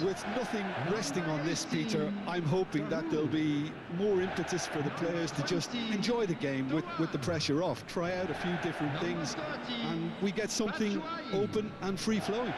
with nothing resting on this, Peter, I'm hoping that there'll be more impetus for the players to just enjoy the game with the pressure off, try out a few different things, and we get something open and free-flowing.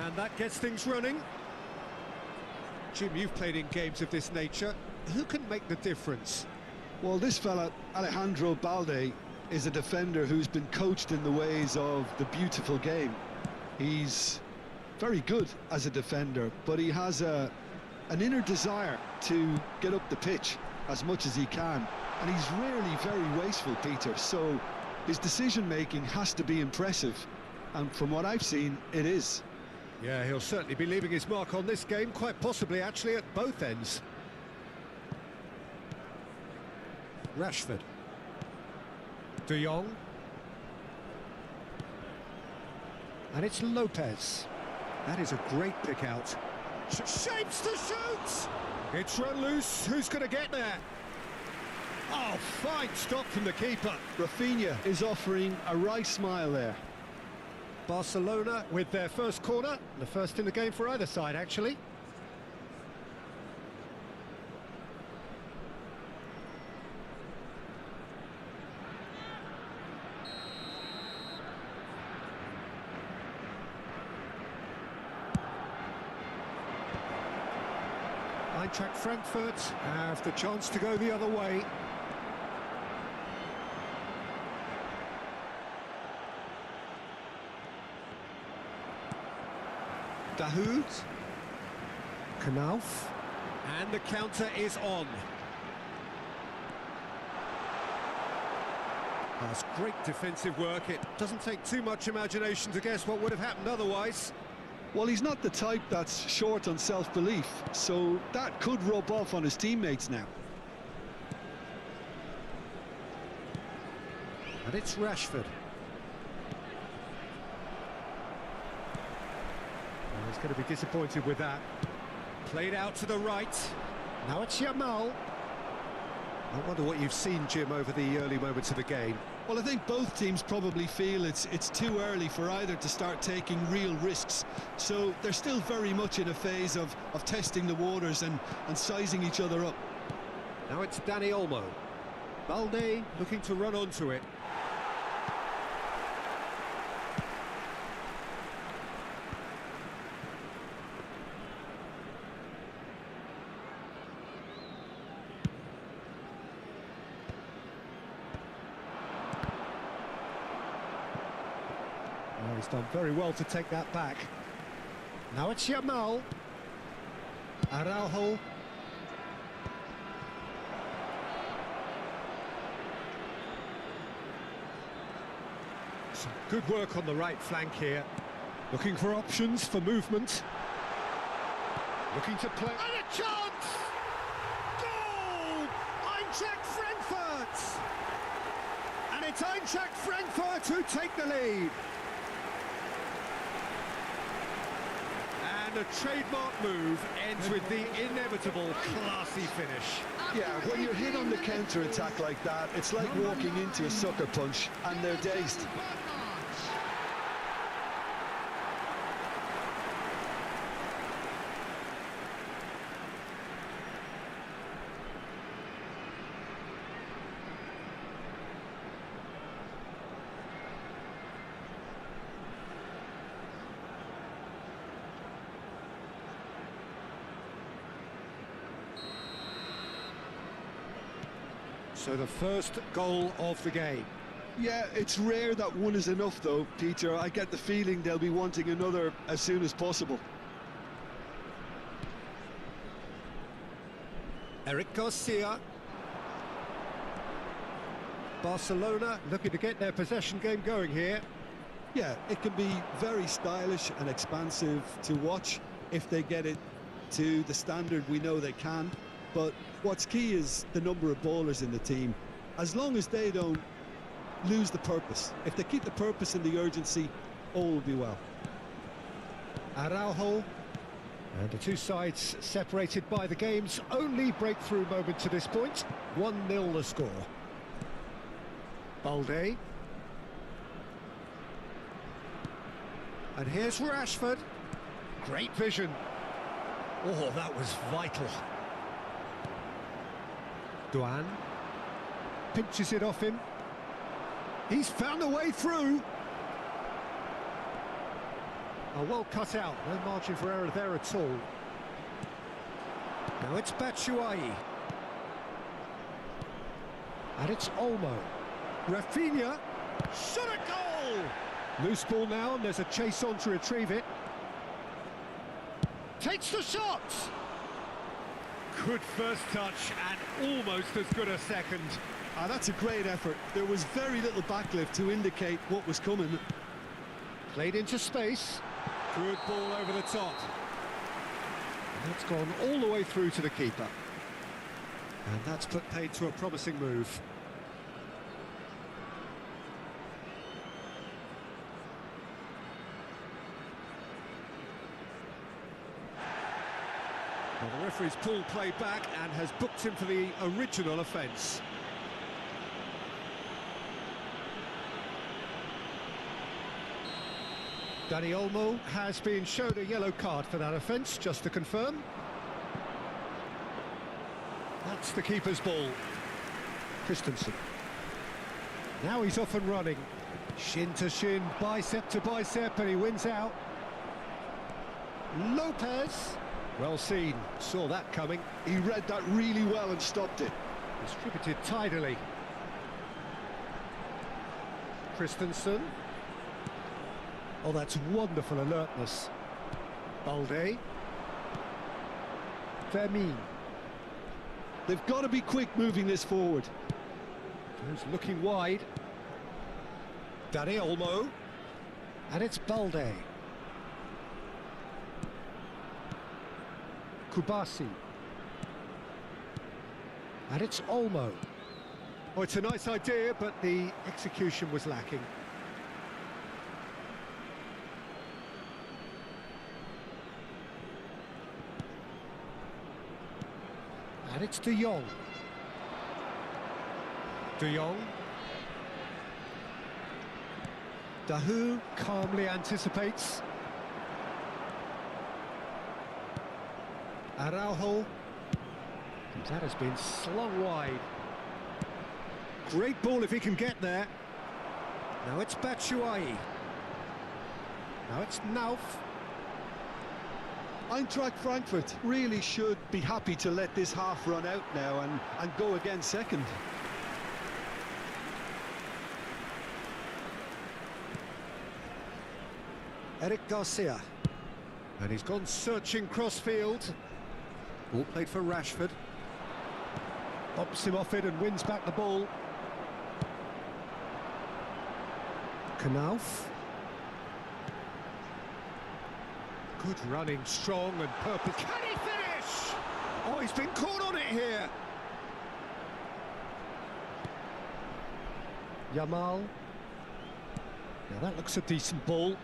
And that gets things running. Jim, you've played in games of this nature. Who can make the difference? Well, this fella, Alejandro Balde, is a defender who's been coached in the ways of the beautiful game. He's very good as a defender, but he has an inner desire to get up the pitch as much as he can. And he's rarely very wasteful, Peter, so his decision-making has to be impressive. And from what I've seen, it is. Yeah, he'll certainly be leaving his mark on this game, quite possibly actually at both ends. Rashford. De Jong. And it's Lopez. That is a great pick out. Shapes to shoot! It's run loose, who's going to get there? Oh, fine stop from the keeper. Rafinha is offering a wry smile there. Barcelona with their first corner, the first in the game for either side, actually. Eintracht Frankfurt have the chance to go the other way. Dahoud, Knauf, and the counter is on. That's great defensive work. It doesn't take too much imagination to guess what would have happened otherwise. Well, he's not the type that's short on self-belief, so that could rub off on his teammates now. And it's Rashford. He's going to be disappointed with that. Played out to the right. Now it's Yamal. I wonder what you've seen, Jim, over the early moments of the game. Well, I think both teams probably feel it's too early for either to start taking real risks. So they're still very much in a phase of testing the waters and sizing each other up. Now it's Dani Olmo. Balde looking to run onto it. Oh, he's done very well to take that back. Now it's Yamal. Araujo. Some good work on the right flank here. Looking for options for movement. Looking to play. And a chance! Goal! Eintracht Frankfurt! And it's Eintracht Frankfurt who take the lead. And the trademark move ends with the inevitable classy finish. Yeah, when you're hit on the counter-attack like that, it's like walking into a sucker punch and they're dazed. So the first goal of the game. Yeah, it's rare that one is enough though, Peter. I get the feeling they'll be wanting another as soon as possible. Eric Garcia. Barcelona looking to get their possession game going here. Yeah, it can be very stylish and expansive to watch if they get it to the standard we know they can. But what's key is the number of ballers in the team. As long as they don't lose the purpose, if they keep the purpose and the urgency, all will be well. Araujo. And the two sides separated by the game's only breakthrough moment to this point. 1-0 the score. Balde. And here's Rashford. Great vision. Oh, that was vital. Duan pinches it off him. He's found a way through. Oh, well cut out. No margin for error there at all. Now it's Batshuayi. And it's Olmo. Rafinha. Shot a goal! Loose ball now, and there's a chase on to retrieve it. Takes the shot! Good first touch, and almost as good a second. That's a great effort. There was very little backlift to indicate what was coming. Played into space. Good ball over the top. And that's gone all the way through to the keeper. And that's put paid to a promising move. Well, the referee's pulled play back and has booked him for the original offence. Dani Olmo has been showed a yellow card for that offence, just to confirm. That's the keeper's ball. Christensen. Now he's off and running. Shin to shin, bicep to bicep, and he wins out. Lopez. Well seen, saw that coming. He read that really well and stopped it. Distributed tidily. Christensen. Oh, that's wonderful alertness. Balde. Vermin. They've got to be quick moving this forward. Who's looking wide? Dani Olmo. And it's Balde. Kubasi. And it's Olmo. Oh, it's a nice idea, but the execution was lacking. And it's De Jong. De Jong. Dahu calmly anticipates. Araujo. That has been slung wide. Great ball if he can get there. Now it's Batshuayi. Now it's Nauf. Eintracht Frankfurt really should be happy to let this half run out now and go again second. Eric Garcia. And he's gone searching crossfield. Ball played for Rashford. Pops him off it and wins back the ball. Knauf. Good running, strong and purpose. Can he finish? Oh, he's been caught on it here. Yamal. Now that looks a decent ball.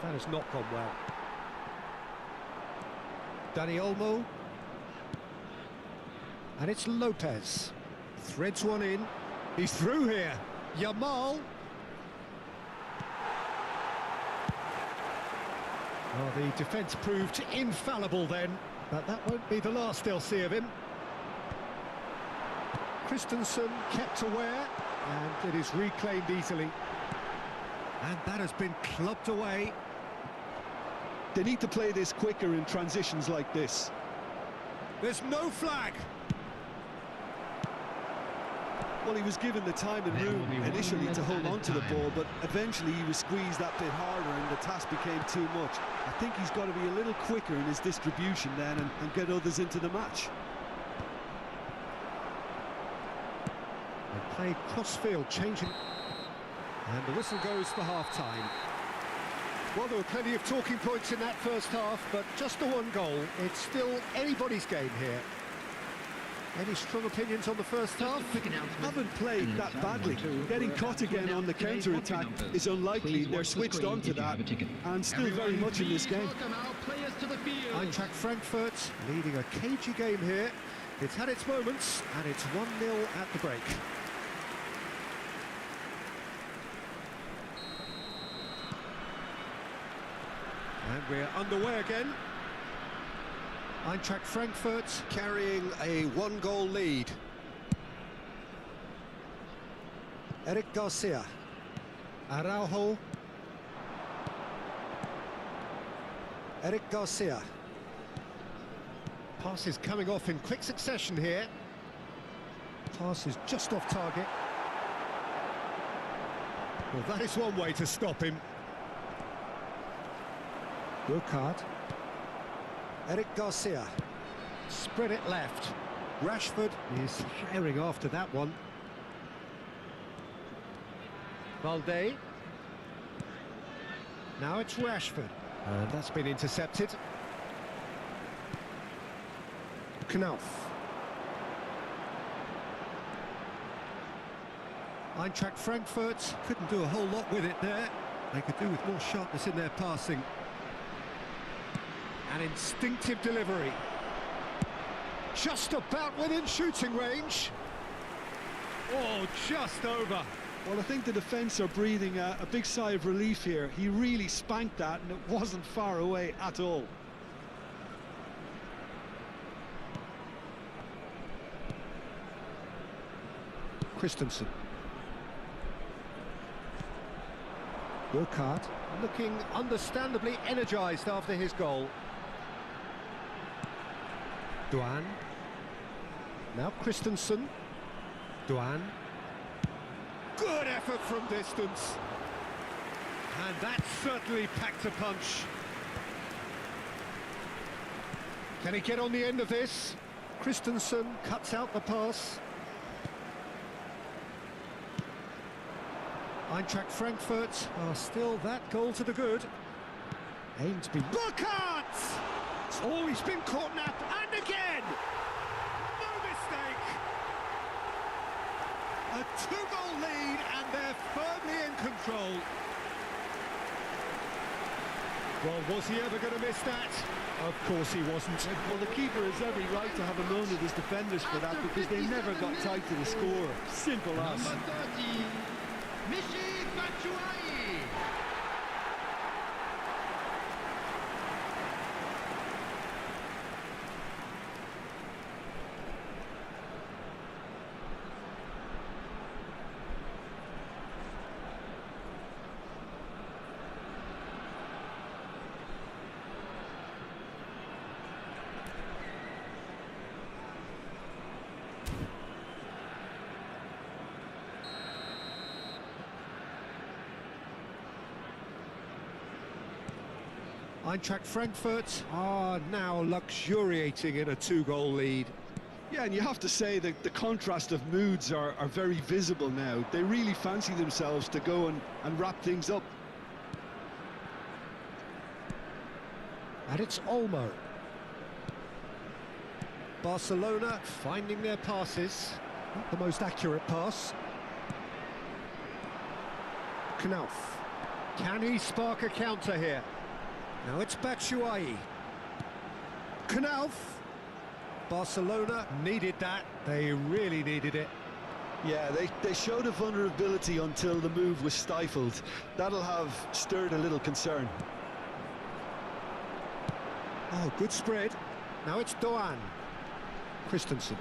That has not gone well. Dani Olmo. And it's Lopez. Threads one in. He's through here. Yamal. Well, the defence proved infallible then, but that won't be the last they'll see of him. Christensen kept aware, and it is reclaimed easily. And that has been clubbed away. They need to play this quicker in transitions like this. There's no flag. Well, he was given the time and room initially to hold on to the ball, but eventually he was squeezed that bit harder and the task became too much. I think he's got to be a little quicker in his distribution then and get others into the match. They played cross-field, changing... And the whistle goes for half-time. Well, there were plenty of talking points in that first half, but just the one goal. It's still anybody's game here. Any strong opinions on the first half? Haven't played that badly. Getting caught again on the counter-attack is unlikely. They're switched on to that and still very much in this game. Eintracht Frankfurt leading a cagey game here. It's had its moments and it's 1-0 at the break. And we're underway again. Eintracht Frankfurt carrying a one-goal lead. Eric Garcia. Araujo. Eric Garcia. Passes coming off in quick succession here. Pass is just off target. Well, that is one way to stop him. Burkhardt. Eric Garcia. Spread it left. Rashford is firing after that one. Valde. Now it's Rashford. And that's been intercepted. Knauf. Eintracht Frankfurt couldn't do a whole lot with it there. They could do with more sharpness in their passing. An instinctive delivery. Just about within shooting range. Oh, just over. Well, I think the defence are breathing a big sigh of relief here. He really spanked that and it wasn't far away at all. Christensen. Burkhardt looking understandably energised after his goal. Duan. Now Christensen. Duan. Good effort from distance. And that certainly packed a punch. Can he get on the end of this? Christensen cuts out the pass. Eintracht Frankfurt are still that goal to the good. Aimed to be... Burkhardt! Oh, he's been caught now, and again! No mistake! A two-goal lead, and they're firmly in control. Well, was he ever going to miss that? Of course he wasn't. Well, the keeper has every right to have a moan at his defenders for that because they never got tight to the score. Simple as. Number 30, Michy Batshuayi. Eintracht Frankfurt are now luxuriating in a two-goal lead. Yeah, and you have to say that the contrast of moods are very visible now. They really fancy themselves to go and wrap things up. And it's Olmo. Barcelona finding their passes. Not the most accurate pass. Knauf. Can he spark a counter here? Now it's Batshuayi. Knauf. Barcelona needed that. They really needed it. Yeah, they showed a vulnerability until the move was stifled. That'll have stirred a little concern. Oh, good spread. Now it's Doan. Christensen.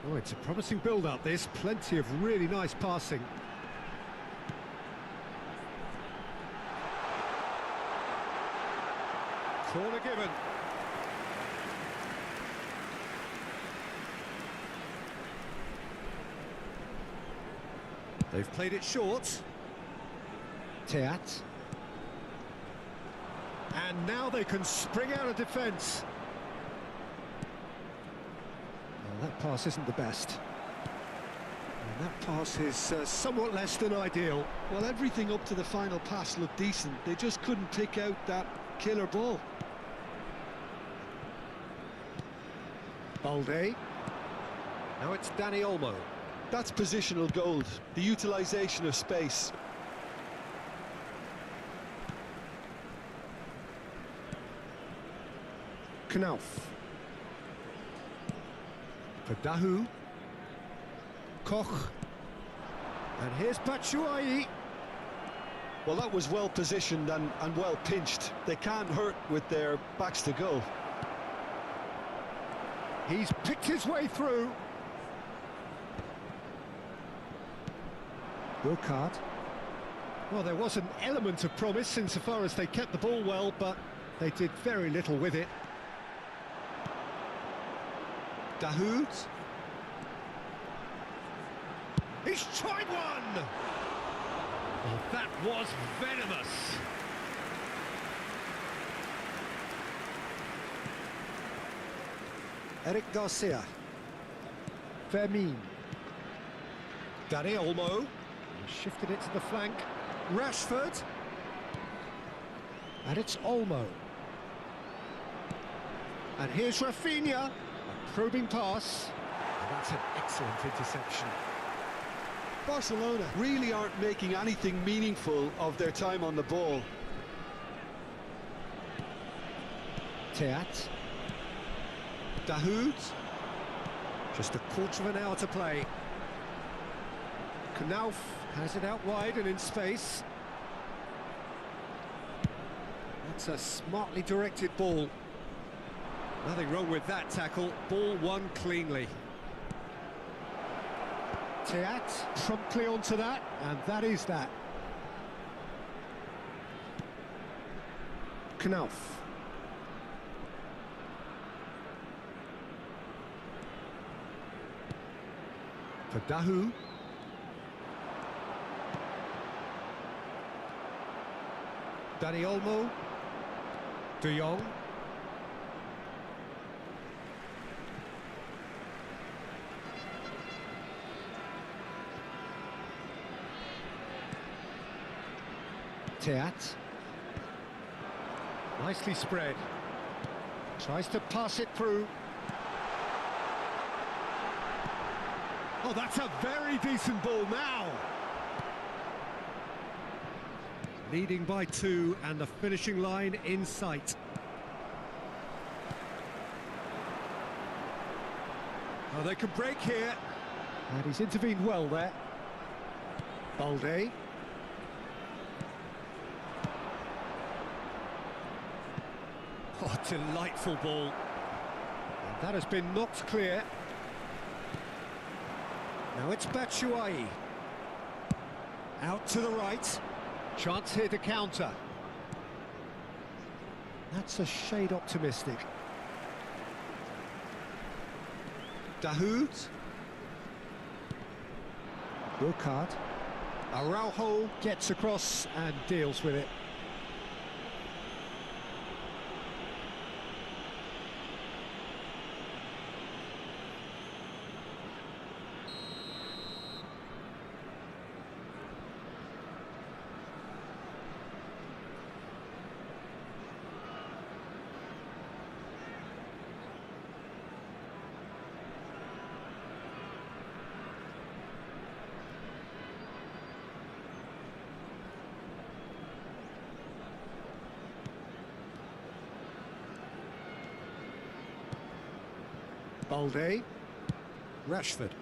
Oh, it's a promising build-up, this. Plenty of really nice passing. Corner given. They've played it short. Teat. And now they can spring out of defence. Well, that pass isn't the best. And that pass is somewhat less than ideal. Well, everything up to the final pass looked decent. They just couldn't pick out that killer ball. Balde. Now it's Dani Olmo. That's positional gold, the utilisation of space. Knauf. For Dahu. Koch. And here's Batshuayi. Well, that was well positioned and well pinched. They can't hurt with their backs to goal. He's picked his way through. Burkhardt. Well, there was an element of promise insofar as they kept the ball well, but they did very little with it. Dahoud. He's tried one! Oh, that was venomous. Eric Garcia. Fermin. Dani Olmo. He shifted it to the flank. Rashford. And it's Olmo. And here's Rafinha. A probing pass. And that's an excellent interception. Barcelona really aren't making anything meaningful of their time on the ball. Teat. Dahoud. Just a quarter of an hour to play. Knauf has it out wide and in space. That's a smartly directed ball. Nothing wrong with that tackle. Ball won cleanly. Teat promptly onto that, and that is that. Knauf. For Dahu. Dani Olmo. De Jong. Teat. Nicely spread. Tries to pass it through. Oh, that's a very decent ball now. Leading by 2 and the finishing line in sight. Oh, they can break here. And he's intervened well there. Balde. Oh, delightful ball. And that has been knocked clear. Now it's Batshuayi. Out to the right. Chance here to counter. That's a shade optimistic. Dahoud. Burkhardt. Araujo gets across and deals with it. Balde. Rashford.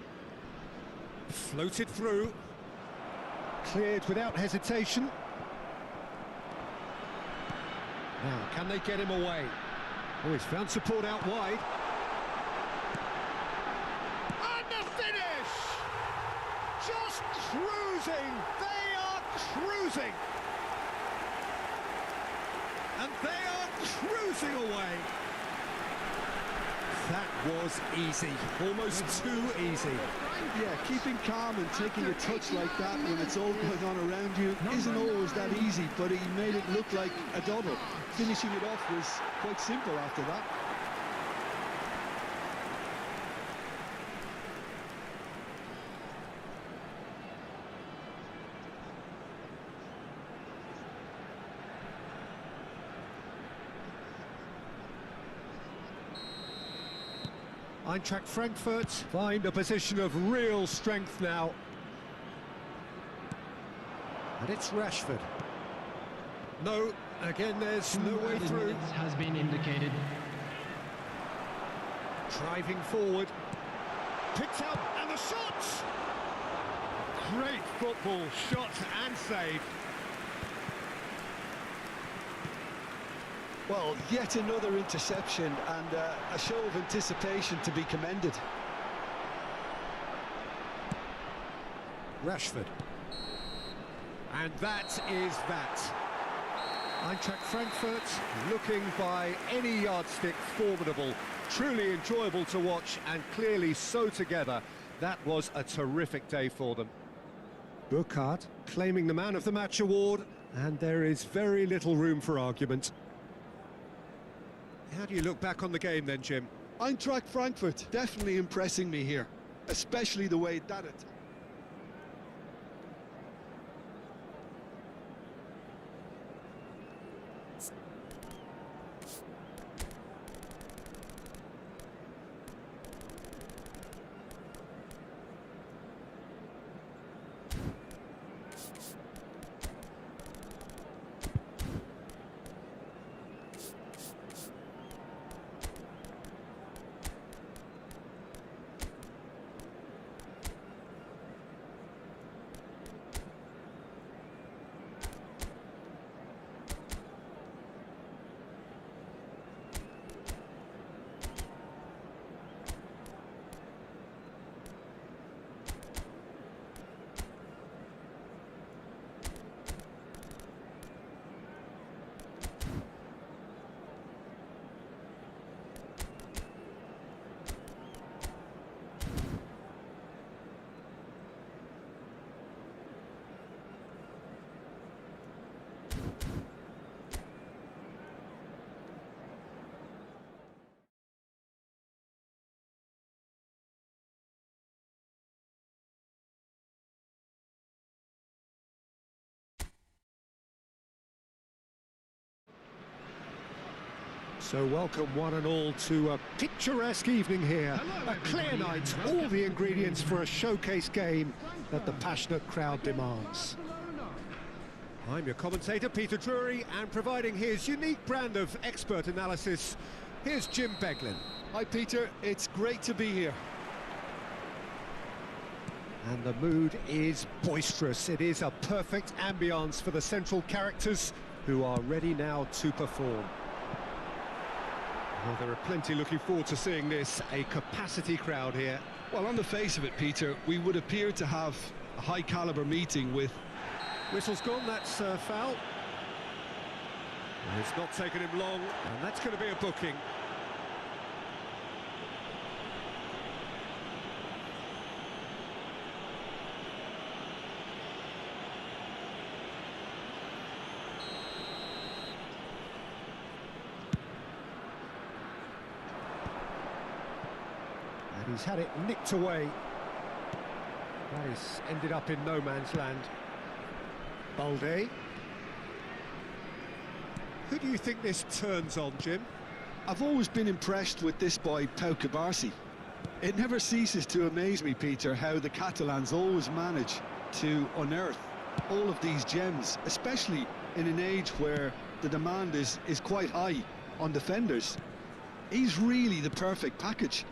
Floated through. Cleared without hesitation. Now, can they get him away? Oh, he's found support out wide. And the finish! Just cruising! They are cruising! And they are cruising away! That was easy, almost too easy. Yeah, keeping calm and taking a touch like that when it's all going on around you isn't always that easy, but he made it look like a doddle. Finishing it off was quite simple after that. Eintracht Frankfurt find a position of real strength now. And it's Rashford. No, again there's no way through. Has been indicated. Driving forward. Picked up, and the shot! Great football, shot and save. Well, yet another interception and a show of anticipation to be commended. Rashford. And that is that. Eintracht Frankfurt looking by any yardstick formidable. Truly enjoyable to watch and clearly so together. That was a terrific day for them. Burkhardt claiming the Man of the Match award, and there is very little room for argument. How do you look back on the game then, Jim? Eintracht Frankfurt definitely impressing me here, especially the way that it. So welcome one and all to a picturesque evening here. A clear night, all the ingredients for a showcase game that the passionate crowd demands. I'm your commentator, Peter Drury, and providing his unique brand of expert analysis, here's Jim Beglin. Hi Peter, it's great to be here. And the mood is boisterous. It is a perfect ambience for the central characters who are ready now to perform. Well, there are plenty looking forward to seeing this, a capacity crowd here. Well, on the face of it, Peter, we would appear to have a high-caliber meeting with... Whistle's gone, that's foul. It's not taken him long, and that's going to be a booking. He's had it nicked away. That is ended up in no man's land. Balde. Who do you think this turns on, Jim? I've always been impressed with this boy, Pau Cubarsí. It never ceases to amaze me, Peter, how the Catalans always manage to unearth all of these gems, especially in an age where the demand is quite high on defenders. He's really the perfect package.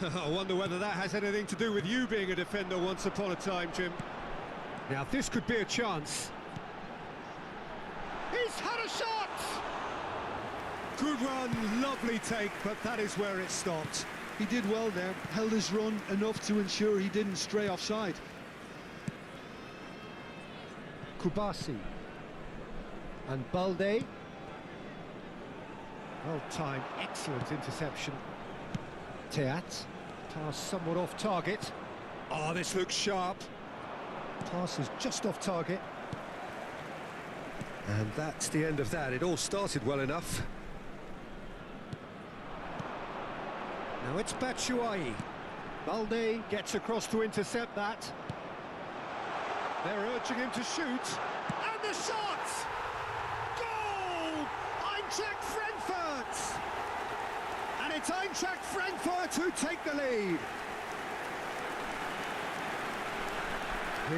I wonder whether that has anything to do with you being a defender once upon a time, Jim. Now, this could be a chance. He's had a shot! Good run, lovely take, but that is where it stopped. He did well there, held his run enough to ensure he didn't stray offside. Cubarsí. And Balde. Well timed, excellent interception. Teat. Pass somewhat off target. Oh, this looks sharp. Pass is just off target. And that's the end of that. It all started well enough. Now it's Batshuayi. Balde gets across to intercept that. They're urging him to shoot. And the shot! Goal! Eintracht Frankfurt! And it's Eintracht Frankfurt who take the lead.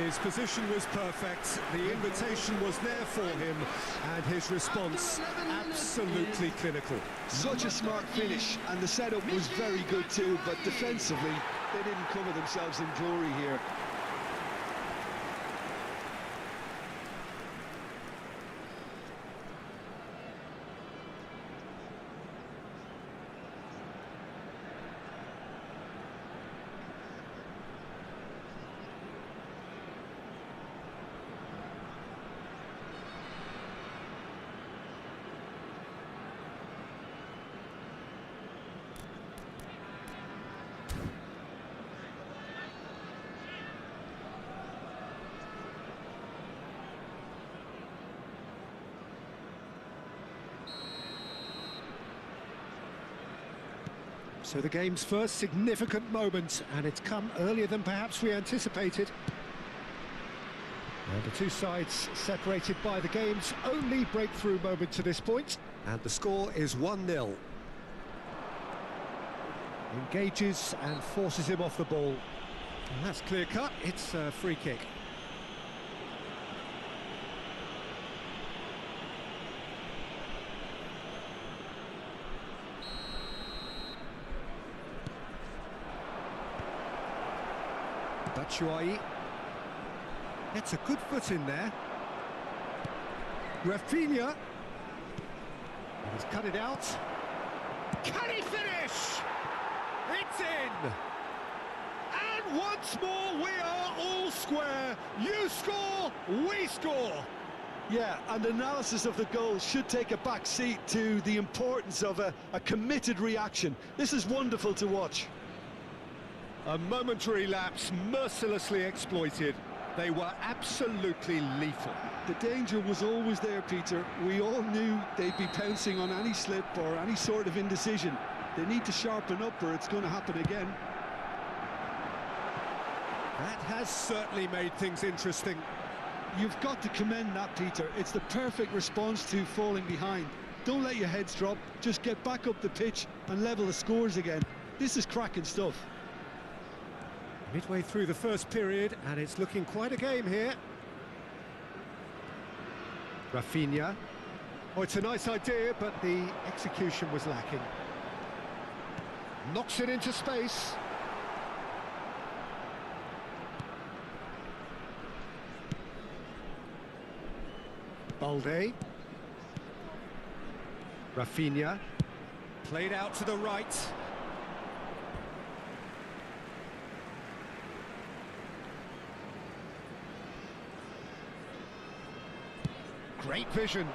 His position was perfect, the invitation was there for him, and his response absolutely clinical. Such a smart finish, and the setup was very good too, but defensively, they didn't cover themselves in glory here. So the game's first significant moment, and it's come earlier than perhaps we anticipated. And the two sides separated by the game's only breakthrough moment to this point. And the score is 1-0. Engages and forces him off the ball. And that's clear cut, it's a free kick. Batshuayi gets a good foot in there. Rafinha. He's cut it out. Can he finish? It's in! And once more we are all square. You score, we score. Yeah, and analysis of the goal should take a back seat to the importance of a committed reaction. This is wonderful to watch. A momentary lapse mercilessly exploited. They were absolutely lethal. The danger was always there, Peter. We all knew they'd be pouncing on any slip or any sort of indecision. They need to sharpen up or it's going to happen again. That has certainly made things interesting. You've got to commend that, Peter. It's the perfect response to falling behind. Don't let your heads drop. Just get back up the pitch and level the scores again. This is cracking stuff. Midway through the first period, and it's looking quite a game here. Rafinha. Oh, it's a nice idea, but the execution was lacking. Knocks it into space. Balde. Rafinha. Played out to the right. Great vision.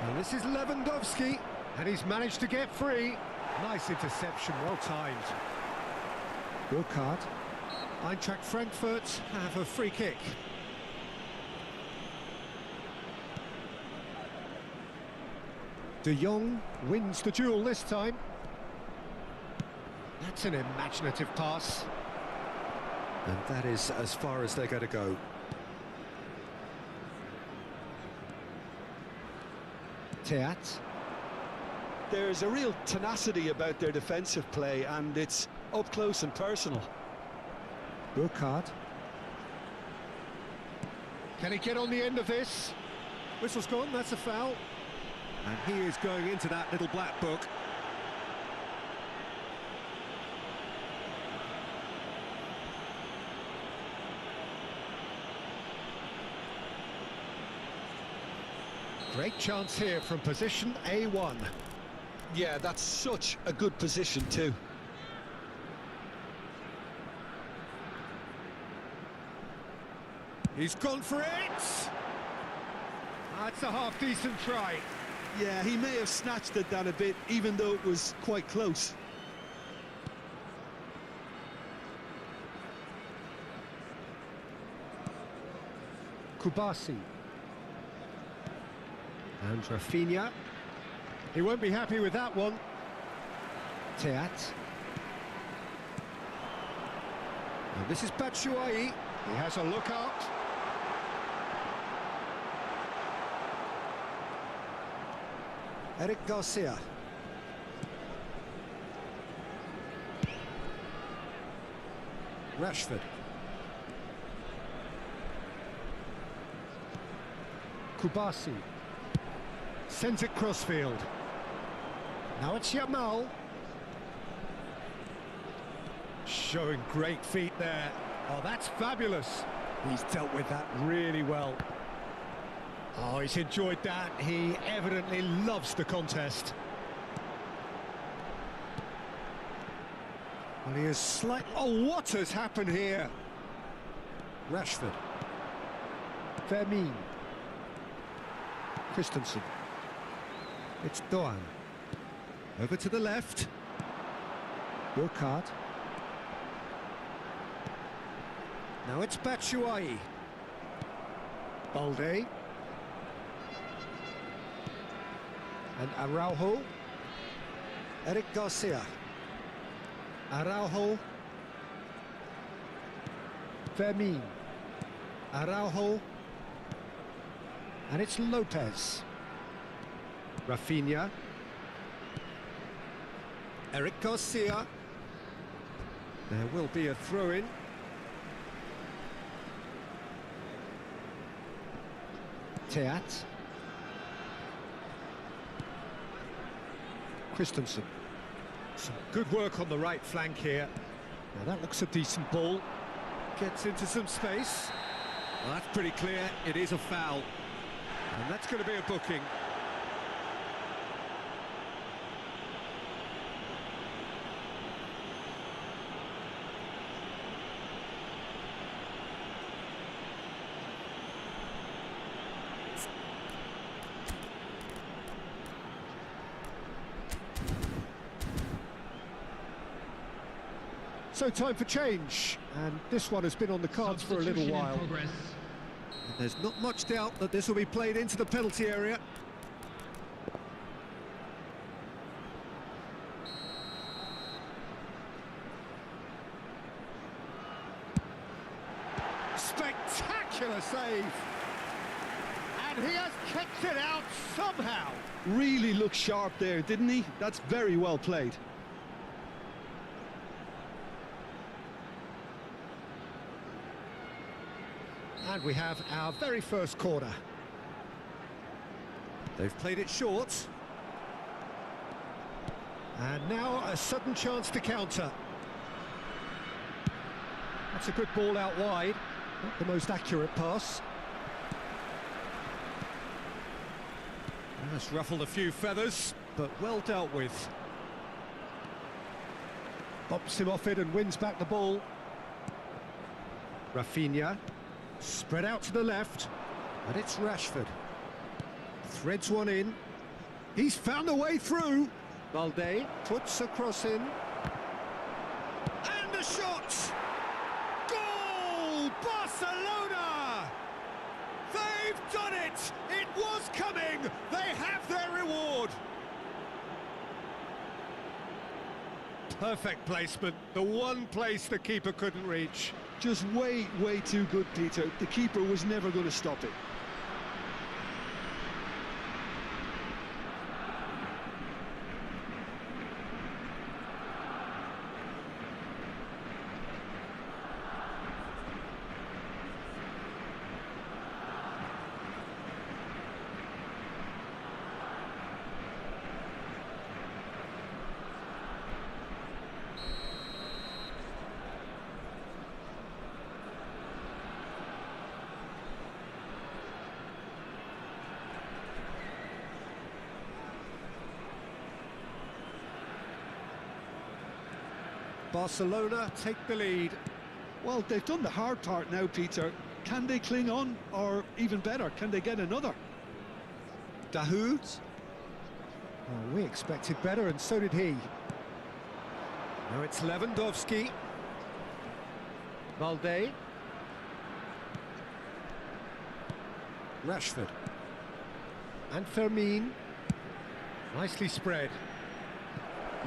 And this is Lewandowski, and he's managed to get free. Nice interception, well timed. Burkhardt. Eintracht Frankfurt have a free kick. De Jong wins the duel this time. That's an imaginative pass. And that is as far as they're going to go. Teat. There's a real tenacity about their defensive play, and it's up close and personal. Burkhardt. Can he get on the end of this? Whistle's gone, that's a foul. And he is going into that little black book. Great chance here from position A1. Yeah, that's such a good position too. He's gone for it! That's a half-decent try. Yeah, he may have snatched at that a bit, even though it was quite close. Kubasi. And Rafinha. He won't be happy with that one. Teat. And this is Batshuayi. He has a look out. Eric Garcia. Rashford. Kubasi. Sends it crossfield. Now it's Yamal. Showing great feet there. Oh, that's fabulous. He's dealt with that really well. Oh, he's enjoyed that. He evidently loves the contest. Well, he is slightly... Oh, what has happened here? Rashford. Vermeer. Christensen. It's Doan. Over to the left. Burkhardt. Now it's Batshuayi. Balde. And Araujo. Eric Garcia. Araujo. Vermeer. Araujo. And it's Lopez. Rafinha. Eric Garcia. There will be a throw-in. Teat. Christensen. Some good work on the right flank here. Now that looks a decent ball. Gets into some space. Well, that's pretty clear. It is a foul. And that's going to be a booking. So time for change, and this one has been on the cards for a little while. And there's not much doubt that this will be played into the penalty area. Spectacular save! And he has kicked it out somehow. Really looked sharp there, didn't he? That's very well played. And we have our very first corner. They've played it short. And now a sudden chance to counter. That's a good ball out wide. Not the most accurate pass. That's ruffled a few feathers, but well dealt with. Bops him off it and wins back the ball. Rafinha. Spread out to the left, and it's Rashford. Threads one in. He's found a way through. Balde puts a cross in. And a shot! Goal! Barcelona! They've done it! It was coming! They have their reward! Perfect placement. The one place the keeper couldn't reach. Just way too good, Peter. The keeper was never going to stop it. Barcelona take the lead. Well, they've done the hard part now, Peter. Can they cling on, or even better, can they get another? Dahoud. Oh, we expected better, and so did he. Now it's Lewandowski. Balde. Rashford. And Fermin. Nicely spread.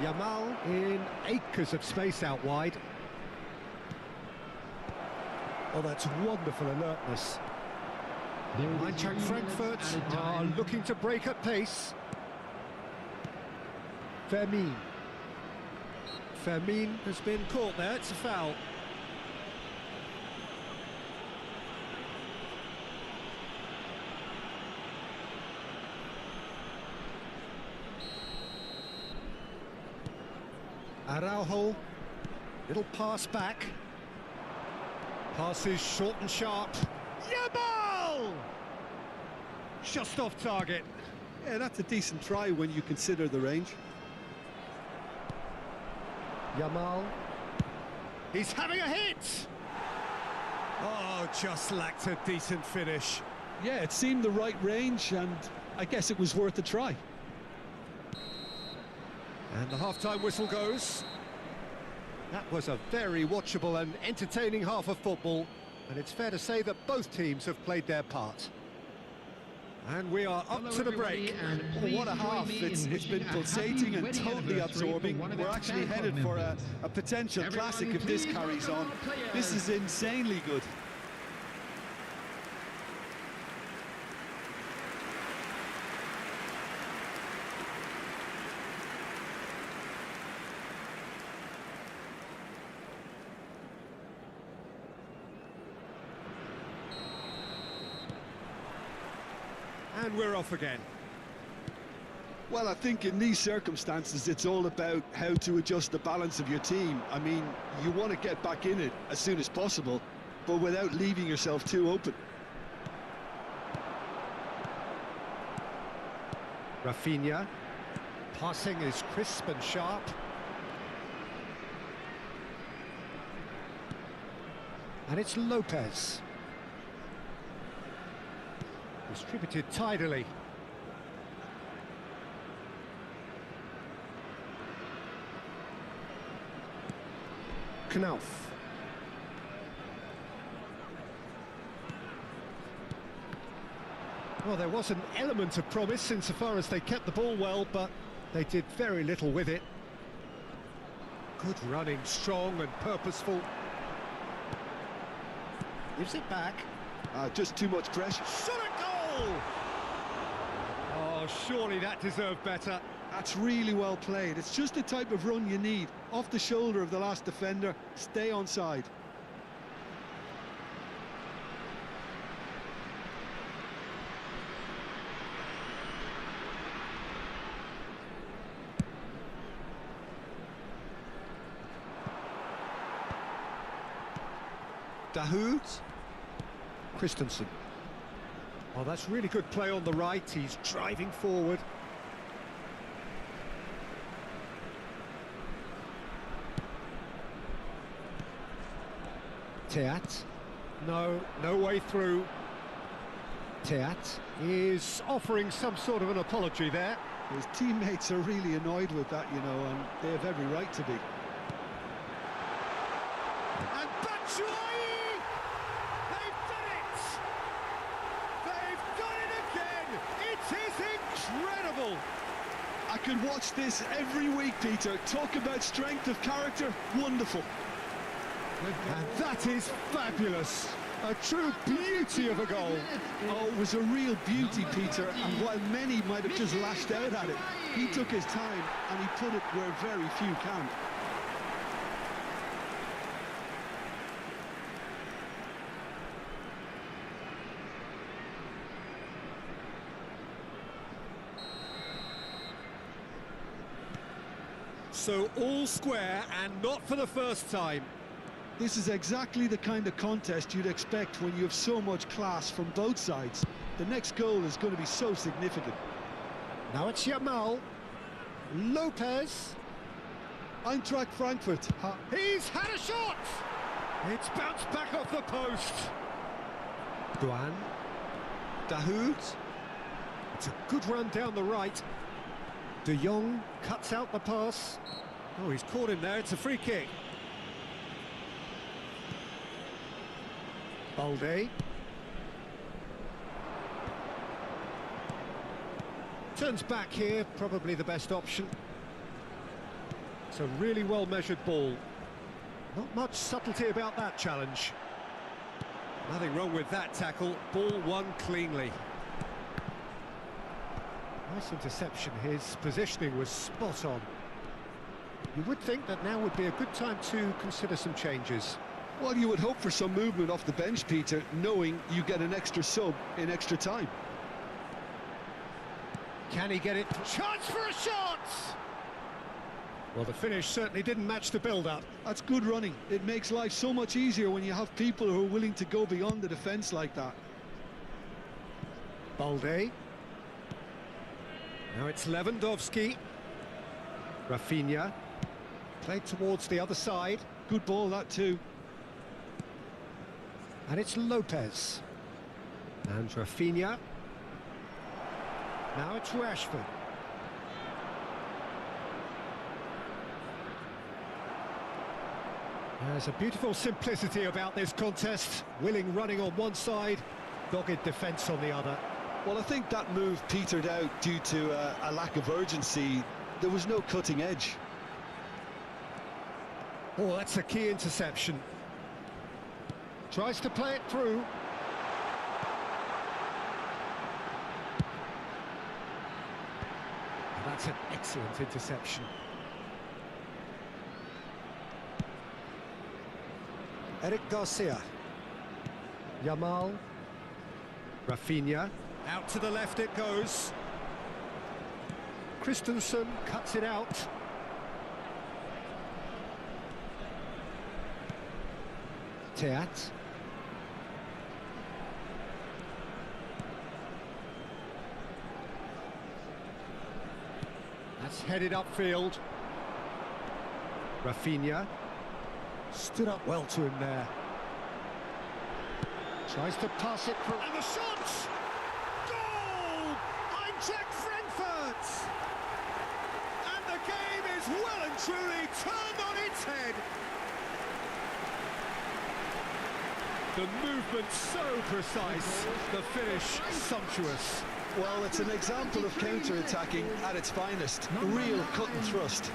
Yamal in acres of space out wide. Oh, that's wonderful alertness. Eintracht Frankfurt are looking to break at pace. Fermin. Fermin has been caught there, it's a foul. Araujo, little pass back. Passes short and sharp. Yamal! Just off target. Yeah, that's a decent try when you consider the range. Yamal. He's having a hit! Oh, just lacked a decent finish. Yeah, it seemed the right range, and I guess it was worth a try. And the half-time whistle goes. That was a very watchable and entertaining half of football, and it's fair to say that both teams have played their part. And we are up to the break. Oh, what a half. It's been pulsating and totally absorbing. We're actually headed for a potential classic if this carries on. This is insanely good. And we're off again. Well, I think in these circumstances, it's all about how to adjust the balance of your team. I mean, you want to get back in it as soon as possible, but without leaving yourself too open. Rafinha. Passing is crisp and sharp. And it's Lopez. Distributed tidily. Knauf. Well, there was an element of promise insofar as they kept the ball well, but they did very little with it. Good running, strong and purposeful. Gives it back. Just too much pressure. Shot a goal! Oh, surely that deserved better. That's really well played. It's just the type of run you need. Off the shoulder of the last defender, stay onside. Dahoud. Christensen. Oh, that's really good play on the right. He's driving forward. Teat. No way through. Teat is offering some sort of an apology there. His teammates are really annoyed with that, you know, and they have every right to be. And Batshuayi! They've done it! They've done it again! It is incredible! I could watch this every week, Peter. Talk about strength of character, wonderful. And that is fabulous! A true beauty of a goal. Oh, it was a real beauty, Peter, and while many might have just lashed out at it, he took his time and he put it where very few can. So all square, and not for the first time. This is exactly the kind of contest you'd expect when you have so much class from both sides. The next goal is going to be so significant. Now it's Yamal. Lopez. Eintracht Frankfurt. He's had a shot! It's bounced back off the post. Duan. Dahoud. It's a good run down the right. De Jong cuts out the pass. Oh, he's caught him there. It's a free kick. Balde. Turns back here, probably the best option. It's a really well-measured ball. Not much subtlety about that challenge. Nothing wrong with that tackle. Ball won cleanly. Nice interception. His positioning was spot on. You would think that now would be a good time to consider some changes. Well, you would hope for some movement off the bench, Peter, knowing you get an extra sub in extra time. Can he get it? Chance for a shot! Well, the finish certainly didn't match the build-up. That's good running. It makes life so much easier when you have people who are willing to go beyond the defence like that. Balde. Now it's Lewandowski. Rafinha. Played towards the other side. Good ball, that too. And it's Lopez. And Rafinha. Now it's Rashford. There's a beautiful simplicity about this contest. Willing running on one side, dogged defence on the other. Well, I think that move petered out due to a lack of urgency. There was no cutting edge. Oh, that's a key interception. Tries to play it through. That's an excellent interception. Eric Garcia. Yamal. Rafinha. Out to the left it goes. Christensen cuts it out. Teat. That's headed upfield. Rafinha. Stood up well to him there. Tries to pass it through. And the shot! Goal! Eintracht Frankfurt! And the game is well and truly turned on its head. The movement so precise, the finish sumptuous. Well, it's an example of counter-attacking at its finest. Real cut and thrust.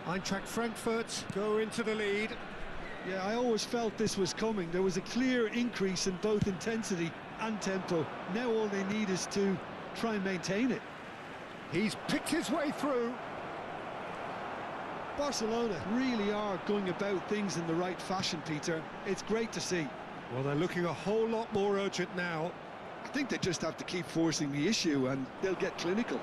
Eintracht Frankfurt go into the lead. Yeah, I always felt this was coming. There was a clear increase in both intensity and tempo. Now all they need is to try and maintain it. He's picked his way through. Barcelona really are going about things in the right fashion, Peter. It's great to see. Well, they're looking a whole lot more urgent now. I think they just have to keep forcing the issue and they'll get clinical.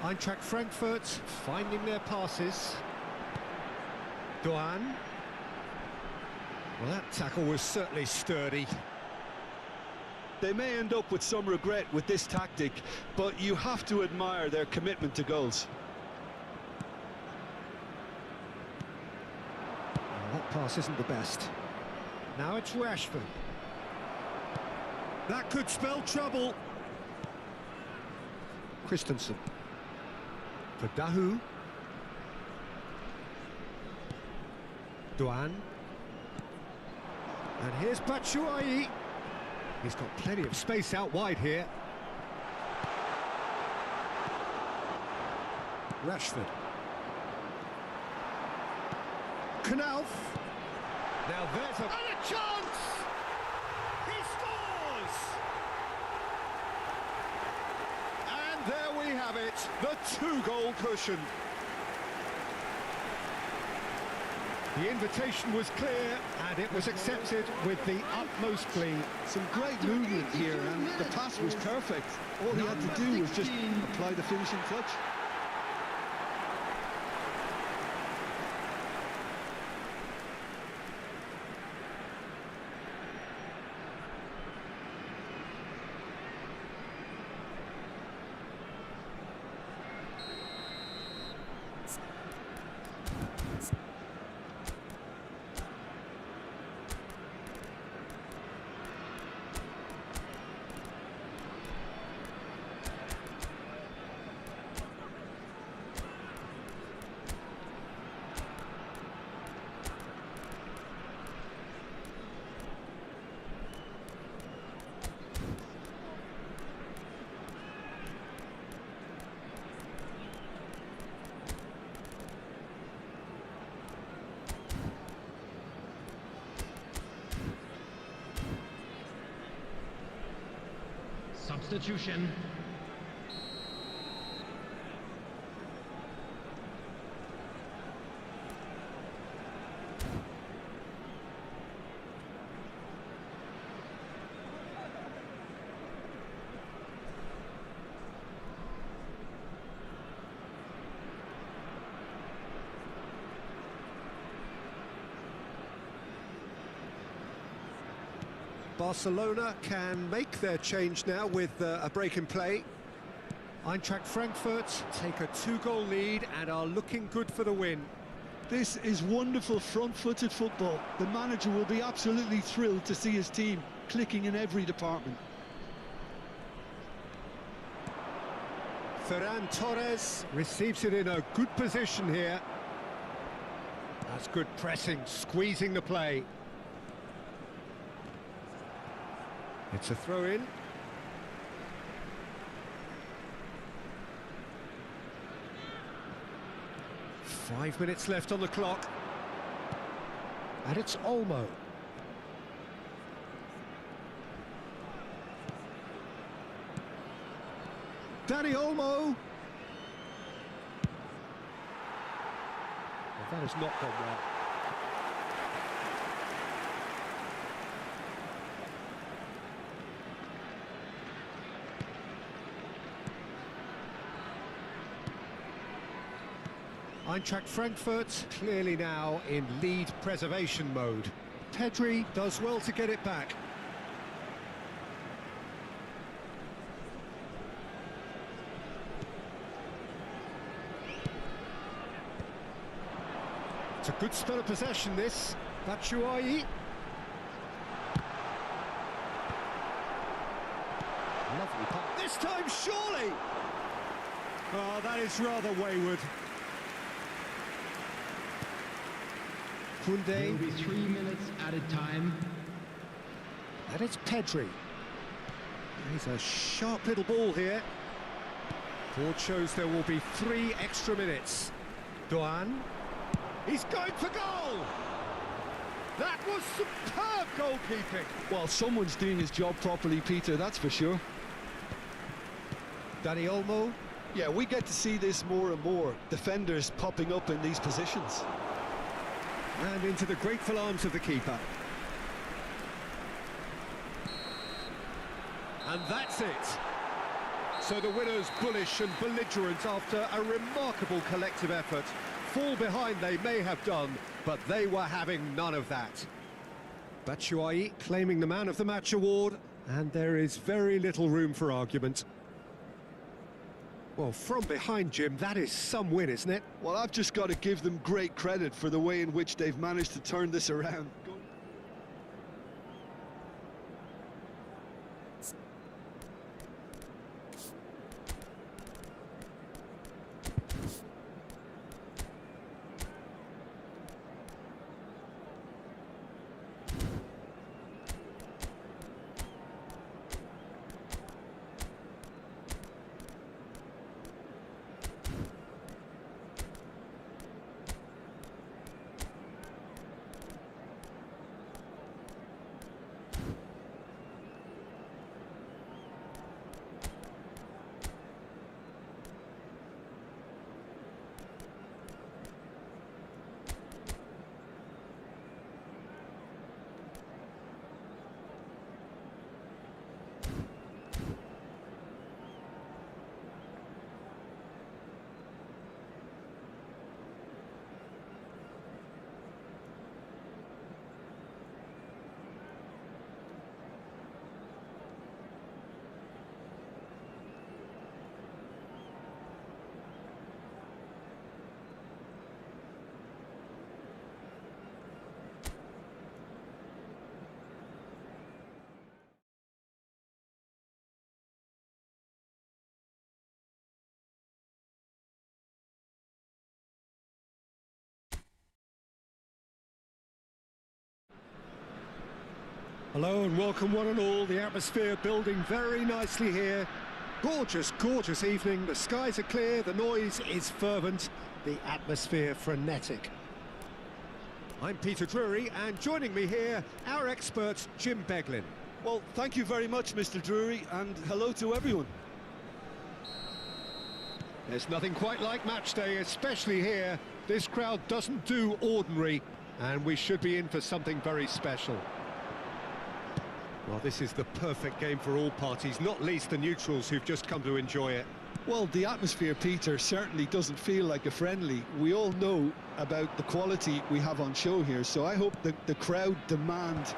Eintracht Frankfurt finding their passes. Doan. Well, that tackle was certainly sturdy. They may end up with some regret with this tactic, but you have to admire their commitment to goals. Well, that pass isn't the best. Now it's Rashford. That could spell trouble. Christensen. For Dahu. Doan. And here's Batshuayi. He's got plenty of space out wide here. Rashford. Knauf. Now there's a chance! He scores! And there we have it, the two-goal cushion. The invitation was clear, and it was accepted with the utmost glee. Some great movement here, and the pass was perfect. All he had to do was just apply the finishing touch. Substitution. Barcelona can make their change now with a break in play. Eintracht Frankfurt take a 2-goal lead and are looking good for the win. This is wonderful front-footed football. The manager will be absolutely thrilled to see his team clicking in every department. Ferran Torres receives it in a good position here. That's good pressing, squeezing the play. It's a throw-in. Five minutes left on the clock. And it's Olmo. Danny Olmo! Well, that has not gone well. Eintracht Frankfurt clearly now in lead preservation mode. Pedri does well to get it back. It's a good spell of possession, this. Batshuayi. Lovely puck. This time, surely! Oh, that is rather wayward. There will be 3 minutes added time. And it's Pedri. He's a sharp little ball here. Board shows there will be 3 extra minutes. Doan. He's going for goal! That was superb goalkeeping. Well, someone's doing his job properly, Peter, that's for sure. Danny Olmo. Yeah, we get to see this more and more. Defenders popping up in these positions. And into the grateful arms of the keeper. And that's it. So the winners, bullish and belligerent after a remarkable collective effort. Fall behind they may have done, but they were having none of that. Batshuayi claiming the Man of the Match award, and there is very little room for argument. Well, from behind, Jim, that is some win, isn't it? Well, I've just got to give them great credit for the way in which they've managed to turn this around. Hello and welcome one and all. The atmosphere building very nicely here. Gorgeous, gorgeous evening. The skies are clear, the noise is fervent, the atmosphere frenetic. I'm Peter Drury, and joining me here, our expert Jim Beglin. Well, thank you very much, Mr. Drury, and hello to everyone. There's nothing quite like match day, especially here. This crowd doesn't do ordinary, and we should be in for something very special. Well, this is the perfect game for all parties, not least the neutrals who've just come to enjoy it. Well, the atmosphere, Peter, certainly doesn't feel like a friendly. We all know about the quality we have on show here, so I hope that the crowd demand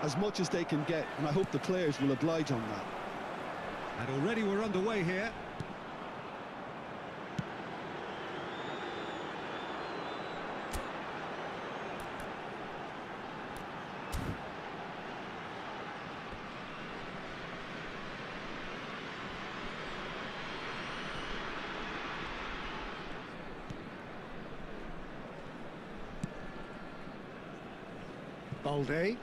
as much as they can get, and I hope the players will oblige on that. And already we're underway here. Balde.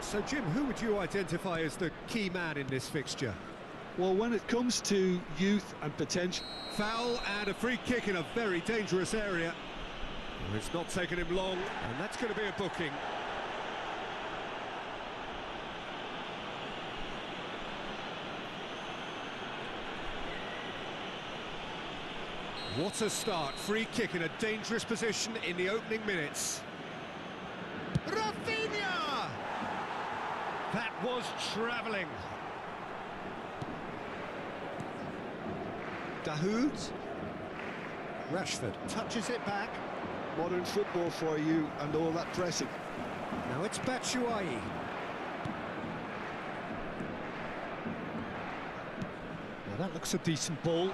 So, Jim, who would you identify as the key man in this fixture? Well, when it comes to youth and potential... Foul and a free kick in a very dangerous area. Well, it's not taken him long, and that's going to be a booking. What a start. Free kick in a dangerous position in the opening minutes. Rafinha! That was travelling. Dahoud. Rashford touches it back. Modern football for you and all that pressing. Now it's Batshuayi. Now that looks a decent ball.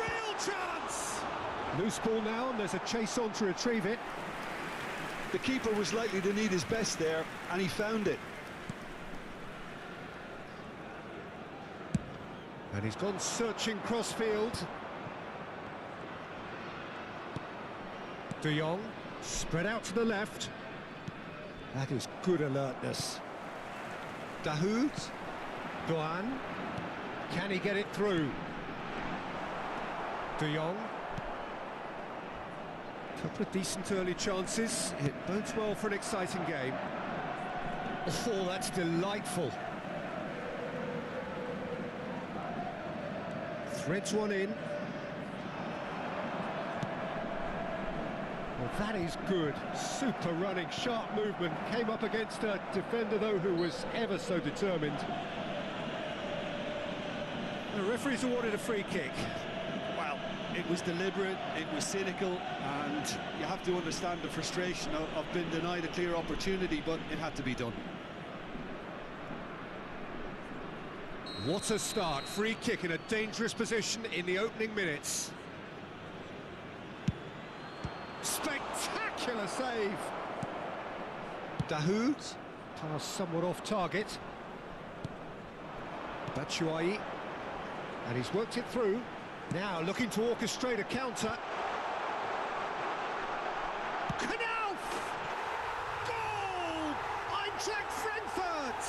Real chance! Loose ball now, and there's a chase on to retrieve it. The keeper was likely to need his best there, and he found it. And he's gone searching crossfield. De Jong, spread out to the left. That is good alertness. Dahoud. Doan. Can he get it through? De Jong. Couple of decent early chances. It bodes well for an exciting game. Oh, that's delightful. Threads one in. Well, that is good. Super running, sharp movement. Came up against a defender, though, who was ever so determined. The referee's awarded a free kick. Well, it was deliberate, it was cynical, and you have to understand the frustration of being denied a clear opportunity, but it had to be done. What a start. Free kick in a dangerous position in the opening minutes. Spectacular save. Dahoud. Pass somewhat off target. Batshuayi. And he's worked it through. Now looking to orchestrate a counter. Knauf! Goal! Eintracht Frankfurt!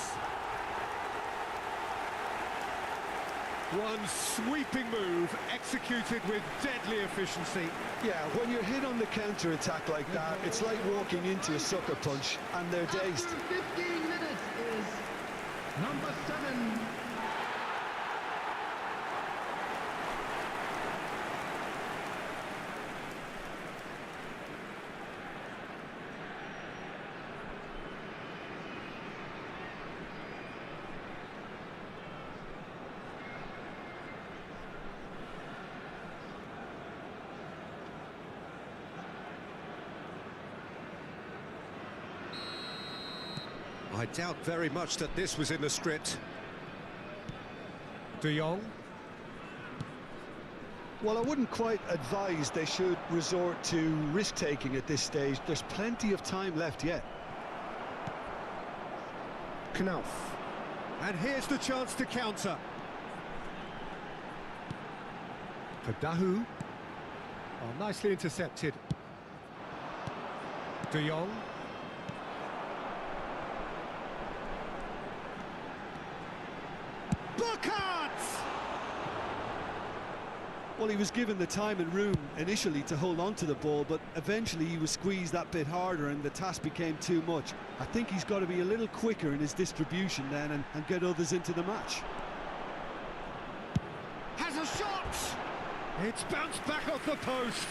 One sweeping move, executed with deadly efficiency. Yeah, when you're hit on the counter-attack like that, it's like walking into a sucker punch, and they're dazed. After 15 minutes is number 7. I doubt very much that this was in the script. De Jong. Well, I wouldn't quite advise they should resort to risk-taking at this stage. There's plenty of time left yet. Knauf. And here's the chance to counter. For Dahoud. Oh, nicely intercepted. De Jong. Well, he was given the time and room initially to hold on to the ball, but eventually he was squeezed that bit harder and the task became too much. I think he's got to be a little quicker in his distribution then and get others into the match. Has a shot! It's bounced back off the post.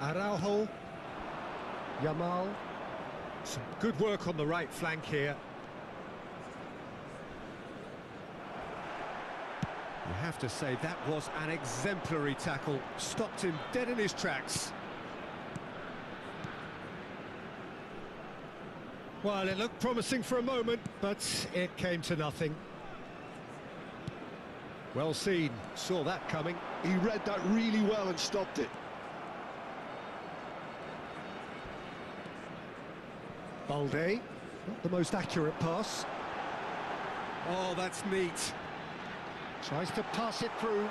Araujo, Yamal, some good work on the right flank here. You have to say that was an exemplary tackle, stopped him dead in his tracks. Well, it looked promising for a moment, but it came to nothing. Well seen, saw that coming. He read that really well and stopped it. Balde, not the most accurate pass. Oh, that's neat. Tries to pass it through.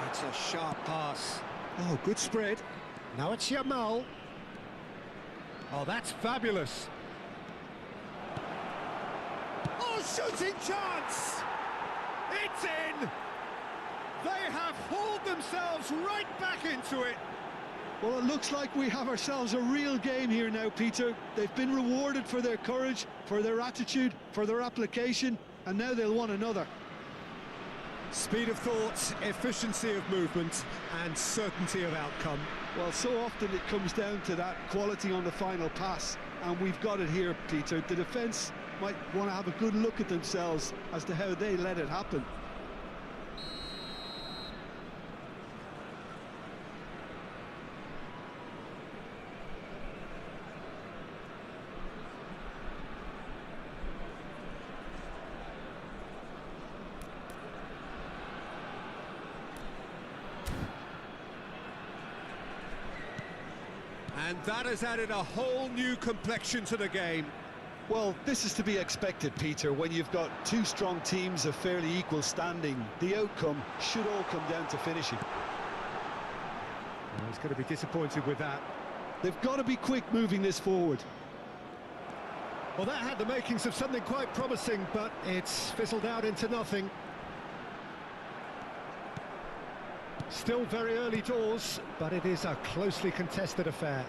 That's a sharp pass. Oh, good spread. Now it's Yamal. Oh, that's fabulous. Oh, shooting chance! It's in! They have hauled themselves right back into it. Well, it looks like we have ourselves a real game here now, Peter. They've been rewarded for their courage, for their attitude, for their application, and now they'll want another. Speed of thought, efficiency of movement, and certainty of outcome. Well, so often it comes down to that quality on the final pass, and we've got it here, Peter. The defence might want to have a good look at themselves as to how they let it happen. And that has added a whole new complexion to the game. Well, this is to be expected, Peter, when you've got two strong teams of fairly equal standing. The outcome should all come down to finishing. Well, he's going to be disappointed with that. They've got to be quick moving this forward. Well, that had the makings of something quite promising, but it's fizzled out into nothing. Still very early doors, but it is a closely contested affair.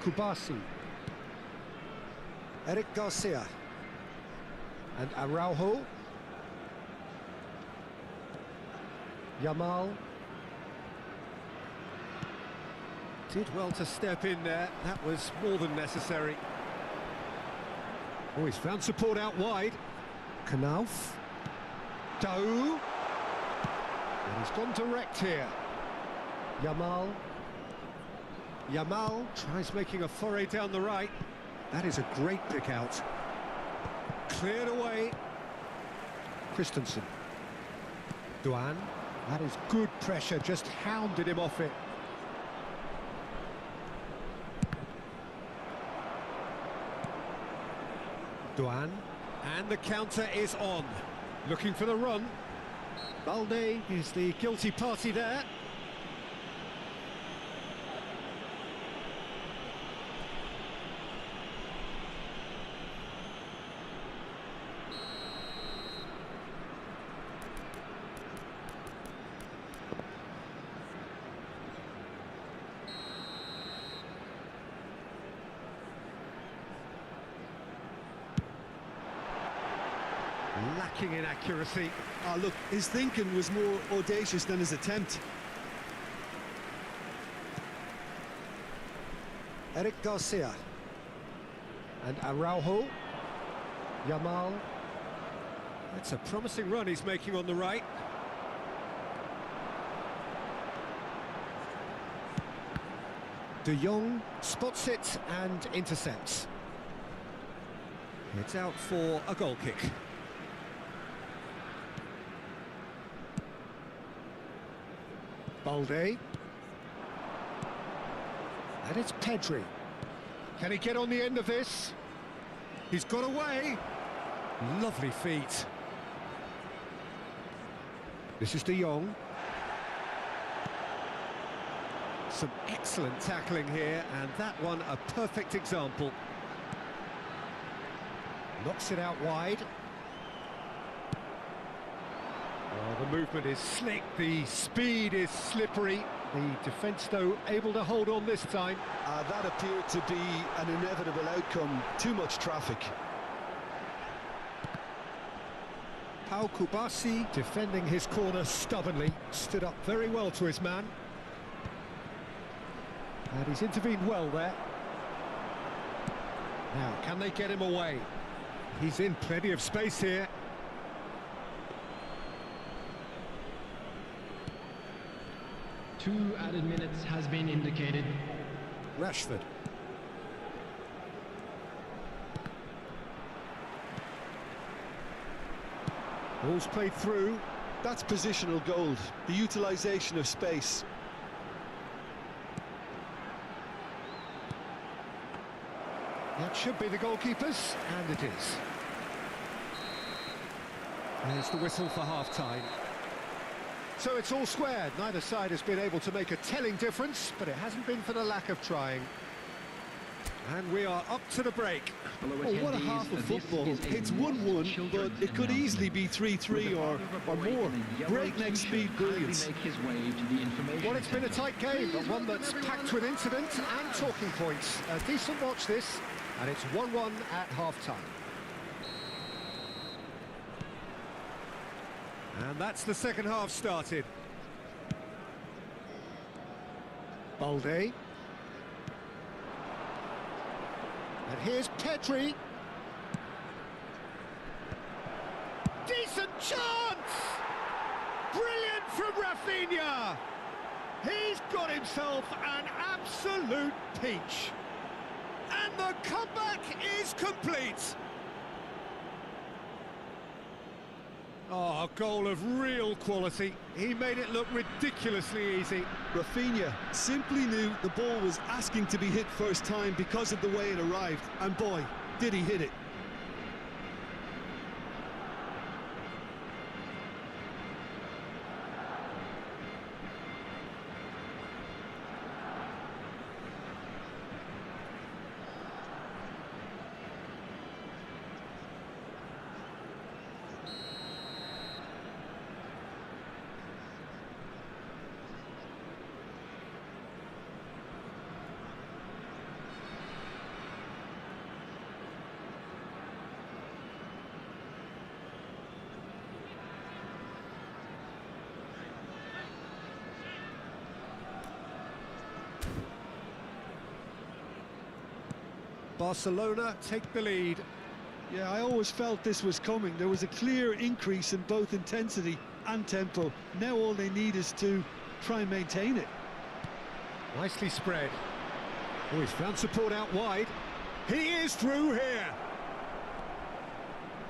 Kubasi, Eric Garcia, and Araujo. Yamal. Did well to step in there, that was more than necessary. Oh, he's found support out wide. Knauf. Dau. And he's gone direct here. Yamal. Yamal tries making a foray down the right. That is a great pick out. Cleared away. Christensen. Duan. That is good pressure, just hounded him off it. Duan. And the counter is on. Looking for the run. Balde is the guilty party there. Lacking in accuracy. Ah, look, his thinking was more audacious than his attempt. Eric Garcia. And Araujo. Yamal. That's a promising run he's making on the right. De Jong spots it and intercepts. It's out for a goal kick. Balde. And it's Pedri. Can he get on the end of this? He's got away. Lovely feet. This is De Jong. Some excellent tackling here, and that one a perfect example. Knocks it out wide. Oh, the movement is slick, the speed is slippery. The defence, though, able to hold on this time. That appeared to be an inevitable outcome. Too much traffic. Pau Kubasi defending his corner stubbornly. Stood up very well to his man. And he's intervened well there. Now, can they get him away? He's in plenty of space here. 2 added minutes has been indicated. Rashford. Ball's played through. That's positional gold, the utilisation of space. That should be the goalkeeper's, and it is. There's the whistle for half-time. So it's all squared. Neither side has been able to make a telling difference, but it hasn't been for the lack of trying. And we are up to the break. Oh, what a half of football. It's 1-1, but it could easily be 3-3 or more. Breakneck speed brilliance. Well, it's been a tight game, but one that's packed with incident and talking points. A decent watch this, and it's 1-1 at half-time. And that's the second half started. Balde. And here's Pedri. Decent chance! Brilliant from Rafinha! He's got himself an absolute peach. And the comeback is complete. Oh, a goal of real quality. He made it look ridiculously easy. Rafinha simply knew the ball was asking to be hit first time because of the way it arrived. And boy, did he hit it. Barcelona take the lead. Yeah, I always felt this was coming. There was a clear increase in both intensity and tempo. Now all they need is to try and maintain it. Nicely spread. Oh, he's found support out wide. He is through here.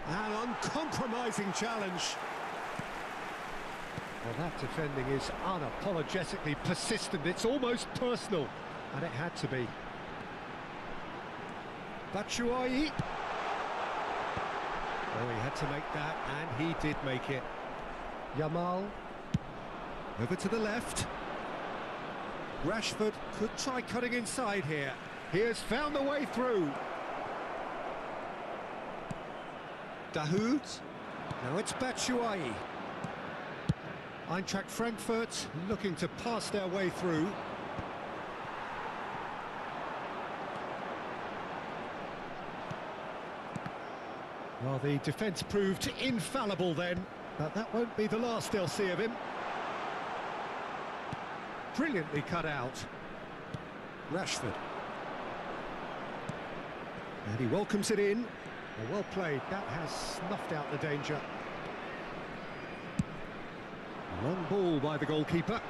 An uncompromising challenge. Well, that defending is unapologetically persistent. It's almost personal, and it had to be. Batshuayi. Oh, he had to make that, and he did make it. Yamal. Over to the left. Rashford could try cutting inside here. He has found the way through. Dahoud. Now it's Batshuayi. Eintracht Frankfurt looking to pass their way through. Well, the defence proved infallible then, but that won't be the last they'll see of him. Brilliantly cut out. Rashford. And he welcomes it in. Well played, that has snuffed out the danger. Long ball by the goalkeeper.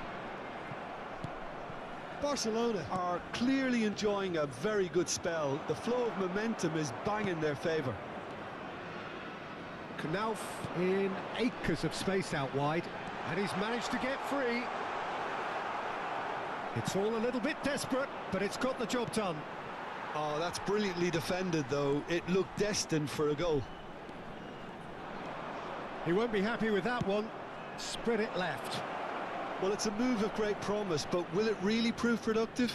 Barcelona are clearly enjoying a very good spell. The flow of momentum is bang in their favour. Knauf in acres of space out wide, and he's managed to get free. It's all a little bit desperate, but it's got the job done. Oh, that's brilliantly defended, though. It looked destined for a goal. He won't be happy with that one. Spread it left. Well, it's a move of great promise, but will it really prove productive?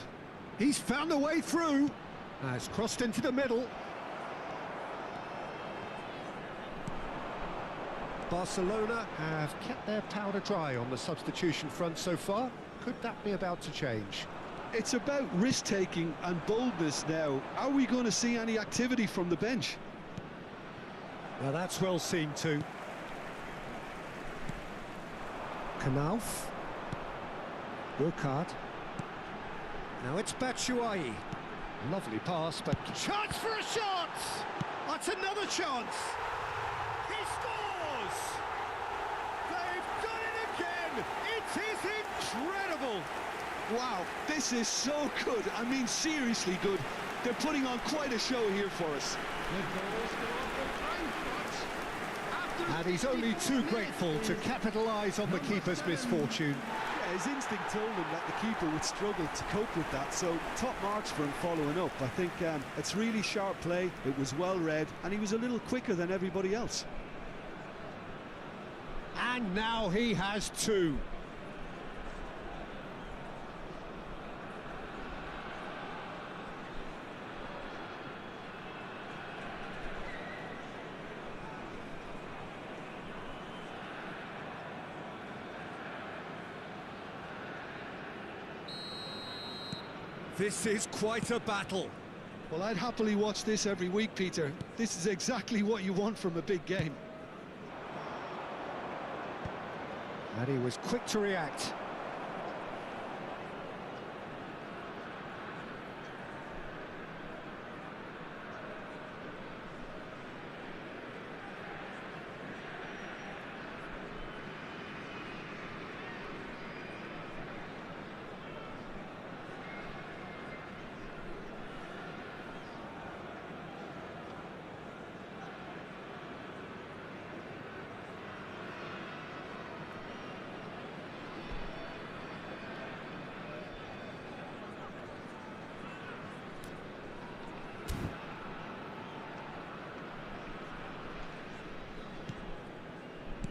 He's found a way through. It's crossed into the middle. Barcelona have kept their powder dry on the substitution front so far. Could that be about to change? It's about risk-taking and boldness now. Are we going to see any activity from the bench? Now that's well seen too. Knauf. Burkhardt. Now it's Batshuayi. Lovely pass, but... Chance for a shot! That's another chance! He scores! They've done it again! It is incredible! Wow, this is so good. I mean, seriously good. They're putting on quite a show here for us. And he's only too grateful to capitalise on the keeper's misfortune. Yeah, his instinct told him that the keeper would struggle to cope with that, so top marks for him following up. I think it's really sharp play, it was well read, and he was a little quicker than everybody else. And now he has two. This is quite a battle. Well, I'd happily watch this every week, Peter. This is exactly what you want from a big game. And he was quick to react.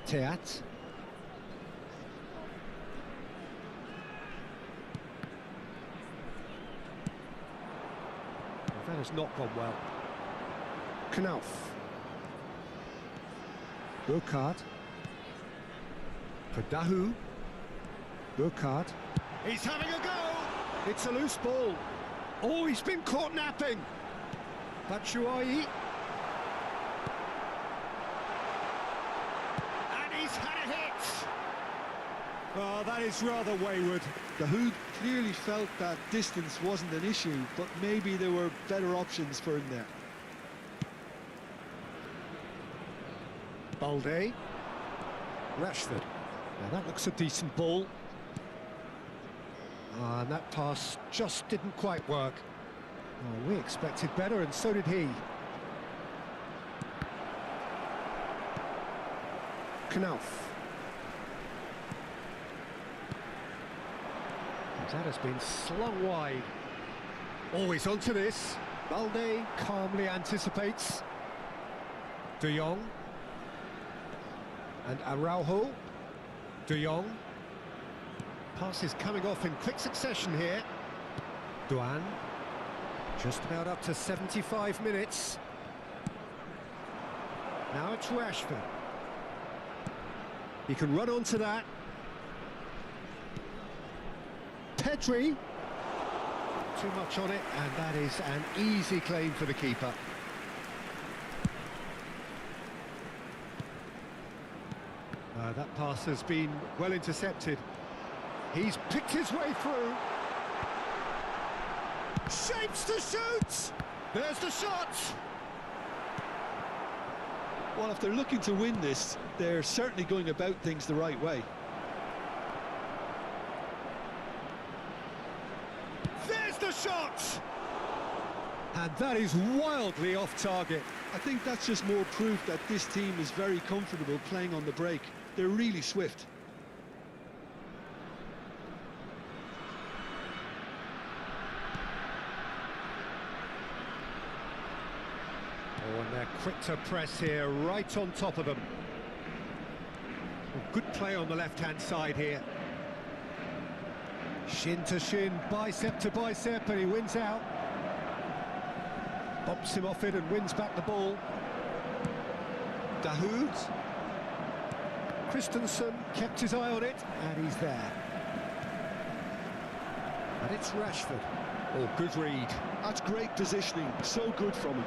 Teat. That has not gone well. Knauf. Burkhardt. Padahu. Burkhardt. He's having a go! It's a loose ball. Oh, he's been caught napping. Batshuayi. Oh, that is rather wayward. The Hood clearly felt that distance wasn't an issue, but maybe there were better options for him there. Balde. Rashford. Now that looks a decent ball. And that pass just didn't quite work. Oh, we expected better, and so did he. Knauf. That has been slung wide. Always onto this. Balde calmly anticipates. De Jong. And Araujo. De Jong. Passes coming off in quick succession here. Duan. Just about up to 75 minutes. Now it's Rashford. He can run onto that. Pedri. Too much on it, and that is an easy claim for the keeper. That pass has been well intercepted. He's picked his way through. Shapes to shoot! There's the shot! Well, if they're looking to win this, they're certainly going about things the right way. There's the shot! And that is wildly off target. I think that's just more proof that this team is very comfortable playing on the break. They're really swift. And they're quick to press here, right on top of them. Well, good play on the left-hand side here. Shin to shin, bicep to bicep, and he wins out. Bumps him off it and wins back the ball. Dahoud. Christensen kept his eye on it, and he's there. And it's Rashford. Oh, good read. That's great positioning, so good from him.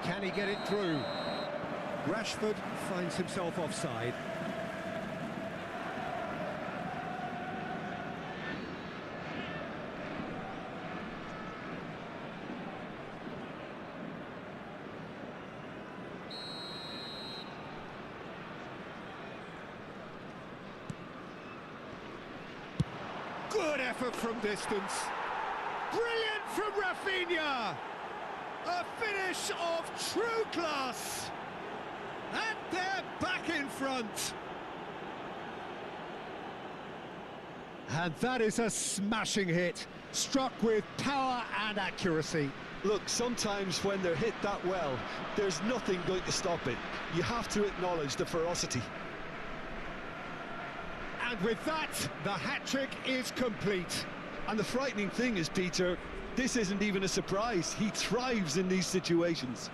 Can he get it through? Rashford finds himself offside. Good effort from distance. Brilliant from Rafinha. A finish of true class. And they're back in front. And that is a smashing hit, struck with power and accuracy. Look, sometimes when they're hit that well, there's nothing going to stop it. You have to acknowledge the ferocity. And with that, the hat-trick is complete. And the frightening thing is, Peter, this isn't even a surprise. He thrives in these situations.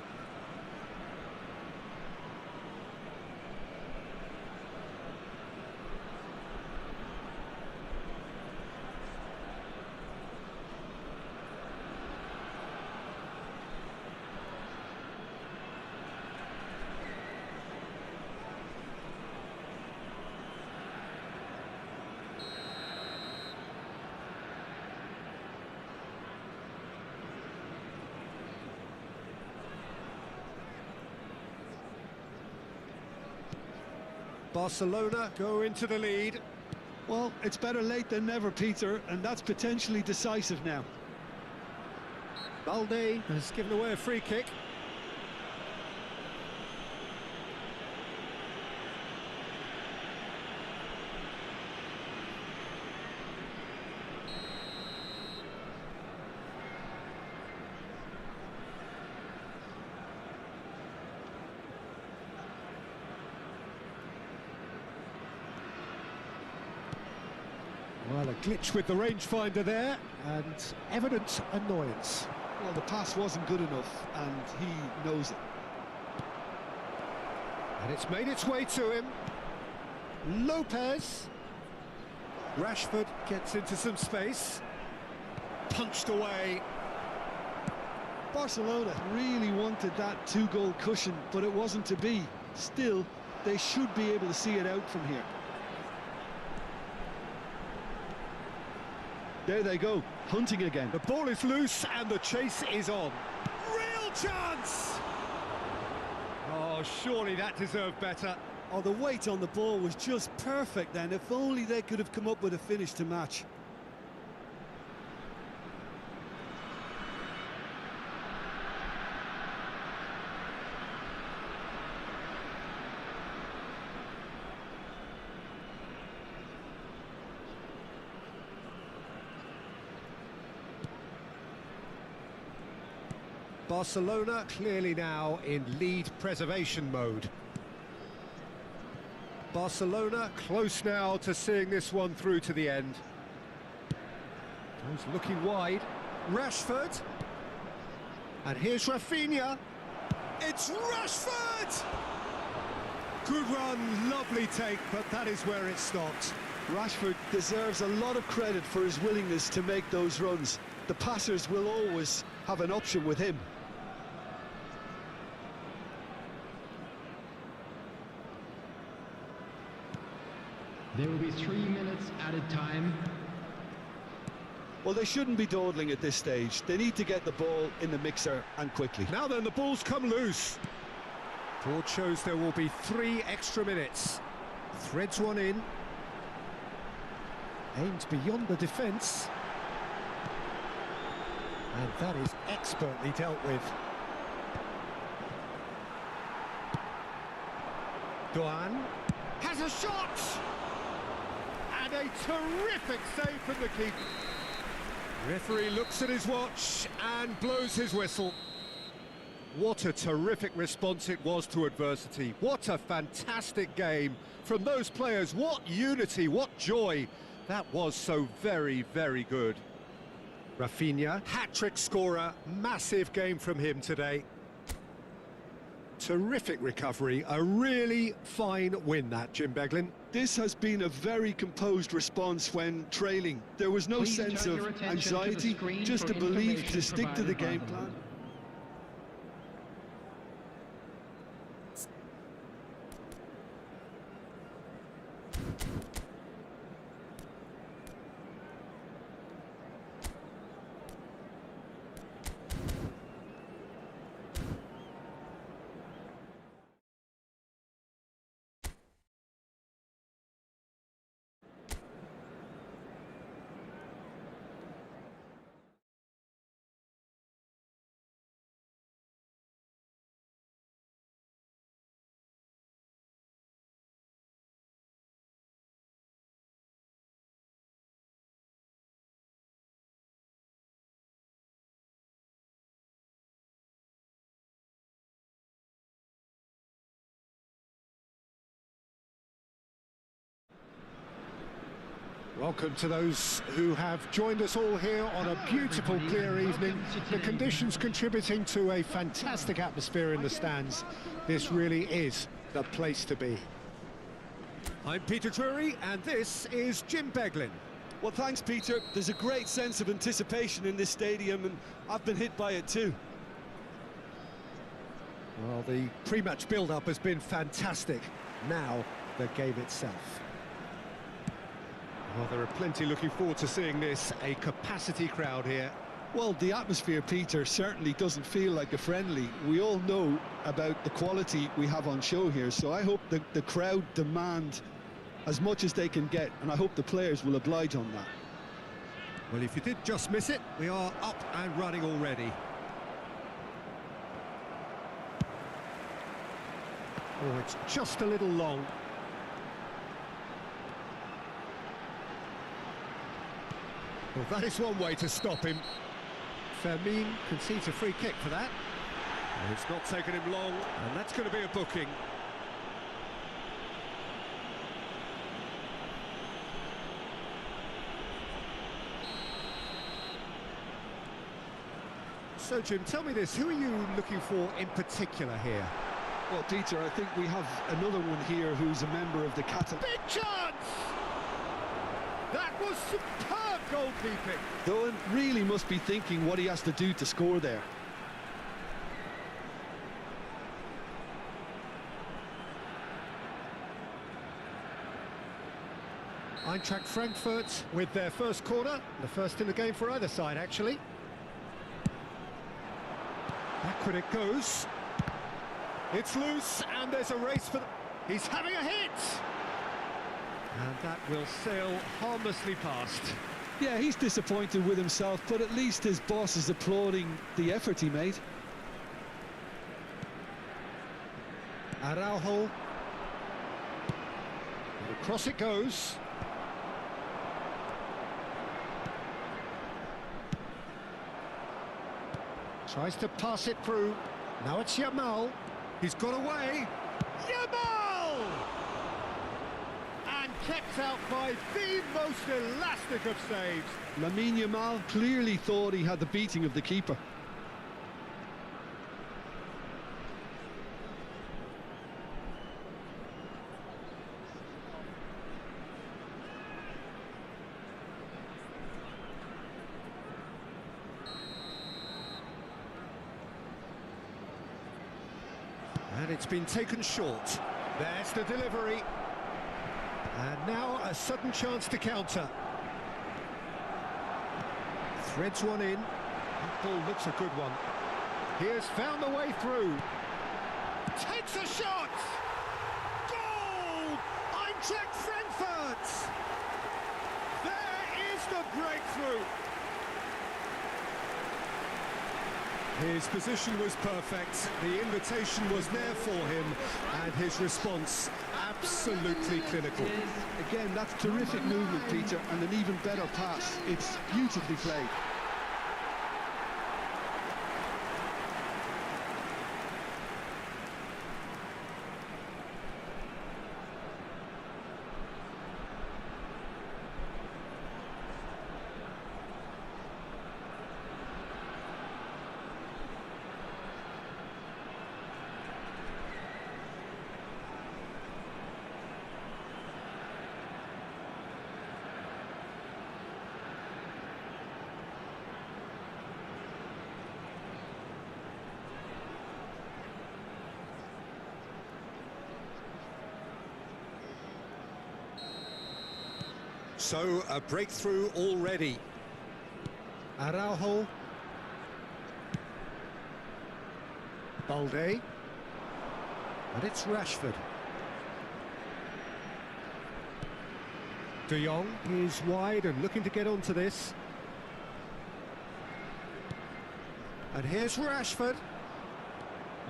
Barcelona go into the lead. Well, it's better late than never, Peter, and that's potentially decisive now. Balde has given away a free kick. Well, a glitch with the rangefinder there, and evident annoyance. Well, the pass wasn't good enough, and he knows it. And it's made its way to him. Lopez. Rashford gets into some space. Punched away. Barcelona really wanted that two-goal cushion, but it wasn't to be. Still, they should be able to see it out from here. There they go, hunting again. The ball is loose and the chase is on. Real chance! Oh, surely that deserved better. Oh, the weight on the ball was just perfect then. If only they could have come up with a finish to match. Barcelona clearly now in lead preservation mode. Barcelona close now to seeing this one through to the end. Goes looking wide. Rashford. And here's Rafinha. It's Rashford! Good run, lovely take, but that is where it stopped. Rashford deserves a lot of credit for his willingness to make those runs. The passers will always have an option with him. There will be 3 minutes added time. Well, they shouldn't be dawdling at this stage. They need to get the ball in the mixer and quickly. Now then, the ball's come loose. Board shows there will be 3 extra minutes. Threads one in. Aims beyond the defence. And that is expertly dealt with. Doan has a shot! And a terrific save from the keeper. Referee looks at his watch and blows his whistle. What a terrific response it was to adversity. What a fantastic game from those players. What unity, what joy. That was so very, very good. Rafinha, hat-trick scorer, massive game from him today. Terrific recovery, a really fine win that, Jim Beglin. This has been a very composed response when trailing. There was no sense of anxiety, just a belief to stick to the game plan. Welcome to those who have joined us all here on a beautiful, clear evening. The conditions contributing to a fantastic atmosphere in the stands. This really is the place to be. I'm Peter Drury, and this is Jim Beglin. Well, thanks, Peter. There's a great sense of anticipation in this stadium, and I've been hit by it too. Well, the pre-match build-up has been fantastic. Now, the game itself. Well, there are plenty looking forward to seeing this, a capacity crowd here. Well, the atmosphere, Peter, certainly doesn't feel like a friendly. We all know about the quality we have on show here, so I hope the crowd demand as much as they can get, and I hope the players will oblige on that. Well, if you did just miss it, we are up and running already. Oh, it's just a little long. Well, that is one way to stop him. Fermin concedes a free kick for that. And it's not taken him long, and that's going to be a booking. So, Jim, tell me this, who are you looking for in particular here? Well, Peter, I think we have another one here who's a member of the Catalan. Big chance! That was superb goalkeeping. Though really must be thinking what he has to do to score there. Eintracht Frankfurt with their first corner, the first in the game for either side, actually. Backward it goes. It's loose, and there's a race for... He's having a hit! And that will sail harmlessly past. Yeah, he's disappointed with himself, but at least his boss is applauding the effort he made. Araujo. And across it goes. Tries to pass it through. Now it's Yamal. He's got away. Yamal! And kept out by the most elastic of saves. Lamine Yamal clearly thought he had the beating of the keeper. And it's been taken short. There's the delivery. And now a sudden chance to counter. Threads one in. That ball looks a good one. He has found the way through. Takes a shot! Goal! Eintracht Frankfurt! There is the breakthrough! His position was perfect, the invitation was there for him, and his response absolutely clinical. Again, that's terrific movement, Peter, and an even better pass. It's beautifully played. So, a breakthrough already. Araujo. Balde. And it's Rashford. De Jong is wide and looking to get onto this. And here's Rashford.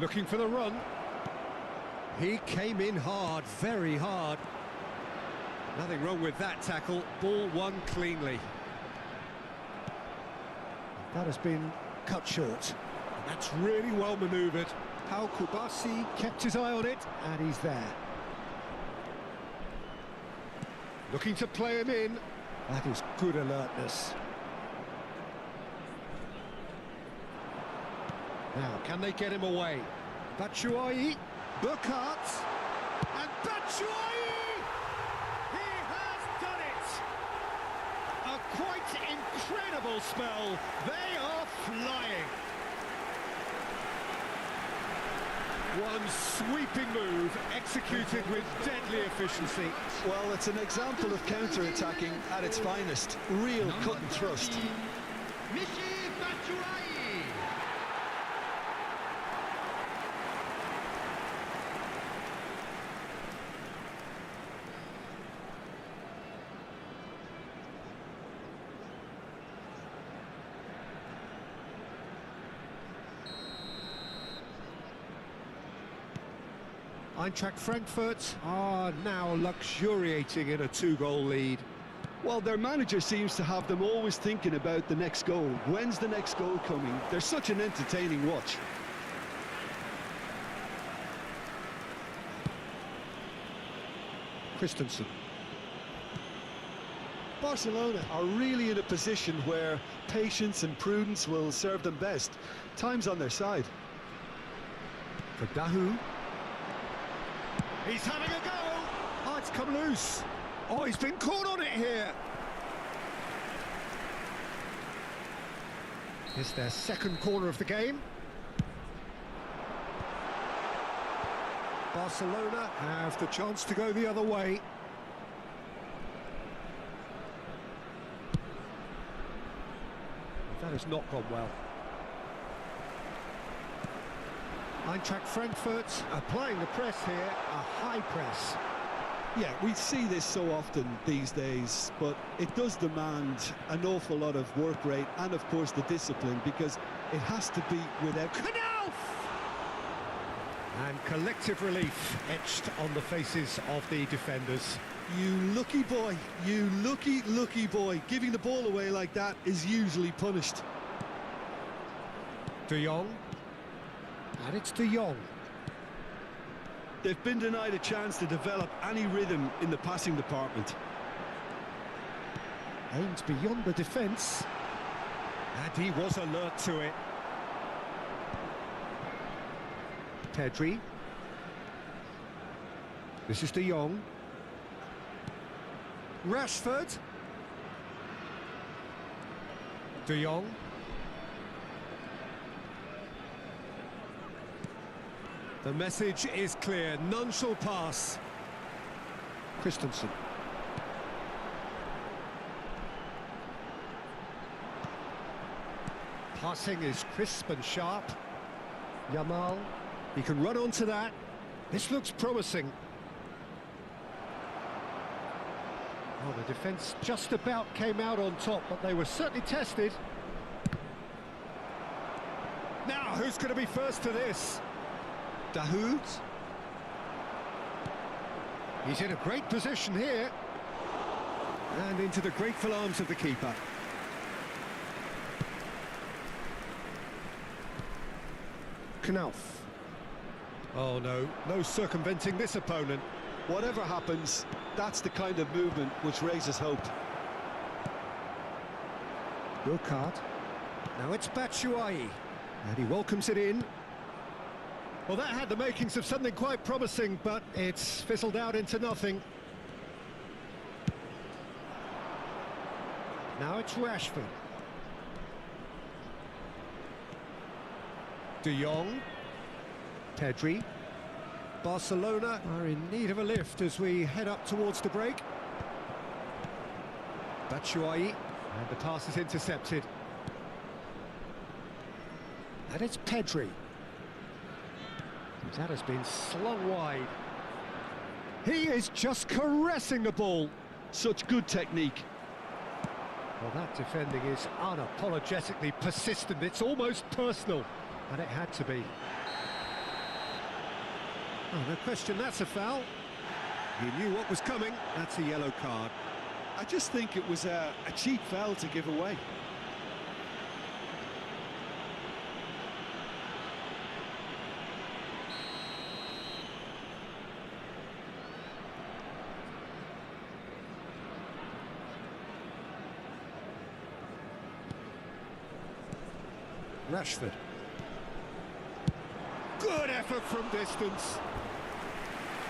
Looking for the run. He came in hard, very hard. Nothing wrong with that tackle. Ball won cleanly. That has been cut short. And that's really well manoeuvred. Pau Kubasi kept his eye on it, and he's there. Looking to play him in. That is good alertness. Now, can they get him away? Batshuayi, Burkhardt, and Batshuayi! He has done it! A quite incredible spell. They are flying. One sweeping move, executed with deadly efficiency. Well, it's an example of counter-attacking at its finest. Real cut and thrust. Michy Batshuayi. Eintracht Frankfurt are now luxuriating in a 2-goal lead. Well, their manager seems to have them always thinking about the next goal. When's the next goal coming? They're such an entertaining watch. Christensen. Barcelona are really in a position where patience and prudence will serve them best. Time's on their side. For Dahu. He's having a go! Oh, it's come loose. Oh, he's been caught on it here. It's their second corner of the game. Barcelona have the chance to go the other way. That has not gone well. Eintracht Frankfurt applying the press here, a high press. Yeah, we see this so often these days, but it does demand an awful lot of work rate and, of course, the discipline, because it has to be without... Knauf! And collective relief etched on the faces of the defenders. You lucky boy, you lucky boy. Giving the ball away like that is usually punished. De Jong. And it's De Jong. They've been denied a chance to develop any rhythm in the passing department. Aims beyond the defence. And he was alert to it. Pedri. This is De Jong. Rashford. De Jong. The message is clear, none shall pass. Christensen. Passing is crisp and sharp. Yamal, he can run onto that. This looks promising. Oh, the defence just about came out on top, but they were certainly tested. Now, who's going to be first to this? Dahoud. He's in a great position here. And into the grateful arms of the keeper. Knauf. Oh no, no circumventing this opponent. Whatever happens, that's the kind of movement which raises hope. Burkhardt. Now it's Batshuayi. And he welcomes it in. Well, that had the makings of something quite promising, but it's fizzled out into nothing. Now it's Rashford. De Jong. Pedri. Barcelona are in need of a lift as we head up towards the break. Batshuayi, and the pass is intercepted. And it's Pedri. That has been slung wide. He is just caressing the ball. Such good technique. Well, that defending is unapologetically persistent. It's almost personal, and it had to be. Oh, no question, that's a foul. He knew what was coming. That's a yellow card. I just think it was a cheap foul to give away. Rashford. Good effort from distance.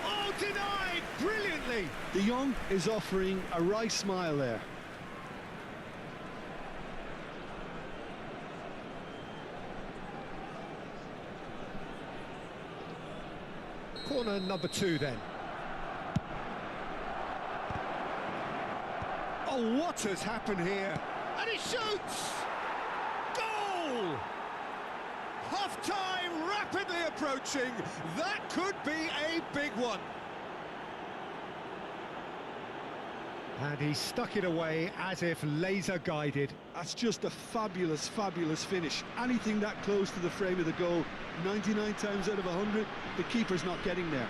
Oh, denied brilliantly. De Jong is offering a wry smile there. Corner number 2 then. Oh, what has happened here? And he shoots! Goal! Half-time rapidly approaching. That could be a big one. And he stuck it away as if laser guided. That's just a fabulous, fabulous finish. Anything that close to the frame of the goal, 99 times out of 100, the keeper's not getting there.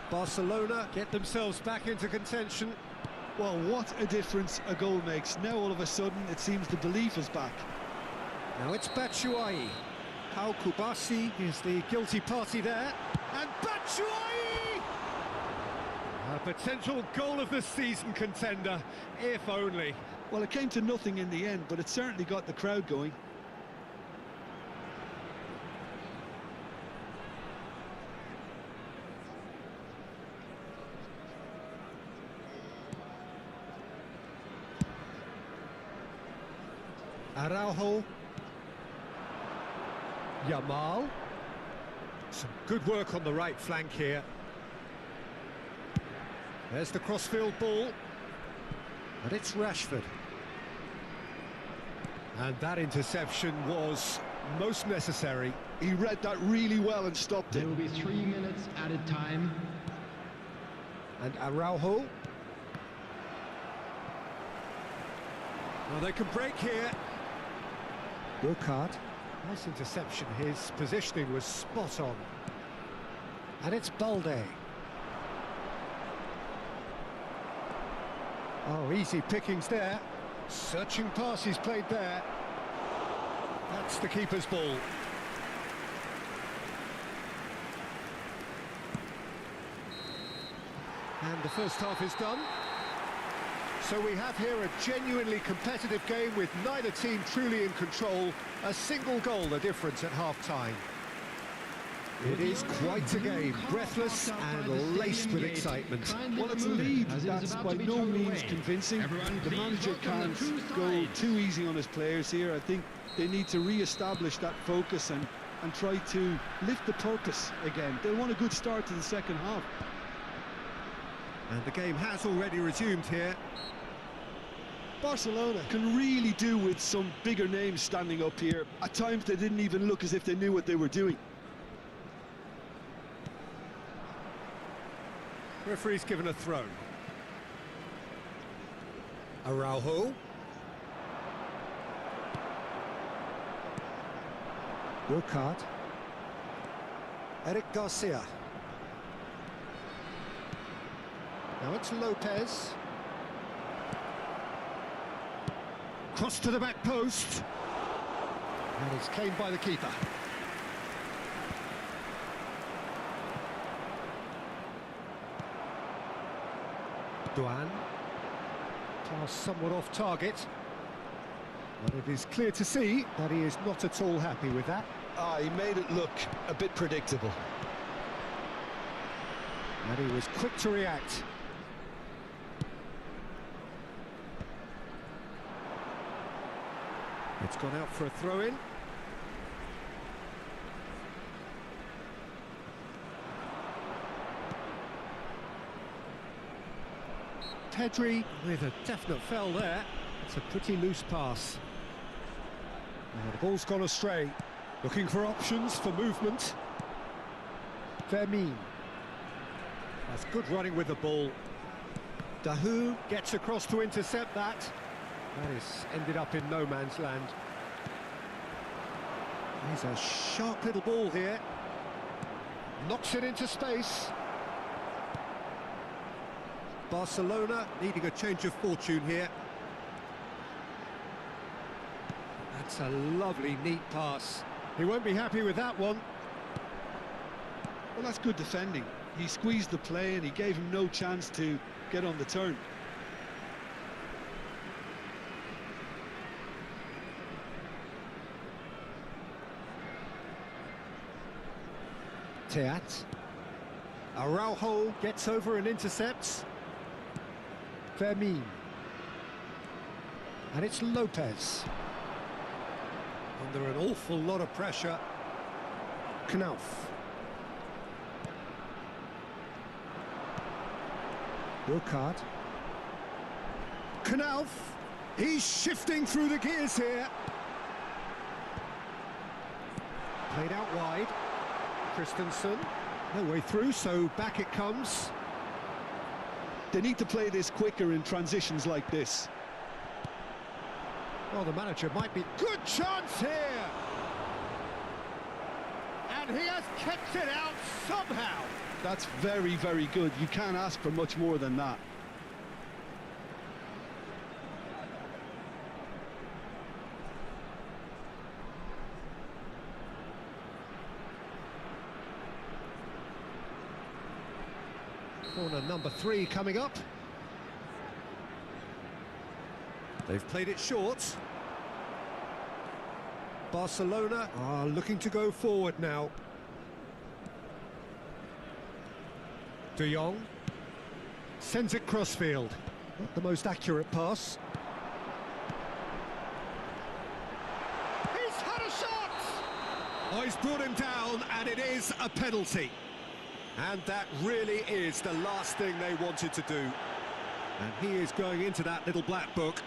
Barcelona get themselves back into contention. Well, what a difference a goal makes. Now all of a sudden it seems the belief is back. Now it's Batshuayi. Pau Kubasi is the guilty party there. And Batshuayi! A potential goal of the season contender, if only. Well, it came to nothing in the end, but it certainly got the crowd going. Araujo. Yamal. Some good work on the right flank here. There's the crossfield ball. And it's Rashford. And that interception was most necessary. He read that really well and stopped it. There will be 3 minutes added time. And Araujo. Well, they can break here. Burkhardt. Nice interception. His positioning was spot on. And it's Balde. Oh, easy pickings there. Searching pass he's played there. That's the keeper's ball. And the first half is done. So we have here a genuinely competitive game with neither team truly in control. A single goal the difference at half-time. It is quite a game, breathless and laced with excitement. Well, it's a lead that's by no means convincing. The manager can't go too easy on his players here. I think they need to re-establish that focus and try to lift the purpose again. They want a good start to the second half. And the game has already resumed here. Barcelona can really do with some bigger names standing up here. At times they didn't even look as if they knew what they were doing. Referee's given a throw. Araujo. Burkhardt. Eric Garcia. Now it's Lopez. Cross to the back post. And it's claimed by the keeper. Duan. Pass somewhat off target. But it is clear to see that he is not at all happy with that. He made it look a bit predictable. And he was quick to react. It's gone out for a throw-in. Pedri with a definite foul there. It's a pretty loose pass. Now the ball's gone astray. Looking for options for movement. Vermeer. That's good running with the ball. Dahu gets across to intercept that. That is ended up in no man's land. He's a sharp little ball here. Knocks it into space. Barcelona needing a change of fortune here. That's a lovely, neat pass. He won't be happy with that one. Well, that's good defending. He squeezed the play and he gave him no chance to get on the turn. Teat. Araujo gets over and intercepts. Vermeer. And it's Lopez. Under an awful lot of pressure. Knauf. Burkhardt. Knauf. He's shifting through the gears here. Played out wide. Christensen. No way through, so back it comes. They need to play this quicker in transitions like this. Well, the manager might be... Good chance here! And he has kept it out somehow. That's very, very good. You can't ask for much more than that. Corner number 3 coming up. They've played it short. Barcelona are looking to go forward now. De Jong sends it crossfield. Not the most accurate pass. He's had a shot! Oh, he's brought him down, and it is a penalty. And that really is the last thing they wanted to do. And he is going into that little black book.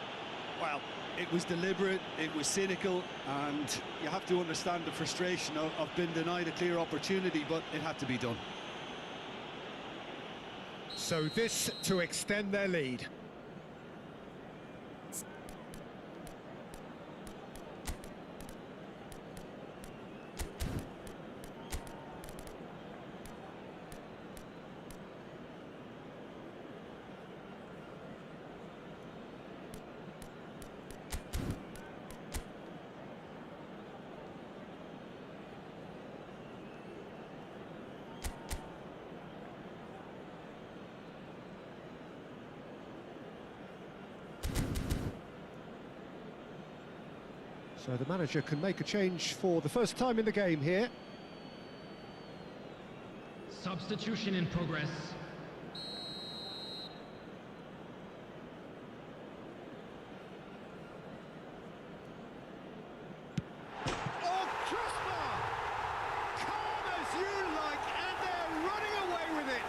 Well, it was deliberate, it was cynical, and you have to understand the frustration of being denied a clear opportunity, but it had to be done. So this to extend their lead. So the manager can make a change for the first time in the game here. Substitution in progress. Oh, Krasma! Calm as you like, and they're running away with it.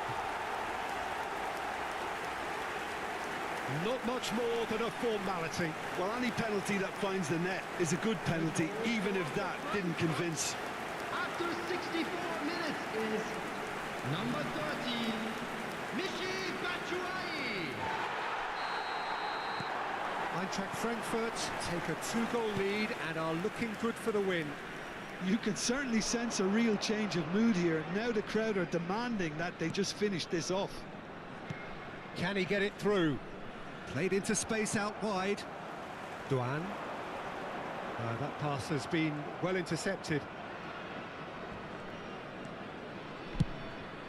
Not much more than a formality. Well, any penalty that finds the net is a good penalty, even if that didn't convince. After 64 minutes is number 30, Michy Batshuayi. Eintracht Frankfurt take a 2-goal lead and are looking good for the win. You can certainly sense a real change of mood here. Now the crowd are demanding that they just finish this off. Can he get it through? Played into space out wide. Duan. That pass has been well intercepted.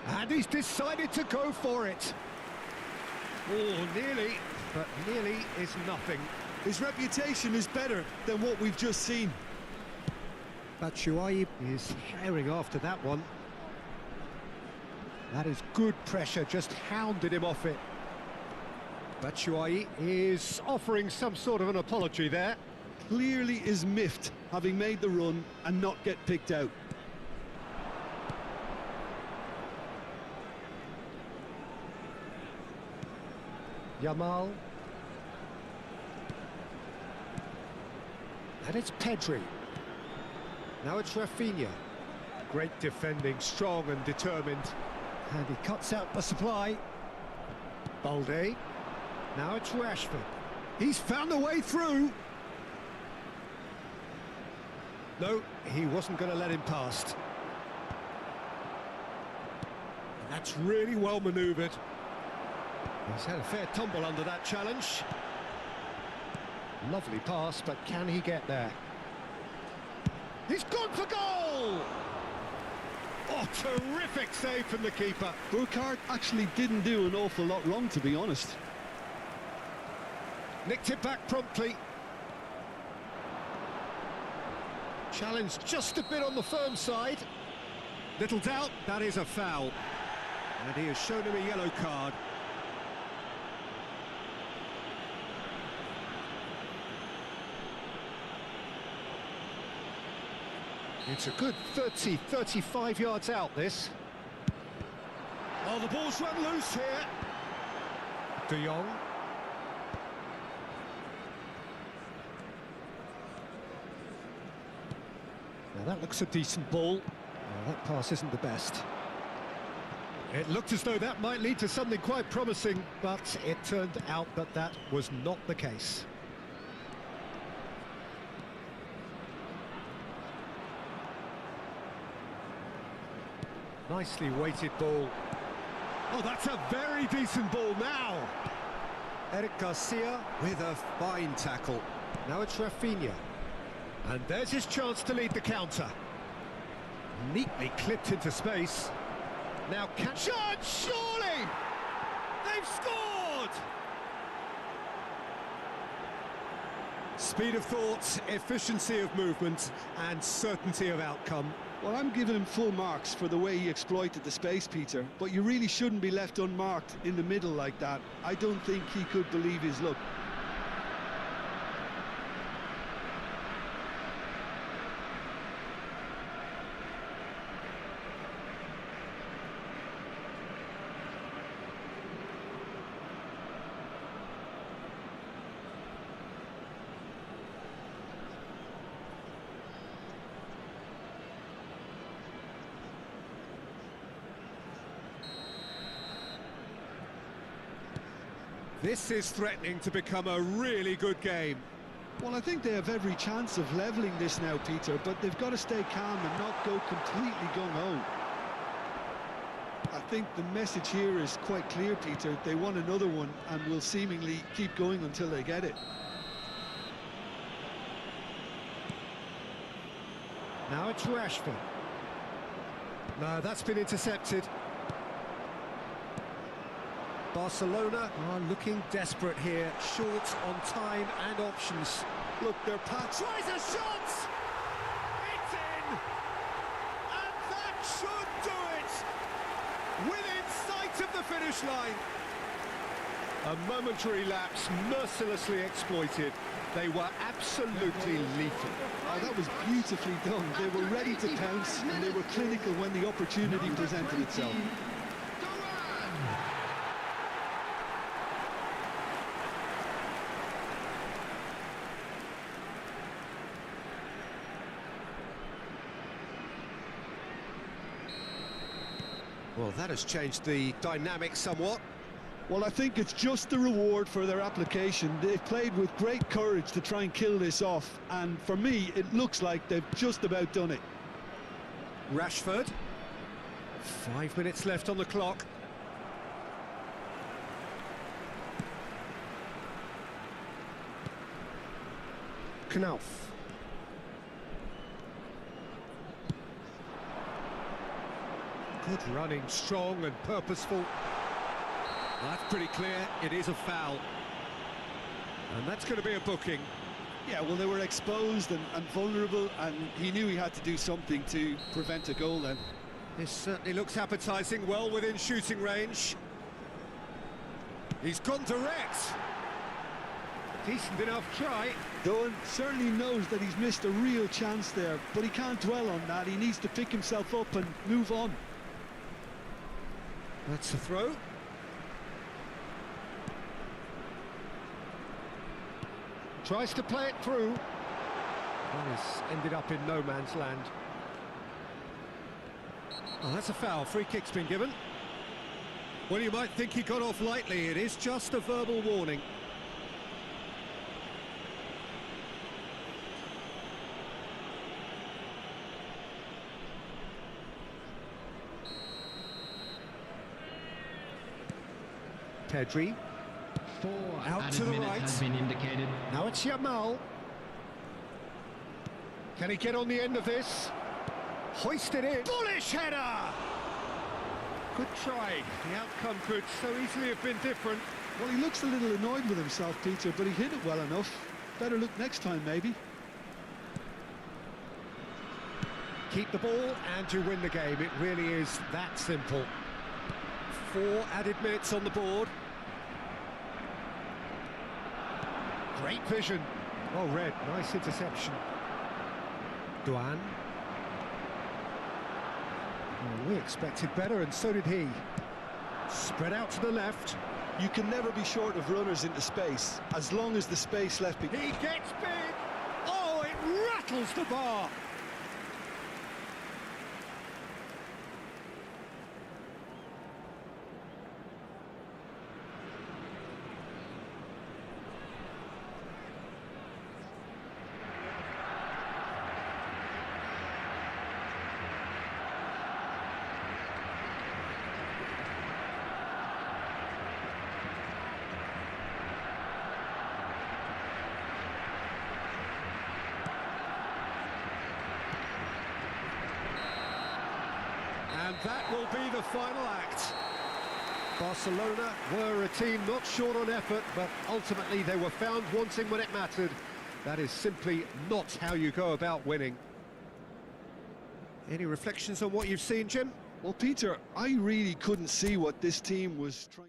And he's decided to go for it. Oh, nearly, but nearly is nothing. His reputation is better than what we've just seen. Batshuayi is herring after that one. That is good pressure, just hounded him off it. Batshuayi is offering some sort of an apology there. Clearly is miffed, having made the run and not get picked out. Yamal. And it's Pedri. Now it's Rafinha. Great defending, strong and determined. And he cuts out the supply. Balde. Now it's Rashford. He's found a way through. No, he wasn't going to let him past. And that's really well manoeuvred. He's had a fair tumble under that challenge. Lovely pass, but can he get there? He's gone for goal! Oh, terrific save from the keeper. Burkhardt actually didn't do an awful lot wrong, to be honest. Nicked it back promptly. Challenge just a bit on the firm side. Little doubt, that is a foul. And he has shown him a yellow card. It's a good 30, 35 yards out, this. Oh, the ball's run loose here. De Jong. Now that looks a decent ball. Well, that pass isn't the best. It looked as though that might lead to something quite promising, but it turned out that that was not the case. Nicely weighted ball. Oh, that's a very decent ball now. Eric Garcia with a fine tackle. Now it's Rafinha. And there's his chance to lead the counter. Neatly clipped into space. Now catch on, surely! They've scored! Speed of thought, efficiency of movement, and certainty of outcome. Well, I'm giving him full marks for the way he exploited the space, Peter, but you really shouldn't be left unmarked in the middle like that. I don't think he could believe his luck. This is threatening to become a really good game. Well, I think they have every chance of levelling this now, Peter, but they've got to stay calm and not go completely gung-ho. I think the message here is quite clear, Peter. They want another one and will seemingly keep going until they get it. Now it's Rashford. No, that's been intercepted. Barcelona are looking desperate here, short on time and options. Look, their patch Tries a shot! It's in! And that should do it! Within sight of the finish line. A momentary lapse mercilessly exploited. They were absolutely lethal. Oh, that was beautifully done. They were ready to pounce and they were clinical when the opportunity presented itself. Well, that has changed the dynamic somewhat. Well, I think it's just the reward for their application. They've played with great courage to try and kill this off, and for me, it looks like they've just about done it. Rashford. 5 minutes left on the clock. Knauf. Good running, strong and purposeful. That's pretty clear, it is a foul. And that's going to be a booking. Yeah, well, they were exposed and vulnerable, and he knew he had to do something to prevent a goal then. This certainly looks appetising, well within shooting range. He's gone direct. Decent enough try. Doan certainly knows that he's missed a real chance there, but he can't dwell on that. He needs to pick himself up and move on. That's a throw. Tries to play it through. Well, he's ended up in no man's land. Oh, that's a foul. Free kick's been given. Well, you might think he got off lightly. It is just a verbal warning. Pedri. 4 Out to added the minutes right. has been indicated. Now it's Yamal. Can he get on the end of this? Hoisted in. Bullish header! Good try. The outcome could so easily have been different. Well, he looks a little annoyed with himself, Peter, but he hit it well enough. Better look next time, maybe. Keep the ball and you win the game. It really is that simple. 4 added minutes on the board. Great vision. Well read, nice interception. Duan. Oh, we expected better, and so did he. Spread out to the left. You can never be short of runners into space, as long as the space left behind. He gets big. Oh, it rattles the bar. And that will be the final act. Barcelona were a team not short on effort, but ultimately they were found wanting when it mattered. That is simply not how you go about winning. Any reflections on what you've seen, Jim? Well, Peter, I really couldn't see what this team was trying.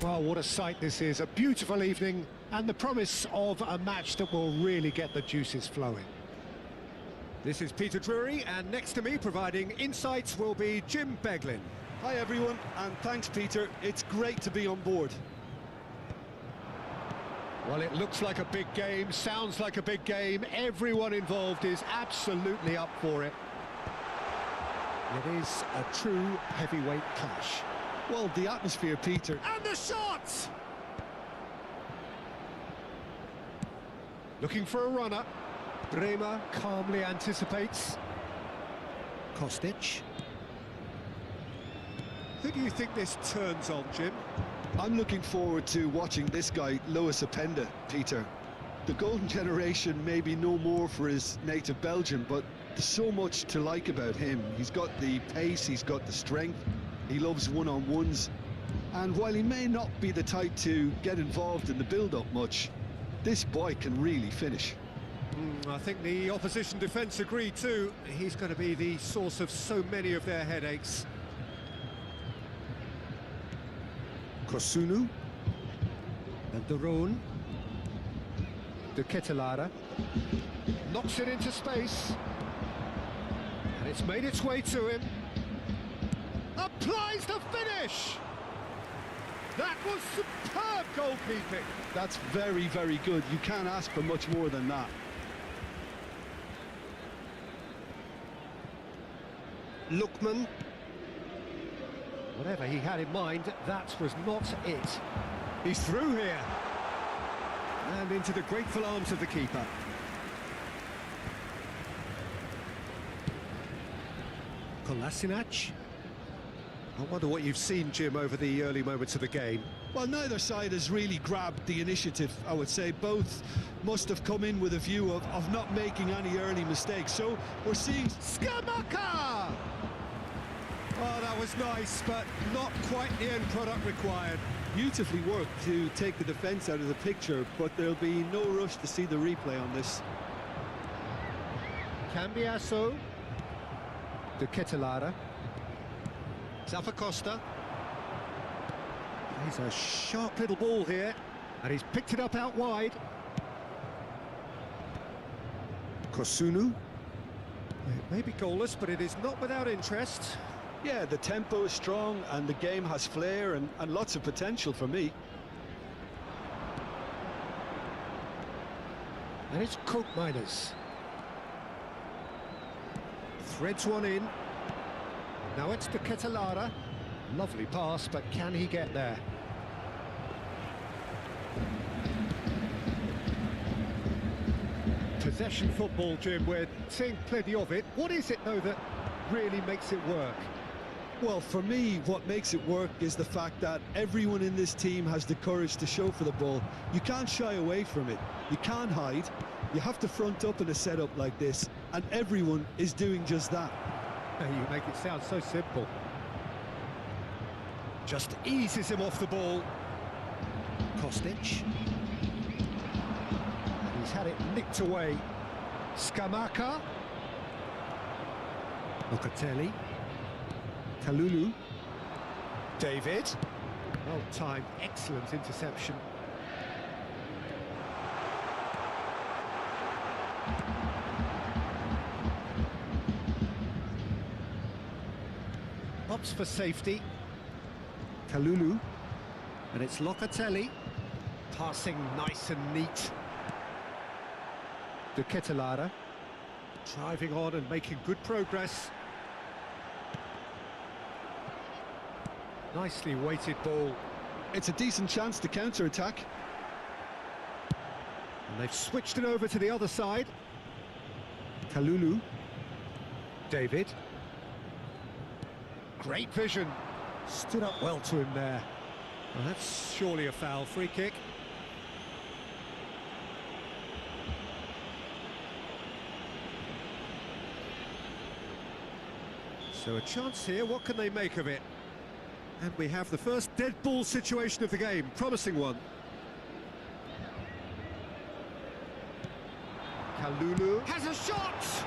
Well, what a sight this is. A beautiful evening and the promise of a match that will really get the juices flowing. This is Peter Drury, and next to me providing insights will be Jim Beglin. Hi, everyone, and thanks, Peter. It's great to be on board. Well, it looks like a big game, sounds like a big game. Everyone involved is absolutely up for it. It is a true heavyweight clash. Well, the atmosphere, Peter. And the shot! Looking for a runner. Bremer calmly anticipates. Kostic. Who do you think this turns on, Jim? I'm looking forward to watching this guy, Lois Openda, Peter. The golden generation may be no more for his native Belgium, but there's so much to like about him. He's got the pace, he's got the strength, he loves one-on-ones. And while he may not be the type to get involved in the build-up much, this boy can really finish. I think the opposition defence agree too. He's going to be the source of so many of their headaches. Kosunu. And De Roon. De Ketelaere. Knocks it into space. And it's made its way to him. Applies the finish! That was superb goalkeeping. That's very, very good. You can't ask for much more than that. Lookman. Whatever he had in mind, that was not it. He's through here. And into the grateful arms of the keeper. Kolasinac. I wonder what you've seen, Jim, over the early moments of the game. Well, neither side has really grabbed the initiative, I would say. Both must have come in with a view of not making any early mistakes. So we're seeing... Skamaka! Oh, that was nice, but not quite the end product required. Beautifully worked to take the defence out of the picture, but there'll be no rush to see the replay on this. Cambiasso. De Ketelaere. Zappacosta. He's a sharp little ball here, and he's picked it up out wide. Kosunu. It may be goalless, but it is not without interest. Yeah, the tempo is strong, and the game has flair and lots of potential for me. And it's Koopmeiners. Threads one in. Now it's De Ketelaere. Lovely pass, but can he get there? Possession football, Jim, we're seeing plenty of it. What is it, though, that really makes it work? Well, for me, what makes it work is the fact that everyone in this team has the courage to show for the ball. You can't shy away from it. You can't hide. You have to front up in a setup like this, and everyone is doing just that. You make it sound so simple. Just eases him off the ball. Kostic. He's had it nicked away. Skamaka. Locatelli. Kalulu. David. Well timed, excellent interception. Opts for safety. Kalulu. And it's Locatelli. Passing nice and neat. De Ketelaere. Driving on and making good progress. Nicely weighted ball. It's a decent chance to counter-attack. And they've switched it over to the other side. Kalulu. David. Great vision. Stood up well to him there. Well, that's surely a foul. Free kick. So a chance here. What can they make of it? And we have the first dead ball situation of the game. Promising one. Kalulu has a shot!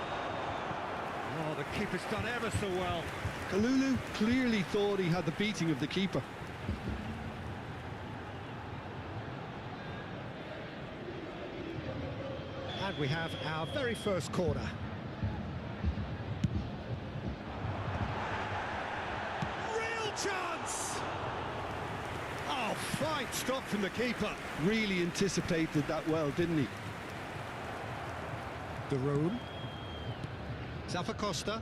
Oh, the keeper's done ever so well. Kalulu clearly thought he had the beating of the keeper. And we have our very first corner. Real chance! Oh, Fine stop from the keeper. Really anticipated that well, didn't he? De Roon. Costa.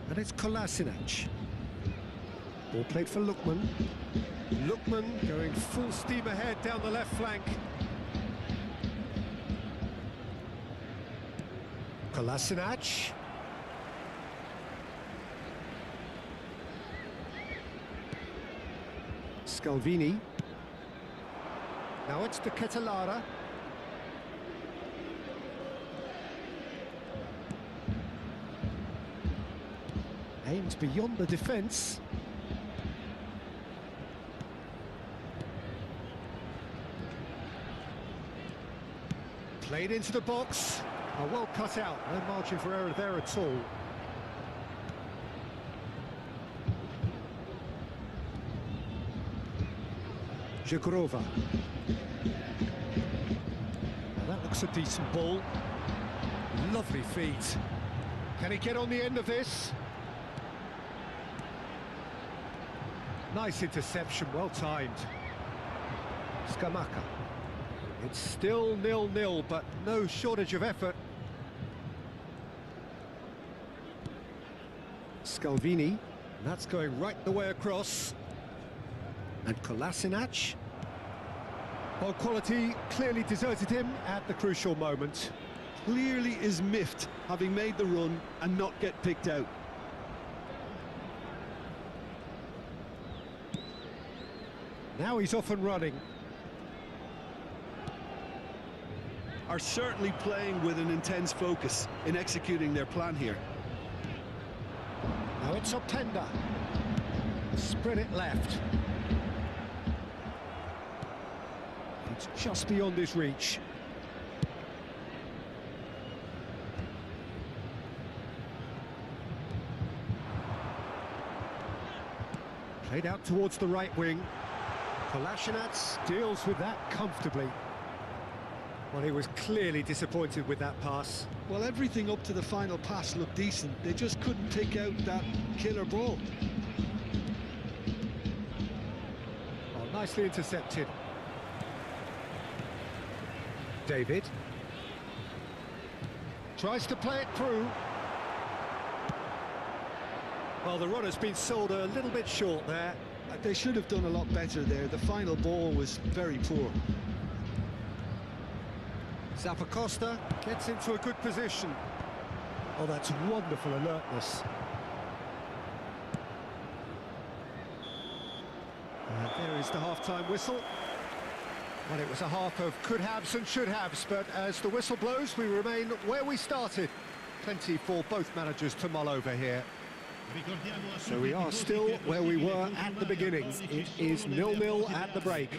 And it's Kolasinac. Ball played for Lookman. Lookman going full steam ahead down the left flank. Kolasinac. Scalvini. Now it's De Ketelara. Aims beyond the defence. Played into the box. Oh, well cut out. No margin for error there at all. Jagrova. Now that looks a decent ball. Lovely feet. Can he get on the end of this? Nice interception, well timed. Scamacca. It's still 0-0, but no shortage of effort. Scalvini. That's going right the way across. And Kolasinac. Well, quality clearly deserted him at the crucial moment. Clearly is miffed, having made the run and not get picked out. Now he's off and running. Are certainly playing with an intense focus in executing their plan here. Now it's Optenda. Spread it left. It's just beyond his reach. Played out towards the right wing. Kolasinac deals with that comfortably. Well, he was clearly disappointed with that pass. Well, everything up to the final pass looked decent. They just couldn't pick out that killer ball. Oh, nicely intercepted. David. Tries to play it through. Well, the run has been sold a little bit short there. They should have done a lot better there. The final ball was very poor. Costa gets into a good position. Oh, that's wonderful alertness. And there is the half-time whistle. Well, it was a half of could-haves and should-haves, but as the whistle blows, we remain where we started. Plenty for both managers to mull over here. So we are still where we were at the beginning. It is 0-0 at the break.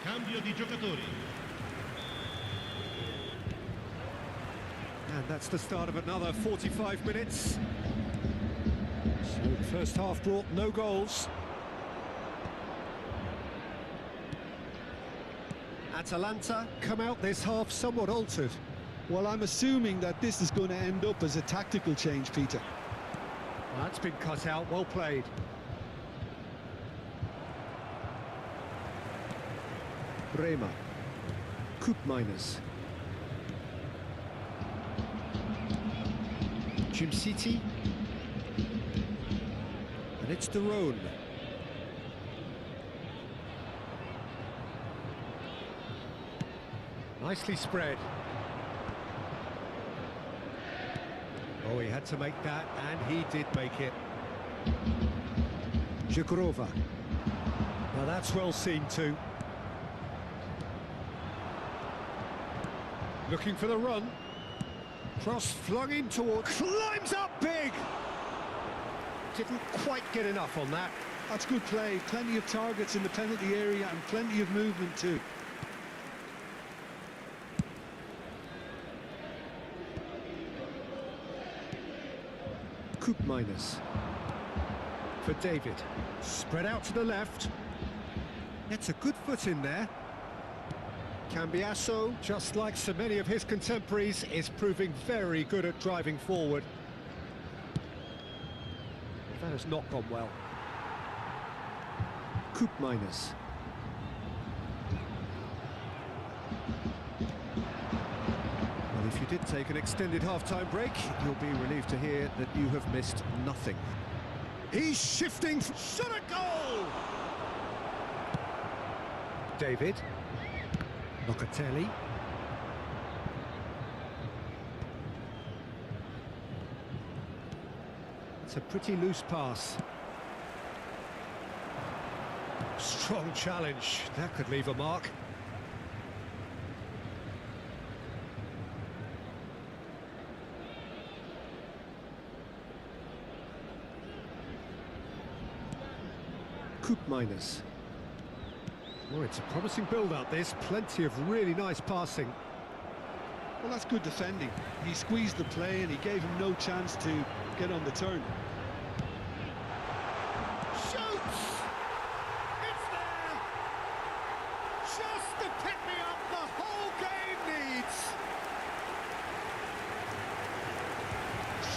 Cambio di giocatori. And that's the start of another 45 minutes. So the first half brought no goals. Atalanta come out this half somewhat altered. Well, I'm assuming that this is going to end up as a tactical change, Peter. Well, that's been cut out, well played. Bremer. Koopmeiners. Jim City. And it's De Roon. Nicely spread. Oh, he had to make that, and he did make it. Jagrova. Now that's well seen too. Looking for the run. Cross flung in toward. Climbs up big! Didn't quite get enough on that. That's good play. Plenty of targets in the penalty area and plenty of movement too. Koopmeiners. For David. Spread out to the left. It's a good foot in there. Cambiasso, just like so many of his contemporaries, is proving very good at driving forward. That has not gone well. Koopmeiners. Well, if you did take an extended half-time break, you'll be relieved to hear that you have missed nothing. He's shifting, shot a goal! David. Locatelli. It's a pretty loose pass. Strong challenge, that could leave a mark. Koopmeiners. Oh, it's a promising build-up, this. Plenty of really nice passing. Well, that's good defending. He squeezed the play and he gave him no chance to get on the turn. Shoots! It's there! Just the pick-me-up the whole game needs!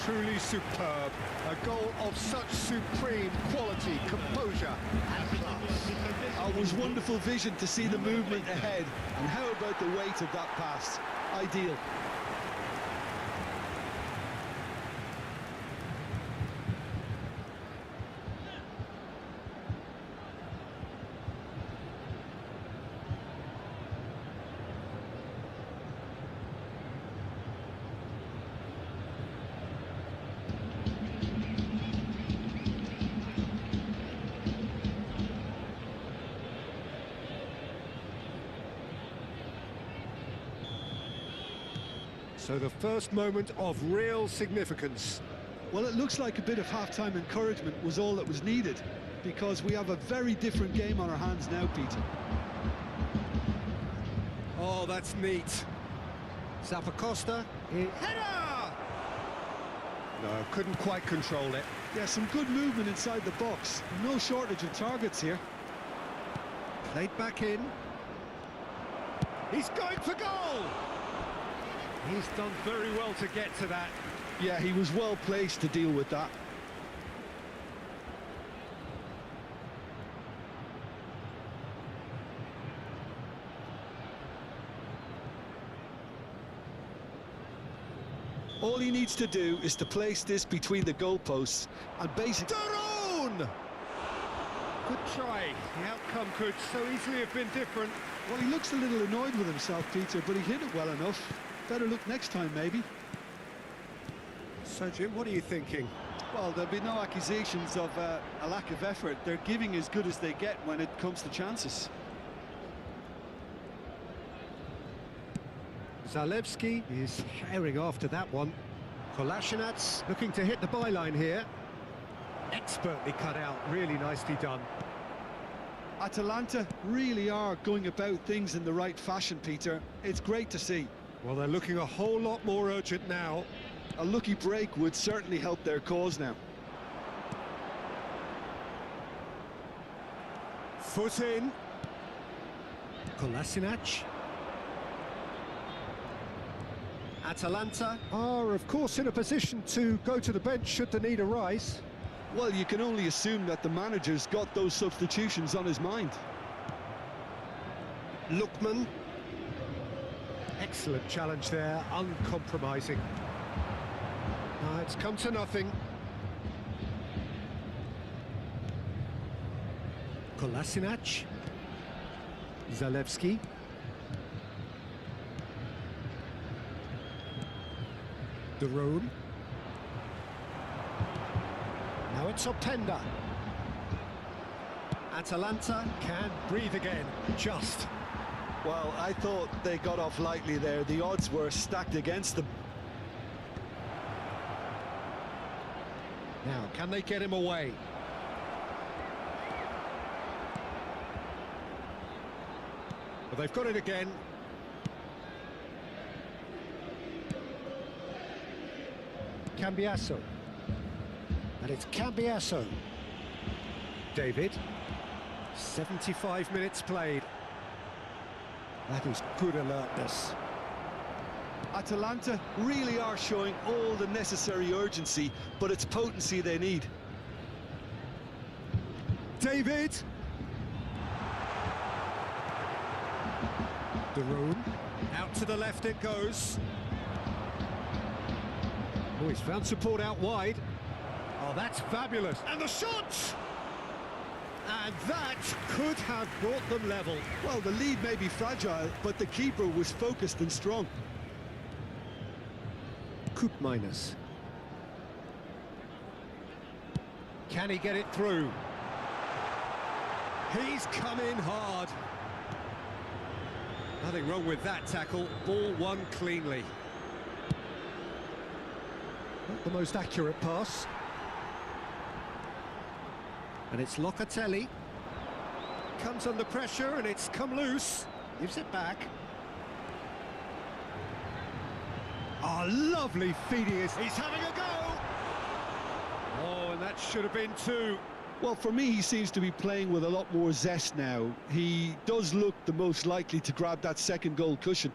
Truly superb. A goal of such supreme quality, composure and class. It was wonderful vision to see the movement ahead. And how about the weight of that pass? Ideal. So the first moment of real significance. Well, it looks like a bit of half-time encouragement was all that was needed, because we have a very different game on our hands now, Peter. Oh, that's neat. Zappacosta. Header! No, couldn't quite control it. Yeah, some good movement inside the box. No shortage of targets here. Played back in. He's going for goal! He's done very well to get to that. Yeah, he was well placed to deal with that. All he needs to do is to place this between the goalposts and basically... De Roon! Good try. The outcome could so easily have been different. Well, he looks a little annoyed with himself, Peter, but he hit it well enough. Better look next time, maybe. So, Jim, what are you thinking? Well, there'll be no accusations of a lack of effort. They're giving as good as they get when it comes to chances. Zalewski is herring after that one. Kolasinac looking to hit the byline here. Expertly cut out, really nicely done. Atalanta really are going about things in the right fashion, Peter. It's great to see. Well, they're looking a whole lot more urgent now. A lucky break would certainly help their cause now. Foot in. Kolasinac. Atalanta are, of course, in a position to go to the bench should the need arise. Well, you can only assume that the manager's got those substitutions on his mind. Lookman. Excellent challenge there, uncompromising. It's come to nothing. Kolasinac. Zalewski. De Roon. Now it's Optenda. Atalanta can breathe again, just. Well, I thought they got off lightly there. The odds were stacked against them. Now, can they get him away? Well, they've got it again. Cambiasso. And it's Cambiasso. David. 75 minutes played. That is good alertness. Atalanta really are showing all the necessary urgency, but it's potency they need. David. De Roon. Out to the left it goes. Oh, he's found support out wide. Oh, that's fabulous. And the shot! And that could have brought them level. Well, the lead may be fragile, but the keeper was focused and strong. Koopmeiners. Can he get it through? He's come in hard. Nothing wrong with that tackle. Ball won cleanly. Not the most accurate pass. And it's Locatelli. Comes under pressure and it's come loose. Gives it back. Oh, lovely feeding. He's having a go! Oh, and that should have been two. Well, for me, he seems to be playing with a lot more zest now. He does look the most likely to grab that second goal cushion.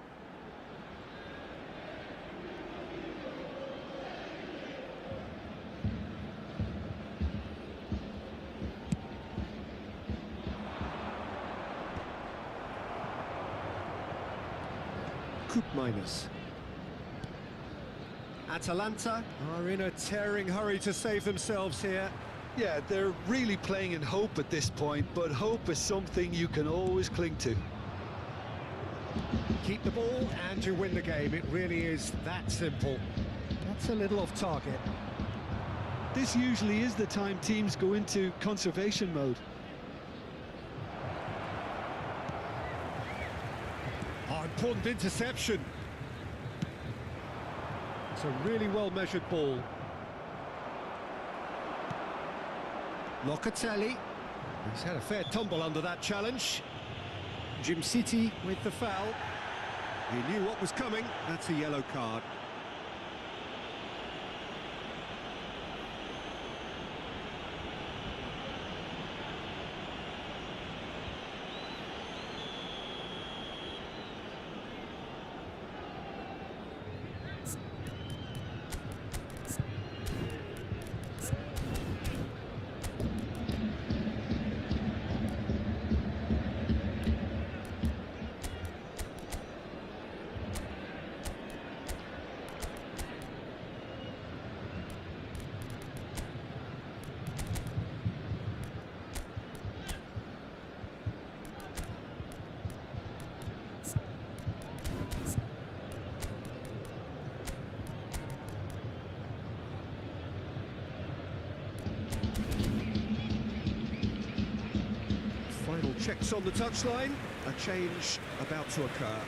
Koopmeiners. Atalanta are in a tearing hurry to save themselves here. Yeah, they're really playing in hope at this point, but hope is something you can always cling to. Keep the ball and you win the game. It really is that simple. That's a little off target. This usually is the time teams go into conservation mode. Oh, important interception. It's a really well-measured ball. Locatelli. He's had a fair tumble under that challenge. Jim City with the foul. He knew what was coming. That's a yellow card. Final checks on the touchline. A change about to occur.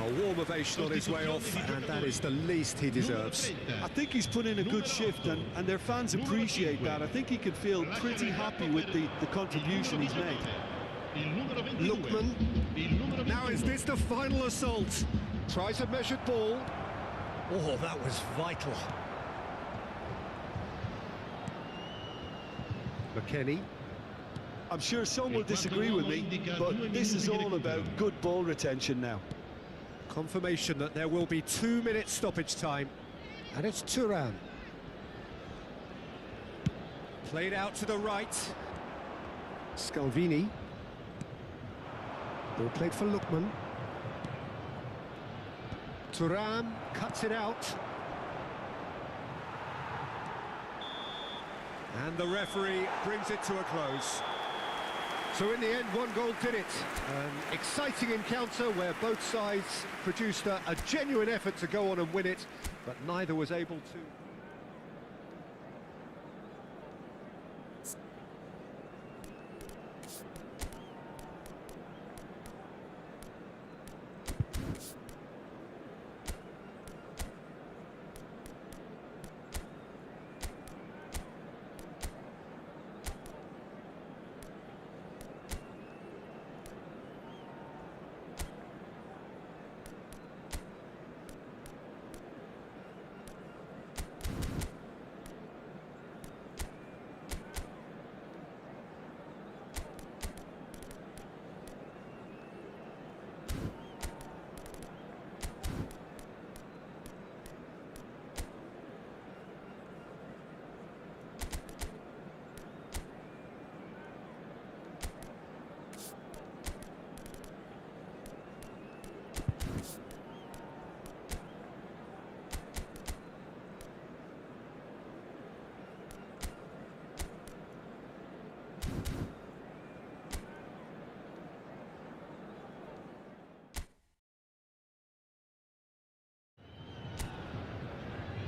A warm ovation on his way off, and that is the least he deserves. I think he's put in a good shift, and their fans appreciate that. I think he can feel pretty happy with the contribution he's made. Lookman. Now is this the final assault? Tries a measured ball. Oh, that was vital. McKennie. I'm sure some will disagree with me, but this is all about good ball retention now. Confirmation that there will be 2-minute stoppage time. And it's Thuram. Played out to the right. Scalvini. Ball played for Lookman. Thuram cuts it out. And the referee brings it to a close. So in the end, one goal did it. An exciting encounter where both sides produced a genuine effort to go on and win it, but neither was able to.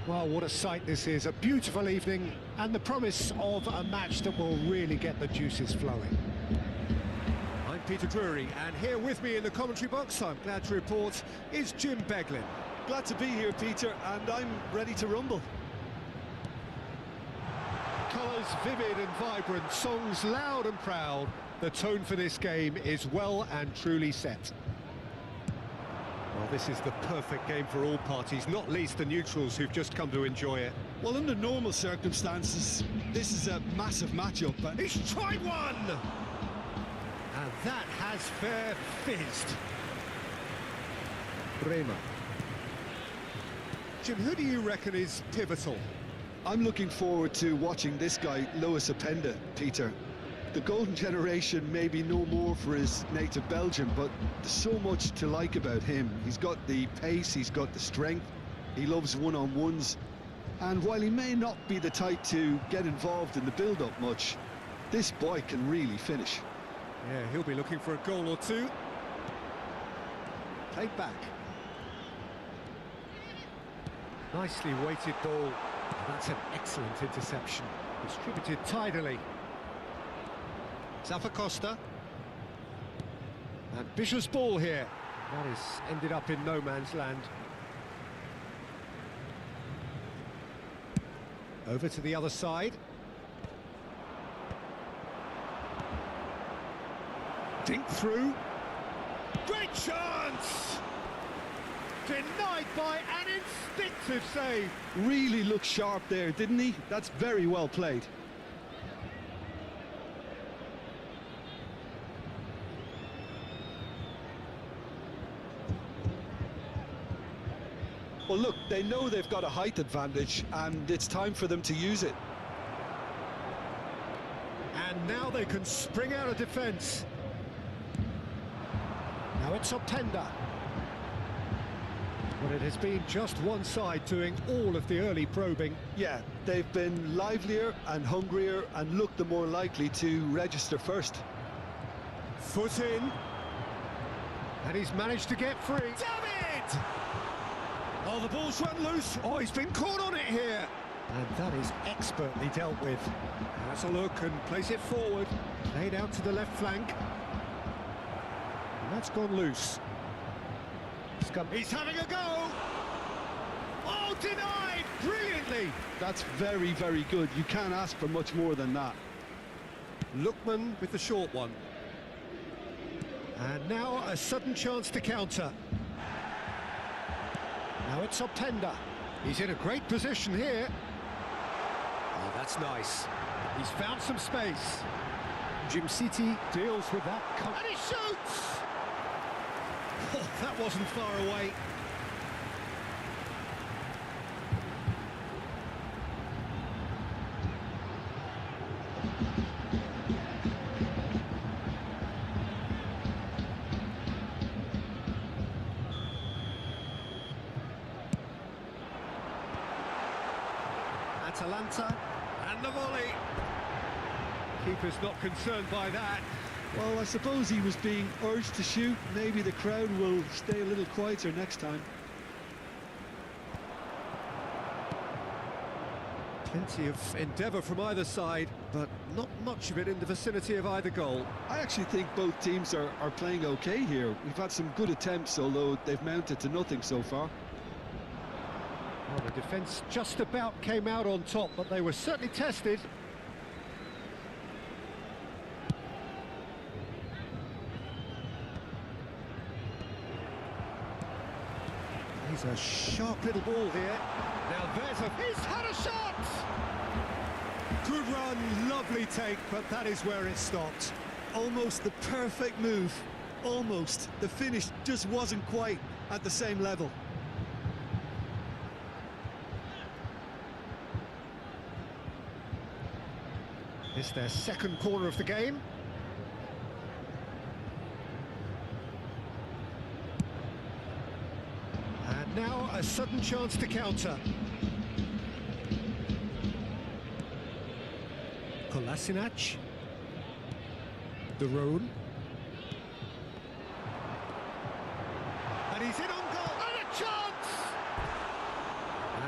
Well, what a sight this is, a beautiful evening and the promise of a match that will really get the juices flowing. I'm Peter Drury, and here with me in the commentary box, I'm glad to report, is Jim Beglin. Glad to be here, Peter, and I'm ready to rumble. Colours vivid and vibrant, songs loud and proud. The tone for this game is well and truly set. Well, this is the perfect game for all parties, not least the neutrals who've just come to enjoy it. Well, under normal circumstances, this is a massive matchup, but He's tried one! And that has fair fizzed. Bremer. Jim, who do you reckon is pivotal? I'm looking forward to watching this guy, Lewis Openda, Peter. The golden generation may be no more for his native Belgium, but there's so much to like about him. He's got the pace, he's got the strength, he loves one-on-ones, and while he may not be the type to get involved in the build-up much, this boy can really finish. Yeah, he'll be looking for a goal or two. Played back. Nicely weighted ball. That's an excellent interception. Distributed tidily. Zappacosta. Ambitious ball here. That is ended up in no man's land. Over to the other side. Dink through. Great chance! Denied by an instinctive save. Really looked sharp there, didn't he? That's very well played. Well, look, they know they've got a height advantage, and it's time for them to use it. And now they can spring out of defence. Now it's Openda. Well, it has been just one side doing all of the early probing. Yeah, they've been livelier and hungrier and looked the more likely to register first. Foot in. And he's managed to get free. David! Oh, the ball's run loose. Oh, he's been caught on it here. And that is expertly dealt with. That's a look and plays it forward. Played out to the left flank. And that's gone loose. He's having a go! Oh, denied! Brilliantly! That's very, very good. You can't ask for much more than that. Lookman with the short one. And now a sudden chance to counter. Now it's Openda. He's in a great position here. Oh, that's nice. He's found some space. Jim City deals with that. And he shoots! Oh, that wasn't far away. Atalanta, and the volley. Keeper's not concerned by that. Well, I suppose he was being urged to shoot. Maybe the crowd will stay a little quieter next time. Plenty of endeavour from either side, but not much of it in the vicinity of either goal. I actually think both teams are playing okay here. We've had some good attempts, although they've mounted to nothing so far. Well, the defence just about came out on top, but they were certainly tested. He's a sharp little ball here. Now he's had a shot! Good run, lovely take, but that is where it stopped. Almost the perfect move. Almost. The finish just wasn't quite at the same level. It's their second corner of the game. And now a sudden chance to counter. Kolasinac. De Roon. And he's in on goal. And a chance!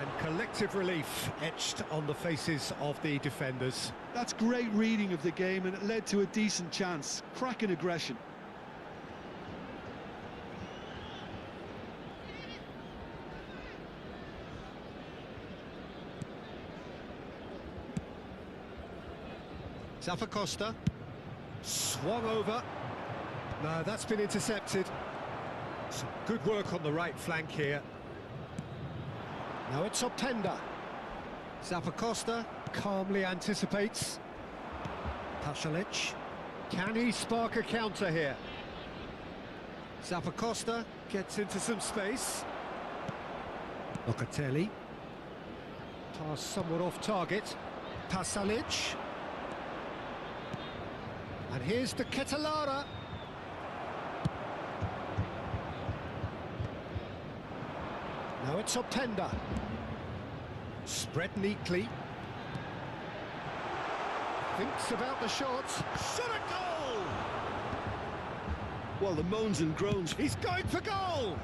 And collective relief etched on the faces of the defenders. That's great reading of the game, and it led to a decent chance. Cracking aggression. Zappacosta swung over. No, that's been intercepted. Some good work on the right flank here. Now it's Optenda. Zappacosta calmly anticipates. Pasalic. Can he spark a counter here? Zappacosta gets into some space. Locatelli. Pass somewhat off target. Pasalic. And here's the Ketelara. Now it's Optenda. Spread neatly. Thinks about the shots. Shot a goal! Well, the moans and groans. He's going for goal!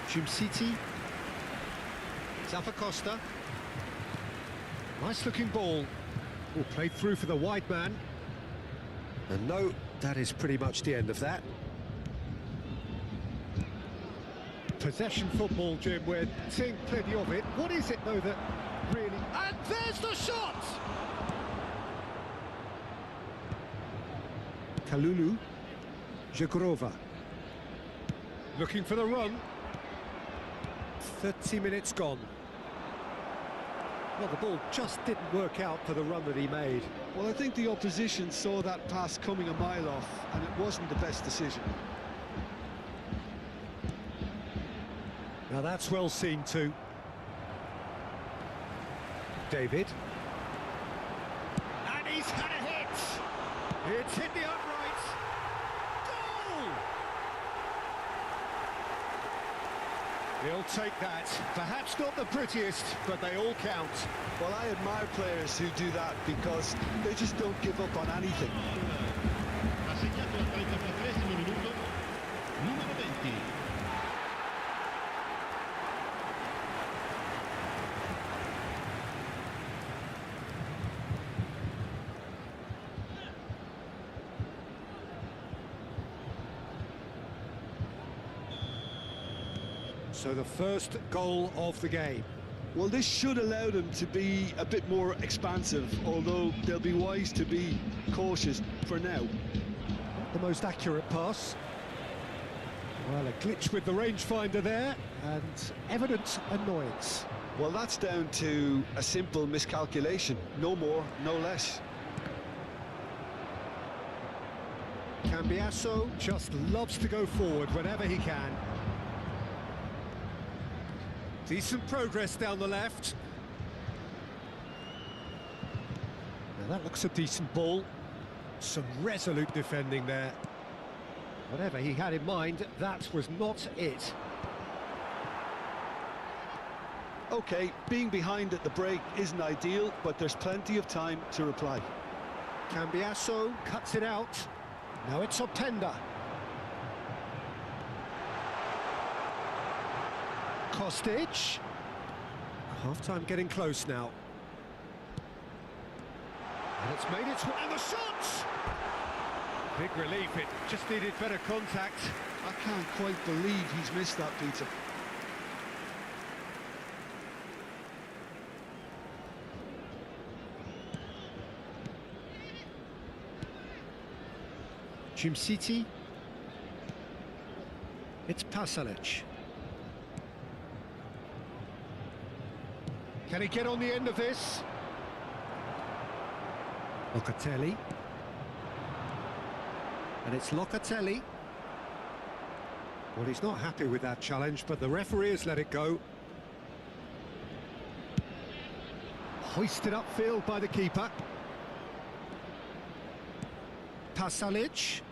Jumciti. Zappacosta. Nice looking ball. Oh, played through for the wide man. And no, that is pretty much the end of that. Possession football, Jim, we're seeing plenty of it. What is it, though, that really... And there's the shot! Kalulu. Zhegrova. Looking for the run. 30 minutes gone. Well, the ball just didn't work out for the run that he made. Well, I think the opposition saw that pass coming a mile off, and it wasn't the best decision. Now that's well seen too. David. And he's had a hit! It's hit the upright! Goal! He'll take that. Perhaps not the prettiest, but they all count. Well, I admire players who do that because they just don't give up on anything. Ha segnato al 34esimo minuto, numero 20. So the first goal of the game. Well, this should allow them to be a bit more expansive, although they'll be wise to be cautious for now. Not the most accurate pass. Well, a glitch with the rangefinder there, and evident annoyance. Well, that's down to a simple miscalculation. No more, no less. Cambiasso just loves to go forward whenever he can. Decent progress down the left. Now that looks a decent ball. Some resolute defending there. Whatever he had in mind, that was not it. OK, being behind at the break isn't ideal, but there's plenty of time to reply. Cambiasso cuts it out. Now it's Openda. Kostic. Half-time getting close now. And it's made its way. And the shot! Big relief, it just needed better contact. I can't quite believe he's missed that, Peter. City. It's Pasalic. Can he get on the end of this? Locatelli. And it's Locatelli. Well, he's not happy with that challenge, but the referee has let it go. Hoisted upfield by the keeper. Pasalic.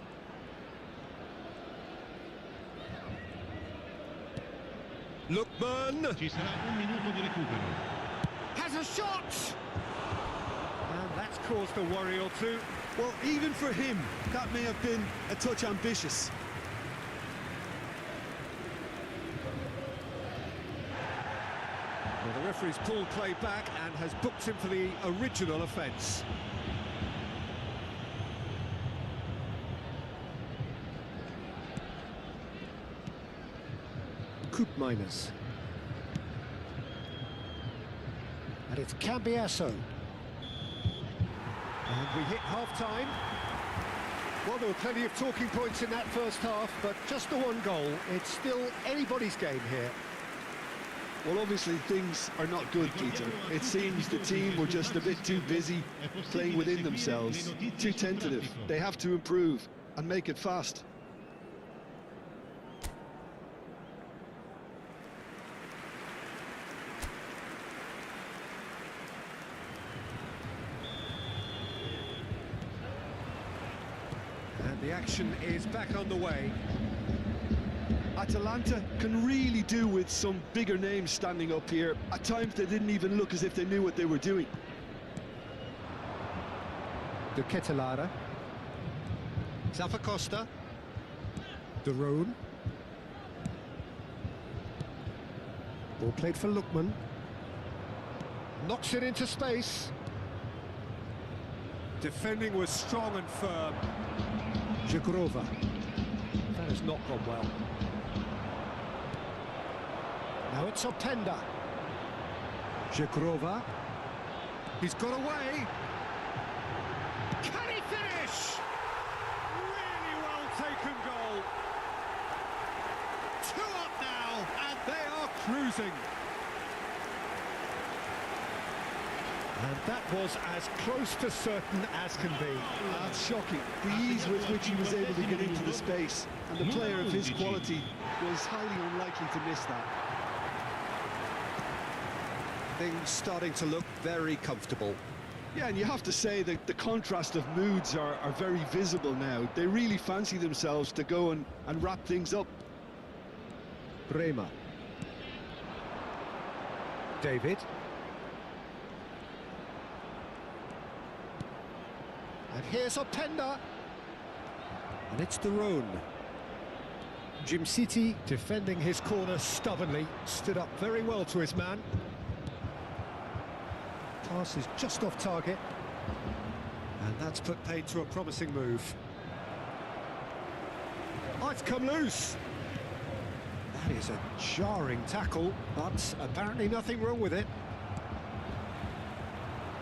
Lookman. Ci sarà un minuto di recupero. Has a shot! And that's caused a worry or two. Well, even for him, that may have been a touch ambitious. Well, the referee's pulled play back and has booked him for the original offence. Miners. And it's Cambiasso. And we hit half-time. Well, there were plenty of talking points in that first half, but just the one goal. It's still anybody's game here. Well, obviously things are not good, Peter. It seems the team were just a bit too busy playing within themselves, too tentative. They have to improve and make it fast. The action is back on the way. Atalanta can really do with some bigger names standing up here. At times they didn't even look as if they knew what they were doing. De Ketelara. Zappacosta. De Roon. Ball played for Lookman. Knocks it into space. Defending was strong and firm. Jagrova. That has not gone well. Now it's Openda. Jagrova. He's got away. Can he finish? Really well taken goal. 2 up now, and they are cruising. And that was as close to certain as can be. That's shocking. The ease with which he was able to get into the space, and the player of his quality was highly unlikely to miss that. Things starting to look very comfortable. Yeah, and you have to say that the contrast of moods are very visible now. They really fancy themselves to go and wrap things up. Bremer. David. And here's Openda. And it's De Roon. City defending his corner stubbornly. Stood up very well to his man. Pass is just off target. And that's put paid to a promising move. Oh, it's come loose. That is a jarring tackle, but apparently nothing wrong with it.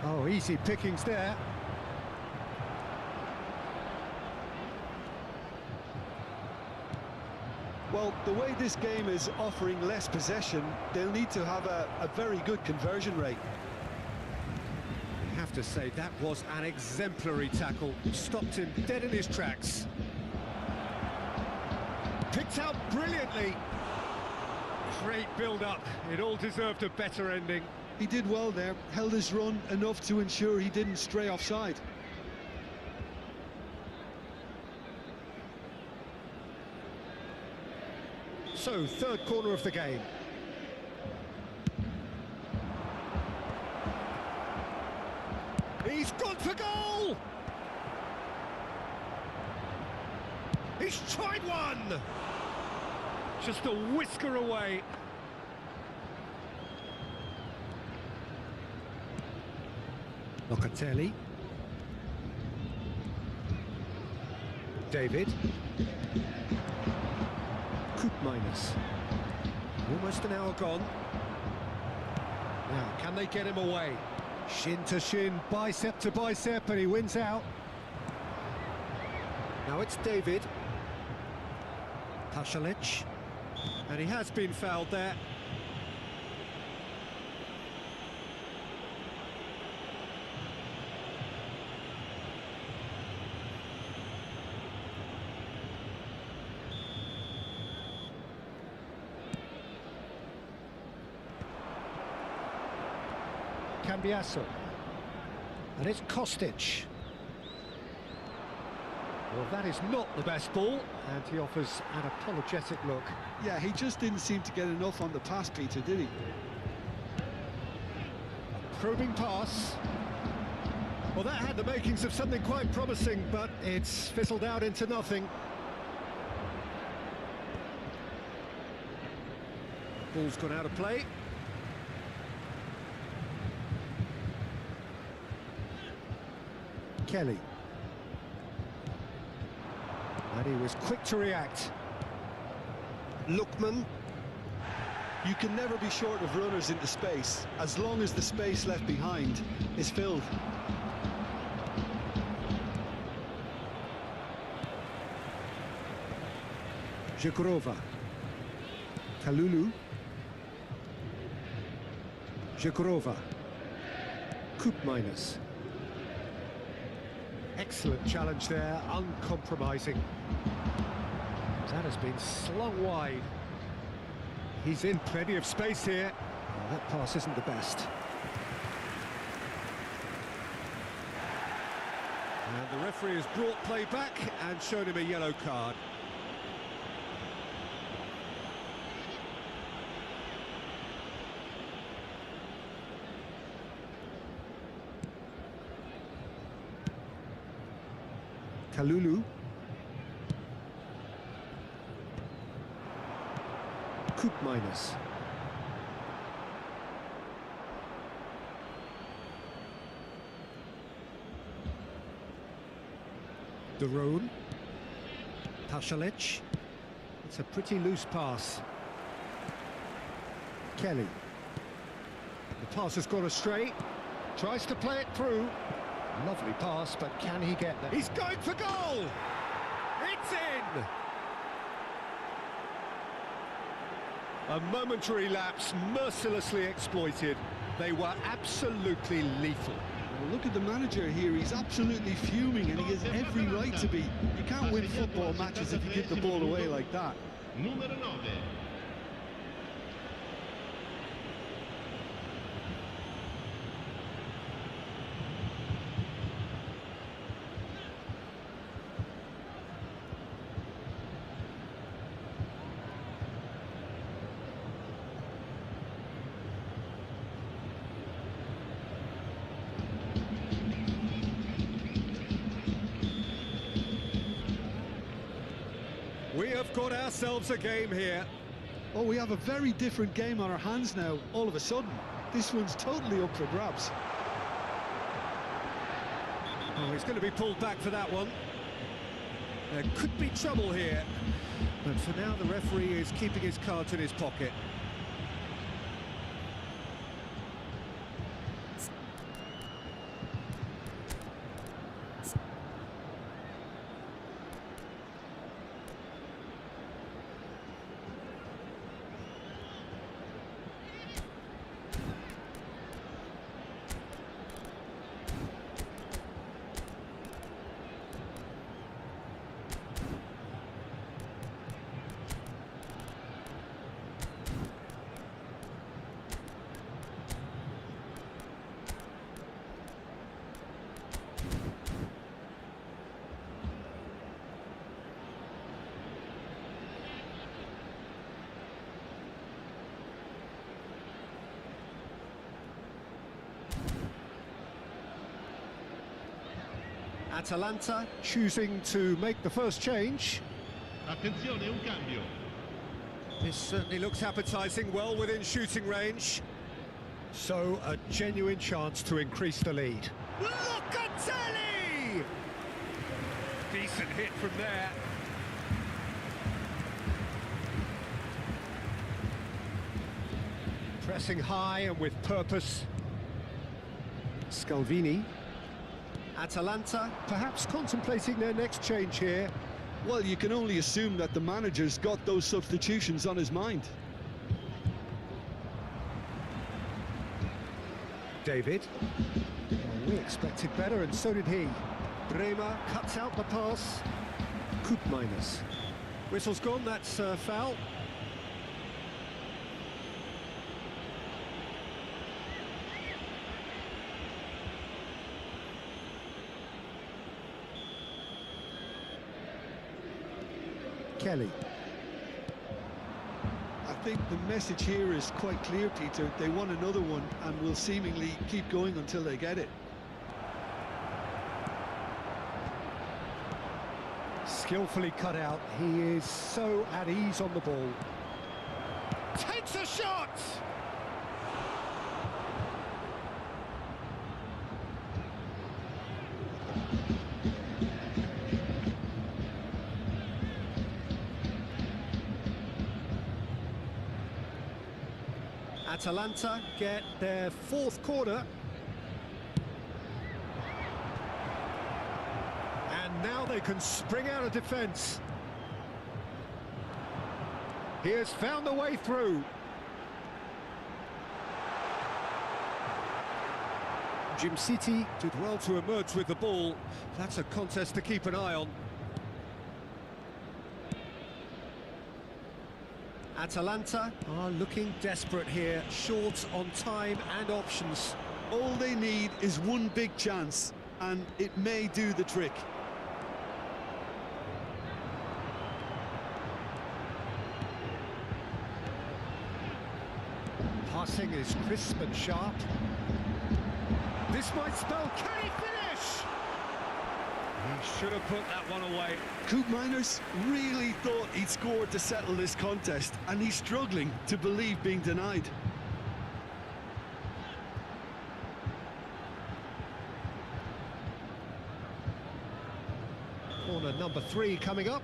Oh, easy pickings there. Well, the way this game is offering less possession, they'll need to have a very good conversion rate. I have to say, that was an exemplary tackle. Stopped him dead in his tracks. Picked out brilliantly. Great build-up. It all deserved a better ending. He did well there, held his run enough to ensure he didn't stray offside. So, third corner of the game. He's gone for goal! He's tried one! Just a whisker away. Locatelli. David. Minus. Almost an hour gone. Now, can they get him away? Shin to shin, bicep to bicep, and he wins out. Now it's David. Pasalic. And he has been fouled there. Cambiasso, and it's Kostic. Well, that is not the best ball, and he offers an apologetic look. Yeah, he just didn't seem to get enough on the pass, Peter, did he? Probing pass. Well, that had the makings of something quite promising, but it's fizzled out into nothing. Ball's gone out of play. Kelly. And he was quick to react. Lookman. You can never be short of runners into space, as long as the space left behind is filled. Zhekurova. Kalulu. Zhekurova. Minus. Excellent challenge there, uncompromising. That has been slung wide. He's in plenty of space here. Oh, that pass isn't the best. And the referee has brought play back and shown him a yellow card. Kalulu. Minus. Daroon. Pasalic. It's a pretty loose pass. Kelly. The pass has gone astray. Tries to play it through. Lovely pass, but can he get there? He's going for goal! It's in! A momentary lapse, mercilessly exploited. They were absolutely lethal. Well, look at the manager here, he's absolutely fuming and he has every right to be. You can't win football matches if you give the ball away like that. Numero 9. We have got ourselves a game here. Oh, we have a very different game on our hands now, all of a sudden. This one's totally up for grabs. Oh, he's going to be pulled back for that one. There could be trouble here. But for now, the referee is keeping his cards in his pocket. Atalanta choosing to make the first change. Attenzione, un cambio. This certainly looks appetising, well within shooting range. So, a genuine chance to increase the lead. Locatelli! Decent hit from there. Pressing high and with purpose. Scalvini. Atalanta Perhaps contemplating their next change here. Well, you can only assume that the manager's got those substitutions on his mind. David. Well, we expected better, and so did he. Bremer cuts out the pass. Koopmeiners. Whistle's gone, that's foul. Kelly. I think the message here is quite clear, Peter. They want another one and will seemingly keep going until they get it. Skillfully cut out. He is so at ease on the ball. Takes a shot! Atalanta get their fourth corner. And now they can spring out of defence. He has found the way through. Jim City did well to emerge with the ball. That's a contest to keep an eye on. Atalanta are looking desperate here, short on time and options. All they need is one big chance, and it may do the trick. Passing is crisp and sharp. This might spell, can he finish? He should have put that one away. Koopmeiners really thought he'd scored to settle this contest, and he's struggling to believe being denied. Corner number 3 coming up.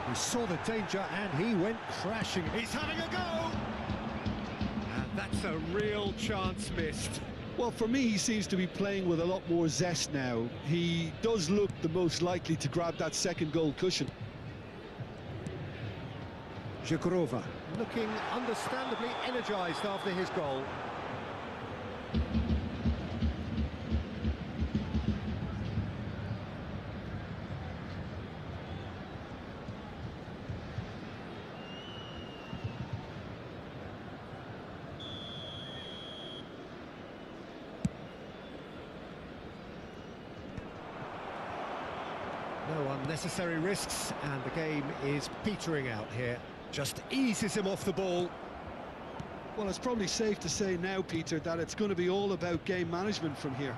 He saw the danger and he went crashing. He's having a go! And that's a real chance missed. Well, for me, he seems to be playing with a lot more zest now. He does look the most likely to grab that second goal cushion. Jagrova looking understandably energised after his goal. No unnecessary risks, and the game is petering out here. Just eases him off the ball. Well, it's probably safe to say now, Peter, that it's going to be all about game management from here.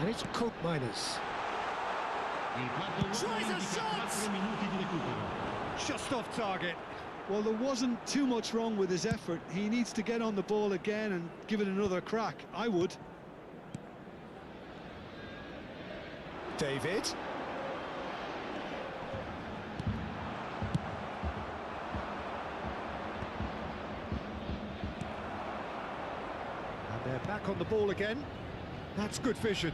And it's Koopmeiners. Tries a shot! 4 minuti di recupero. Just off target. Well, there wasn't too much wrong with his effort. He needs to get on the ball again and give it another crack. I would. David. And they're back on the ball again. That's good vision.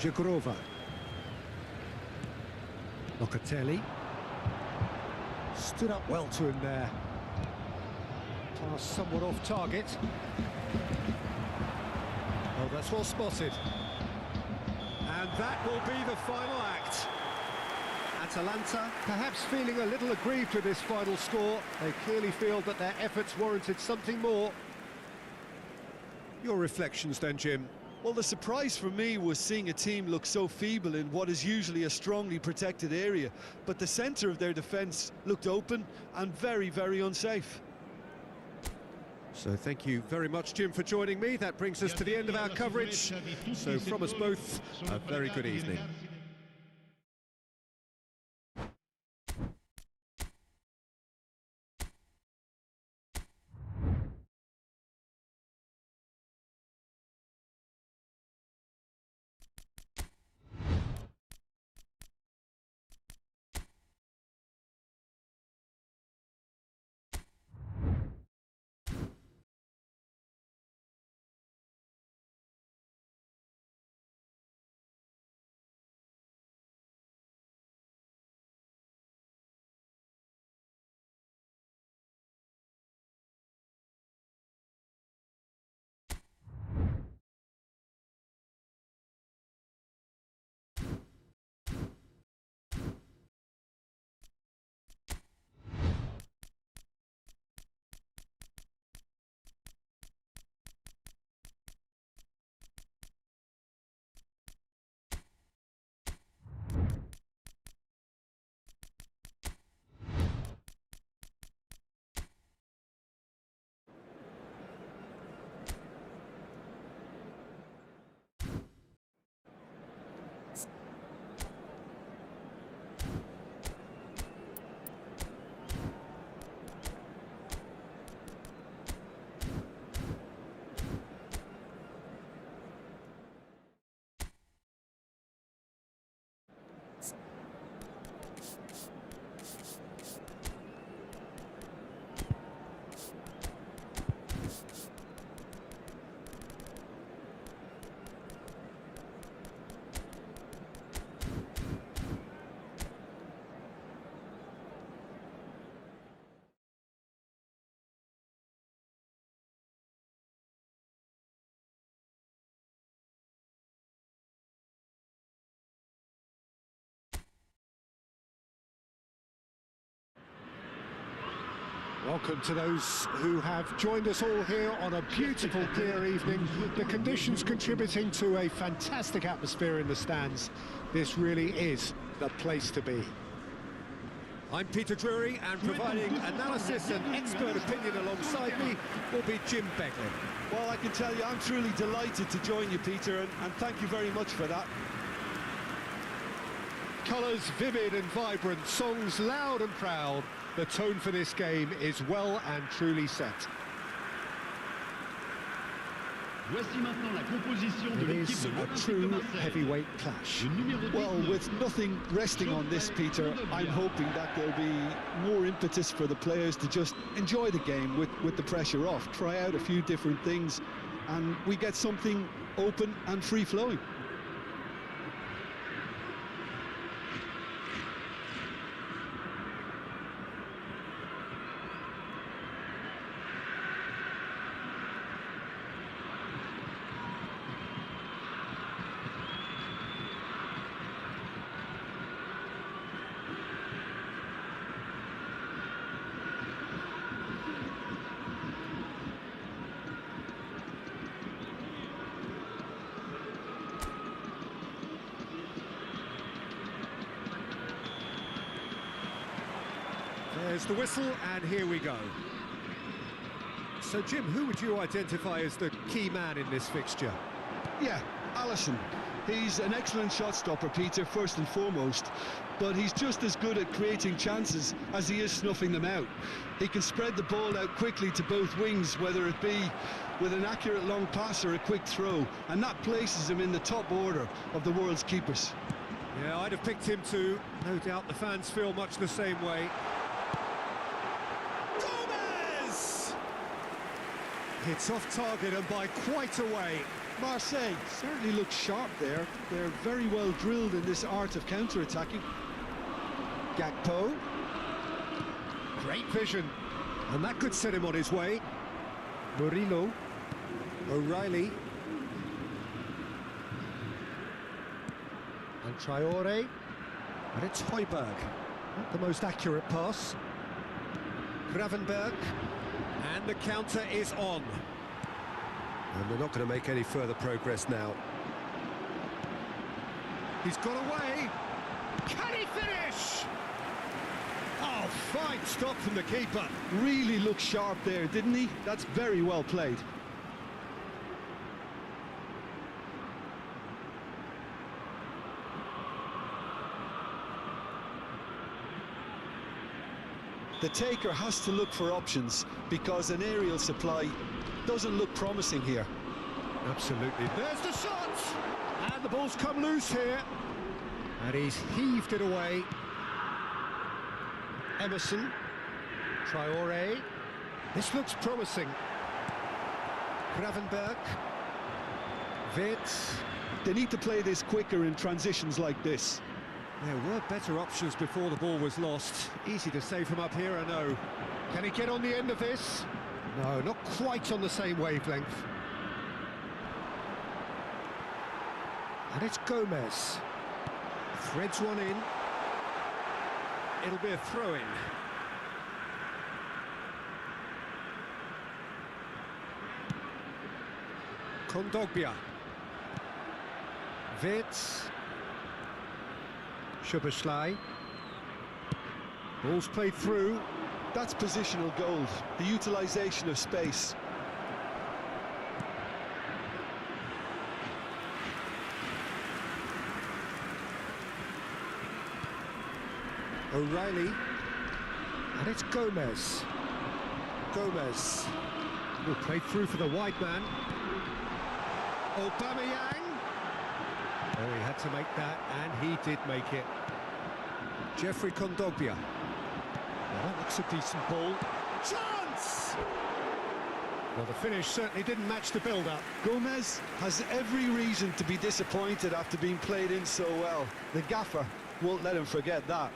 Jagrova. Locatelli. Stood up well to him there. Pass somewhat off target. Oh, that's well spotted. And that will be the final act. Atalanta Perhaps feeling a little aggrieved with this final score. They clearly feel that their efforts warranted something more. Your reflections then, Jim? Well, the surprise for me was seeing a team look so feeble in what is usually a strongly protected area, but the centre of their defence looked open and very, very unsafe. So thank you very much, Jim, for joining me. That brings us to the end of our coverage. So from us both, a very good evening. Welcome to those who have joined us all here on a beautiful, clear evening. The conditions contributing to a fantastic atmosphere in the stands. This really is the place to be. I'm Peter Drury, and providing analysis and expert opinion alongside me will be Jim Beglin. Well, I can tell you, I'm truly delighted to join you, Peter, and thank you very much for that. Colours vivid and vibrant, songs loud and proud. The tone for this game is well and truly set. It is a true heavyweight clash. Well, with nothing resting on this, Peter, I'm hoping that there'll be more impetus for the players to just enjoy the game with the pressure off, try out a few different things, and we get something open and free-flowing. There's the whistle, and here we go. So, Jim, who would you identify as the key man in this fixture? Yeah, Alisson. He's an excellent shot stopper, Peter, first and foremost, but he's just as good at creating chances as he is snuffing them out. He can spread the ball out quickly to both wings, whether it be with an accurate long pass or a quick throw, and that places him in the top order of the world's keepers. Yeah, I'd have picked him too. No doubt the fans feel much the same way. Hits off target and by quite a way. Marseille certainly looks sharp there. They're very well drilled in this art of counter-attacking. Gakpo. Great vision. And that could set him on his way. Murillo. O'Reilly. And Traore. And it's Højbjerg. Not the most accurate pass. Gravenberg. And the counter is on. And they're not going to make any further progress now. He's got away. Can he finish? Oh, fine stop from the keeper. Really looked sharp there, didn't he? That's very well played. The taker has to look for options because an aerial supply doesn't look promising here. Absolutely. There's the shot! And the ball's come loose here. And he's heaved it away. Emerson. Traore. This looks promising. Gravenberg. Wirtz. They need to play this quicker in transitions like this. There were better options before the ball was lost. Easy to say from up here, I know. Can he get on the end of this? No, not quite on the same wavelength. And it's Gomez. Threads one in. It'll be a throw-in. Kondogbia. Wirtz. Szoboszlai. Ball's played through. That's positional gold, the utilisation of space. O'Reilly. And it's Gomez. Gomez. Will play through for the wide man. Aubameyang. Oh, he had to make that, and he did make it. Jeffrey Kondogbia. Well, that looks a decent ball. Chance! Well, the finish certainly didn't match the build-up. Gomez has every reason to be disappointed after being played in so well. The gaffer won't let him forget that.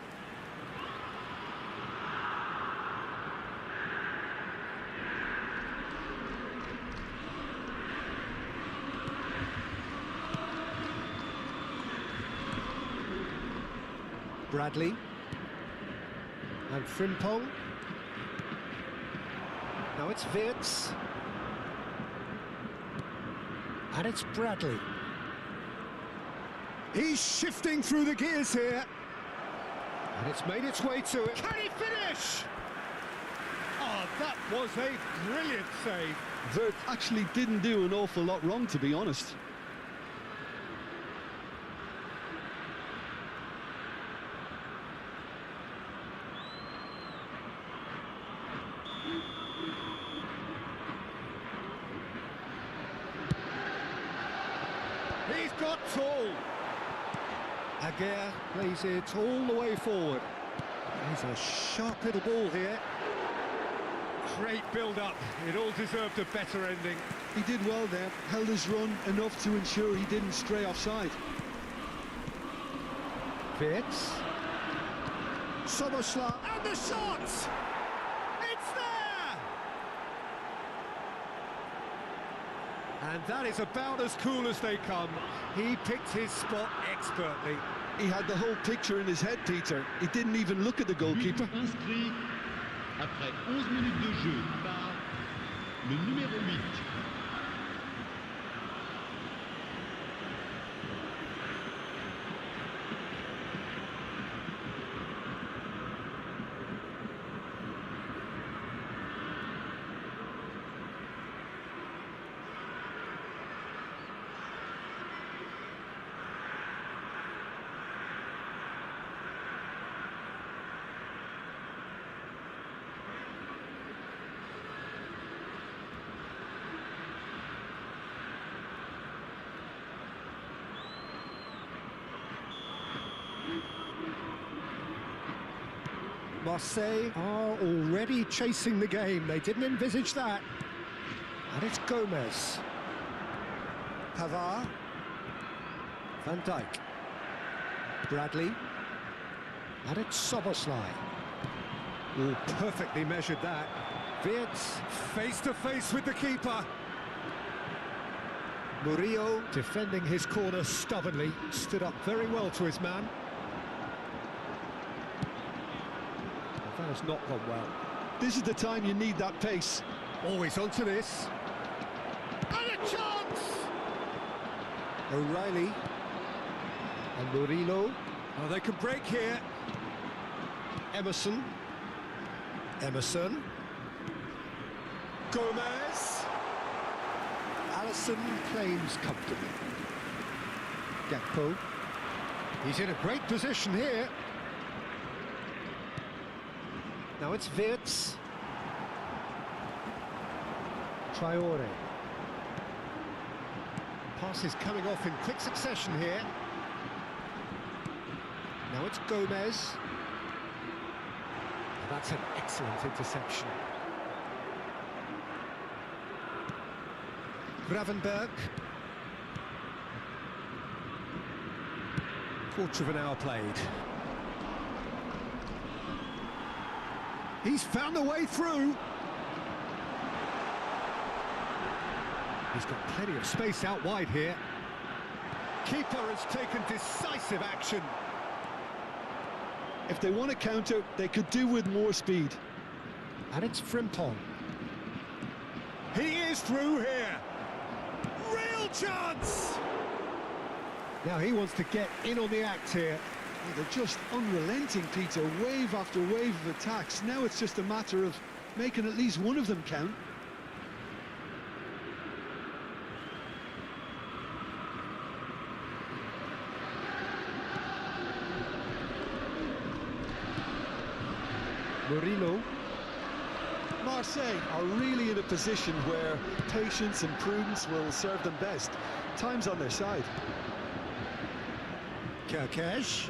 Bradley and Frimpong. Now it's Wirtz and it's Bradley. He's shifting through the gears here and it's made its way to it. Can he finish? Oh, that was a brilliant save. Wirtz actually didn't do an awful lot wrong, to be honest. He's got tall. Aguirre plays it all the way forward. He's a sharp little ball here. Great build-up. It all deserved a better ending. He did well there, held his run enough to ensure he didn't stray offside. Wirtz. Szoboszlai. And the shot! It's there! And that is about as cool as they come. He picked his spot expertly. He had the whole picture in his head, Peter. He didn't even look at the goalkeeper. Inscrit après 11 minutes de jeu par le numéro 8. Marseille are already chasing the game. They didn't envisage that. And it's Gomez. Pavard. Van Dijk. Bradley. And it's Szoboszlai. Oh, perfectly measured that. Wirtz face to face with the keeper. Murillo defending his corner stubbornly. Stood up very well to his man. That has not gone well. This is the time you need that pace. Always onto this. And a chance! O'Reilly. And Murillo. Oh, they can break here. Emerson. Emerson. Gomez. Alisson claims comfortably. Gakpo. He's in a great position here. Now it's Wirtz. Traore. Pass is coming off in quick succession here. Now it's Gomez. That's an excellent interception. Gravenberg. Quarter of an hour played. He's found a way through. He's got plenty of space out wide here. Keeper has taken decisive action. If they want to counter, they could do with more speed. And it's Frimpong. He is through here. Real chance! Now he wants to get in on the act here. Oh, they're just unrelenting, Peter. Wave after wave of attacks. Now it's just a matter of making at least one of them count. Murillo. Marseille are really in a position where patience and prudence will serve them best. Time's on their side. Kerkesh.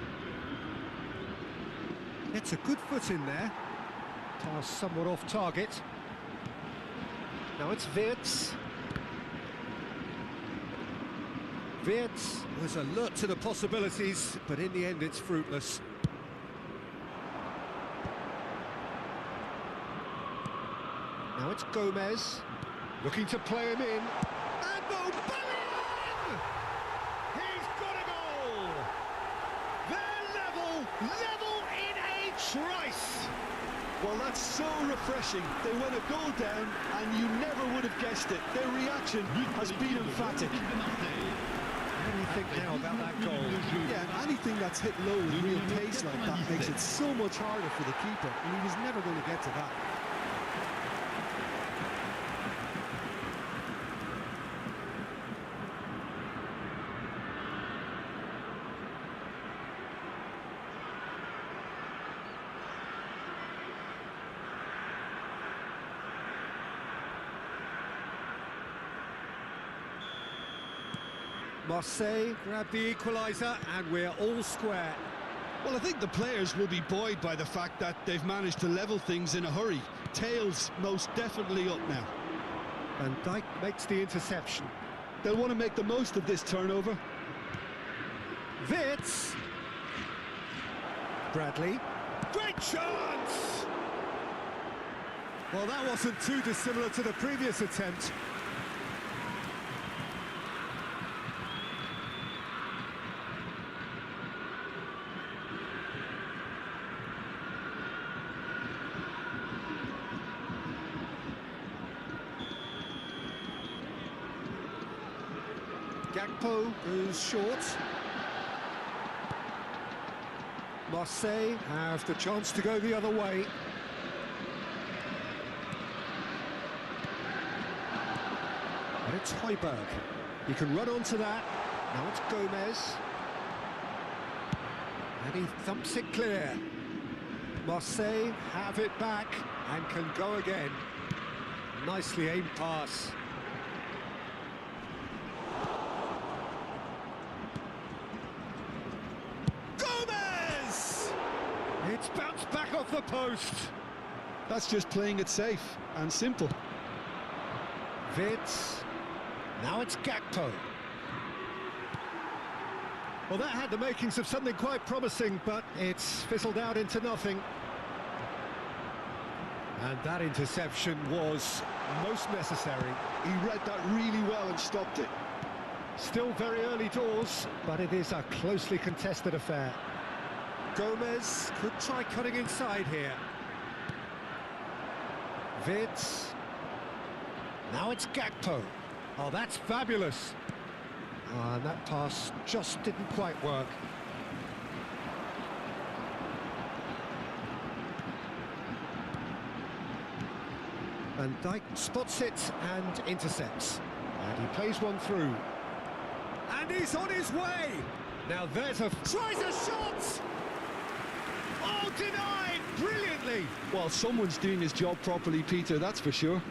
It's a good foot in there. Pass somewhat off target. Now it's Wirtz. Wirtz was alert to the possibilities, but in the end it's fruitless. Now it's Gomez, looking to play him in, and boom, bang! He's got a goal! They're level in a trice! Well, that's so refreshing. They went a goal down, and you never would have guessed it. Their reaction has been emphatic. What do you think now about that goal? Yeah, anything that's hit low with real pace like that makes it so much harder for the keeper, and he was never going to get to that. Marseille grab the equaliser, and we're all square. Well, I think the players will be buoyed by the fact that they've managed to level things in a hurry. Tails most definitely up now. Van Dijk makes the interception. They'll want to make the most of this turnover. Wirtz. Bradley. Great chance! Well, that wasn't too dissimilar to the previous attempt. Gakpo goes short. Marseille have the chance to go the other way. And it's Højbjerg. He can run onto that. Now it's Gomez. And he thumps it clear. Marseille have it back and can go again. Nicely aimed pass. It's bounced back off the post. That's just playing it safe and simple. Wirtz. Now it's Gakpo. Well, that had the makings of something quite promising, but it's fizzled out into nothing. And that interception was most necessary. He read that really well and stopped it. Still very early doors, but it is a closely contested affair. Gomez could try cutting inside here. Wirtz. Now it's Gakpo. Oh, that's fabulous. And that pass just didn't quite work. Van Dijk spots it and intercepts. And he plays one through. And he's on his way! Now there's a... tries a shot! Oh, denied! Brilliantly! Well, someone's doing his job properly, Peter, that's for sure.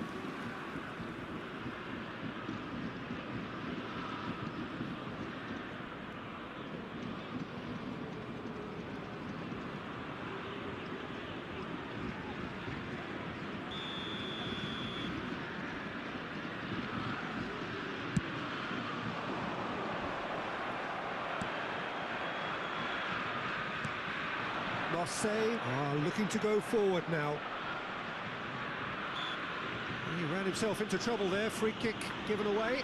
Marseille are looking to go forward now. He ran himself into trouble there, free kick given away.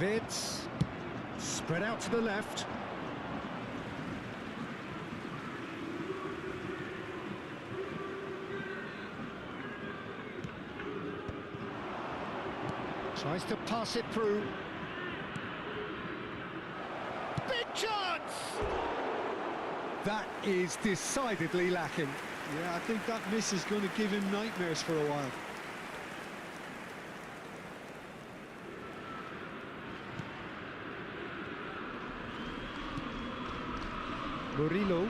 Wirtz, spread out to the left. Tries to pass it through. Big chance! That is decidedly lacking. Yeah, I think that miss is going to give him nightmares for a while. Murillo.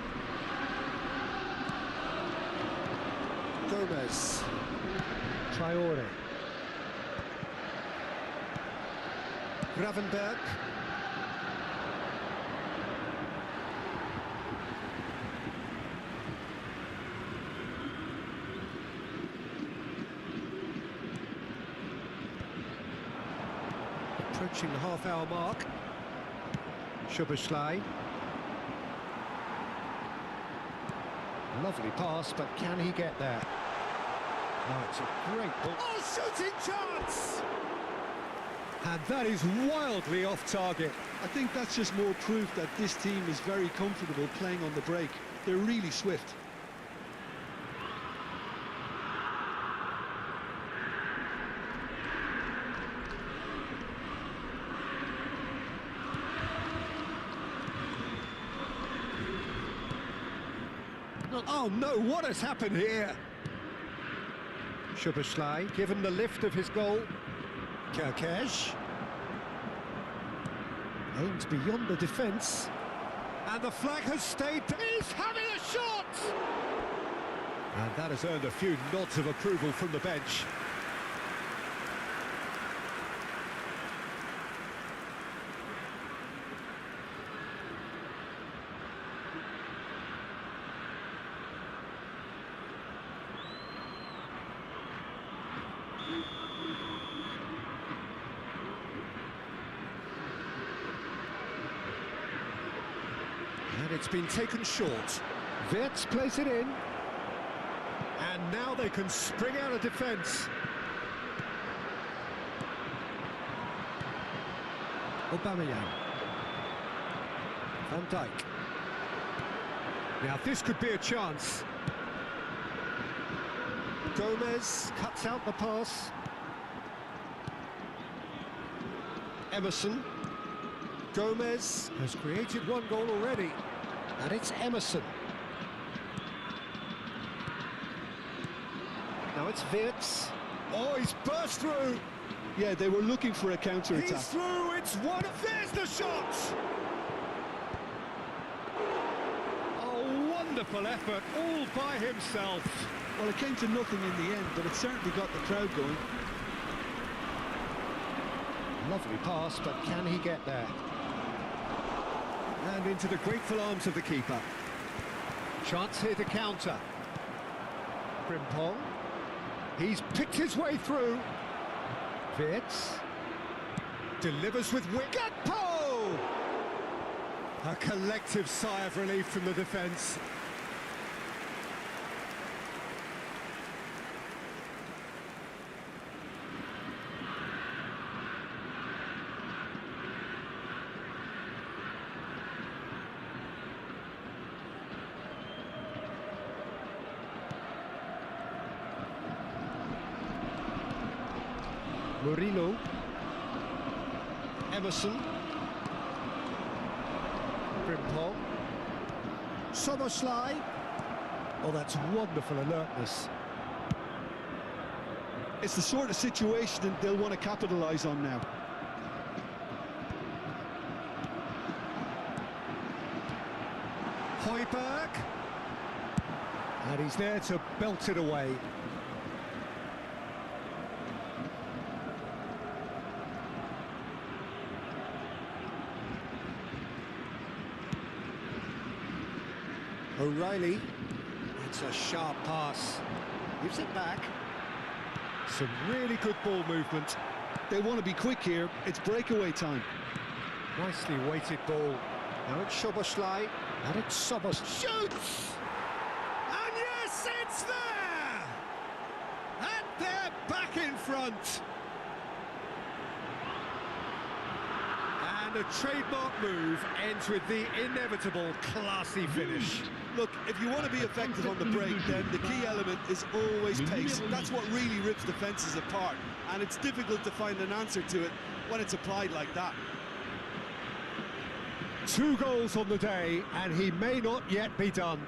Gomez. Traore. Gravenberg. Approaching the half-hour mark. Szoboszlai. Lovely pass, but can he get there? Oh, it's a great ball. Oh, shooting chance! And that is wildly off target. I think that's just more proof that this team is very comfortable playing on the break. They're really swift. Oh no, what has happened here? Szoboszlai given the lift of his goal. Kerkez aims beyond the defence. And the flag has stayed. He's having a shot! And that has earned a few nods of approval from the bench. And it's been taken short. Wirtz plays it in. And now they can spring out of defence. Aubameyang. Van Dijk. Now this could be a chance. Gomez cuts out the pass. Emerson. Gomez has created one goal already. And it's Emerson. Now it's Wirtz. Oh, he's burst through. Yeah, they were looking for a counter-attack. He's through, it's one. There's the shot! Oh, wonderful effort, all by himself. Well, it came to nothing in the end, but it certainly got the crowd going. Lovely pass, but can he get there? And into the grateful arms of the keeper. Chance here to counter. Frimpong. He's picked his way through. Wirtz. Delivers with wit. Gakpo! A collective sigh of relief from the defence. Murillo. Emerson. Frimpong. Soboslai. Oh, that's wonderful alertness. It's the sort of situation that they'll want to capitalise on now. Højbjerg. And he's there to belt it away. O'Reilly. It's a sharp pass. Gives it back. Some really good ball movement. They want to be quick here. It's breakaway time. Nicely weighted ball. Now it's Szoboszlai. And it's Sobos. Shoots! And yes, it's there! And they're back in front. And a trademark move ends with the inevitable classy finish. Look, if you want to be effective on the break, then the key element is always pace. That's what really rips defences apart, and it's difficult to find an answer to it when it's applied like that. 2 goals on the day, and he may not yet be done.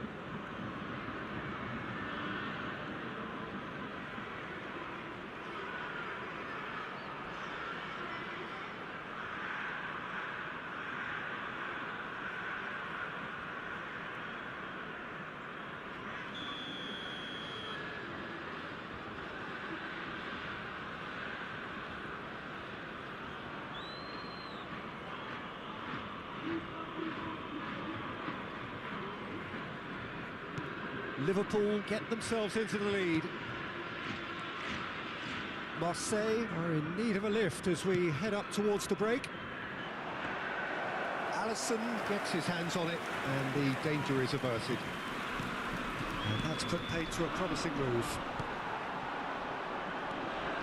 Liverpool get themselves into the lead. Marseille are in need of a lift as we head up towards the break. Alisson gets his hands on it and the danger is averted. And that's put paid to a promising move.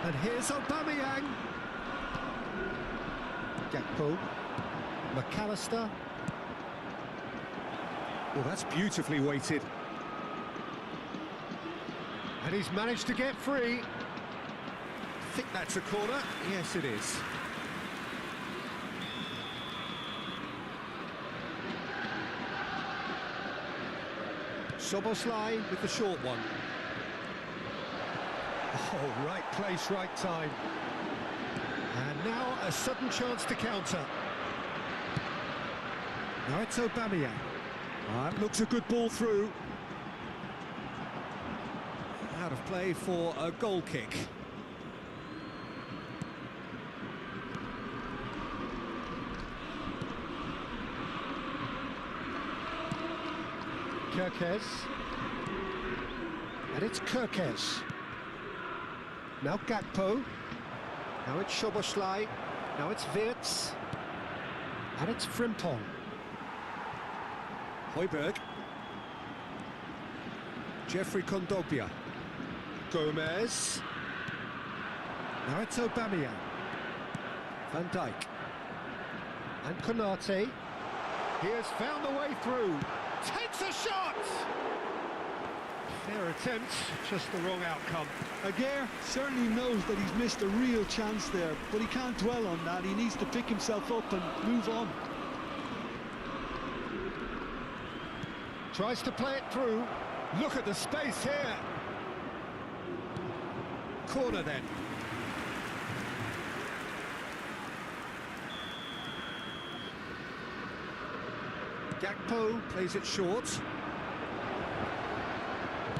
And here's Aubameyang. Gakpo. McAllister. Well, that's beautifully weighted. And he's managed to get free. I think that's a corner. Yes, it is. Szoboszlai with the short one. Oh, right place, right time. And now a sudden chance to counter. Now it's Aubameyang. That looks a good ball through. Out of play for a goal kick. Kerkez. And it's Kerkez. Now Gakpo. Now it's Szoboszlai. Now it's Wirtz. And it's Frimpong. Højbjerg. Jeffrey Kondogbia. Gomez. Now it's Aubameyang. Van Dijk. And Konate. He has found the way through. Takes a shot! Fair attempt, just the wrong outcome. Aguirre certainly knows that he's missed a real chance there, but he can't dwell on that. He needs to pick himself up and move on. Tries to play it through. Look at the space here. Corner then. Gakpo plays it short.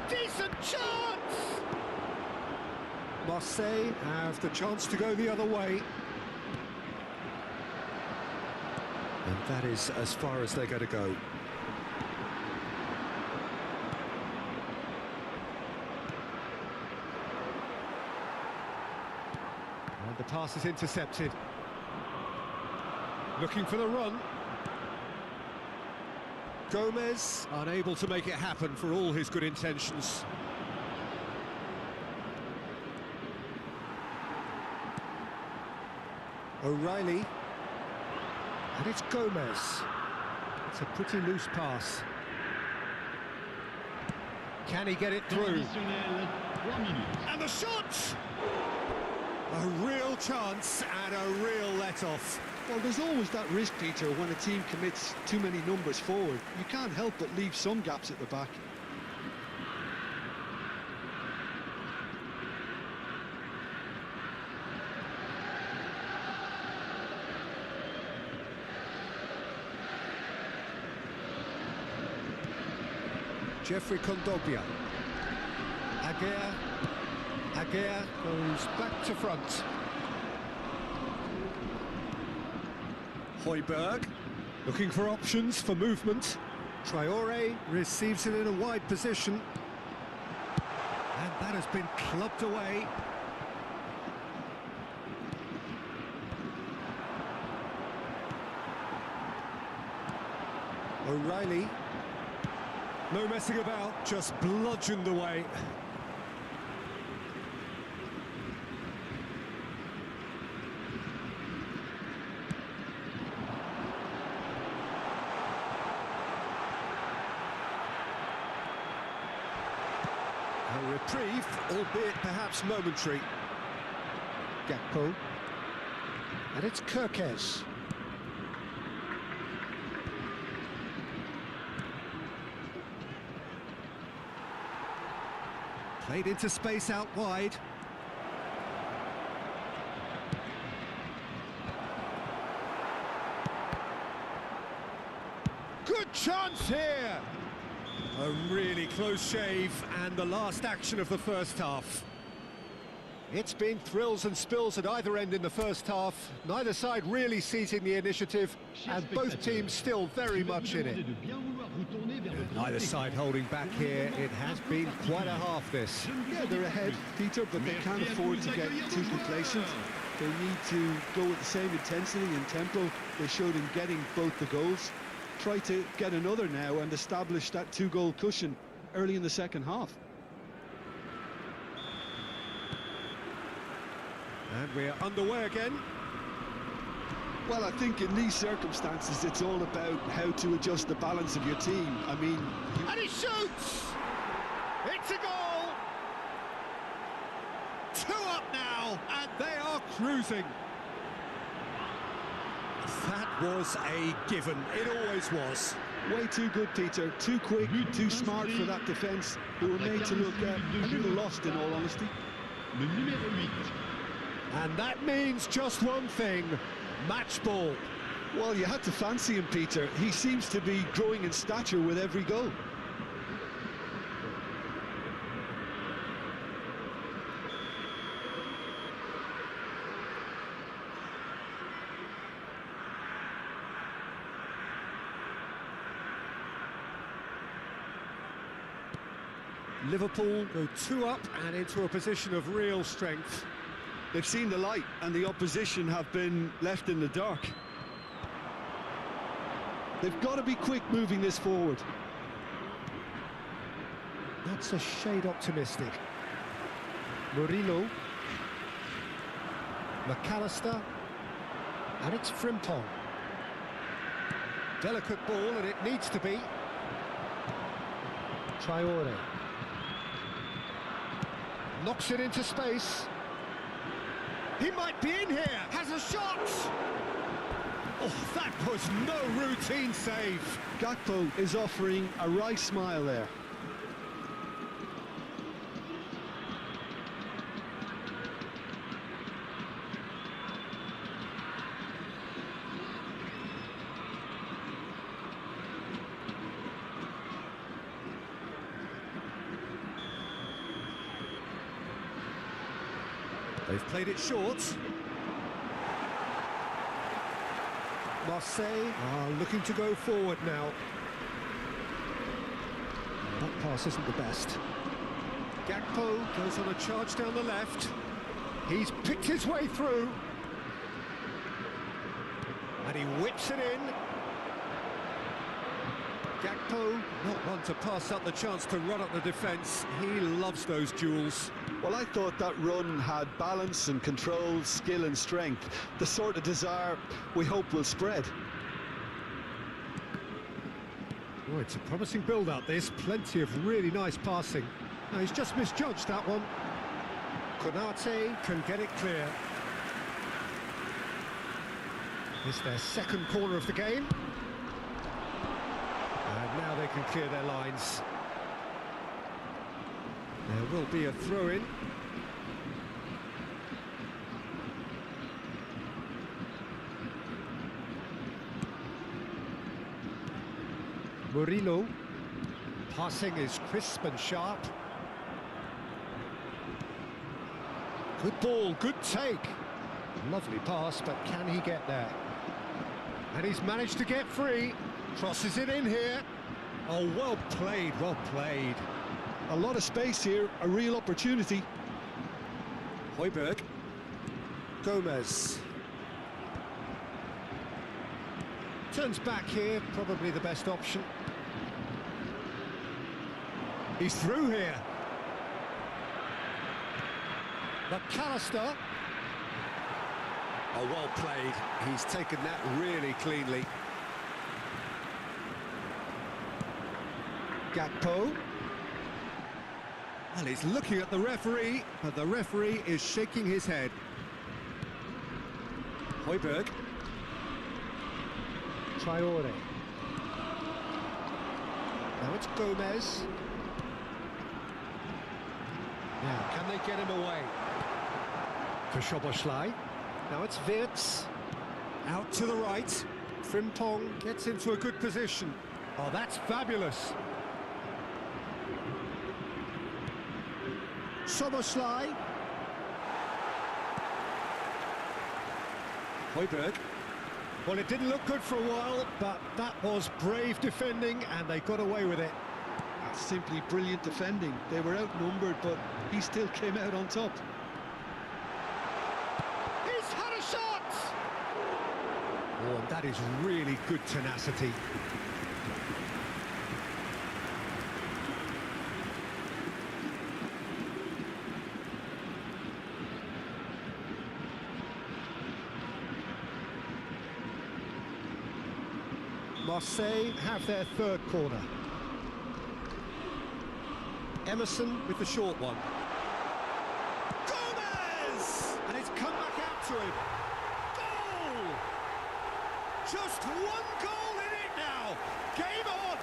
Decent chance! Marseille have the chance to go the other way. And that is as far as they're going to go. And the pass is intercepted. Looking for the run. Gomez unable to make it happen for all his good intentions. O'Reilly. And it's Gomez. It's a pretty loose pass. Can he get it through? And the shot! A real chance and a real let-off. Well, there's always that risk, Peter, when a team commits too many numbers forward. You can't help but leave some gaps at the back. Jeffrey Kondobia. Aguirre goes back to front. Højbjerg looking for options for movement. Traore receives it in a wide position. And that has been clubbed away. O'Reilly. No messing about, just bludgeoned away. A reprieve, albeit perhaps momentary. Gakpo. And it's Kirkes. Played into space out wide. Good chance here! A really close shave, and the last action of the first half. It's been thrills and spills at either end in the first half. Neither side really seizing the initiative, and both teams still very much in it. Neither side holding back here. It has been quite a half, this. Yeah, they're ahead, Peter, but they can't afford to get too complacent. They need to go with the same intensity and tempo they showed in getting both the goals. Try to get another now and establish that two-goal cushion early in the second half. And we're underway again. Well, I think in these circumstances, it's all about how to adjust the balance of your team. I mean... And he shoots! It's a goal! 2 up now, and they are cruising. That was a given. It always was. Way too good, Peter. Too quick, too smart for that defence, who were made to look a little lost, in all honesty. Le numéro 8. And that means just one thing. Match ball. Well, you had to fancy him, Peter. He seems to be growing in stature with every goal. Liverpool go 2 up and into a position of real strength. They've seen the light, and the opposition have been left in the dark. They've got to be quick moving this forward. That's a shade optimistic. Murillo. McAllister. And it's Frimpong. Delicate ball, and it needs to be. Traore. Knocks it into space. He might be in here, has a shot! Oh, that was no routine save. Gakpo is offering a wry smile there. They've played it short. Marseille are looking to go forward now. That pass isn't the best. Gakpo goes on a charge down the left. He's picked his way through. And he whips it in. Gakpo, not one to pass up the chance to run up the defence. He loves those duels. Well, I thought that run had balance and control, skill and strength. The sort of desire we hope will spread. Oh, it's a promising build-up, this. Plenty of really nice passing. No, he's just misjudged that one. Konate can get it clear. It's their second corner of the game. And now they can clear their lines. There will be a throw-in. Murillo. Passing is crisp and sharp. Good ball, good take. Lovely pass, but can he get there? And he's managed to get free. Crosses it in here. Oh, well played, well played. A lot of space here, a real opportunity. Højbjerg. Gomez. Turns back here, probably the best option. He's through here. McAllister. Oh, well played. He's taken that really cleanly. Gakpo. Well, he's looking at the referee, but the referee is shaking his head. Højbjerg. Traore. Now it's Gomez. Now, can they get him away? For Szoboszlai. Now it's Wirtz. Out to the right. Frimpong gets into a good position. Oh, that's fabulous. Szoboszlai. Højbjerg. Well, it didn't look good for a while, but that was brave defending, and they got away with it. That's simply brilliant defending. They were outnumbered, but he still came out on top. He's had a shot! Oh, and that is really good tenacity. Marseille have their third corner. Emerson with the short one. Gomez! And it's come back out to him. Goal! Just one goal in it now. Game on!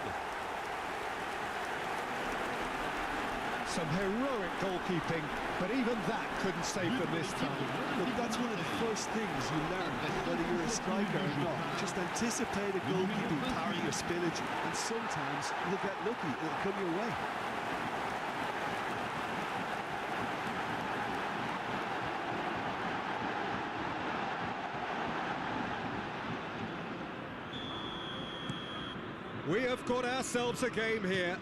Some heroic goalkeeping, but even that couldn't save them this time. Look, that's one of the first things you learn, whether you're a striker or not. Just anticipate a goalkeeping parry or spillage, and sometimes you'll get lucky, it'll come your way. We have got ourselves a game here.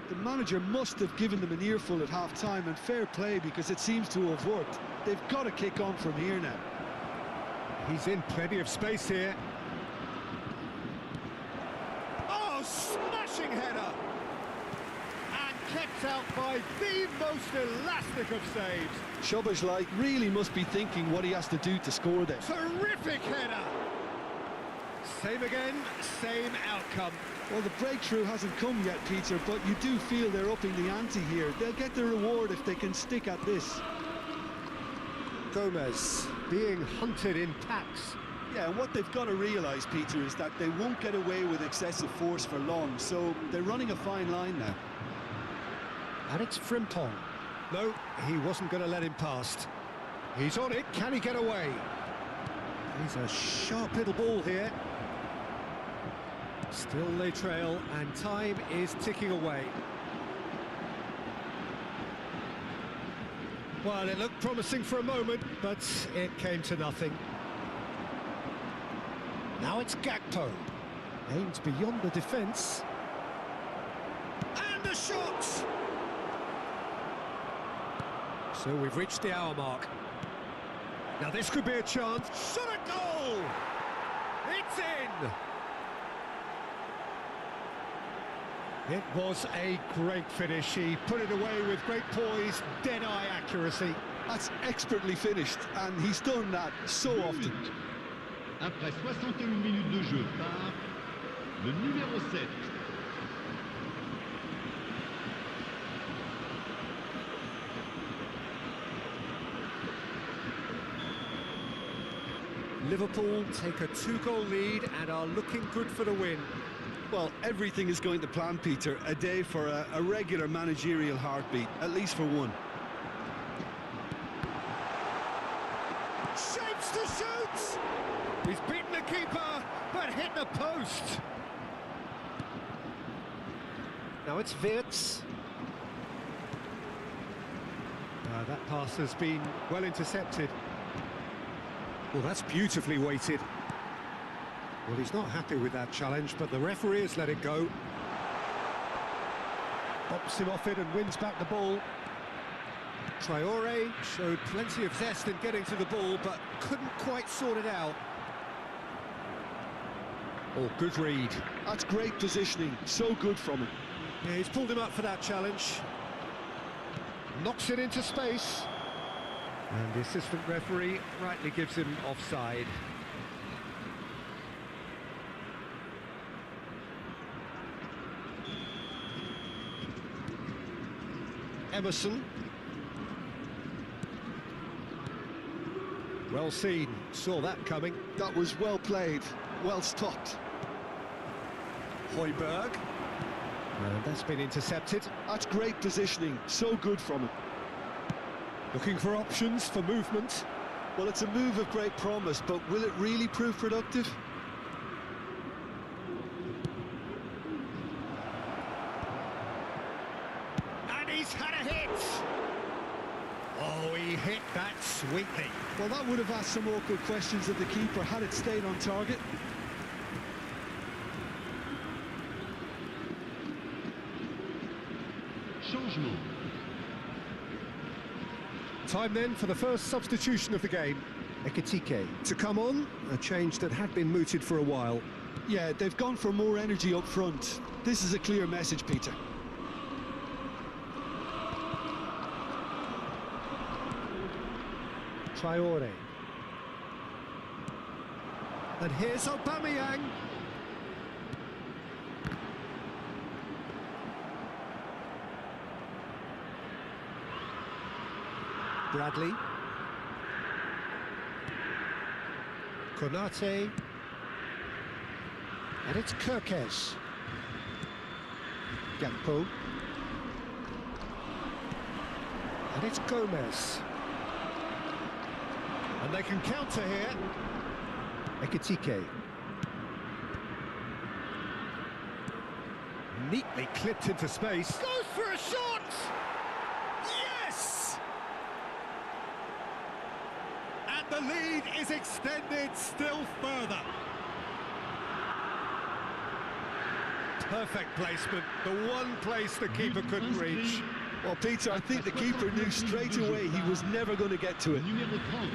The manager must have given them an earful at half-time, and fair play, because it seems to have worked. They've got to kick on from here now. He's in plenty of space here. Oh, smashing header! And kept out by the most elastic of saves. Szoboszlai really must be thinking what he has to do to score there. Terrific header! Same again, same outcome. Well, the breakthrough hasn't come yet, Peter, but you do feel they're upping the ante here. They'll get the reward if they can stick at this. Gomez being hunted in packs. Yeah, and what they've got to realise, Peter, is that they won't get away with excessive force for long, so they're running a fine line now. And it's Frimpong. No, he wasn't going to let him past. He's on it, can he get away? He's a sharp little ball here. Still they trail, and time is ticking away. Well, it looked promising for a moment, but it came to nothing. Now it's Gakpo. Aims beyond the defence. And a shot! So we've reached the hour mark. Now this could be a chance. Shot a goal! It's in! It was a great finish. He put it away with great poise, dead-eye accuracy. That's expertly finished, and he's done that so often. Après 61 minutes de jeu par le numéro 7. Liverpool take a 2-goal lead and are looking good for the win. Well, everything is going to plan, Peter. A day for a regular managerial heartbeat, at least for one. Shapes to shoot! He's beaten the keeper, but hit the post. Now it's Wirtz. That pass has been well intercepted. Well, that's beautifully weighted. Well, he's not happy with that challenge, but the referee has let it go. Pops him off it and wins back the ball. Traore showed plenty of zest in getting to the ball, but couldn't quite sort it out. Oh, good read. That's great positioning, so good from him. Yeah, he's pulled him up for that challenge. Knocks it into space. And the assistant referee rightly gives him offside. Emerson. Well seen, saw that coming. That was well played, well stopped. Højbjerg. And that's been intercepted. That's great positioning, so good from him. Looking for options for movement. Well, it's a move of great promise, but will it really prove productive? And he's had a hit! Oh, he hit that sweetly. Well, that would have asked some awkward questions of the keeper had it stayed on target. Changement. Time then for the first substitution of the game. Ekitike to come on, a change that had been mooted for a while. Yeah, they've gone for more energy up front. This is a clear message, Peter. Traore. And here's Aubameyang. Bradley. Konate. And it's Kirkes. Gakpo. And it's Gomez. And they can counter here. Ekitike. Neatly clipped into space. Goes for a shot! Yes! And the lead is extended still further. Perfect placement, the one place the keeper couldn't reach. Well, Peter, I think the keeper knew straight away he was never going to get to it. Numéro 30.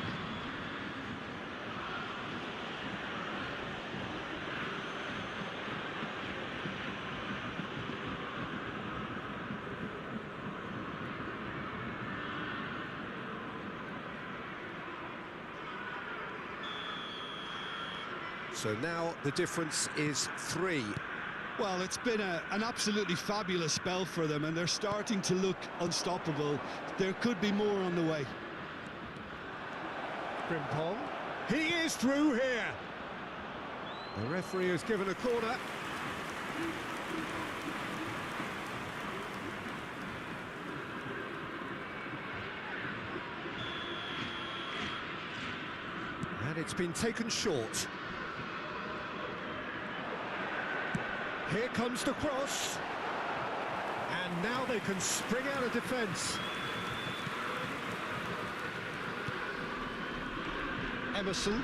So now the difference is 3. Well, it's been an absolutely fabulous spell for them, and they're starting to look unstoppable. There could be more on the way. Frimpong. He is through here. The referee has given a corner. And it's been taken short. Here comes the cross. And now they can spring out of defence. Emerson.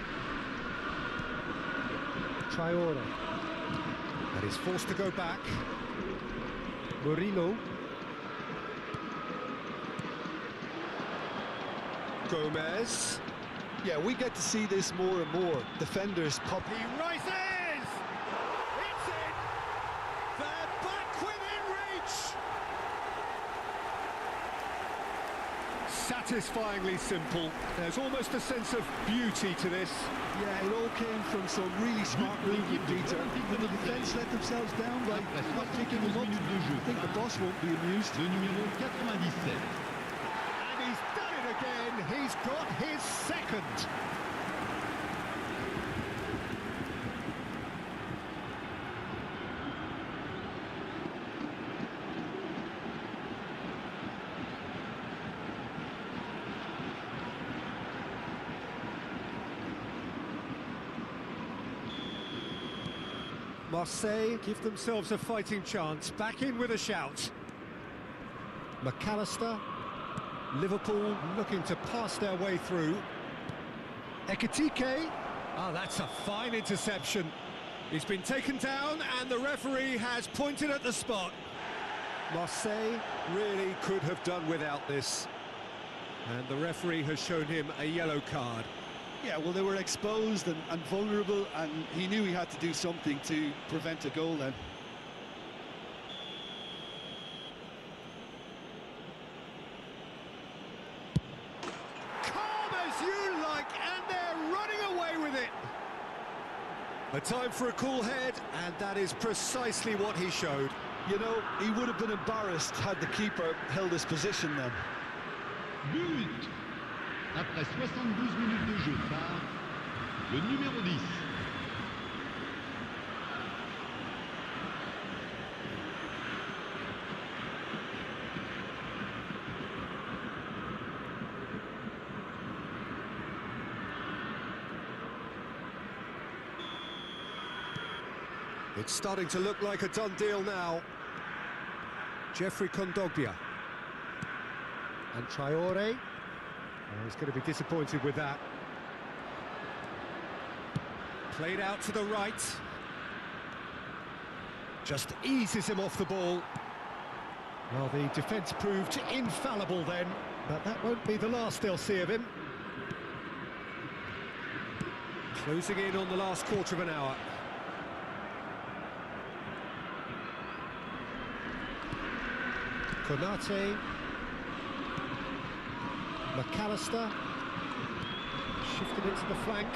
Traore. And he's forced to go back. Murillo. Gomez. Yeah, we get to see this more and more. Defenders pop. He rises! It's in! They're back within reach! Satisfyingly simple. There's almost a sense of beauty to this. Yeah, it all came from some really smart movement, Peter. When the defence let themselves down by not picking them up, I think the boss won't be amused. Le numéro 97. And he's done it again. He's got his second. Marseille give themselves a fighting chance, back in with a shout. McAllister, Liverpool looking to pass their way through. Ekitike, that's a fine interception. He's been taken down and the referee has pointed at the spot. Marseille really could have done without this. And the referee has shown him a yellow card. Yeah, well, they were exposed and vulnerable, and he knew he had to do something to prevent a goal then. Calm as you like, and they're running away with it. A time for a cool head, and that is precisely what he showed. You know, he would have been embarrassed had the keeper held his position then. But après 72 minutes de jeu par le numéro 10. It's starting to look like a done deal now. Jeffrey Kondogbia. And Traore. Oh, he's going to be disappointed with that. Played out to the right. Just eases him off the ball. Well, the defence proved infallible then, but that won't be the last they'll see of him. Closing in on the last quarter of an hour. Konate, McAllister, shifted it to the flank.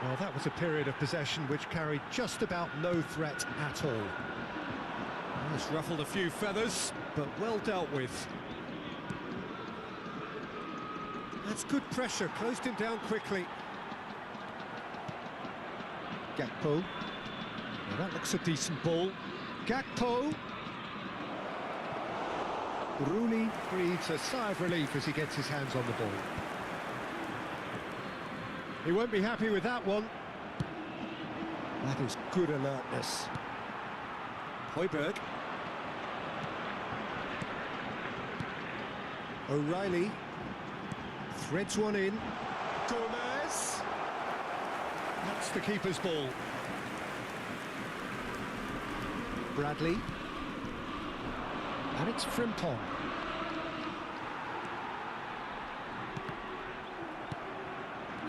Well, that was a period of possession which carried just about no threat at all. Well, it's ruffled a few feathers, but well dealt with. That's good pressure, closed him down quickly. Gakpo. Now that looks a decent ball. Gakpo. Rooney breathes a sigh of relief as he gets his hands on the ball. He won't be happy with that one. That is good alertness. Højbjerg. O'Reilly threads one in. Gomez. That's the keeper's ball. Bradley. And it's Frimpong.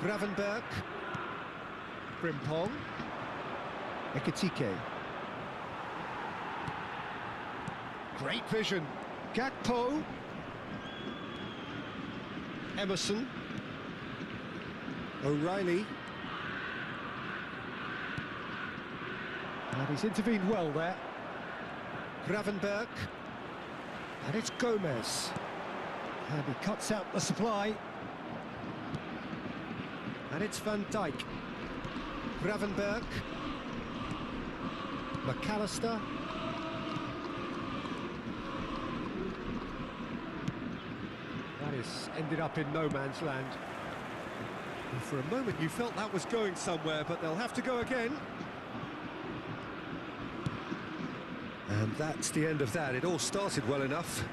Gravenberg. Frimpong. Ekitike. Great vision. Gakpo. Emerson. O'Reilly. And he's intervened well there. Gravenberg. And it's Gomez. And he cuts out the supply. And it's Van Dijk. Gravenberg. McAllister. That is ended up in no man's land. And for a moment you felt that was going somewhere, but they'll have to go again. And that's the end of that. It all started well enough.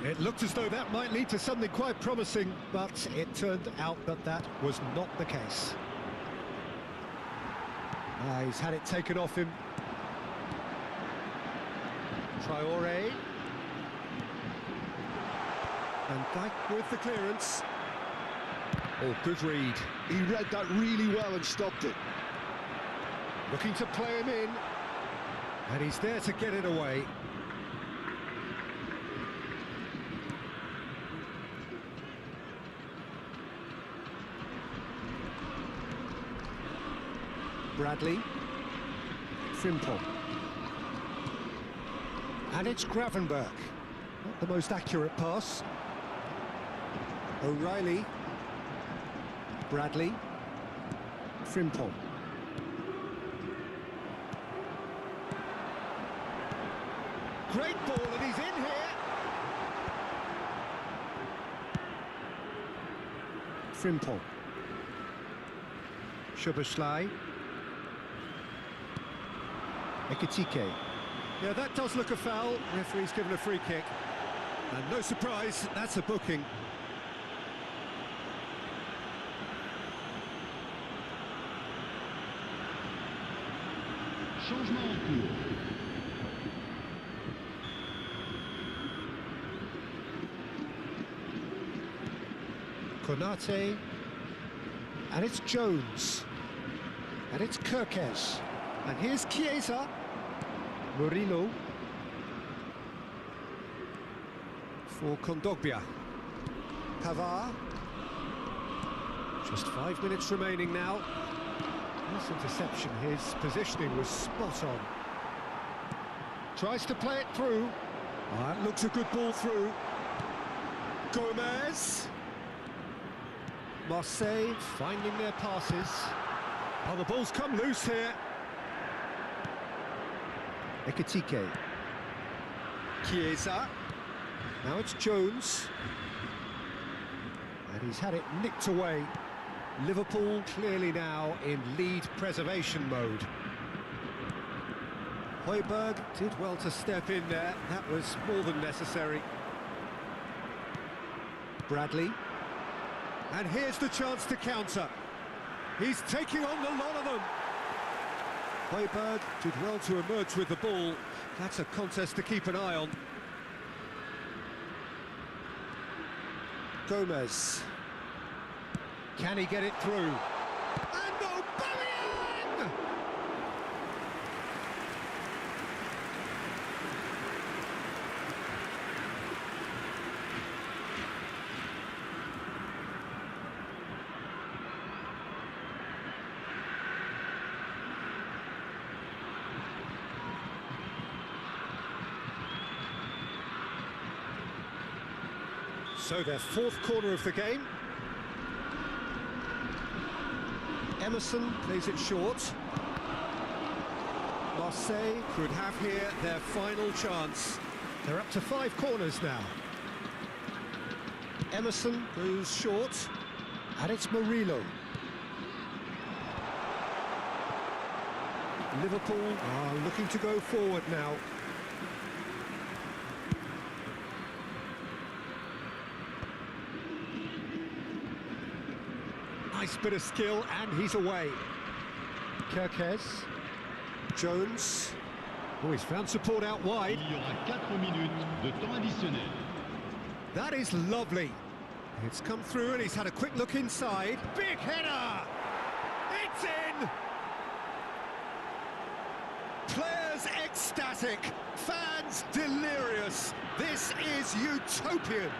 It looked as though that might lead to something quite promising, but it turned out that that was not the case. He's had it taken off him. Traore. Van Dijk with the clearance. Oh, good read. He read that really well and stopped it. Looking to play him in. And he's there to get it away. Bradley. Frimpong. And it's Gravenberg. Not the most accurate pass. O'Reilly. Bradley. Frimpong. Great ball, and he's in here. Frimpong. Szoboszlai. Ekitike. Yeah, that does look a foul. Referee's given a free kick. And no surprise, that's a booking. Changement en cours. Konate. And it's Jones. And it's Kirkes. And here's Chiesa. Murillo. For Kondogbia. Pavard. Just 5 minutes remaining now. This interception, his positioning was spot on. Tries to play it through. That looks a good ball through. Gomez. Marseille finding their passes. Oh, the ball's come loose here. Ekitike. Chiesa. Now it's Jones. And he's had it nicked away. Liverpool clearly now in lead preservation mode. Højbjerg did well to step in there. That was more than necessary. Bradley. And here's the chance to counter. He's taking on the lot of them. Højbjerg did well to emerge with the ball. That's a contest to keep an eye on. Gomez. Can he get it through? And Aubameyang! So their fourth corner of the game. Emerson plays it short. Marseille could have here their final chance. They're up to 5 corners now. Emerson goes short, and it's Murillo. Liverpool are looking to go forward now. Nice bit of skill, and he's away. Kirkes. Jones. Oh, he's found support out wide. Il y aura 4 minutes de temps additionnel. That is lovely. It's come through, and he's had a quick look inside. Big header! It's in! Players ecstatic, fans delirious. This is utopian.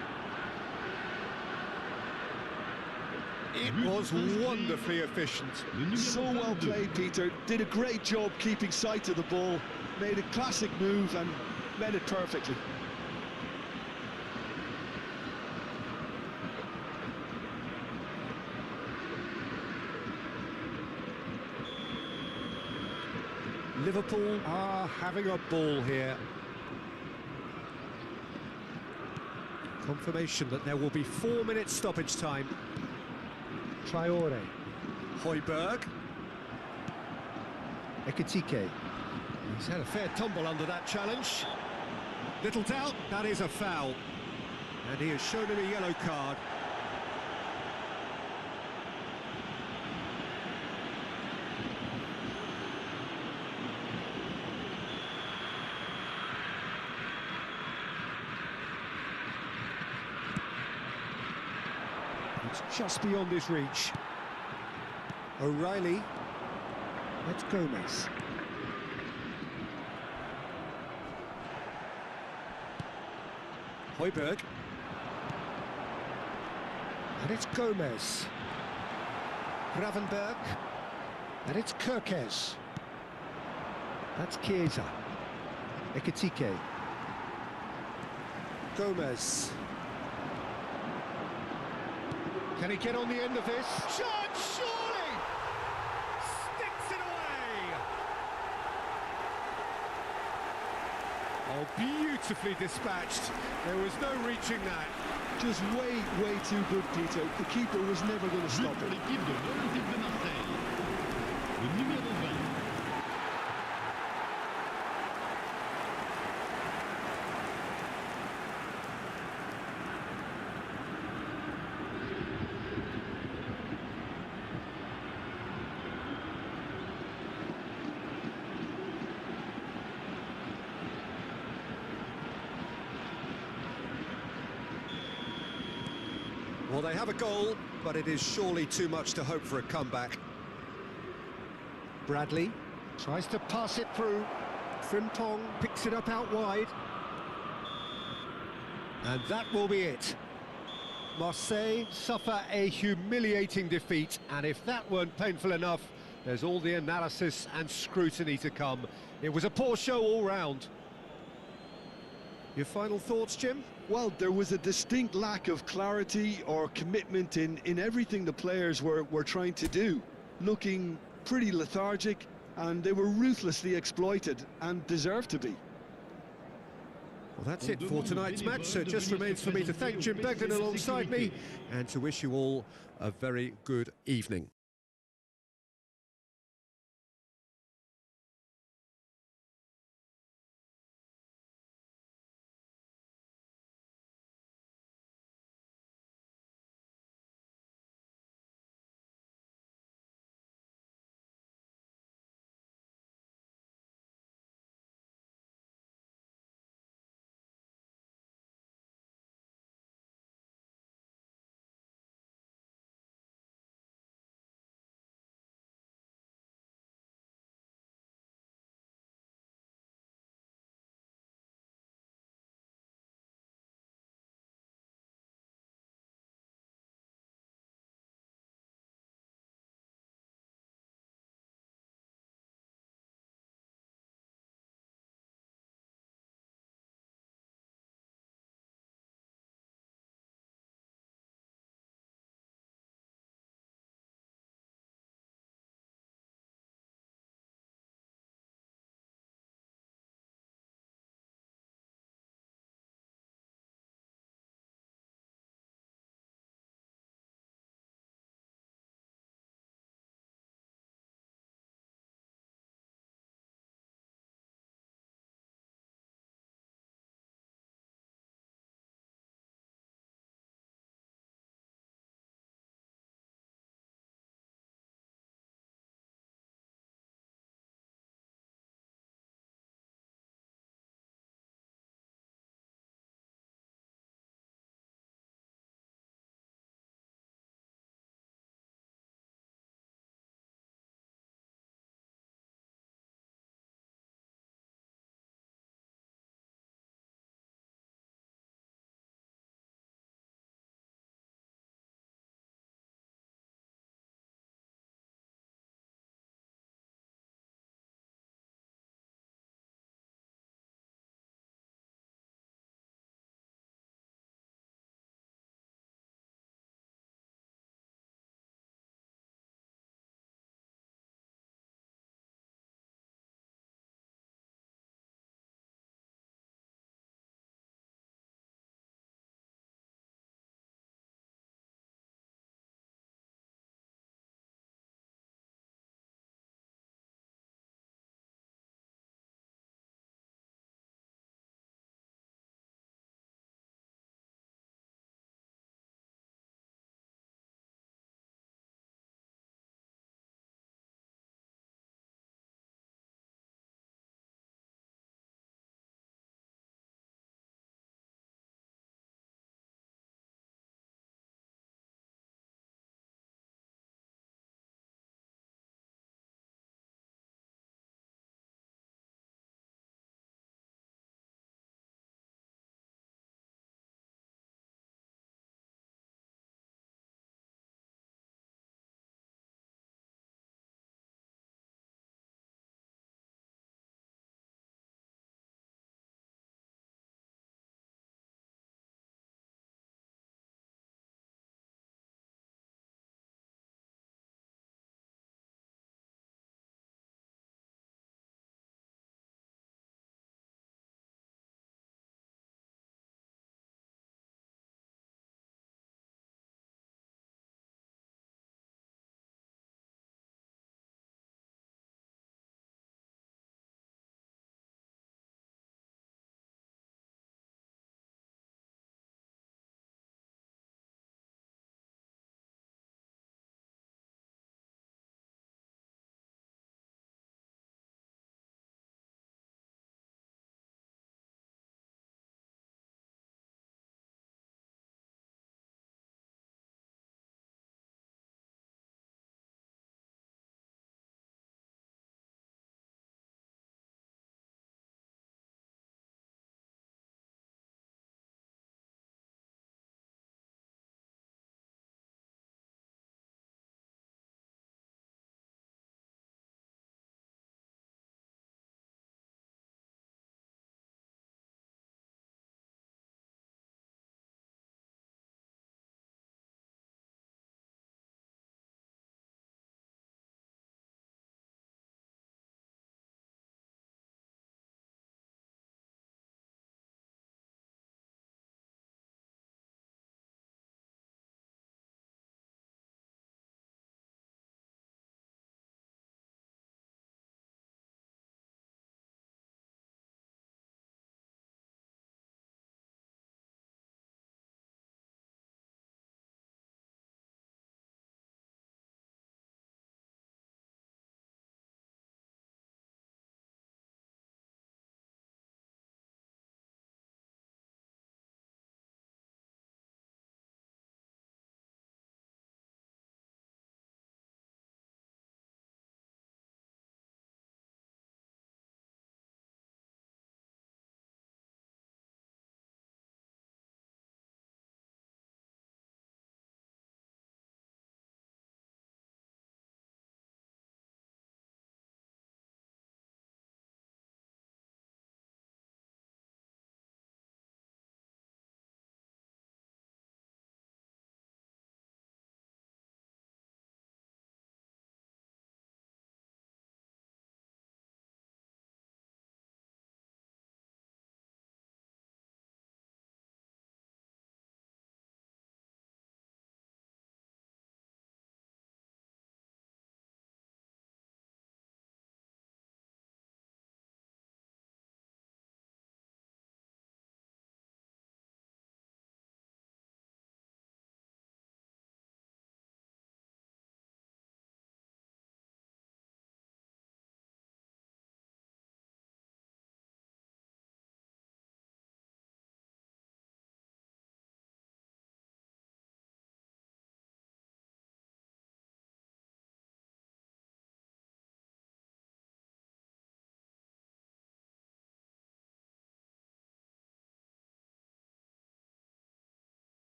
It was wonderfully efficient. So well played, Peter. Did a great job keeping sight of the ball. Made a classic move and met it perfectly. Liverpool are having a ball here. Confirmation that there will be 4 minutes stoppage time. Traore. Højbjerg. Ekitike. He's had a fair tumble under that challenge. Little doubt, that is a foul. And he has shown him a yellow card. It's just beyond his reach. O'Reilly. That's Gomez. Højbjerg. And it's Gomez. Gravenberg. And it's Kirkes. That's Chiesa. Ekitike. Gomez. Can he get on the end of this? Shot, surely! Sticks it away! Oh, beautifully dispatched. There was no reaching that. Just way too good, Peter. The keeper was never going to stop But it. l'équipe de l'Olympique de Marseille. Le numéro 20. Well, they have a goal, but it is surely too much to hope for a comeback. Bradley tries to pass it through. Frimpong picks it up out wide. And that will be it. Marseille suffer a humiliating defeat, and if that weren't painful enough, there's all the analysis and scrutiny to come. It was a poor show all round. Your final thoughts, Jim? Well, there was a distinct lack of clarity or commitment in everything the players were trying to do. Looking pretty lethargic, and they were ruthlessly exploited and deserved to be. Well, that's it for tonight's match, so it just remains for me to thank Jim Beglin alongside me and to wish you all a very good evening.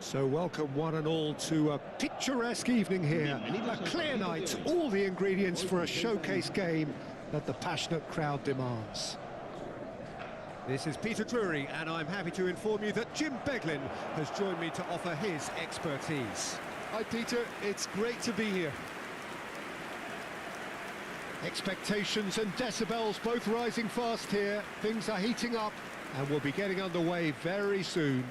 So welcome one and all to a picturesque evening here. A clear night, all the ingredients for a showcase game that the passionate crowd demands. This is Peter Drury, and I'm happy to inform you that Jim Beglin has joined me to offer his expertise. Hi Peter, it's great to be here. Expectations and decibels both rising fast here. Things are heating up and we'll be getting underway very soon.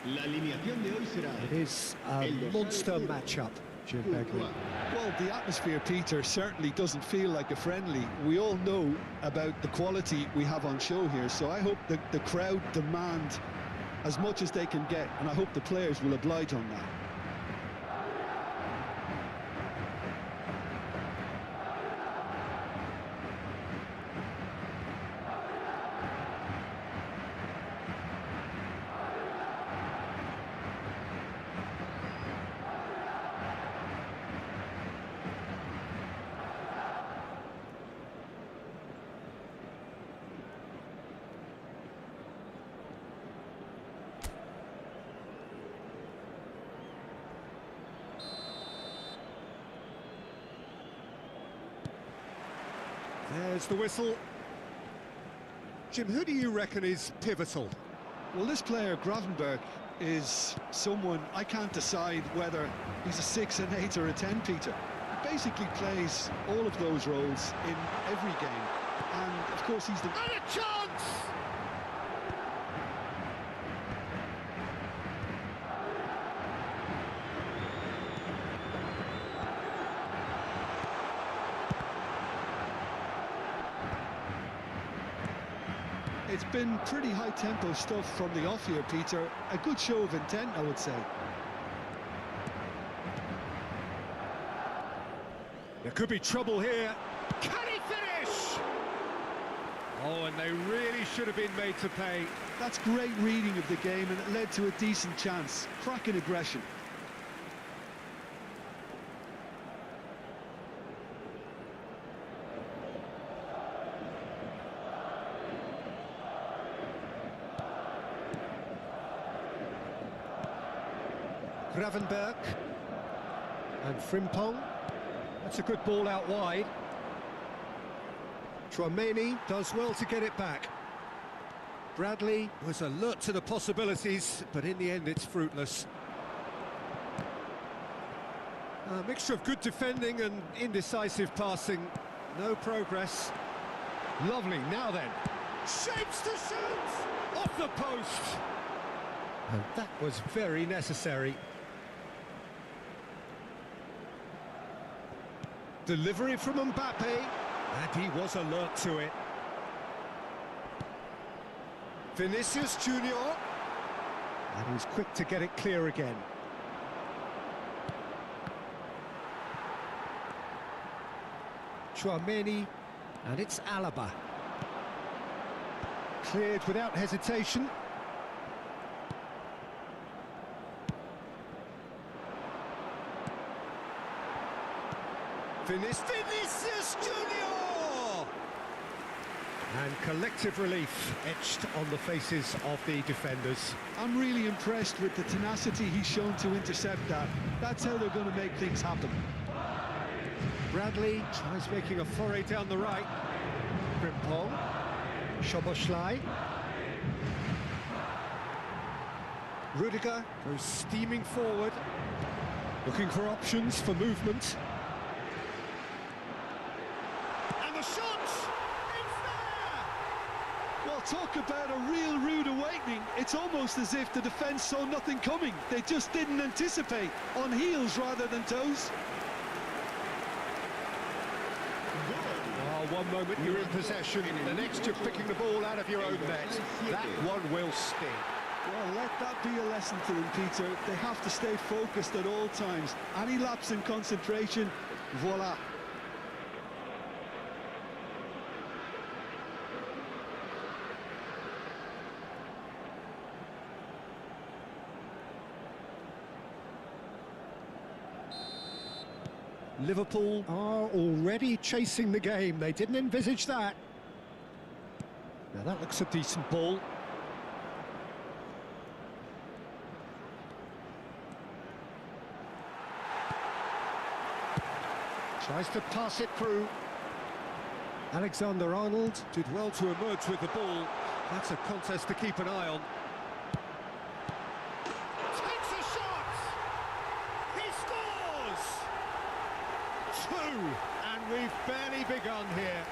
It is a monster matchup, Jim Beglin. Well, the atmosphere, Peter, certainly doesn't feel like a friendly. We all know about the quality we have on show here, so I hope that the crowd demand as much as they can get, and I hope the players will oblige on that. There's the whistle. Jim, who do you reckon is pivotal? Well, this player, Gravenberch, is someone I can't decide whether he's a 6, an 8 or a 10, Peter. He basically plays all of those roles in every game. And, of course, he's the... And a chance! It's been pretty high-tempo stuff from the off here, Peter. A good show of intent, I would say. There could be trouble here. Can he finish? Oh, and they really should have been made to pay. That's great reading of the game, and it led to a decent chance. Cracking aggression. Gravenberch and Frimpong. That's a good ball out wide. Chouameni does well to get it back. Bradley was alert to the possibilities, but in the end it's fruitless. A mixture of good defending and indecisive passing. No progress. Lovely, now then. Shapes to shoot! Off the post! And that was very necessary. Delivery from Mbappe, and he was alert to it. Vinicius Junior, and he's quick to get it clear again. Chouameni, and it's Alaba. Cleared without hesitation. Vinicius Junior! And collective relief etched on the faces of the defenders. I'm really impressed with the tenacity he's shown to intercept that. That's how they're going to make things happen. Bradley tries making a foray down the right. Frimpong, Szoboszlai. Rudiger goes steaming forward, looking for options for movement. Talk about a real rude awakening. It's almost as if the defence saw nothing coming. They just didn't anticipate, on heels rather than toes. Oh, one moment you're in possession, the next you're picking the ball out of your own net. That one will sting. Well, let that be a lesson to them, Peter. They have to stay focused at all times. Any lapse in concentration, voila. Liverpool are already chasing the game. They didn't envisage that. Now that looks a decent ball. Tries to pass it through. Alexander-Arnold did well to emerge with the ball. That's a contest to keep an eye on. Takes a shot! He scores! 2, and we've barely begun here.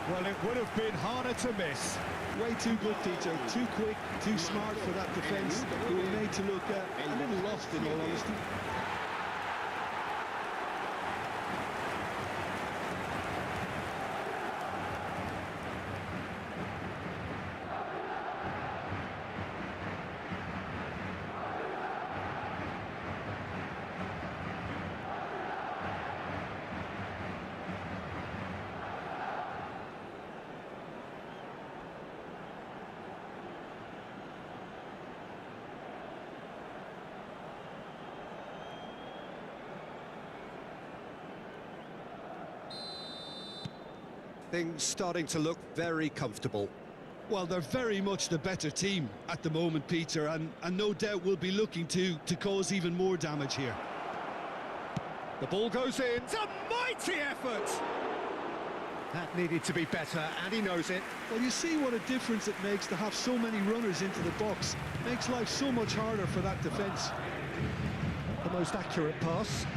Well, it would have been harder to miss. Way too good, Peter. Too quick, too smart for that defence. They were made to look a little lost, in all honesty. Things starting to look very comfortable. Well, they're very much the better team at the moment, Peter, and no doubt will be looking to cause even more damage here. The ball goes in. It's a mighty effort! That needed to be better, and he knows it. Well, you see what a difference it makes to have so many runners into the box. Makes life so much harder for that defence. The most accurate pass.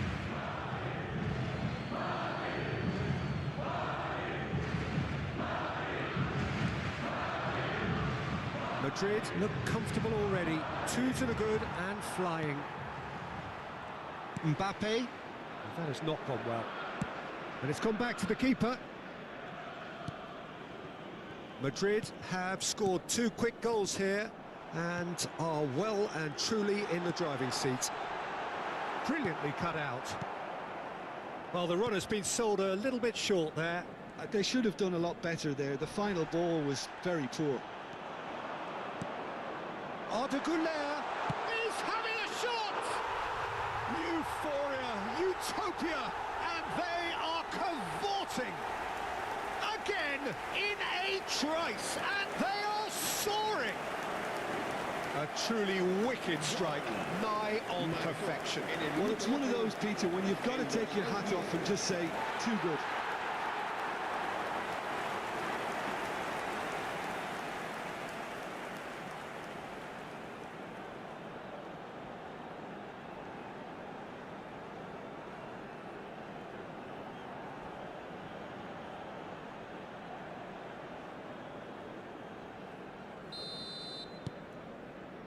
Madrid look comfortable already. 2 to the good and flying. Mbappe. That has not gone well. And it's gone back to the keeper. Madrid have scored 2 quick goals here and are well and truly in the driving seat. Brilliantly cut out. Well, the run has been sold a little bit short there. They should have done a lot better there. The final ball was very poor. Arda Güler is having a shot! Euphoria, utopia, and they are cavorting! Again, in a trice, and they are soaring! A truly wicked strike, nigh on perfection. Well, it's one of those, Peter, when you've got to take your hat off and just say, too good.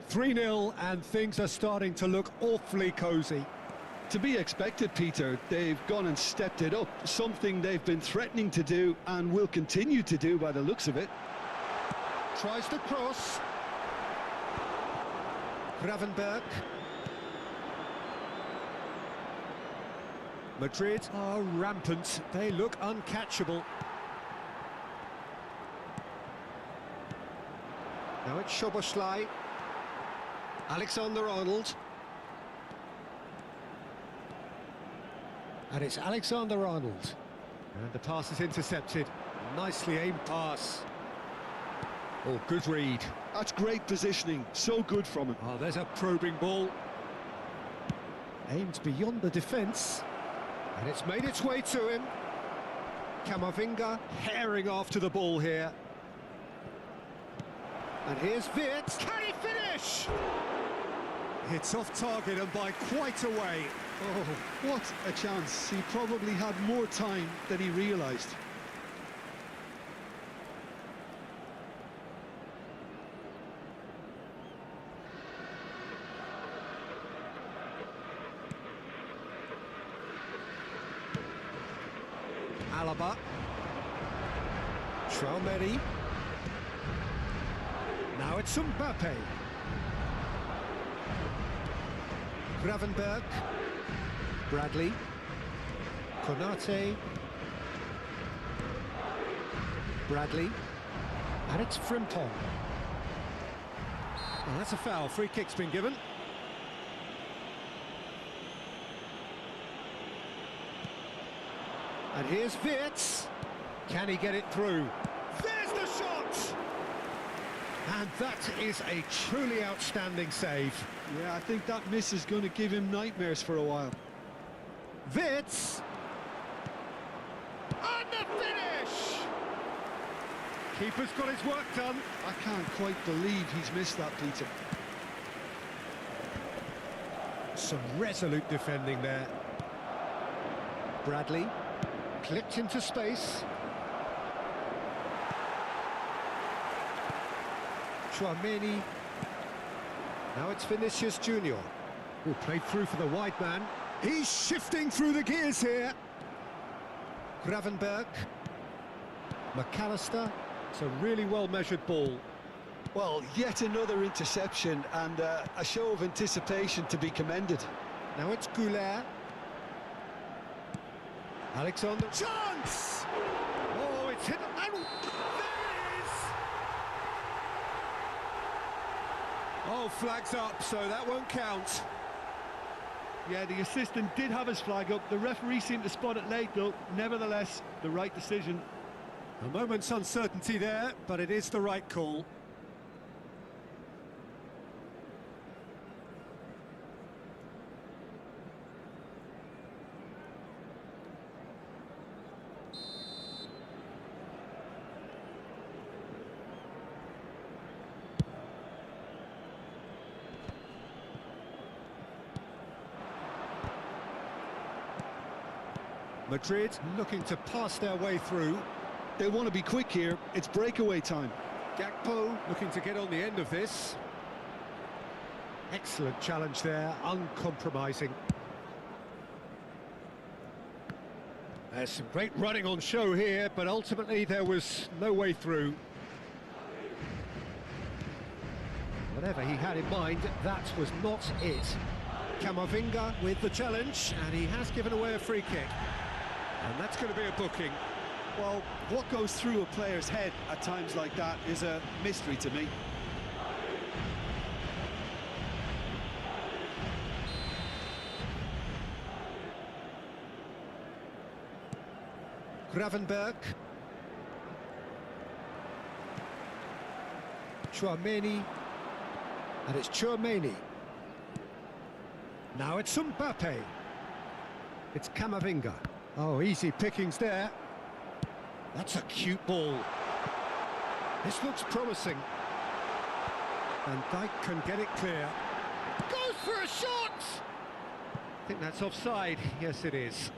(3-0) and things are starting to look awfully cosy. To be expected, Peter. They've gone and stepped it up, something they've been threatening to do and will continue to do by the looks of it. Tries to cross. Gravenberg. Madrid are rampant. They look uncatchable. Now it's Szoboszlai. Alexander-Arnold. And it's Alexander-Arnold. And the pass is intercepted. Nicely aimed pass. Oh, good read. That's great positioning. So good from him. Oh, there's a probing ball. Aimed beyond the defence. And it's made its way to him. Camavinga herring after the ball here. And here's Wirtz. Can he finish? It's off target and by quite a way. Oh, what a chance. He probably had more time than he realised. Alaba. Traumeri. Now it's Mbappe. Gravenberg. Bradley. Konate. Bradley. And it's Frimpong. Well, that's a foul. Free kick's been given. And here's Wirtz. Can he get it through? There's the shot! And that is a truly outstanding save. Yeah, I think that miss is going to give him nightmares for a while. Wits! And the finish! Keeper's got his work done. I can't quite believe he's missed that, Peter. Some resolute defending there. Bradley, clipped into space. Chouameni. Now it's Vinicius Junior, who played through for the wide man. He's shifting through the gears here. Gravenberg. McAllister. It's a really well-measured ball. Well, yet another interception and a show of anticipation to be commended. Now it's Goulet. Alexander. Chance! Oh, it's hit. And there it is! Oh, flags up, so that won't count. Yeah, the assistant did have his flag up. The referee seemed to spot it late, though. Nevertheless, the right decision. A moment's uncertainty there, but it is the right call. Madrid looking to pass their way through. They want to be quick here. It's breakaway time. Gakpo looking to get on the end of this. Excellent challenge there, uncompromising. There's some great running on show here, but ultimately there was no way through. Whatever he had in mind, that was not it. Camavinga with the challenge, and he has given away a free kick. And that's going to be a booking. Well, what goes through a player's head at times like that is a mystery to me. Gravenberg. Chouameni. And it's Chouameni. Now it's Mbappe. It's Camavinga. Oh, easy pickings there. That's a cute ball. This looks promising. Van Dijk can get it clear. Goes for a shot! I think that's offside. Yes, it is.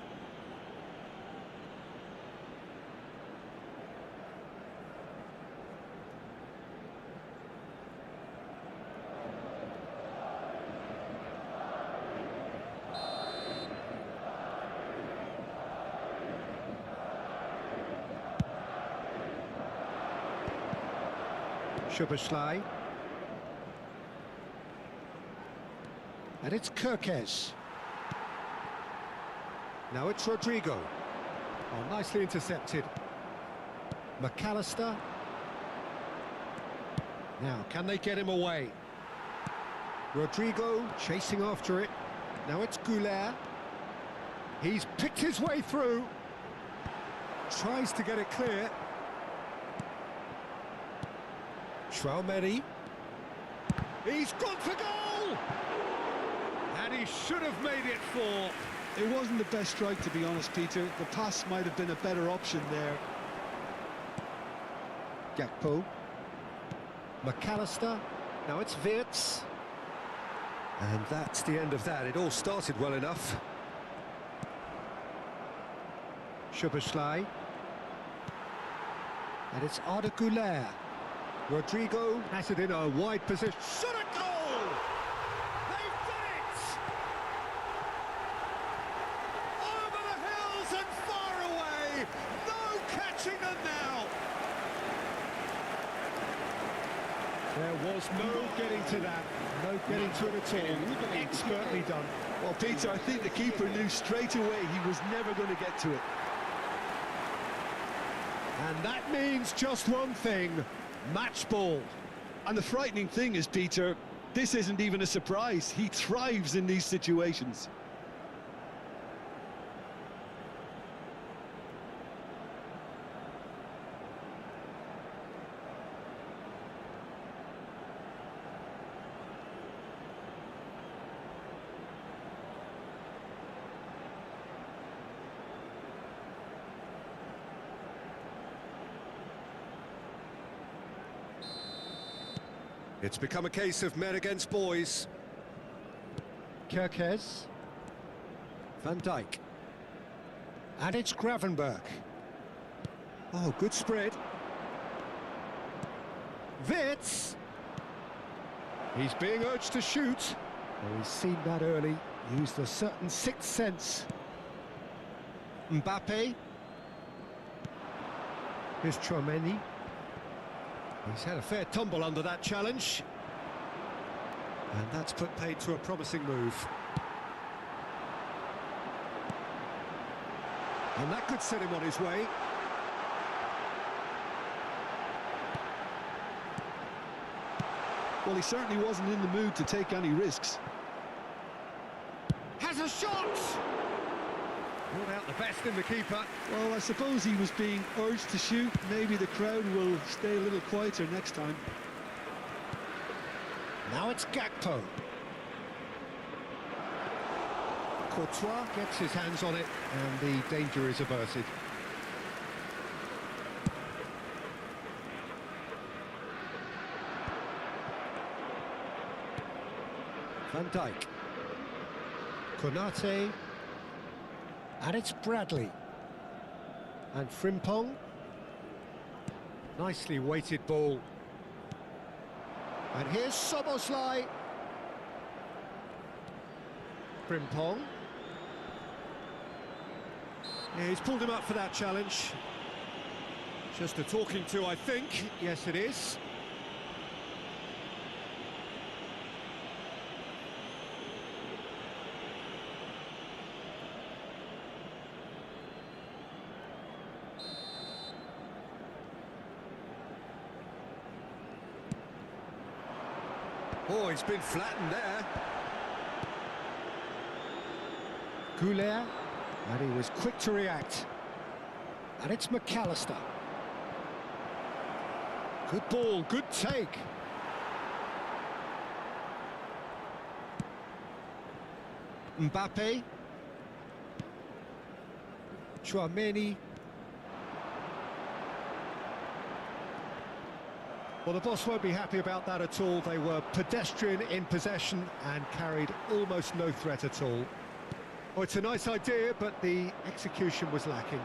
Szoboszlai. And it's Kirkes. Now it's Rodrigo. Oh, nicely intercepted. McAllister. Now, can they get him away? Rodrigo chasing after it. Now it's Goulet. He's picked his way through. Tries to get it clear. Chouameni. He's gone for goal! And he should have made it 4. It wasn't the best strike, to be honest, Peter. The pass might have been a better option there. Gakpo. McAllister. Now it's Wirtz. And that's the end of that. It all started well enough. Szoboszlai. And it's Arda Güler. Rodrigo has it in a wide position. Shot a goal! They've done it! Over the hills and far away! No catching them now! There was no getting to that. No getting to it at all. Expertly done. Well, Peter, I think the keeper knew straight away he was never going to get to it. And that means just one thing. Match ball. And the frightening thing is, Peter, this isn't even a surprise. He thrives in these situations. It's become a case of men against boys. Kerkez. Van Dijk. And it's Gravenberg. Oh, good spread. Wits. He's being urged to shoot. Oh, he's seen that early. Used a certain sixth sense. Mbappe. Here's Chouameni. He's had a fair tumble under that challenge. And that's put paid to a promising move. And that could set him on his way. Well, he certainly wasn't in the mood to take any risks. Has a shot! Brought out the best in the keeper. Well, I suppose he was being urged to shoot. Maybe the crowd will stay a little quieter next time. Now it's Gakpo. Courtois gets his hands on it, and the danger is averted. Van Dijk. Konate. And it's Bradley. And Frimpong. Nicely weighted ball. And here's Soboslai. Frimpong. Yeah, he's pulled him up for that challenge. Just a talking to, I think. Yes, it is. Oh, he's been flattened there. Goulet. And he was quick to react. And it's McAllister. Good ball, good take. Mbappe. Chouameni. Well, the boss won't be happy about that at all. They were pedestrian in possession and carried almost no threat at all. Oh, it's a nice idea, but the execution was lacking.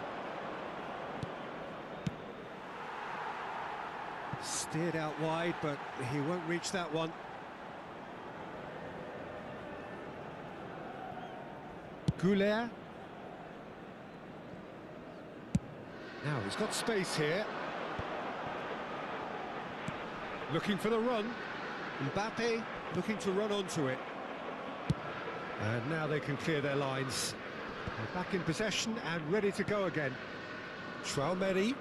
Steered out wide, but he won't reach that one. Goulet. Now he's got space here. Looking for the run. Mbappe looking to run onto it. And now they can clear their lines. They're back in possession and ready to go again. Chouameni.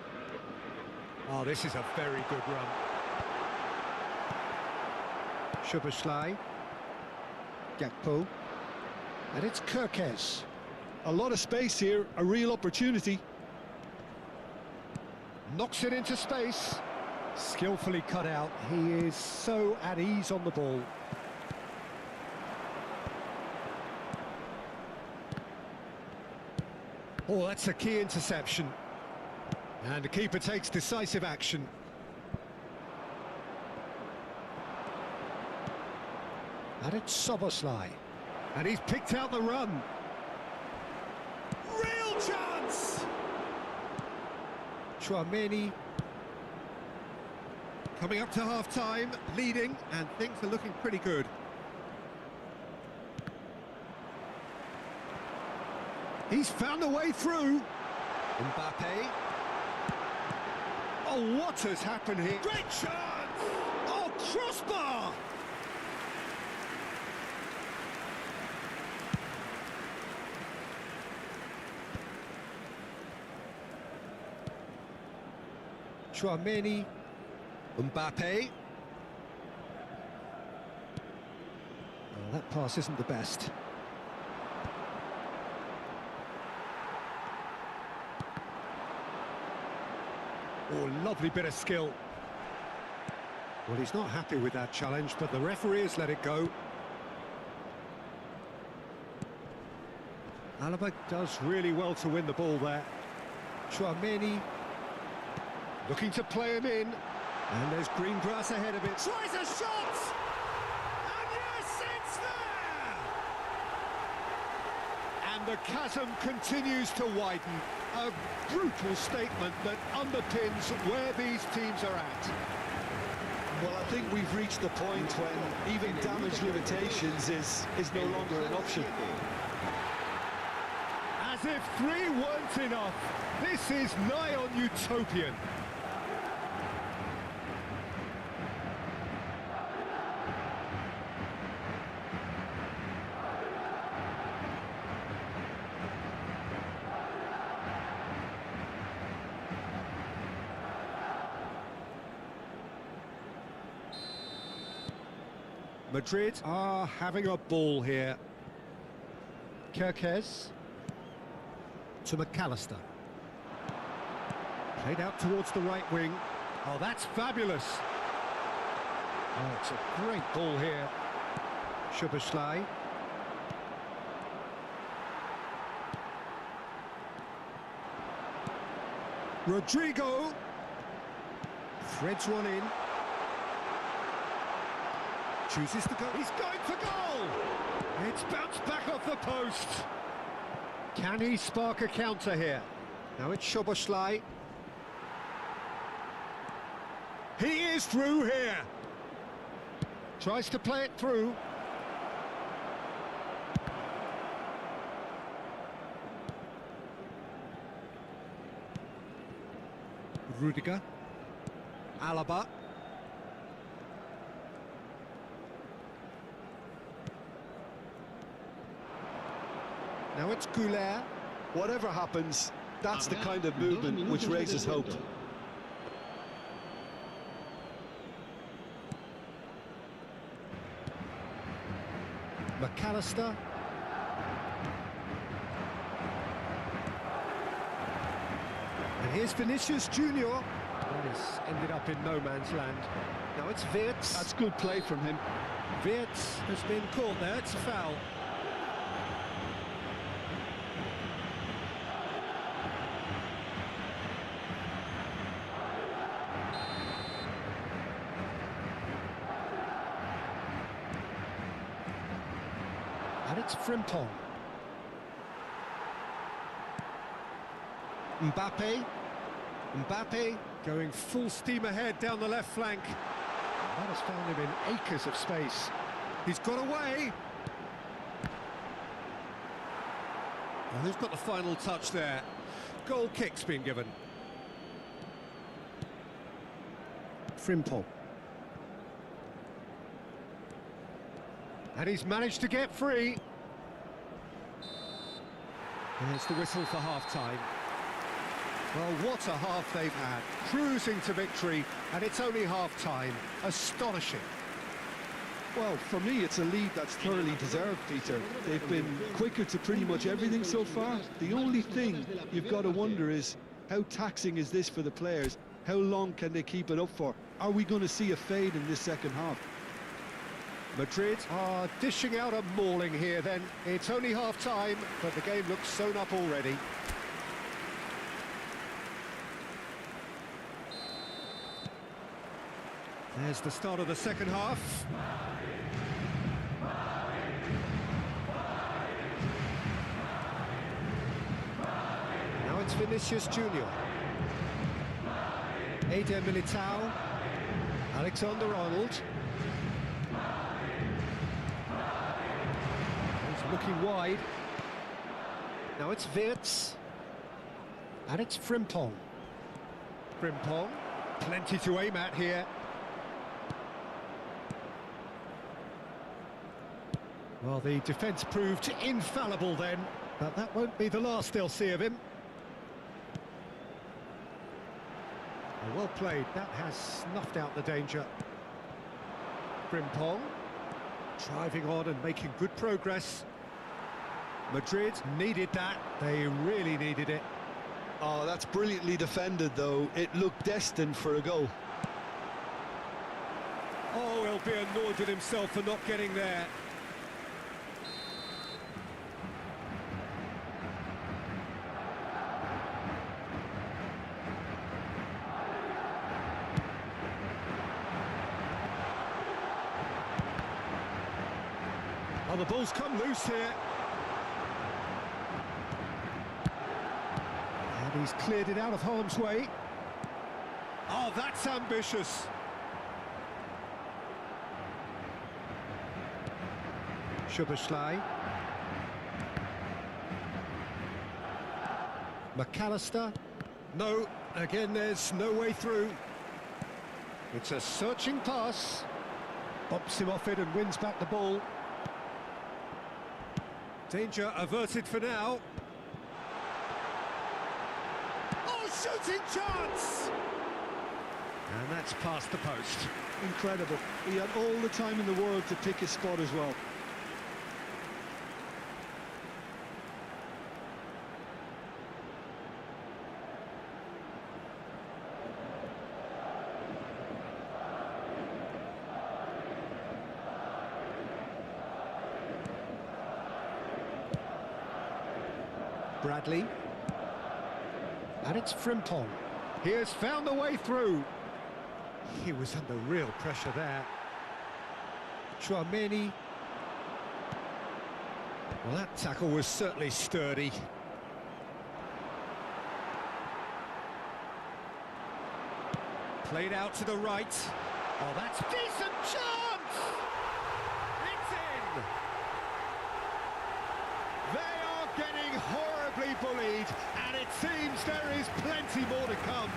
Oh, this is a very good run. Szoboszlai. Gakpo. And it's Kerkez. A lot of space here, a real opportunity. Knocks it into space. Skillfully cut out. He is so at ease on the ball. Oh, that's a key interception. And the keeper takes decisive action. And it's Szoboszlai. And he's picked out the run. Real chance! Chouameni. Coming up to half-time, leading, and things are looking pretty good. He's found a way through. Mbappe. Oh, what has happened here? Great chance! Oh, crossbar! Chouameni. Mbappe. Oh, that pass isn't the best. Oh, lovely bit of skill. Well, he's not happy with that challenge, but the referee has let it go. Alaba does really well to win the ball there. Chouameni. Looking to play him in. And there's green grass ahead of it. Tries a shot! And yes, it's there! And the chasm continues to widen. A brutal statement that underpins where these teams are at. Well, I think we've reached the point when even damage limitations is no longer an option. As if 3 weren't enough, this is nigh on utopian. Madrid are having a ball here. Kirkes to McAllister. Played out towards the right wing. Oh, that's fabulous. Oh, it's a great ball here. Szoboszlai. Rodrigo. Threads one in. Chooses to go. He's going for goal! It's bounced back off the post. Can he spark a counter here? Now it's Szoboszlai. He is through here. Tries to play it through. Rudiger. Alaba. Now it's Goulet. Whatever happens, that's the kind of movement which raises hope. McAllister. And here's Vinicius Junior. That has ended up in no man's land. Now it's Wirtz. That's good play from him. Wirtz has been caught there. It's a foul. And it's Frimpong. Mbappe. Mbappe going full steam ahead down the left flank. That has found him in acres of space. He's got away. Well, who's got the final touch there? Goal kick's been given. Frimpong. And he's managed to get free. There's the whistle for half-time. Well, what a half they've had. Cruising to victory, and it's only half-time. Astonishing. Well, for me, it's a lead that's thoroughly deserved, Peter. They've been quicker to pretty much everything so far. The only thing you've got to wonder is, how taxing is this for the players? How long can they keep it up for? Are we going to see a fade in this second half? Madrid are dishing out a mauling here then. It's only half-time, but the game looks sewn up already. There's the start of the second half. Now it's Vinicius Junior. Eder Militao. Alexander-Arnold. He's looking wide. Now it's Wirtz. And it's Frimpong. Frimpong. Plenty to aim at here. Well, the defence proved infallible then, but that won't be the last they'll see of him. Well played, that has snuffed out the danger. Frimpong, driving on and making good progress. Madrid needed that, they really needed it. Oh, that's brilliantly defended, though. It looked destined for a goal. Oh, he'll be annoyed with himself for not getting there. Oh, the ball's come loose here. And he's cleared it out of harm's way. Oh, that's ambitious. Szoboszlai. McAllister. No, again there's no way through. It's a searching pass. Bumps him off it and wins back the ball. Danger averted for now. Oh, shooting chance! And that's past the post. Incredible. He had all the time in the world to pick his spot as well. Bradley. And it's Frimpong. He has found a way through. He was under real pressure there. Chouameni. Well, that tackle was certainly sturdy. Played out to the right. Oh, that's decent chance! It's in! They are getting horribly bullied, and it seems there is plenty more to come.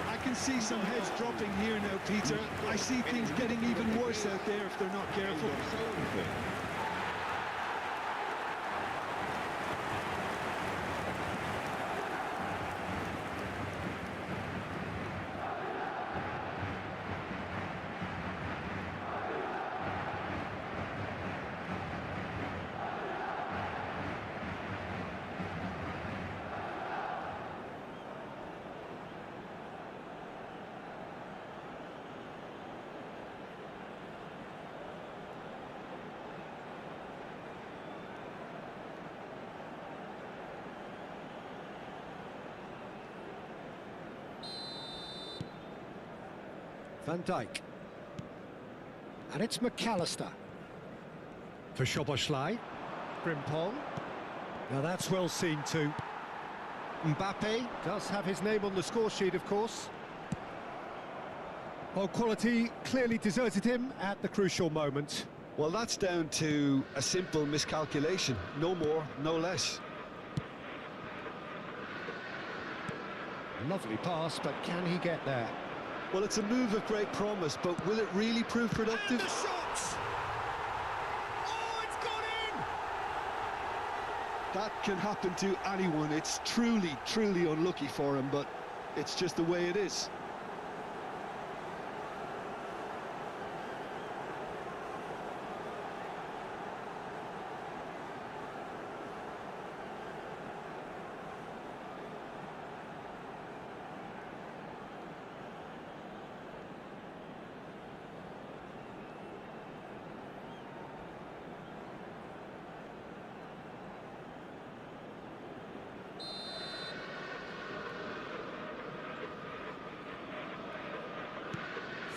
I can see some heads dropping here now, Peter. I see things getting even worse out there if they're not careful. Van Dijk. And it's McAllister. For Szoboszlai. Frimpong. Now that's well seen too. Mbappe does have his name on the score sheet, of course. Well, quality clearly deserted him at the crucial moment. Well, that's down to a simple miscalculation. No more, no less. Lovely pass, but can he get there? Well, it's a move of great promise, but will it really prove productive? And the shot! Oh, it's gone in! That can happen to anyone. It's truly, truly unlucky for him, but it's just the way it is.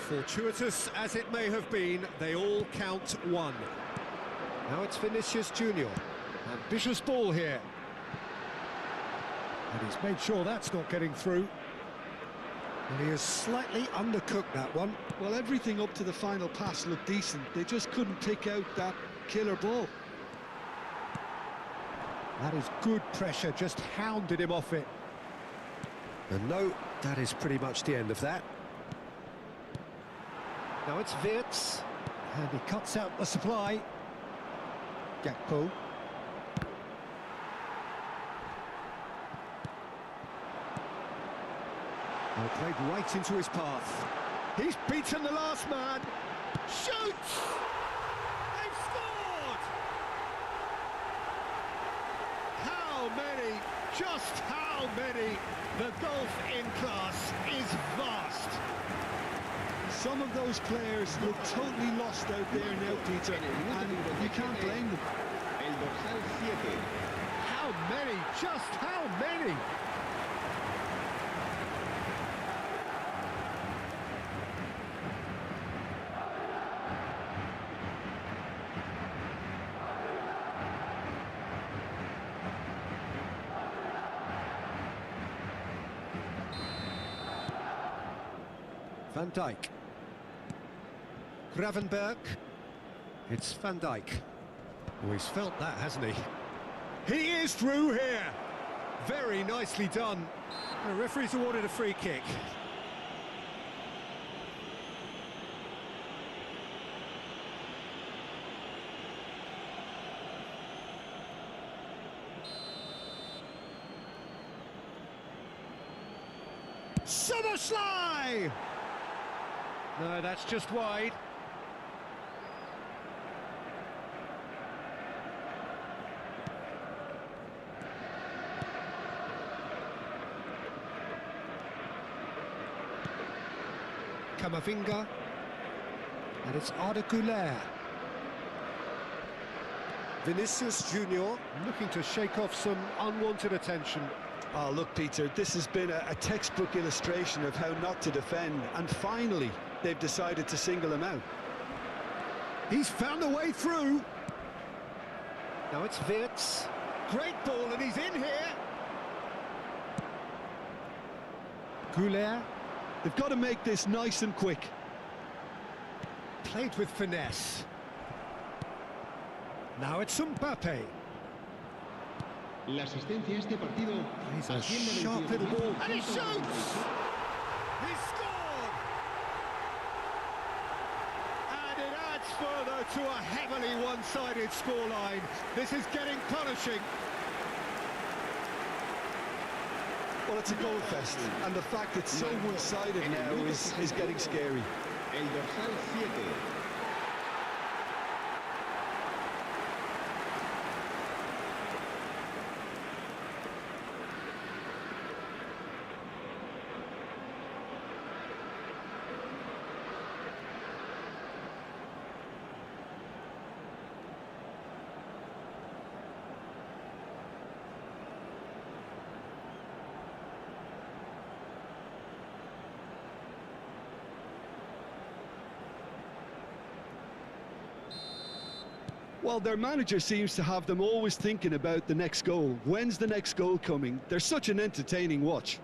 Fortuitous as it may have been, they all count one. Now it's Vinicius Junior. Ambitious ball here. And he's made sure that's not getting through. And he has slightly undercooked that one. Well, everything up to the final pass looked decent. They just couldn't pick out that killer ball. That is good pressure, just hounded him off it. And no, that is pretty much the end of that. Now it's Wirtz, and he cuts out the supply. Gakpo. Well, played right into his path. He's beaten the last man. Shoots! They've scored! How many? Just how many? The gulf in class is vast. Some of those players look totally lost out there now, Peter, and you can't blame them. How many? Just how many? Van Dijk. Gravenberg. It's Van Dijk. Oh, he's felt that, hasn't he? He is through here. Very nicely done. The referee's awarded a free kick. Somersley! No, that's just wide. Camavinga, and it's Arda Güler. Vinicius Junior looking to shake off some unwanted attention. Oh, look, Peter, this has been a textbook illustration of how not to defend, and finally they've decided to single him out. He's found a way through. Now it's Wirtz. Great ball, and he's in here. Güler. They've got to make this nice and quick. Played with finesse. Now it's Mbappe. La asistencia a este partido. He's a sharp little ball. And he shoots! He scored! And it adds further to a heavily one-sided scoreline. This is getting punishing. Well, it's a goal fest, and the fact it's so one-sided now is getting scary. El dorsal 7. Well, their manager seems to have them always thinking about the next goal. When's the next goal coming? They're such an entertaining watch.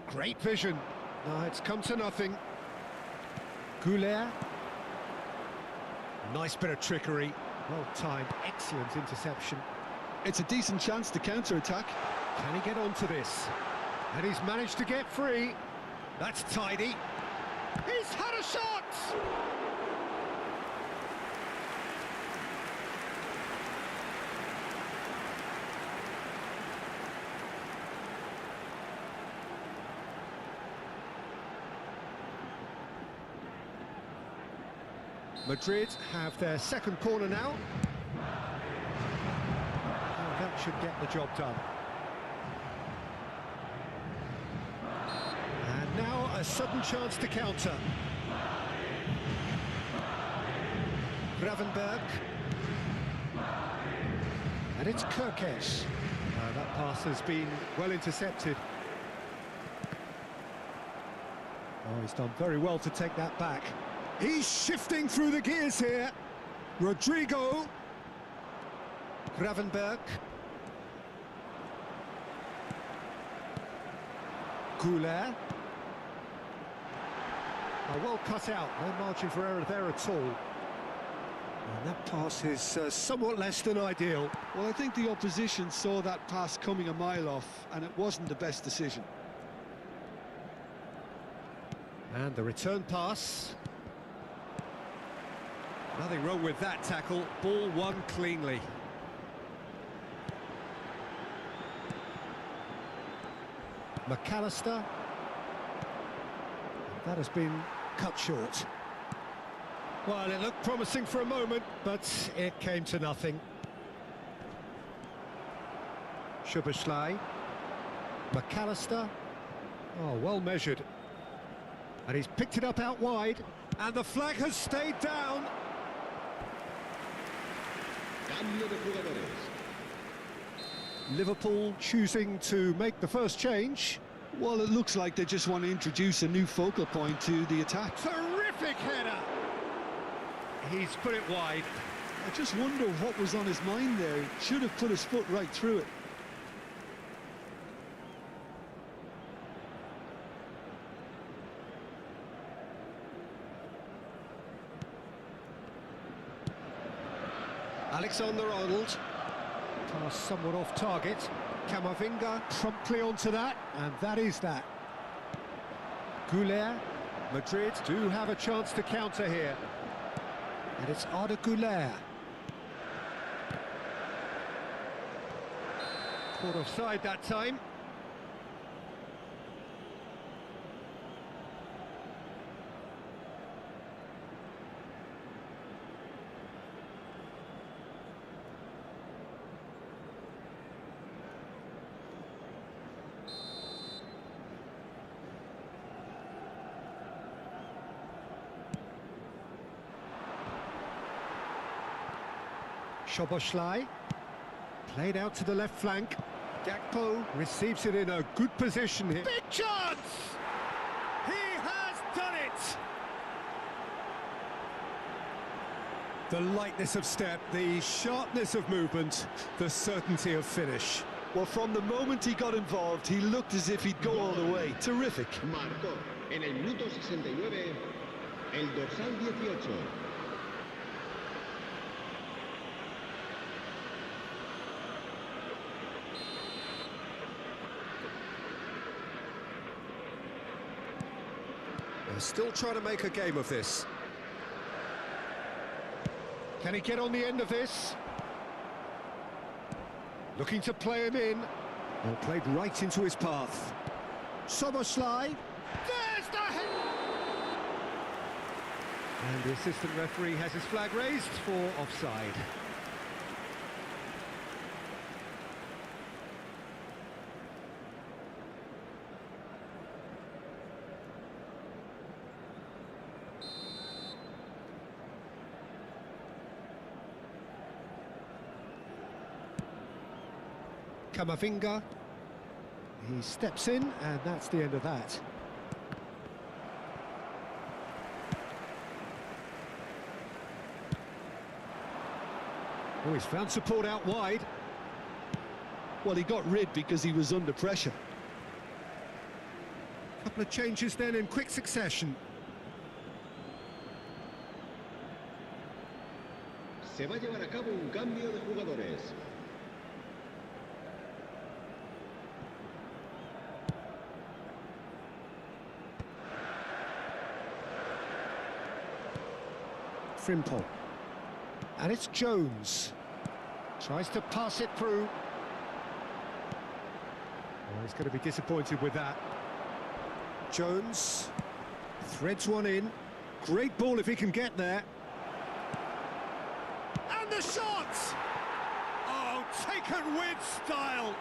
Great vision. No, it's come to nothing. Güler. Nice bit of trickery. Well timed, excellent interception. It's a decent chance to counter-attack. Can he get onto this? And he's managed to get free. That's tidy. He's had a shot! Madrid have their second corner now. Oh, that should get the job done. And now a sudden chance to counter. Gravenberg. And it's Kirkesh. That pass has been well intercepted. Oh, he's done very well to take that back. He's shifting through the gears here. Rodrigo. Gravenberg. Güler. Well cut out, no margin for error there at all. And that pass is somewhat less than ideal. Well, I think the opposition saw that pass coming a mile off, and it wasn't the best decision. And the return pass. Nothing wrong with that tackle. Ball won cleanly. McAllister. That has been cut short. Well, it looked promising for a moment, but it came to nothing. Szoboszlai. McAllister. Oh, well measured. And he's picked it up out wide. And the flag has stayed down. Cambio de jugadores. Liverpool choosing to make the first change. Well, it looks like they just want to introduce a new focal point to the attack. Terrific header! He's put it wide. I just wonder what was on his mind there. Should have put his foot right through it. Alexander-Arnold. Pass somewhat off target. Camavinga promptly onto that, and that is that. Goulet. Madrid do have a chance to counter here. And it's Arda Goulet. Caught offside that time. Szoboszlai, played out to the left flank. Gakpo receives it in a good position here. Big chance! He has done it! The lightness of step, the sharpness of movement, the certainty of finish. Well, from the moment he got involved, he looked as if he'd go all the way. Terrific. Marcó en el minuto 69 el dorsal 18. They're still trying to make a game of this. Can he get on the end of this? Looking to play him in. Well, played right into his path. Szoboszlai. There's the hit! And the assistant referee has his flag raised for offside. Camavinga, he steps in, and that's the end of that. Oh, he's found support out wide. Well, he got rid because he was under pressure. Couple of changes then in quick succession. Se va a llevar a cabo un cambio de jugadores. Frimpong. And it's Jones. Tries to pass it through. Oh, he's going to be disappointed with that. Jones threads one in. Great ball if he can get there. And the shot! Oh, taken with style.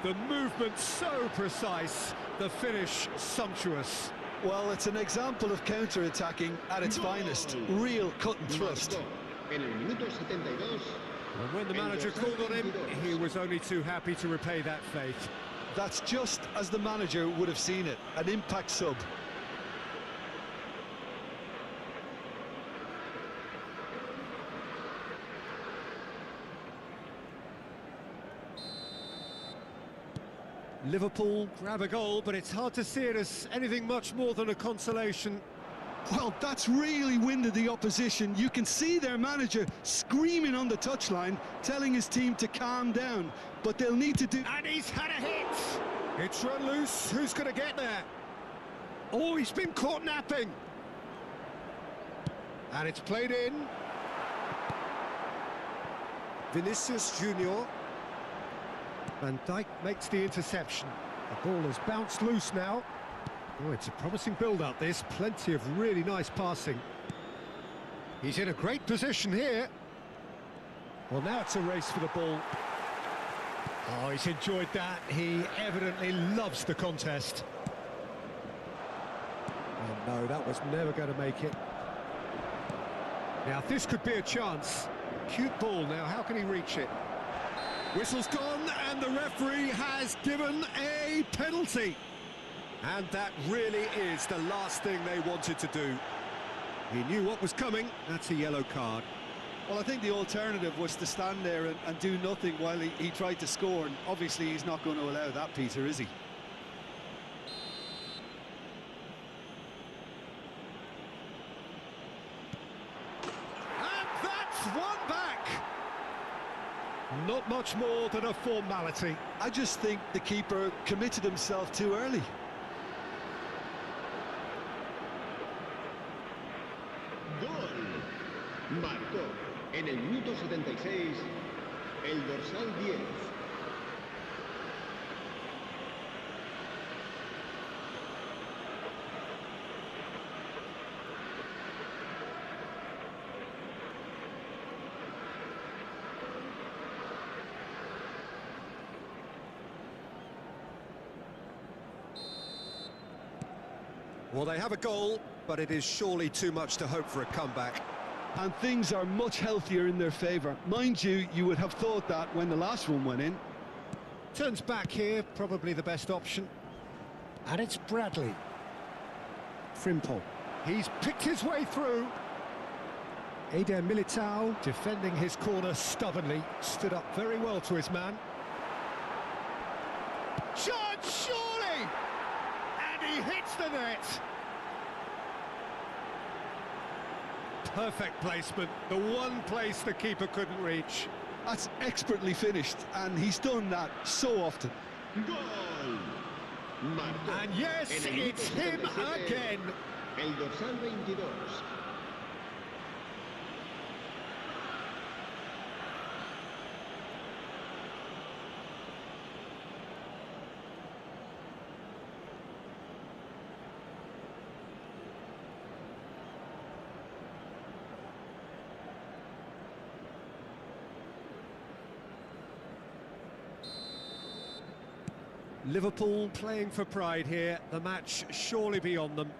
The movement so precise, the finish sumptuous. Well, it's an example of counter-attacking at its finest. Real cut and thrust. En el minuto 72. And when the manager called on him, he was only too happy to repay that faith. That's just as the manager would have seen it. An impact sub. Liverpool grab a goal, but it's hard to see it as anything much more than a consolation. Well, that's really winded the opposition. You can see their manager screaming on the touchline, telling his team to calm down. But they'll need to do... And he's had a hit! It's run loose. Who's going to get there? Oh, he's been caught napping. And it's played in. Vinicius Junior. Van Dijk makes the interception. The ball has bounced loose now. Oh, it's a promising build-up, this. Plenty of really nice passing. He's in a great position here. Well, now it's a race for the ball. Oh, he's enjoyed that. He evidently loves the contest. Oh, no, that was never going to make it. Now, this could be a chance. Cute ball now. How can he reach it? Whistle's gone, and the referee has given a penalty. And that really is the last thing they wanted to do. He knew what was coming. That's a yellow card. Well, I think the alternative was to stand there and do nothing while he tried to score. And obviously, he's not going to allow that, Peter, is he? one back. Not much more than a formality. I just think the keeper committed himself too early. Gol. Marcó en el minuto 76 el dorsal 10. Well, they have a goal, but it is surely too much to hope for a comeback. And things are much healthier in their favour. Mind you, you would have thought that when the last one went in. Turns back here, probably the best option. And it's Bradley. Frimpong. He's picked his way through. Eder Militao defending his corner stubbornly. Stood up very well to his man. Chance, surely! And he hits the net. Perfect placement, the one place the keeper couldn't reach. That's expertly finished, and he's done that so often. Gol. Marcó And yes, en el minuto it's him 77 again. el dorsal 22. Liverpool playing for pride here, the match surely beyond them.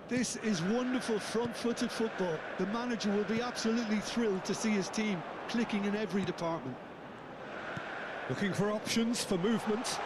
This is wonderful front-footed football. The manager will be absolutely thrilled to see his team clicking in every department. Looking for options for movement.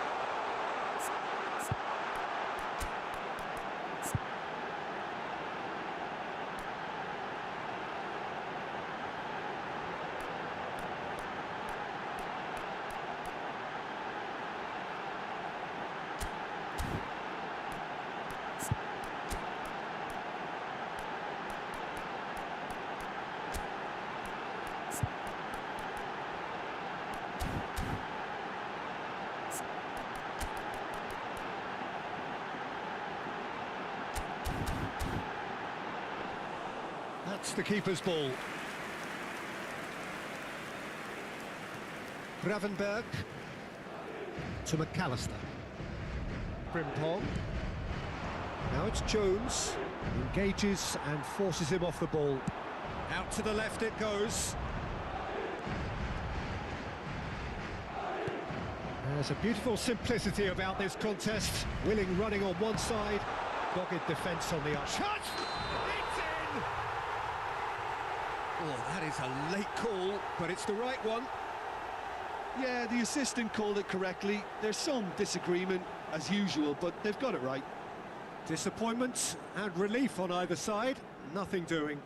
That's the keeper's ball. Gravenberg to McAllister. Frimpong. Now it's Jones. Engages and forces him off the ball. Out to the left it goes. There's a beautiful simplicity about this contest. Willing running on one side, dogged defence on the other. Shot! It's in! Oh, that is a late call, but it's the right one. Yeah, the assistant called it correctly. There's some disagreement, as usual, but they've got it right. Disappointment and relief on either side. Nothing doing.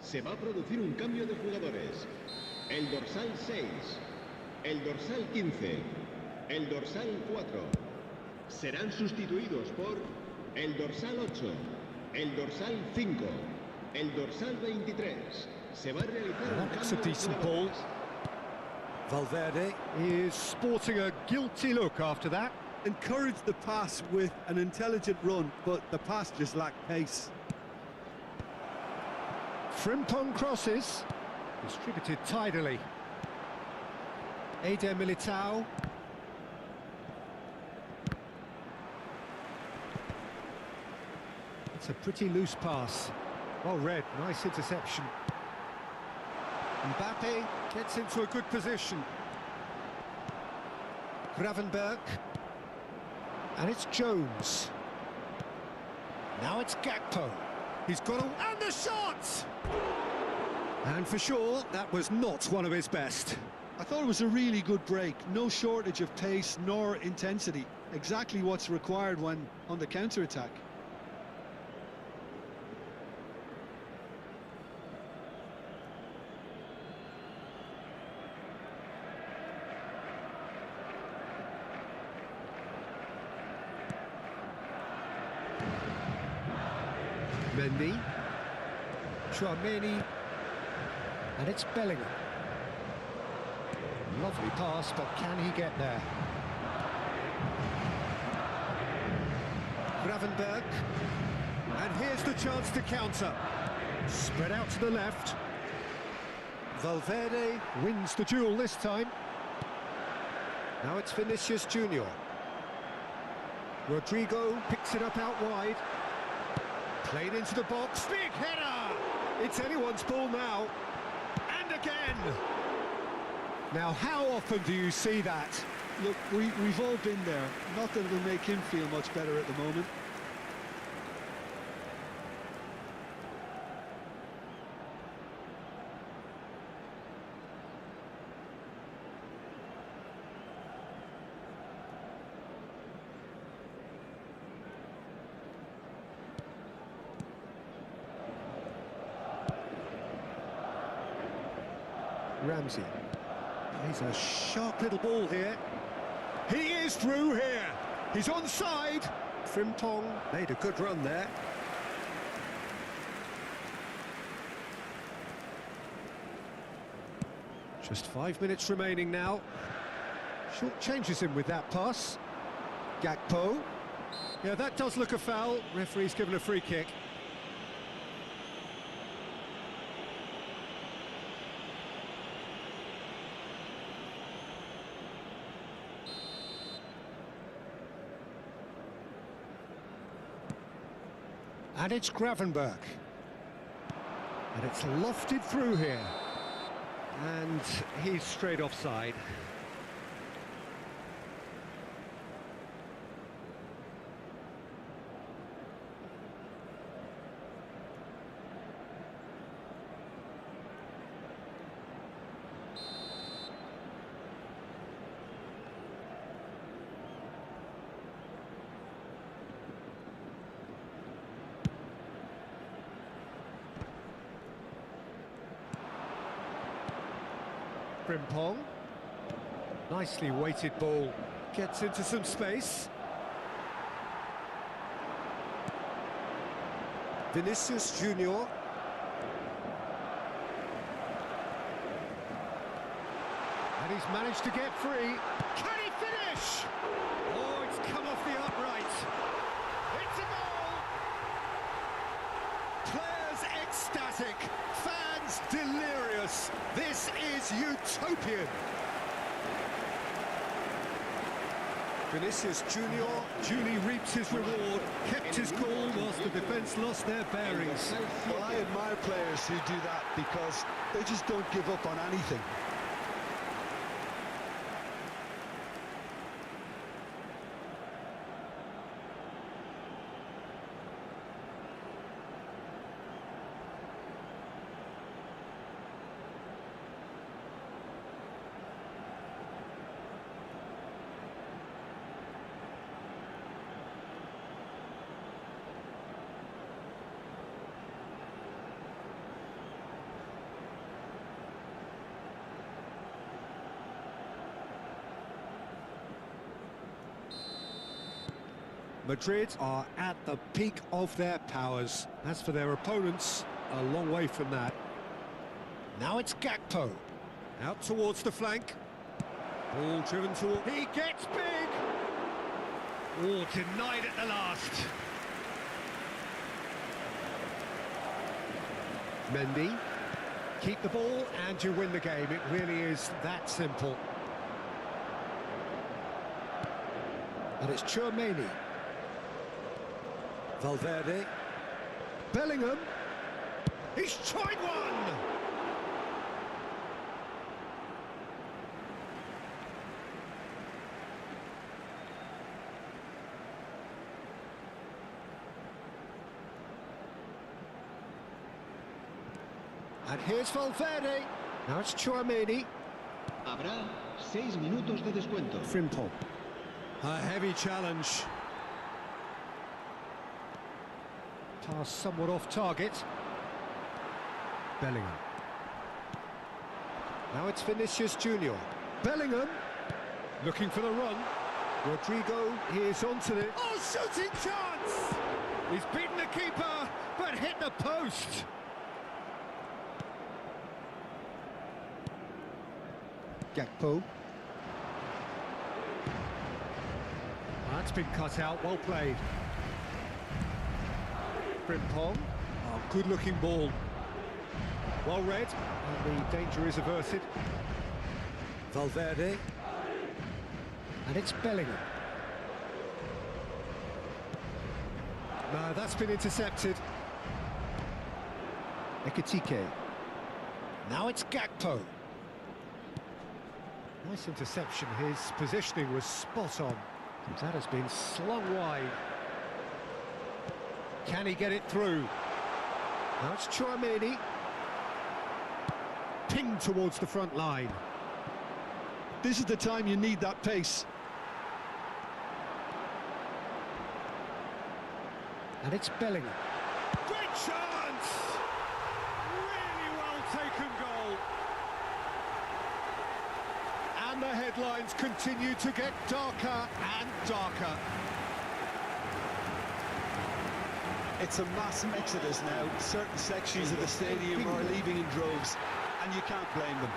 Se va a producir un cambio de jugadores. El dorsal 6, el dorsal 15, el dorsal 4. Serán sustituidos por el dorsal 8, el dorsal 5, el dorsal 23. Se va a realizar un That's a cambio de decent ball. jugadores. Valverde is sporting a guilty look after that. Encouraged the pass with an intelligent run, but the pass just lacked pace. Frimpong crosses, distributed tidily. Eder Militao. It's a pretty loose pass. Well read, nice interception. Mbappe gets into a good position. Gravenberg. And it's Jones. Now it's Gakpo. He's got a... and the shot! And for sure, that was not one of his best. I thought it was a really good break. No shortage of pace nor intensity. Exactly what's required when on the counter-attack. Mendy. Chouameni. And it's Bellingham. Lovely pass, but can he get there? Gravenberg. And here's the chance to counter. Spread out to the left. Valverde wins the duel this time. Now it's Vinicius Junior. Rodrigo picks it up out wide. Played into the box. Big header! It's anyone's ball now. And again! Now, how often do you see that? Look, we've all been there. Not that it'll make him feel much better at the moment. Ramsey. He's a sharp little ball here. He is through here. He's onside. Frimpong made a good run there. Just 5 minutes remaining now. Short changes him with that pass. Gakpo. Yeah, that does look a foul. Referee's given a free kick. And it's Gravenberg. And it's lofted through here. And he's straight offside. Frimpong. Nicely weighted ball. Gets into some space. Vinicius Junior. And he's managed to get free. Can he finish? Oh, it's come off the upright. It's a goal! Players ecstatic. Fans delirious. This is utopian. Vinicius Junior duly reaps his reward, kept his cool whilst the defence lost their bearings. Well, I admire players who do that because they just don't give up on anything. Madrid are at the peak of their powers. As for their opponents, a long way from that. Now it's Gakpo. Out towards the flank. Ball driven toward... He gets big! Oh, denied at the last. Mendy. Keep the ball and you win the game. It really is that simple. And it's Chouameni. Valverde. Bellingham. He's tried one! And here's Valverde. Now it's Chouameni. Habrá 6 minutos de descuento. Frimpong. A heavy challenge. Pass somewhat off target. Bellingham. Now it's Vinicius Junior. Bellingham. Looking for the run. Rodrigo, he is onto it. Oh, shooting chance! He's beaten the keeper, but hit the post. Gakpo. That's been cut out, well played. Frimpong. Oh, good-looking ball. Well read, and the danger is averted. Valverde. And it's Bellingham. No, that's been intercepted. Ekitike. Now it's Gakpo. Nice interception. His positioning was spot on. That has been slung wide. Can he get it through? Now it's Tchouaméni. Pinged towards the front line. This is the time you need that pace. And it's Bellingham. Great chance! Really well taken goal. And the headlines continue to get darker and darker. It's a mass exodus now. Certain sections of the stadium are leaving in droves, and you can't blame them.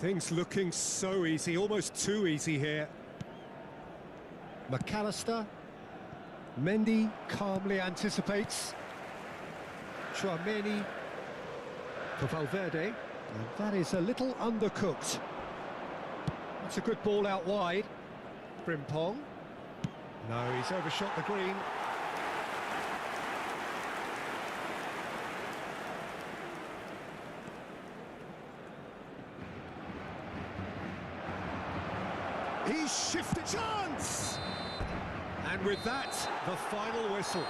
Things looking so easy, almost too easy here. McAllister. Mendy calmly anticipates. Tchouaméni for Valverde. And that is a little undercooked. That's a good ball out wide. Frimpong. No, he's overshot the green. He's shifted. Chance! And with that, the final whistle.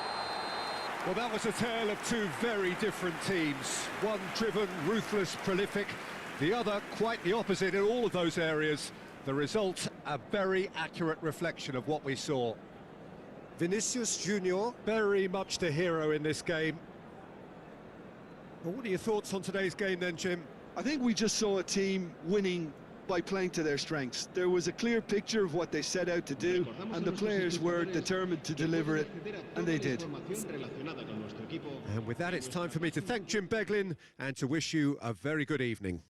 Well, that was a tale of two very different teams. One driven, ruthless, prolific. The other quite the opposite in all of those areas. The result, a very accurate reflection of what we saw. Vinicius Junior, very much the hero in this game. Well, what are your thoughts on today's game then, Jim? I think we just saw a team winning by playing to their strengths. There was a clear picture of what they set out to do, and the players were determined to deliver it, and they did. And with that, it's time for me to thank Jim Beglin and to wish you a very good evening.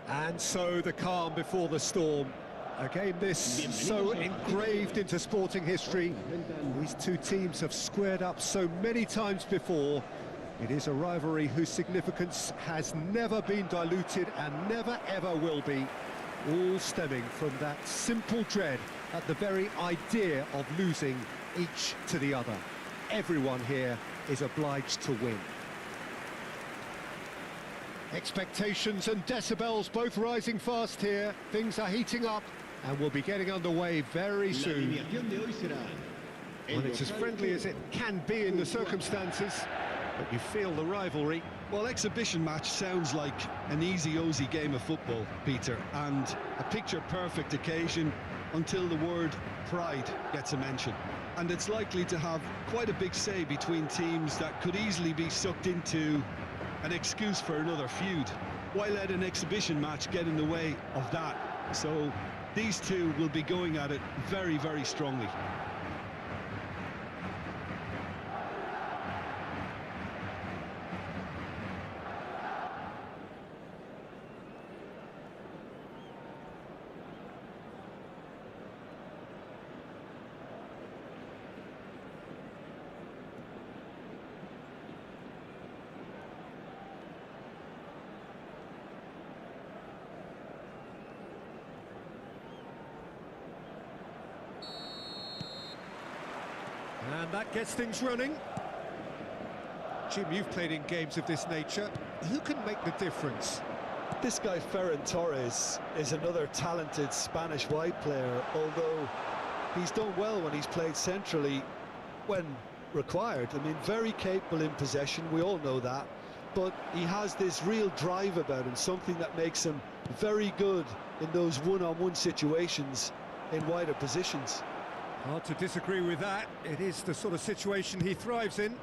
And so the calm before the storm. A game this so engraved into sporting history. These two teams have squared up so many times before. It is a rivalry whose significance has never been diluted and never ever will be. All stemming from that simple dread at the very idea of losing each to the other. Everyone here is obliged to win. Expectations and decibels both rising fast here. Things are heating up and we'll be getting underway very soon. Well, it's as friendly as it can be in the circumstances, but you feel the rivalry. Well, exhibition match sounds like an easy-ozy game of football, Peter, and a picture-perfect occasion until the word pride gets a mention. And it's likely to have quite a big say between teams that could easily be sucked into an excuse for another feud. Why let an exhibition match get in the way of that? So these two will be going at it very, very strongly. And that gets things running. Jim, you've played in games of this nature. Who can make the difference? This guy Ferran Torres is another talented Spanish wide player, although he's done well when he's played centrally when required. I mean, very capable in possession, we all know that, but he has this real drive about him, something that makes him very good in those one-on-one situations in wider positions. Hard to disagree with that. It is the sort of situation he thrives in.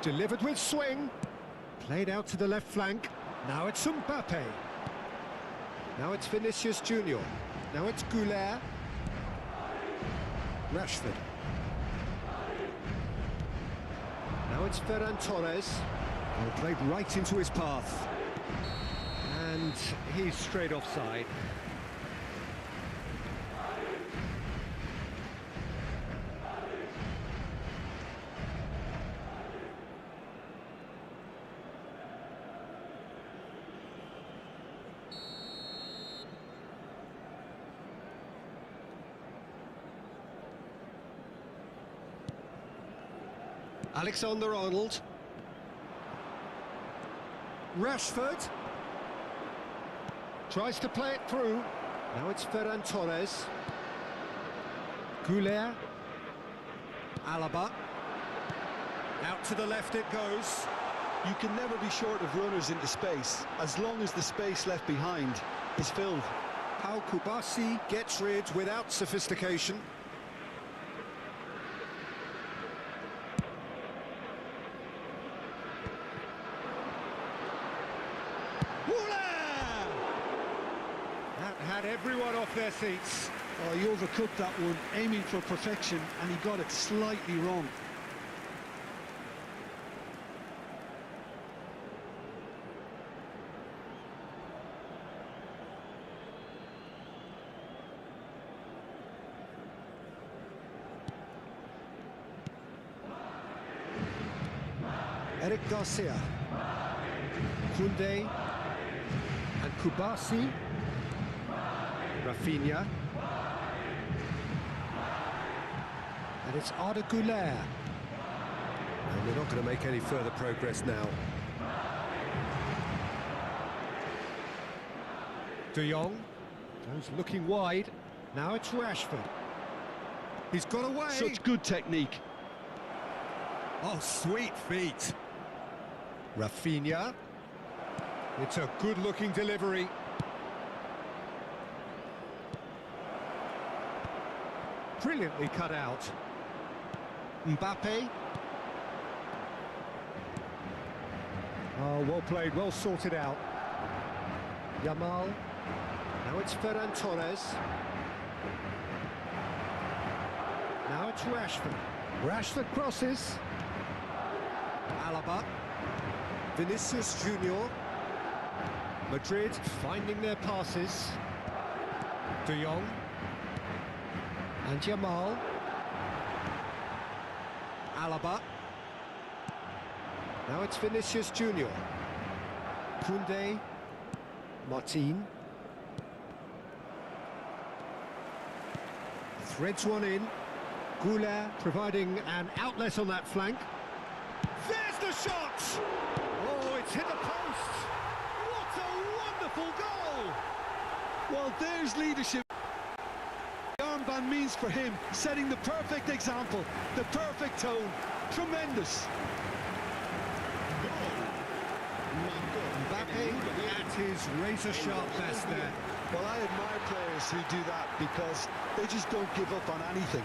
Delivered with swing. Played out to the left flank. Now it's Mbappe. Now it's Vinicius Junior. Now it's Goulet. Rashford. Now it's Ferran Torres. Oh, played right into his path. And he's straight offside. Alexander-Arnold. Rashford. Tries to play it through. Now it's Ferran Torres. Goulet. Alaba. Out to the left it goes. You can never be short of runners into space, as long as the space left behind is filled. Pau Kubasi gets rid without sophistication. That had everyone off their seats. Oh, he overcooked that one, aiming for perfection, and he got it slightly wrong. Eric Garcia. Koundé. And Kubasi. Rafinha. And it's Arda Güler. And they're not going to make any further progress now. De Jong. Goes looking wide. Now it's Rashford. He's got away. Such good technique. Oh, sweet feet. Rafinha. It's a good-looking delivery. Brilliantly cut out. Mbappe. Oh, well played, well sorted out. Yamal. Now it's Ferran Torres. Now it's Rashford. Rashford crosses. Alaba. Vinicius Junior. Madrid finding their passes. De Jong. And Jamal. Alaba. Now it's Vinicius Junior. Koundé. Martin. Threads one in. Goulet providing an outlet on that flank. There's the shot! Oh, it's hit the post! What a wonderful goal! Well, there's leadership. The armband means for him, setting the perfect example, the perfect tone. Tremendous. Mbappe at his razor-sharp best there. Well, I admire players who do that because they just don't give up on anything.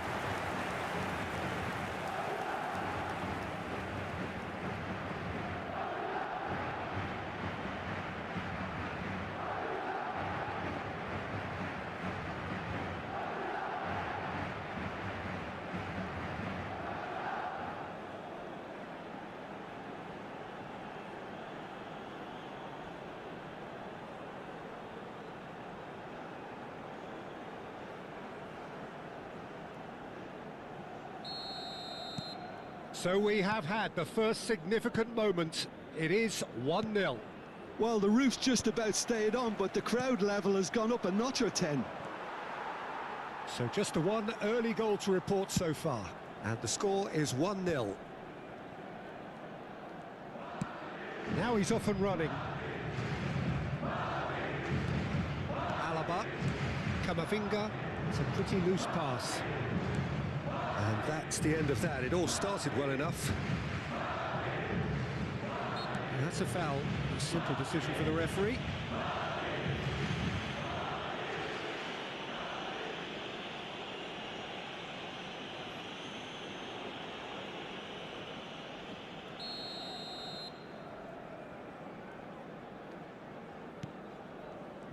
So we have had the first significant moment. It is 1-0. Well, the roof's just about stayed on, but the crowd level has gone up a notch or 10. So just the one early goal to report so far. And the score is 1-0. Now he's off and running. Alaba. Camavinga. It's a pretty loose pass. And that's the end of that. It all started well enough. And that's a foul. A simple decision for the referee.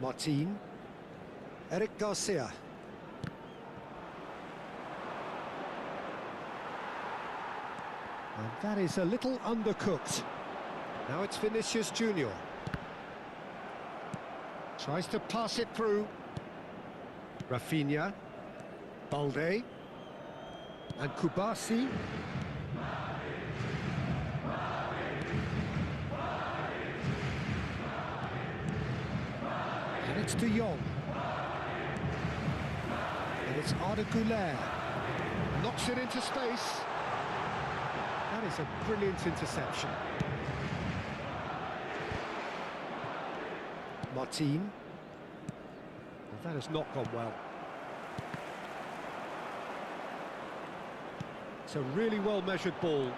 Martin. Eric Garcia. And that is a little undercooked. Now it's Vinicius Junior. Tries to pass it through. Rafinha. Balde. And Kubasi. And it's De Jong. And it's Arda Güler. Knocks it into space. That is a brilliant interception. Martin. Well, that has not gone well. It's a really well-measured ball.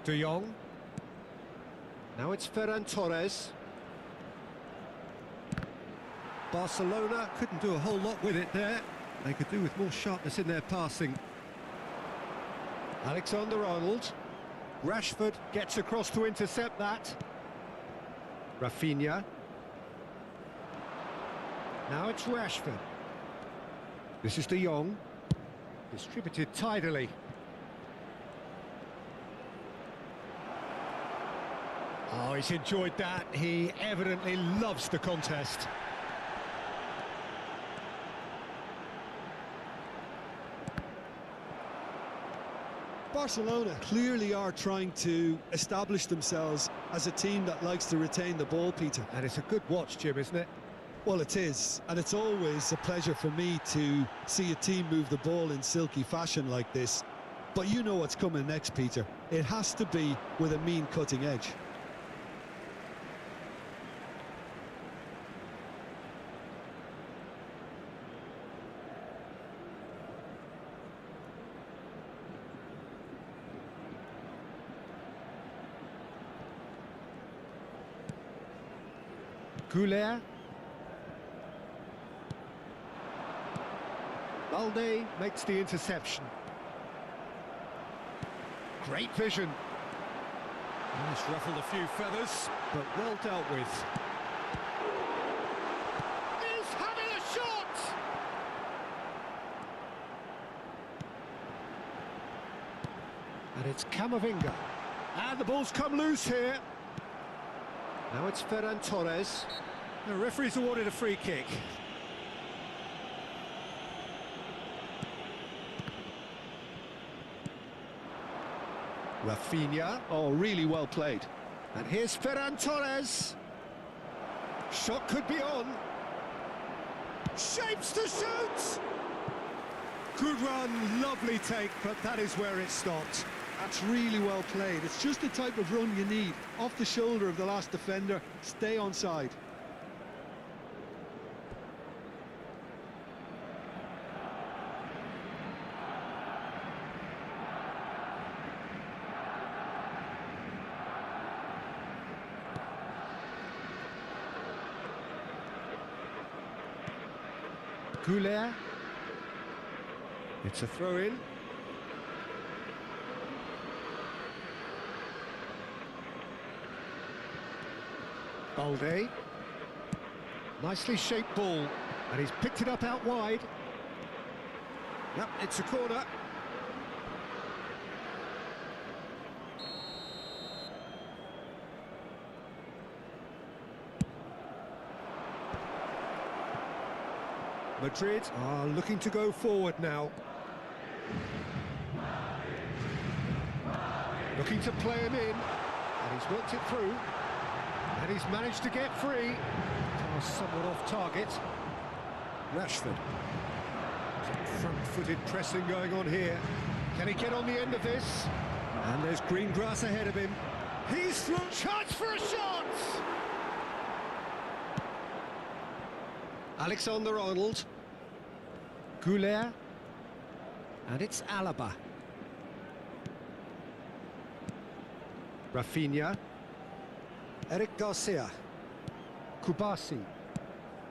De Jong. Now it's Ferran Torres. Barcelona couldn't do a whole lot with it there. They could do with more sharpness in their passing. Alexander-Arnold. Rashford gets across to intercept that. Rafinha. Now it's Rashford. This is De Jong. Distributed tidily. Oh, he's enjoyed that. He evidently loves the contest. Barcelona clearly are trying to establish themselves as a team that likes to retain the ball, Peter. And it's a good watch, Jim, isn't it? Well, it is, and it's always a pleasure for me to see a team move the ball in silky fashion like this. But you know what's coming next, Peter. It has to be with a mean cutting edge. Goulet. Balde makes the interception. Great vision. He's ruffled a few feathers, but well dealt with. He's having a shot! And it's Camavinga. And the ball's come loose here. Now it's Ferran Torres. The referee's awarded a free kick. Rafinha. Oh, really well played. And here's Ferran Torres. Shot could be on. Shapes to shoot! Good run, lovely take, but that is where it stopped. That's really well played. It's just the type of run you need. Off the shoulder of the last defender, stay onside. Goulet. It's a throw-in. Balde. Nicely shaped ball. And he's picked it up out wide. Yep, it's a corner. Madrid are looking to go forward now. Looking to play him in, and he's worked it through, and he's managed to get free. Oh, somewhat off target. Rashford. Some front-footed pressing going on here. Can he get on the end of this? And there's green grass ahead of him. He's through. Chance for a shot! Alexander-Arnold. Goulet. And it's Alaba. Rafinha. Eric Garcia. Kubasi.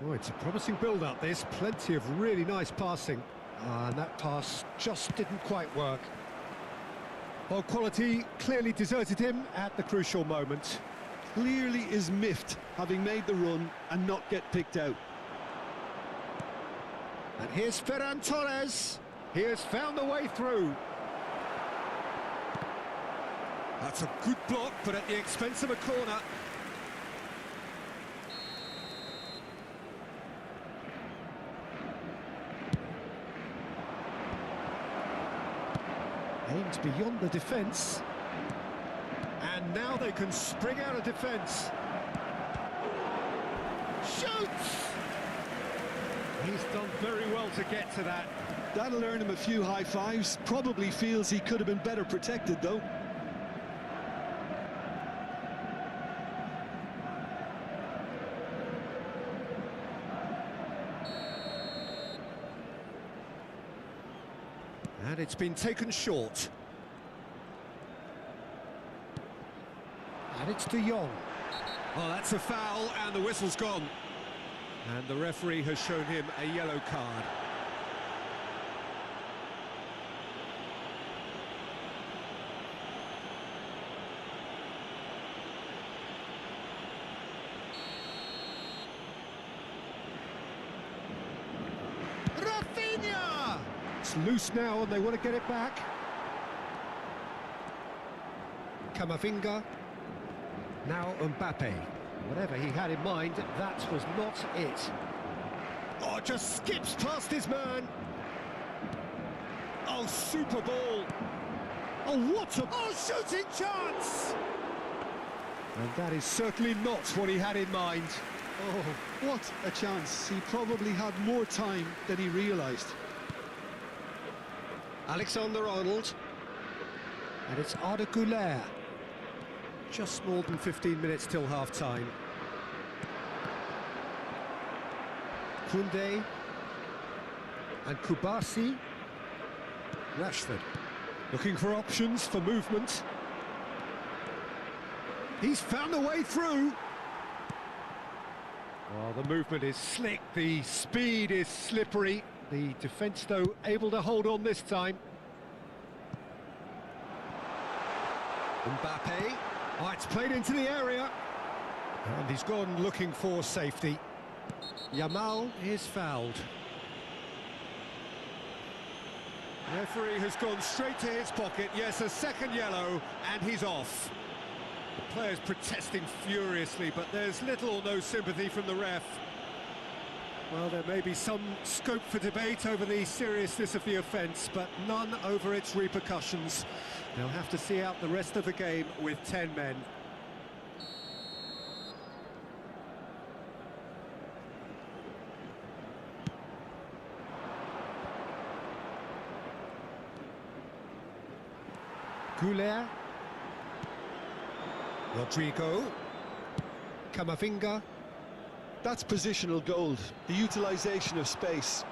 Oh, it's a promising build-up, this. Plenty of really nice passing. And that pass just didn't quite work. Well, quality clearly deserted him at the crucial moment. Clearly is miffed, having made the run and not get picked out. And here's Ferran Torres. He has found the way through. That's a good block, but at the expense of a corner. Aimed beyond the defence. And now they can spring out of defence. Shoots! He's done very well to get to that. That'll earn him a few high fives. Probably feels he could have been better protected, though. And it's been taken short. And it's De Jong. Oh, that's a foul, and the whistle's gone. And the referee has shown him a yellow card. Rafinha! It's loose now, and they want to get it back. Camavinga. Now Mbappe. Whatever he had in mind, that was not it. Oh, just skips past his man. Oh, super ball. Oh, what a... Oh, shooting chance! And that is certainly not what he had in mind. Oh, what a chance. He probably had more time than he realised. Alexander-Arnold. And it's Arda Güler. Just more than 15 minutes till half-time. Koundé. And Kubasi. Rashford. Looking for options for movement. He's found a way through. Oh, the movement is slick, the speed is slippery. The defence, though, able to hold on this time. Mbappe. Oh, it's played into the area. And he's gone looking for safety. Yamal is fouled. Referee has gone straight to his pocket. Yes, a second yellow, and he's off. The players protesting furiously, but there's little or no sympathy from the ref. Well, there may be some scope for debate over the seriousness of the offence, but none over its repercussions. They'll have to see out the rest of the game with 10 men. Goulet, Rodrigo, Camavinga. That's positional gold, the utilisation of space.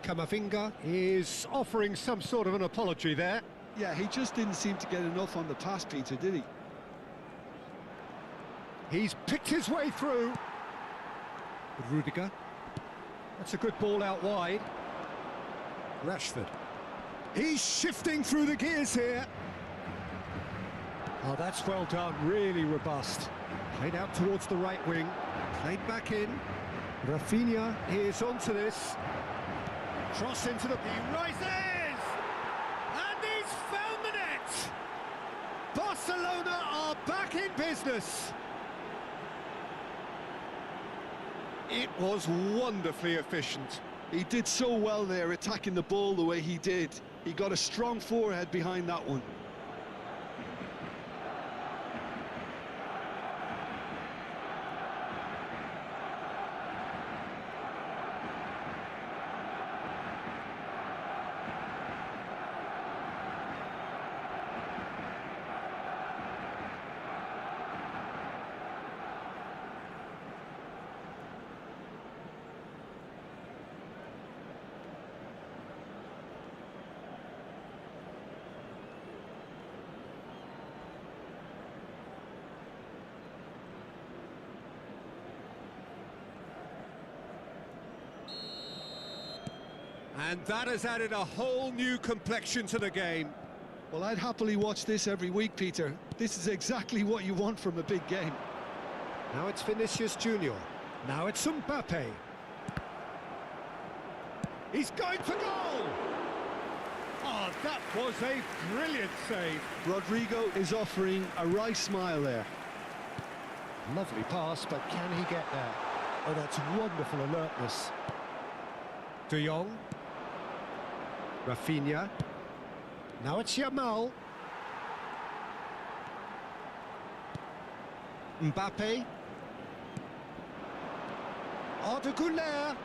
Camavinga is offering some sort of an apology there. Yeah, he just didn't seem to get enough on the pass, Peter, did he? He's picked his way through. Rudiger. That's a good ball out wide. Rashford. He's shifting through the gears here. Oh, that's well done, really robust. Played out towards the right wing, played back in. Rafinha is onto this. Cross into the... He rises! And he's found the net! Barcelona are back in business. It was wonderfully efficient. He did so well there, attacking the ball the way he did. He got a strong forehead behind that one. And that has added a whole new complexion to the game. Well, I'd happily watch this every week, Peter. This is exactly what you want from a big game. Now it's Vinicius Junior. Now it's Mbappe. He's going for goal! Oh, that was a brilliant save. Rodrigo is offering a wry smile there. Lovely pass, but can he get there? Oh, that's wonderful alertness. De Jong. Rafinha. Now it's Yamal. Mbappe. Arda Güler.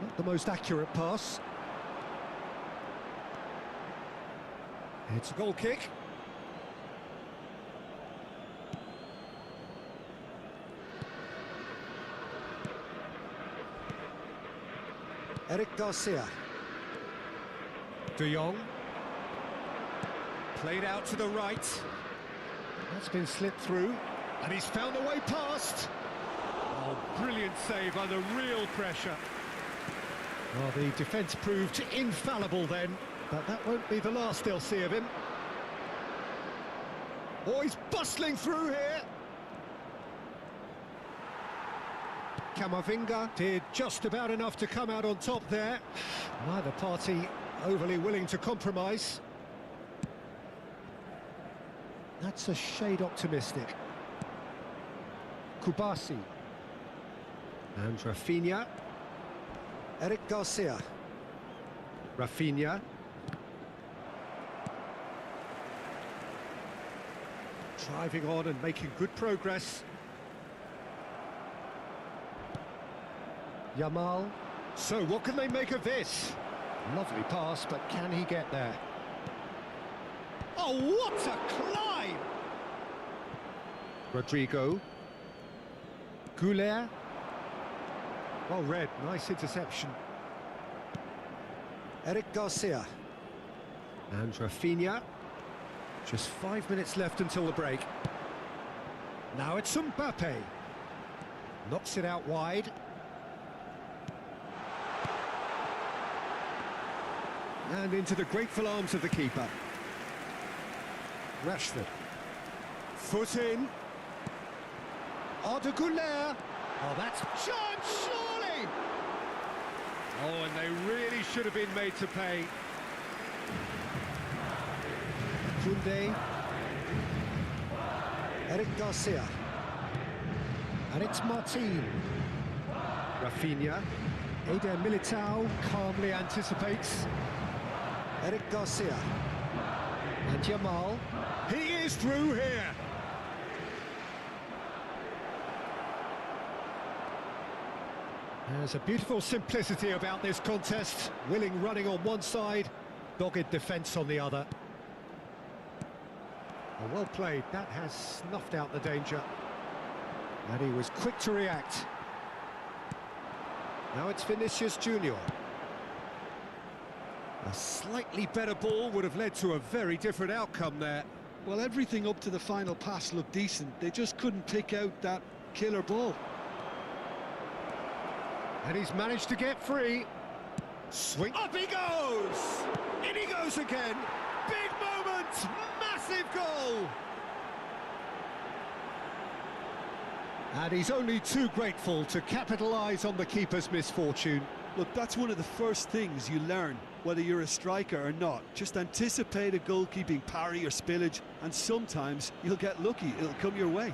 Not the most accurate pass. It's a goal kick. Eric Garcia. De Jong. Played out to the right. That's been slipped through. And he's found a way past. Oh, brilliant save under real pressure. Oh, the defence proved infallible then. But that won't be the last they'll see of him. Oh, he's bustling through here. Camavinga did just about enough to come out on top there. Neither party overly willing to compromise. That's a shade optimistic. Kubasi. And Rafinha. Eric Garcia. Rafinha. Driving on and making good progress. Yamal. So what can they make of this? Lovely pass, but can he get there? Oh, what a climb! Rodrigo. Goulet. Well read, nice interception. Eric Garcia. And Rafinha. Just 5 minutes left until the break. Now it's Mbappe. Knocks it out wide. And into the grateful arms of the keeper. Rashford. Foot in. Arda Güler. Oh, that's chance, surely! Oh, and they really should have been made to pay. Koundé. Eric Garcia. And it's Martin. Rafinha. Eder Militao calmly anticipates. Eric Garcia. And Jamal. He is through here. There's a beautiful simplicity about this contest. Willing running on one side, dogged defence on the other. Well played, that has snuffed out the danger. And he was quick to react. Now it's Vinicius Junior. A slightly better ball would have led to a very different outcome there. Well, everything up to the final pass looked decent. They just couldn't pick out that killer ball. And he's managed to get free. Swing. Up he goes! In he goes again. Big moment! Massive goal! And he's only too grateful to capitalise on the keeper's misfortune. Look, that's one of the first things you learn, whether you're a striker or not. Just anticipate a goalkeeping parry or spillage, and sometimes you'll get lucky. It'll come your way.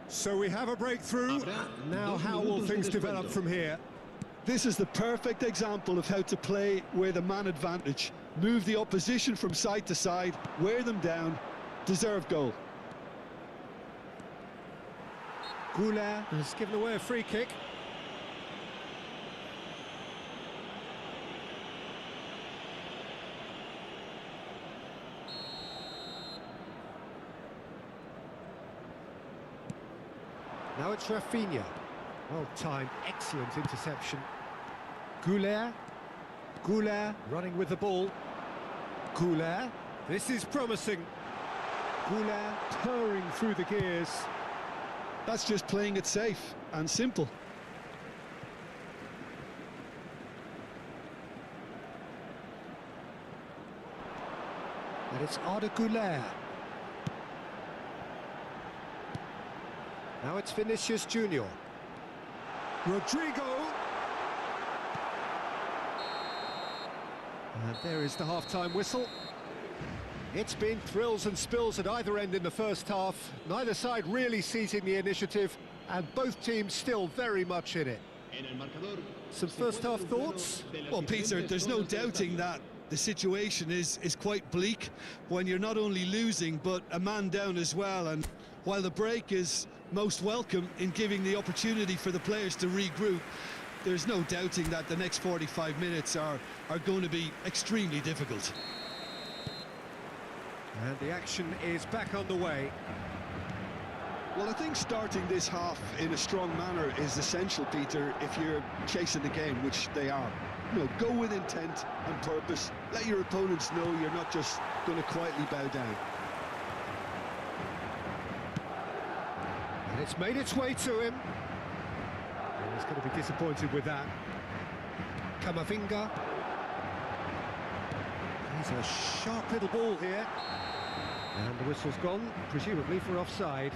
So we have a breakthrough. Now how will things develop from here? This is the perfect example of how to play with a man advantage. Move the opposition from side to side, wear them down, deserve goal. Goulet has given away a free kick. Now it's Rafinha. Well timed, excellent interception. Goulet. Goulet running with the ball. Goulet. This is promising. Goulet purring through the gears. That's just playing it safe and simple. And it's Arda Goulet. Now it's Vinicius Junior. Rodrigo. And there is the half-time whistle. It's been thrills and spills at either end in the first half. Neither side really seizing the initiative, and both teams still very much in it. Some first-half thoughts? Well, Peter, there's no doubting that the situation is quite bleak when you're not only losing, but a man down as well. And while the break is most welcome in giving the opportunity for the players to regroup, there's no doubting that the next 45 minutes are going to be extremely difficult. And the action is back on the way. Well, I think starting this half in a strong manner is essential, Peter, if you're chasing the game, which they are. You know, go with intent and purpose. Let your opponents know you're not just going to quietly bow down. And it's made its way to him. And he's going to be disappointed with that. Camavinga. He's a sharp little ball here. And the whistle's gone, presumably for offside.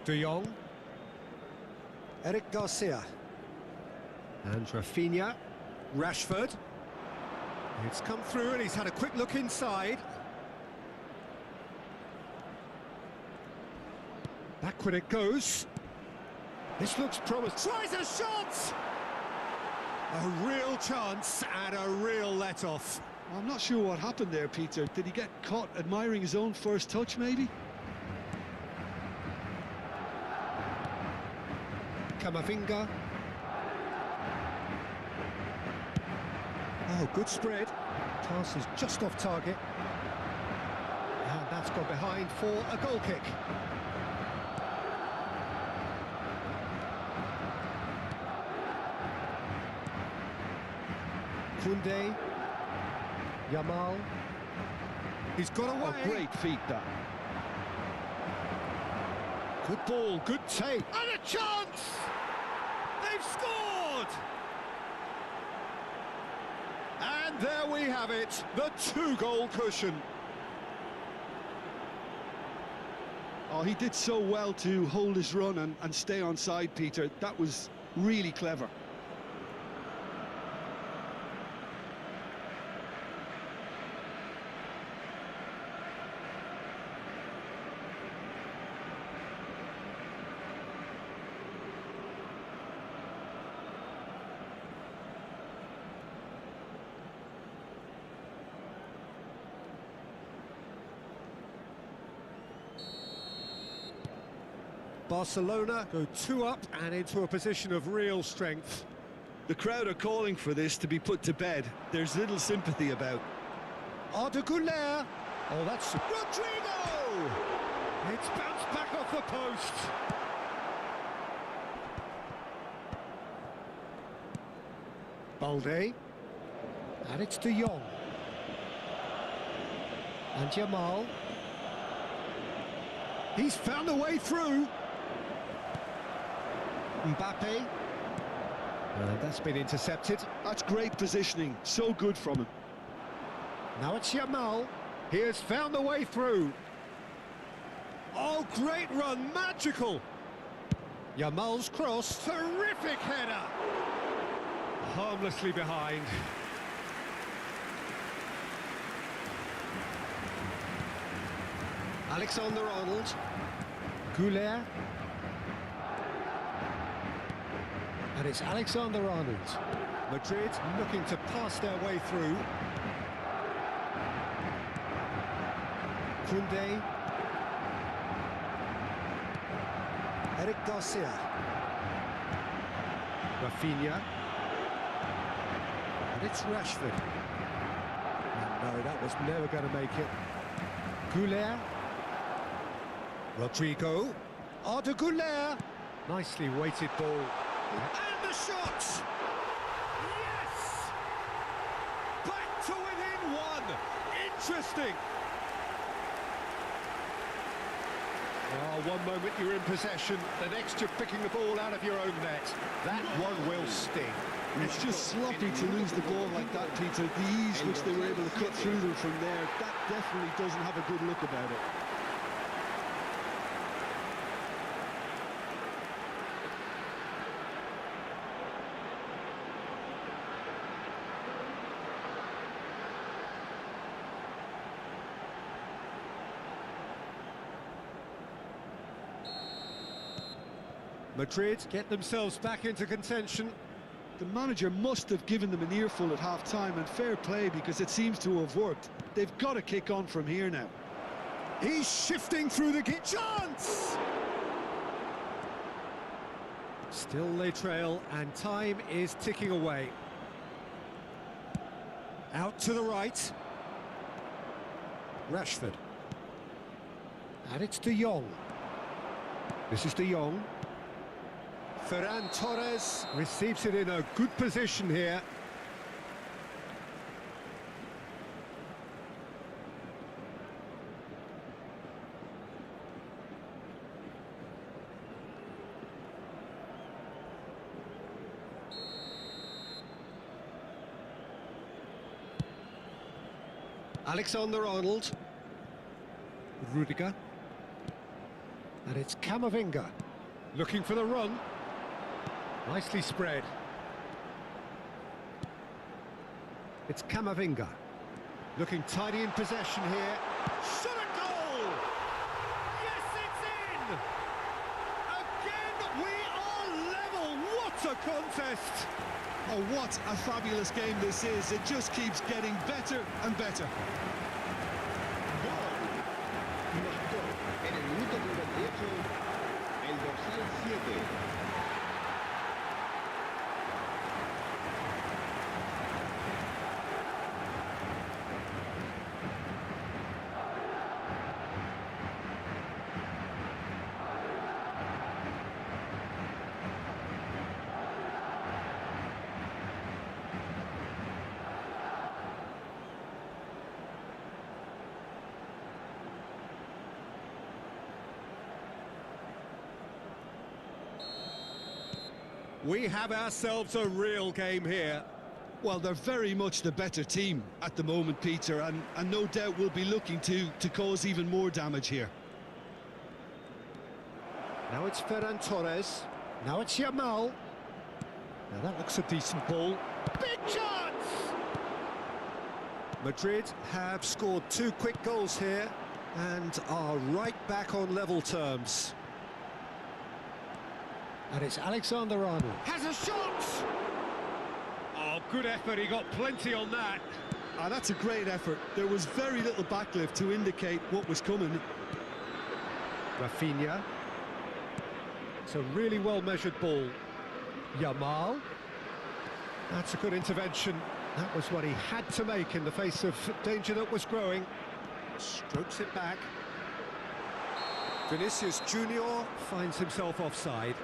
De Jong. Eric Garcia. And Rafinha. Rashford. It's come through and he's had a quick look inside. Backward it goes. This looks promising. Tries a shot! A real chance and a real let-off. Well, I'm not sure what happened there, Peter. Did he get caught admiring his own first touch, maybe? Camavinga. Oh, good spread. Pass is just off target. That's gone behind for a goal kick. Koundé, Yamal, he's got away. A great feat, that. Good ball, good take, and a chance! They've scored! And there we have it, the 2-goal cushion. Oh, he did so well to hold his run and stay on side, Peter. That was really clever. Barcelona go 2 up and into a position of real strength. The crowd are calling for this to be put to bed. There's little sympathy about. Arda Güler. Oh, that's Rodrigo! It's bounced back off the post. Balde. And it's De Jong. And Yamal. He's found a way through. Mbappe. And that's been intercepted. That's great positioning. So good from him. Now it's Yamal. He has found a way through. Oh, great run, magical. Yamal's cross, terrific header. Harmlessly behind. Alexander-Arnold. Güler. And it's Alexander-Arnold. Madrid looking to pass their way through. Koundé. Eric Garcia. Rafinha. And it's Rashford. And no, that was never going to make it. Güler. Rodrigo. Arda Güler. Nicely weighted ball. And the shot! Yes! Back to within 1. Interesting. Oh, one moment you're in possession, the next you're picking the ball out of your own net. That one will sting. It's just sloppy to lose the ball like that, Peter. The ease which they were able to cut through them from there, that definitely doesn't have a good look about it. Madrid get themselves back into contention. The manager must have given them an earful at half-time, and fair play because it seems to have worked. They've got to kick on from here now. He's shifting through the chance! Still they trail and time is ticking away. Out to the right. Rashford. And it's De Jong. This is De Jong. Ferran Torres receives it in a good position here. Alexander-Arnold. Rudiger. And it's Camavinga. Looking for the run. Nicely spread. It's Camavinga. Looking tidy in possession here. Shot a goal! Yes, it's in! Again, we are level. What a contest! Oh, what a fabulous game this is. It just keeps getting better and better. Marcó en el minuto 98 el dorsal 7. We have ourselves a real game here. Well, they're very much the better team at the moment, Peter, and no doubt will be looking to cause even more damage here. Now it's Ferran Torres. Now it's Yamal. Now that looks a decent ball. Big chance! Madrid have scored 2 quick goals here and are right back on level terms. And it's Alexander-Arnold. Has a shot! Oh, good effort, he got plenty on that. That's a great effort. There was very little backlift to indicate what was coming. Rafinha. It's a really well-measured ball. Yamal. That's a good intervention. That was what he had to make in the face of danger that was growing. Strokes it back. Vinicius Junior finds himself offside.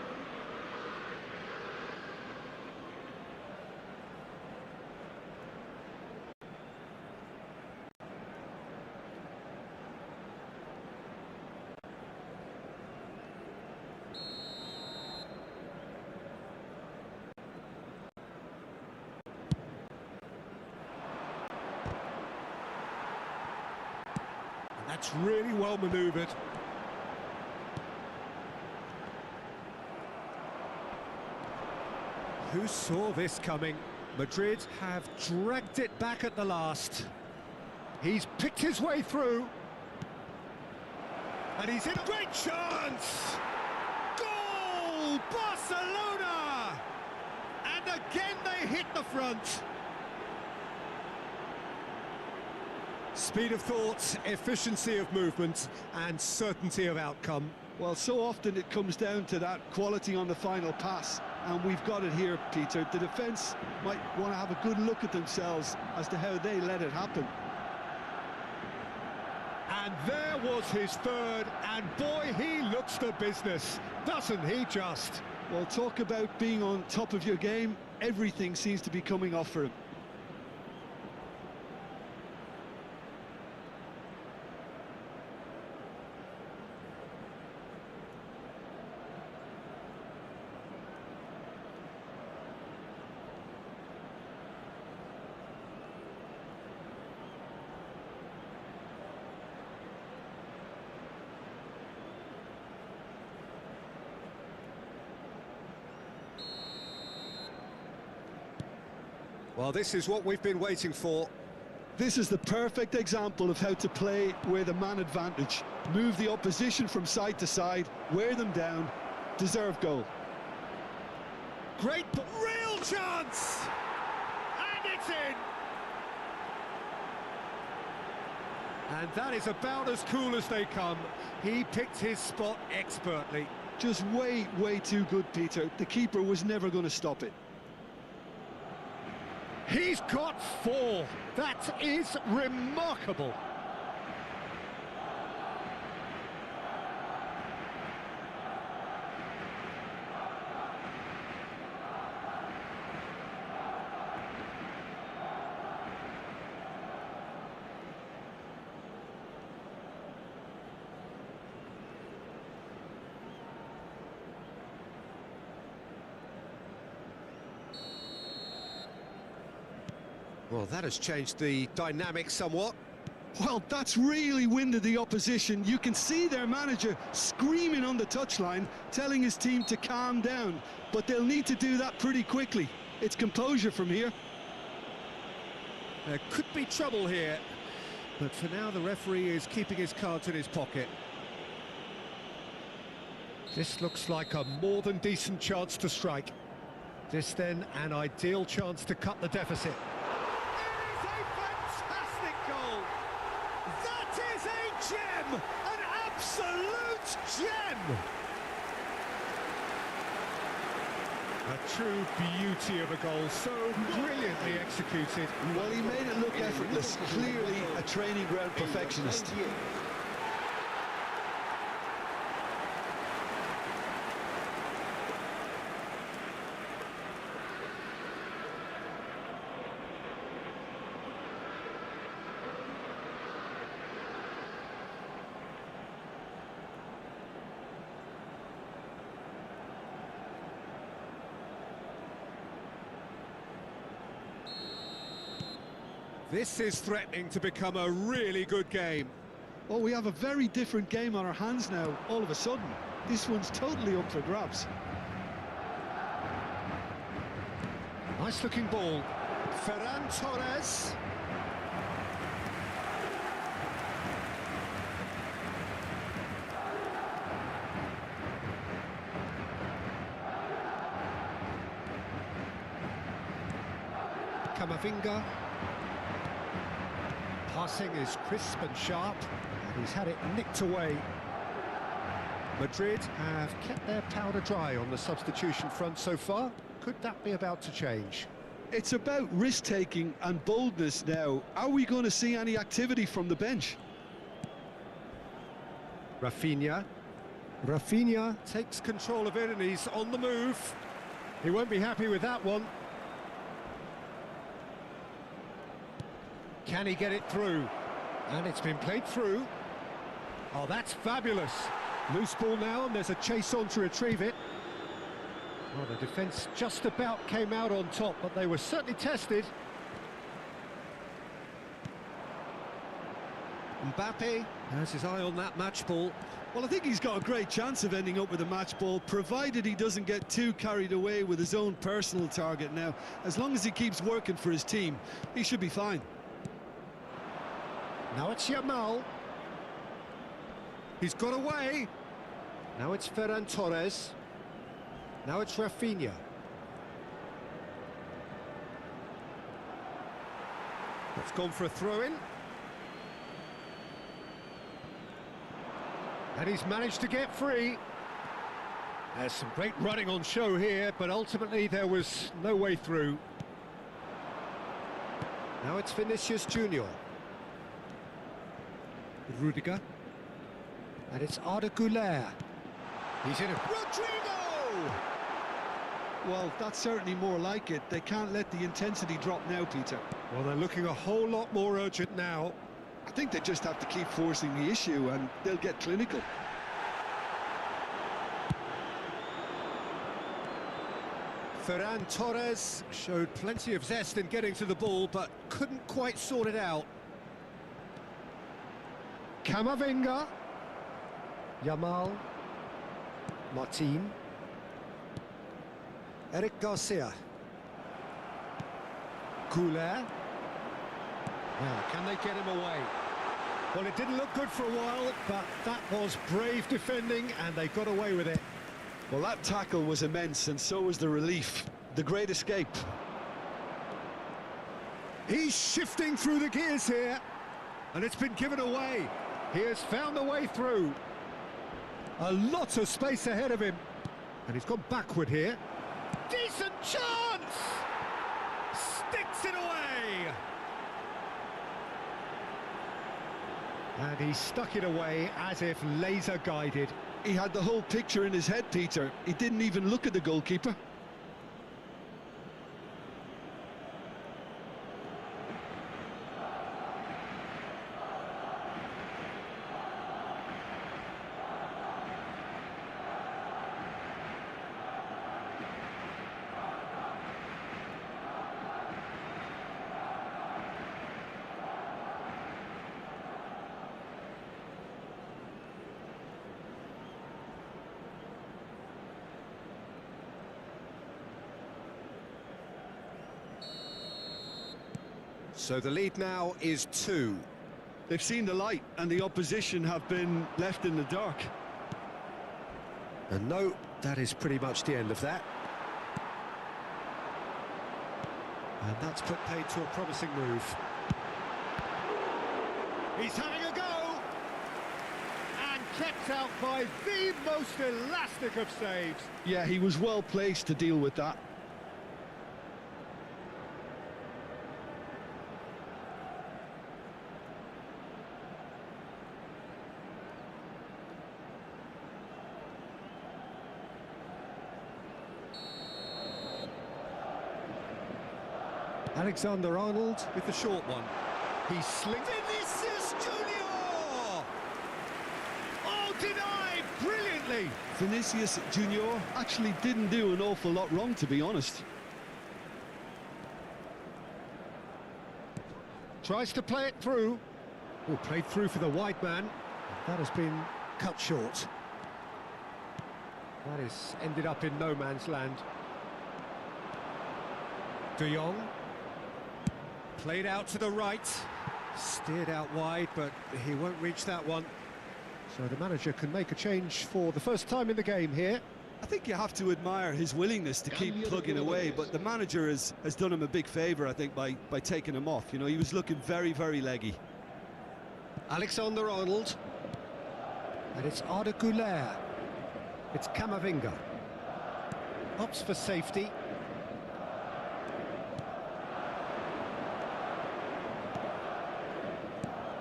That's really well manoeuvred. Who saw this coming? Madrid have dragged it back at the last. He's picked his way through. And he's in a great chance! Goal! Barcelona! And again they hit the front. Speed of thought, efficiency of movement, and certainty of outcome. Well, so often it comes down to that quality on the final pass, and we've got it here, Peter. The defence might want to have a good look at themselves as to how they let it happen. And there was his third, and boy, he looks the business, doesn't he just? Well, talk about being on top of your game. Everything seems to be coming off for him. Well, this is what we've been waiting for. This is the perfect example of how to play with a man advantage. Move the opposition from side to side, wear them down, deserve goal. Great, real chance! And it's in! And that is about as cool as they come. He picked his spot expertly. Just way too good, Peter. The keeper was never going to stop it. He's got 4. That is remarkable. Well, that has changed the dynamic somewhat. Well, that's really winded the opposition. You can see their manager screaming on the touchline, telling his team to calm down. But they'll need to do that pretty quickly. It's composure from here. There could be trouble here. But for now, the referee is keeping his cards in his pocket. This looks like a more than decent chance to strike. This then, an ideal chance to cut the deficit. Gem! An absolute gem! A true beauty of a goal, so brilliantly executed. Well, he made it look effortless, clearly a training ground perfectionist. This is threatening to become a really good game. Well, we have a very different game on our hands now, all of a sudden. This one's totally up for grabs. Nice looking ball. Ferran Torres. Camavinga. Passing is crisp and sharp, and he's had it nicked away. Madrid have kept their powder dry on the substitution front so far. Could that be about to change? It's about risk-taking and boldness now. Are we going to see any activity from the bench? Rafinha. Rafinha takes control of it and he's on the move. He won't be happy with that one. Can he get it through? And it's been played through. Oh, that's fabulous. Loose ball now, and there's a chase on to retrieve it. Well, the defence just about came out on top, but they were certainly tested. Mbappe has his eye on that match ball. Well, I think he's got a great chance of ending up with a match ball, provided he doesn't get too carried away with his own personal target now. As long as he keeps working for his team, he should be fine. Now it's Yamal. He's got away. Now it's Ferran Torres. Now it's Rafinha. It's gone for a throw-in. And he's managed to get free. There's some great running on show here, but ultimately there was no way through. Now it's Vinicius Junior. Rudiger. And it's Arda Güler. He's in it. Rodrigo! Well, that's certainly more like it. They can't let the intensity drop now, Peter. Well, they're looking a whole lot more urgent now. I think they just have to keep forcing the issue and they'll get clinical. Ferran Torres showed plenty of zest in getting to the ball, but couldn't quite sort it out. Camavinga. Yamal. Martin. Eric Garcia. Güler. Now, can they get him away? Well, it didn't look good for a while, but that was brave defending, and they got away with it. Well, that tackle was immense, and so was the relief. The great escape. He's shifting through the gears here, and it's been given away. He has found a way through. A lot of space ahead of him, and he's gone backward here. Decent chance! Sticks it away! And he stuck it away as if laser guided. He had the whole picture in his head, Peter. He didn't even look at the goalkeeper. So the lead now is 2. They've seen the light and the opposition have been left in the dark. And no, that is pretty much the end of that. And that's put paid to a promising move. He's having a go! And kept out by the most elastic of saves. Yeah, he was well placed to deal with that. Alexander-Arnold with the short one. He slings Vinicius Junior! Oh, denied brilliantly! Vinicius Junior actually didn't do an awful lot wrong, to be honest. Tries to play it through. Oh, played through for the wide man. That has been cut short. That is ended up in no man's land. De Jong. Played out to the right. Steered out wide, but he won't reach that one. So the manager can make a change for the first time in the game here. I think you have to admire his willingness to keep plugging away, but the manager has done him a big favour, I think, by taking him off. You know, he was looking very, very leggy. Alexander-Arnold. And it's Arda Güler. It's Camavinga. Opts for safety.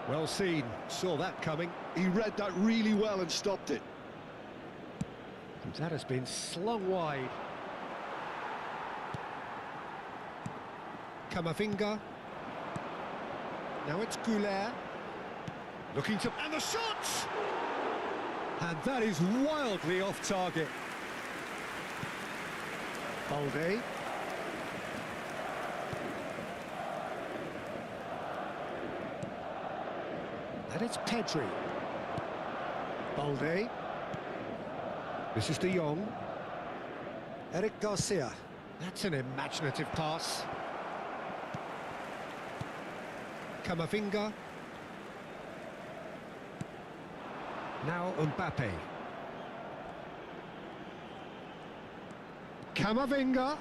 Well seen, saw that coming. He read that really well and stopped it. And that has been slung wide. Camavinga. Now it's Güler. Looking to... and the shot! And that is wildly off target. Balde. And it's Pedri. Balde. This is De Jong. Eric Garcia. That's an imaginative pass. Camavinga. Now Mbappe. Camavinga.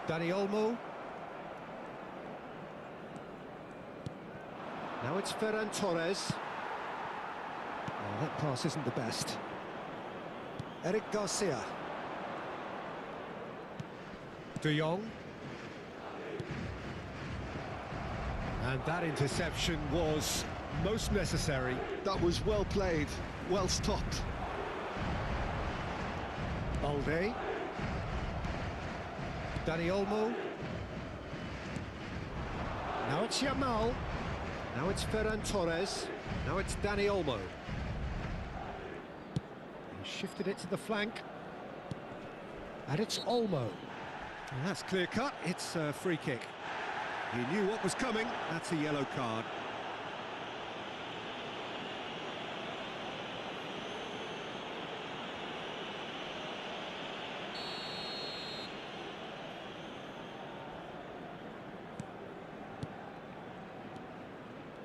Dani Olmo. Now it's Ferran Torres. Oh, that pass isn't the best. Eric Garcia. De Jong. And that interception was most necessary. That was well played, well stopped. Balde. Dani Olmo. Now it's Yamal. Now it's Ferran Torres. Now it's Dani Olmo. He shifted it to the flank. And it's Olmo. And that's clear cut. It's a free kick. He knew what was coming. That's a yellow card.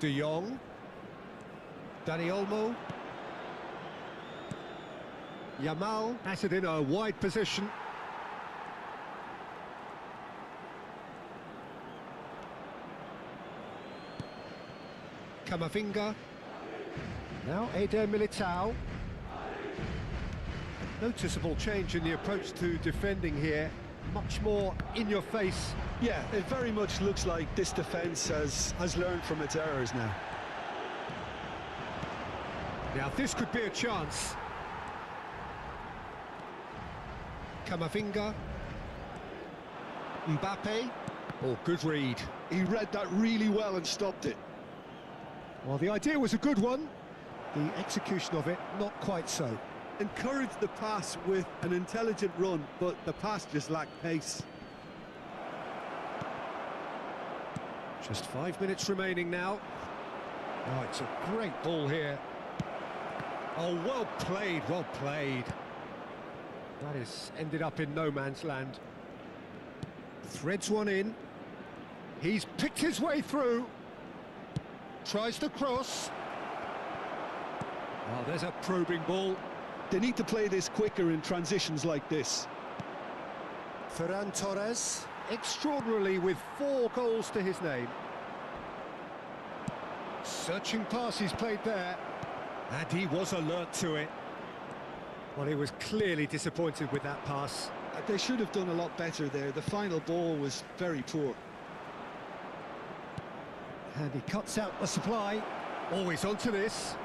De Jong. Dani Olmo. Yamal has it in a wide position. Camavinga. Now Eder Militao. Noticeable change in the approach to defending here. Much more in your face. Yeah, it very much looks like this defence has learned from its errors now. Now this could be a chance. Camavinga. Mbappe. Oh, good read. He read that really well and stopped it. Well, the idea was a good one. The execution of it, not quite so. Encouraged the pass with an intelligent run, but the pass just lacked pace. Just 5 minutes remaining now. Oh, it's a great ball here. Oh, well played, well played. That is ended up in no man's land. Threads one in. He's picked his way through. Tries to cross. Oh, there's a probing ball. They need to play this quicker in transitions like this. Ferran Torres, extraordinarily with 4 goals to his name. Searching pass he's played there. And he was alert to it. Well, he was clearly disappointed with that pass. They should have done a lot better there. The final ball was very poor. And he cuts out the supply. Always onto this.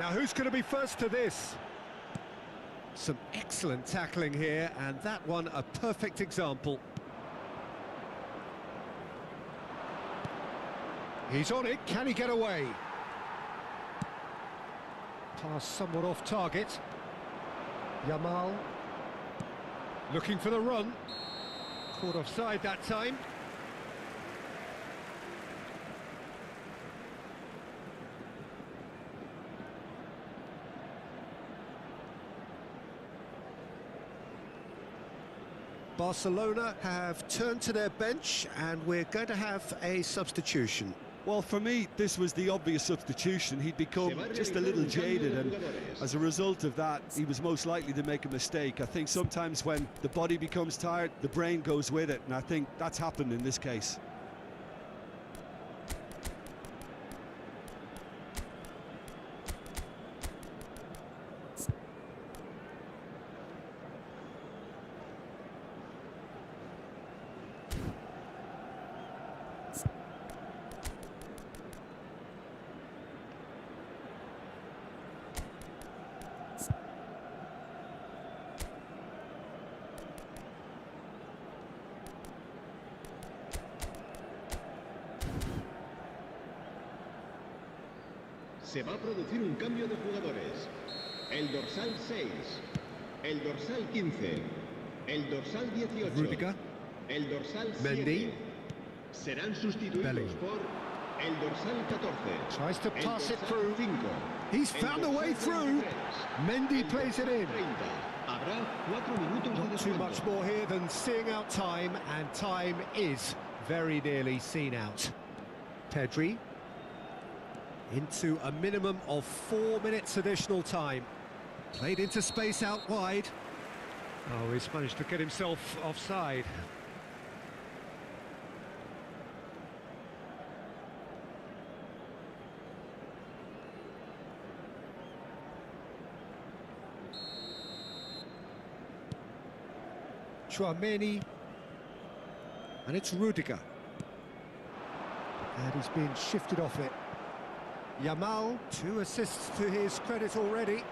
Now who's going to be first to this? Some excellent tackling here, and that one a perfect example. He's on it, can he get away? Pass somewhat off target. Yamal. Looking for the run. Caught offside that time. Barcelona have turned to their bench, and we're going to have a substitution. Well, for me, this was the obvious substitution. He'd become just a little jaded, and as a result of that, he was most likely to make a mistake. I think sometimes when the body becomes tired, the brain goes with it, and I think that's happened in this case. Se va a producir un cambio de jugadores. El dorsal 6, el dorsal 15, el dorsal 18, Rudiger, el dorsal 7. Mendy, Serán sustituidos Bellingham. por el dorsal 14. Tries to el pass it dorsal through. 5, He's el found a way dorsal through. 23, Mendy el plays it dorsal in. 30. Habrá 4 minutos de Not too descuento. much more here than seeing out time, and time is very nearly seen out. Pedri into a minimum of 4 minutes additional time. Played into space out wide. Oh, he's managed to get himself offside. Chouameni, and it's Rudiger, and he's been shifted off it. Yamal, 2 assists to his credit already.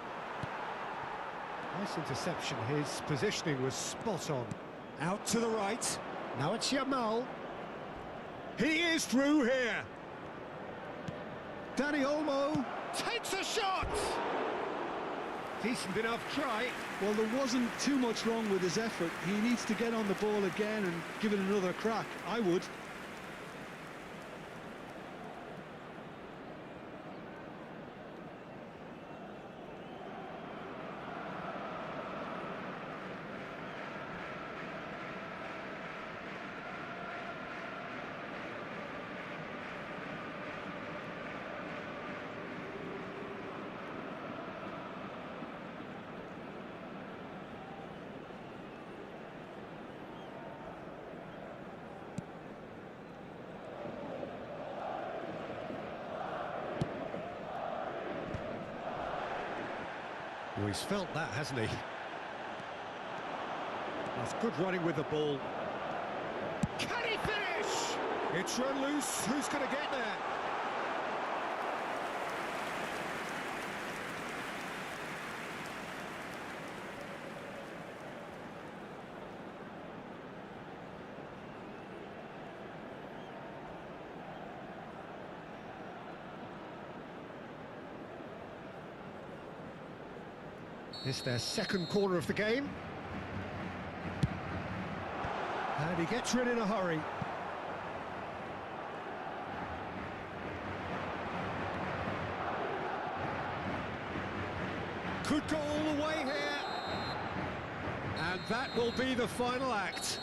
Nice interception, his positioning was spot on. Out to the right, now it's Yamal. He is through here. Dani Olmo takes a shot! Decent enough try. Well, there wasn't too much wrong with his effort. He needs to get on the ball again and give it another crack. I would. Oh, he's felt that, hasn't he? That's good running with the ball. Can he finish? It's run loose. Who's going to get there? It's their second corner of the game. And he gets rid in a hurry. Could go all the way here. And that will be the final act.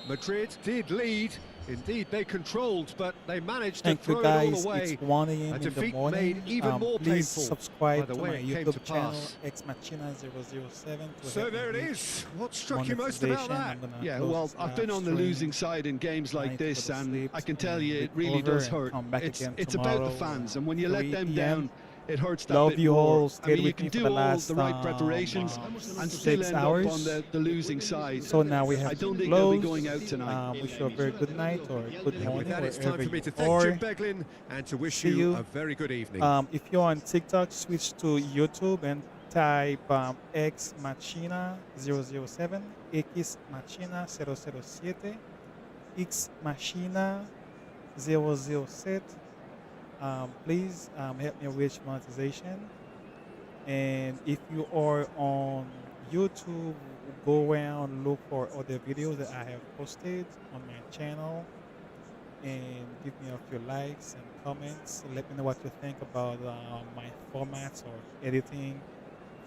Madrid did lead. Indeed, they controlled, but they managed to throw it all away. It's 1 a.m. A in the defeat morning. made even more Please painful subscribe by the to way my it came YouTube to channel, pass. xmachina007. So there it is. What struck you most about that? Yeah, well, I've been on the losing side in games like this, and I can tell you it really does hurt. It's about the fans, and when you let them down, it hurts that Love bit you more. all. I Stayed mean, you with can me for do the all last the right preparations and still 6 end hours. up on the losing side. So now we have I don't to think they'll be close. going out tonight. Wish you a very good night or good With morning, that, it's time wherever for me to you thank are. Jim Beglin and to wish See you you. a very good evening. If you're on TikTok, switch to YouTube and type X Machina 007, X Machina 007, X Machina 007. Please help me reach monetization. And if you are on YouTube, go around, look for other videos that I have posted on my channel, and give me a few likes and comments. Let me know what you think about my formats or editing,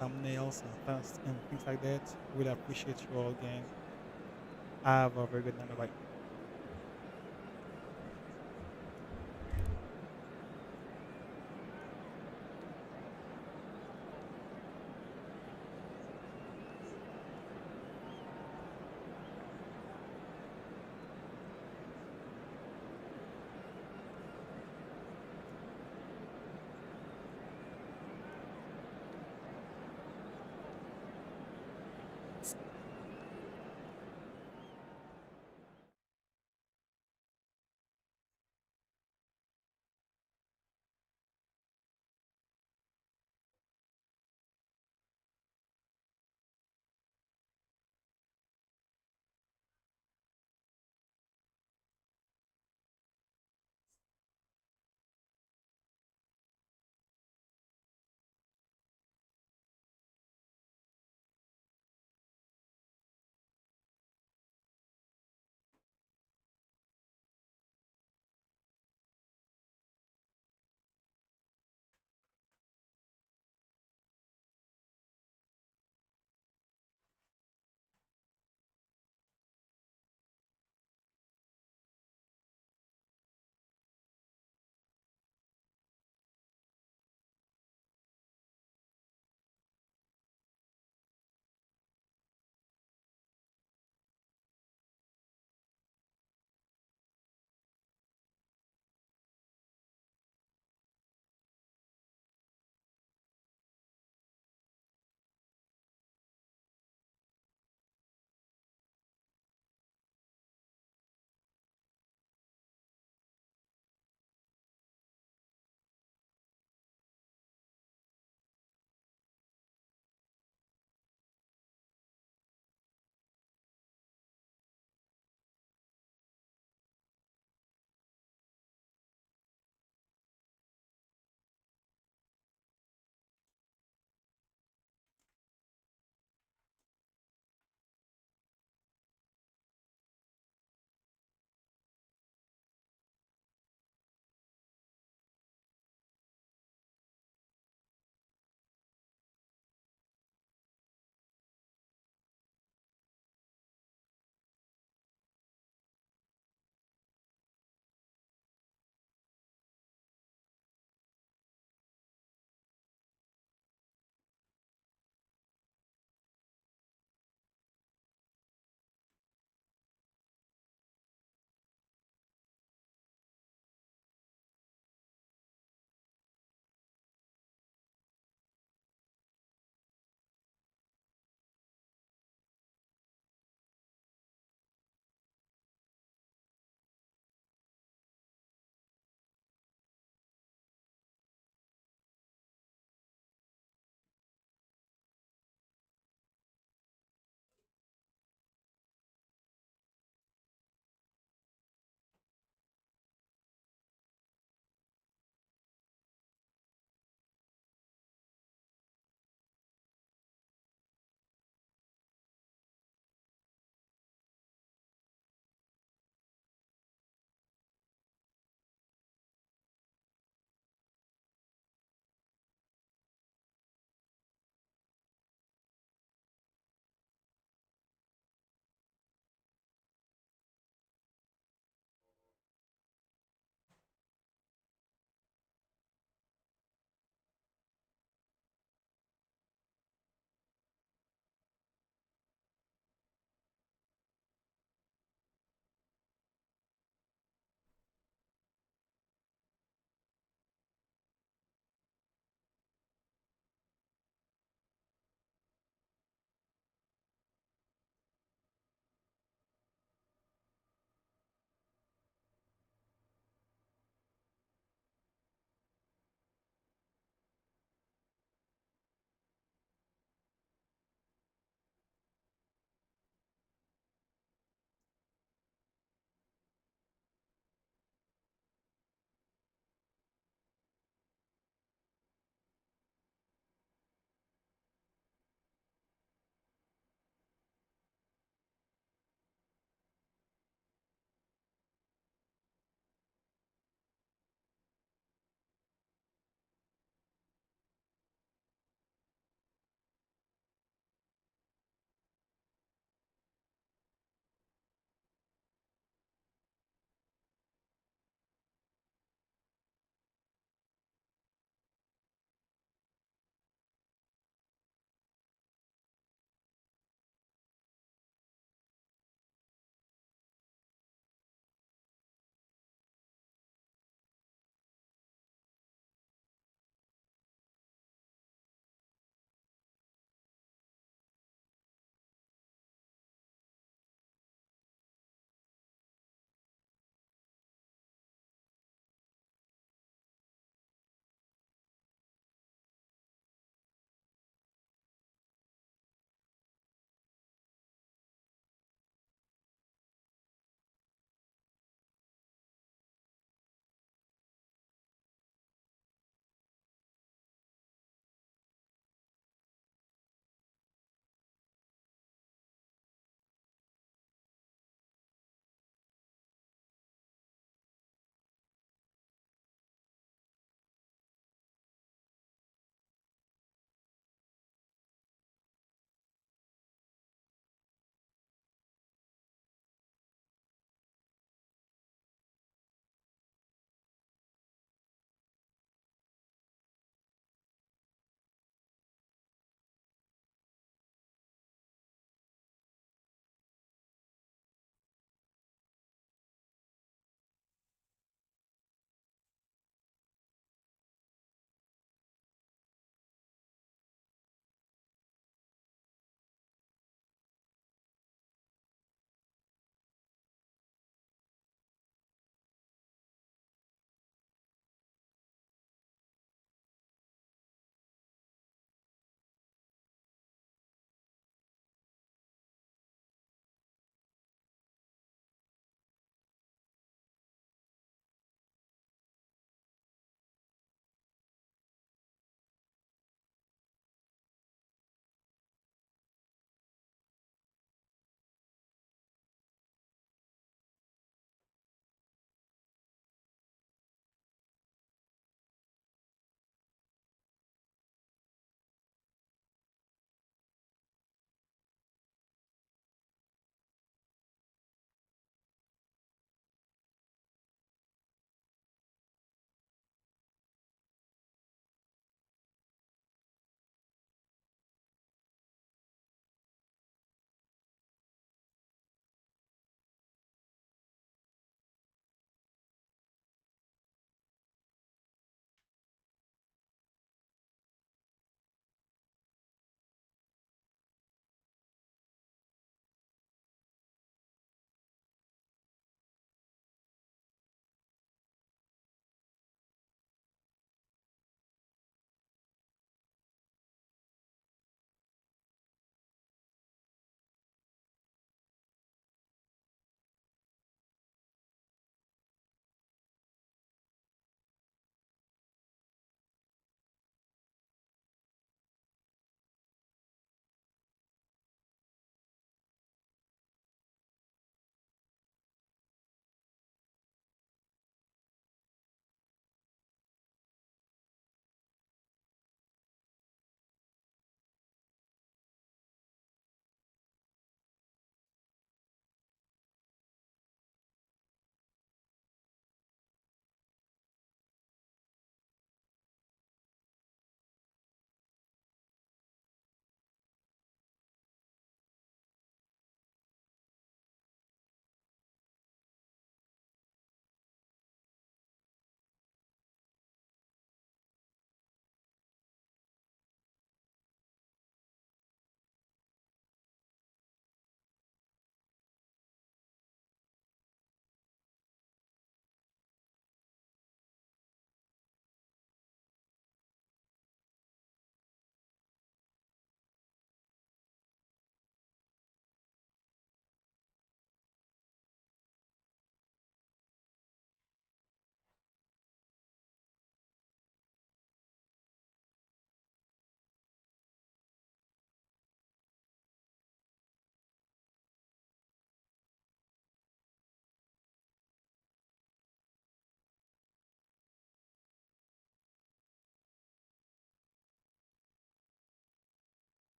thumbnails and things like that. Really appreciate you all again. Have a very good night. Bye.